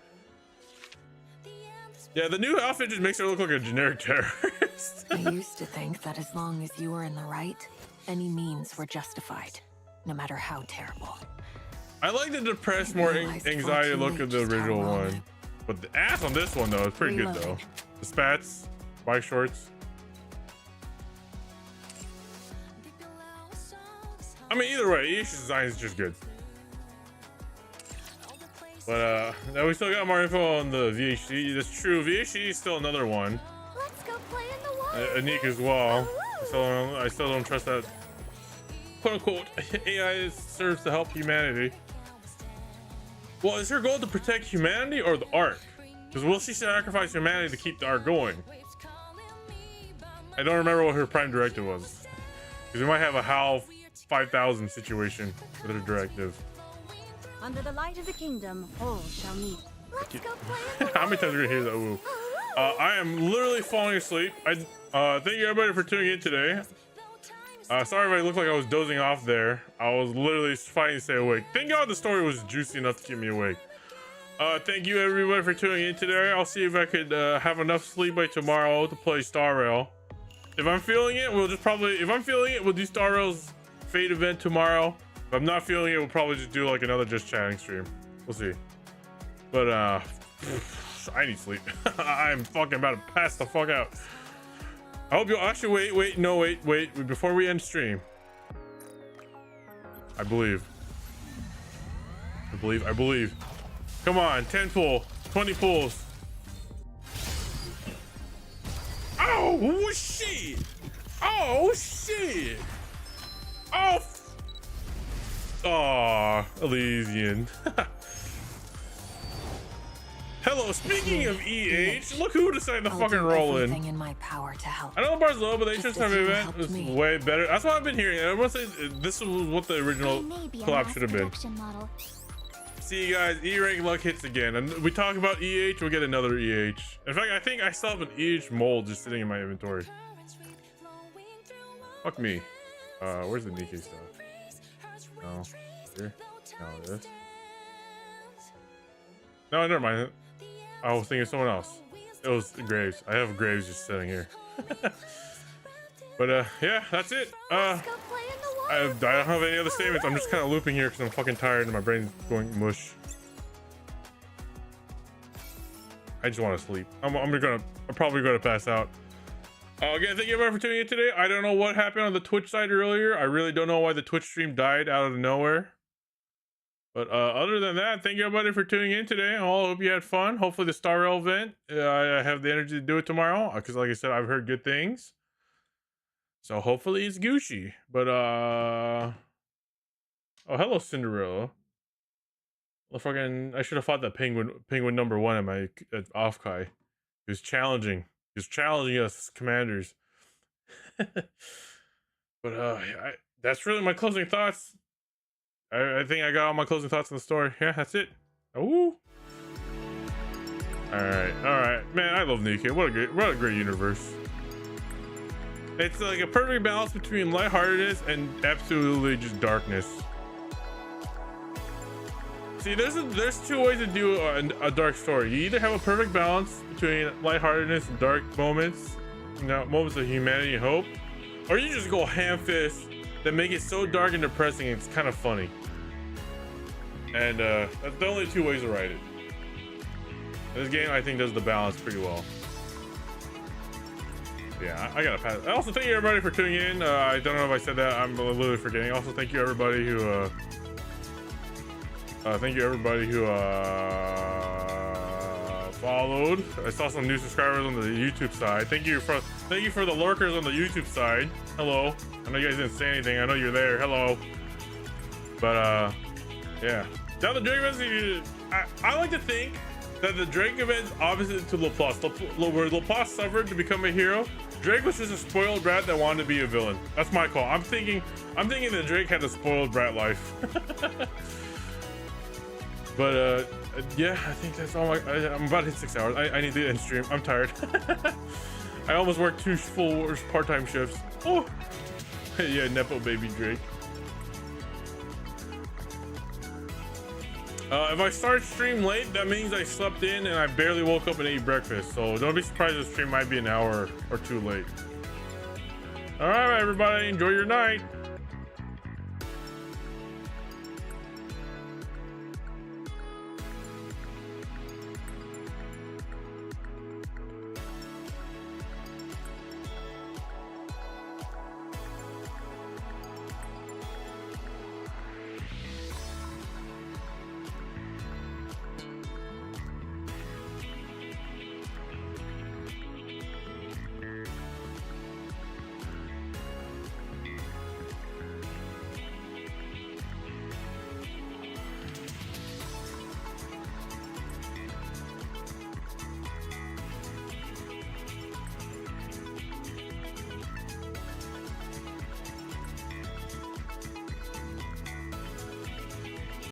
Yeah, the new outfit just makes her look like a generic terrorist. I used to think that as long as you were in the right, any means were justified, no matter how terrible. I like the depressed, more anxiety look of the original one, but the ass on this one though is pretty good though. The spats, bike shorts. I mean, either way, each design is just good. But now we still got more info on the VHC. That's true. VHC is still another one. Let's go play in the water. Nikke as well. I still don't trust that quote unquote AI serves to help humanity. Well, is her goal to protect humanity or the arc? Because will she sacrifice humanity to keep the arc going? I don't remember what her prime directive was. Because we might have a HAL 5000 situation with her directive. Under the light of the kingdom, all shall meet. Let's go play. How many times are we gonna hear that? Ooh. I am literally falling asleep. Thank you everybody for tuning in today. Sorry if I looked like I was dozing off there. I was literally fighting to stay awake. Thank God the story was juicy enough to keep me awake. Thank you everybody for tuning in today. I'll see if I could have enough sleep by tomorrow to play Star Rail. If I'm feeling it, we'll do Star Rail's Fate event tomorrow. If I'm not feeling it, we'll probably just do like another just chatting stream. We'll see. But I need sleep. I'm fucking about to pass the fuck out. I hope you'll actually wait. Before we end stream. I believe. Come on, 10 pull, 20 pulls. Oh shit! Oh shit! Oh, Elysian. Hello, speaking of EH, look who decided to fucking roll in. In my power to help. I know the bar's low, but the HSM event was way better. That's what I've been hearing. Everyone says this was what the original collab should have been. See you guys, E-rank luck hits again. And we talk about EH, we'll get another EH. In fact, I think I still have an EH mold just sitting in my inventory. Fuck me. Where's the Nikke stuff? No. Here? No, this. No, never mind. I was thinking of someone else. It was Graves. I have Graves just sitting here. But yeah, that's it. I don't have any other statements. I'm just kind of looping here because I'm fucking tired and my brain's going mush. I just want to sleep. I'm probably gonna pass out. Again, thank you everyone for tuning in today. I don't know what happened on the Twitch side earlier. I really don't know why the Twitch stream died out of nowhere. But other than that, thank you everybody for tuning in today. I hope you had fun. Hopefully the Star Rail event, I have the energy to do it tomorrow. Because like I said, I've heard good things. So hopefully it's Gucci. But oh, hello Cinderella. Well, fucking, I should have fought that penguin number 1 at my Offkai. He was challenging. He was challenging us commanders. But that's really my closing thoughts. I think I got all my closing thoughts on the story. Yeah, that's it. Ooh. All right, man. I love Nikke. What a great universe. It's like a perfect balance between lightheartedness and absolutely just darkness. See, there's two ways to do a dark story. You either have a perfect balance between lightheartedness and dark moments, you know, moments of humanity and hope, or you just go ham-fist that make it so dark and depressing it's kind of funny. And that's the only two ways to write it. This game, I think, does the balance pretty well. Yeah, I gotta pass. Also, thank you everybody for tuning in. I don't know if I said that. I'm literally forgetting. Also, thank you everybody who followed. I saw some new subscribers on the YouTube side. Thank you for the lurkers on the YouTube side. Hello. I know you guys didn't say anything. I know you're there. Hello. But yeah. Now the Drake events. I like to think that the Drake event's opposite to Laplace. Where Laplace suffered to become a hero, Drake was just a spoiled brat that wanted to be a villain. That's my call. I'm thinking that Drake had a spoiled brat life. But yeah, I think that's all. I'm about to hit 6 hours. I need to end stream. I'm tired. I almost worked 2 full part-time shifts. Oh, yeah, Nepo baby Drake. If I start stream late, that means I slept in and I barely woke up and ate breakfast. So don't be surprised if the stream might be an hour or 2 late. All right, everybody, enjoy your night.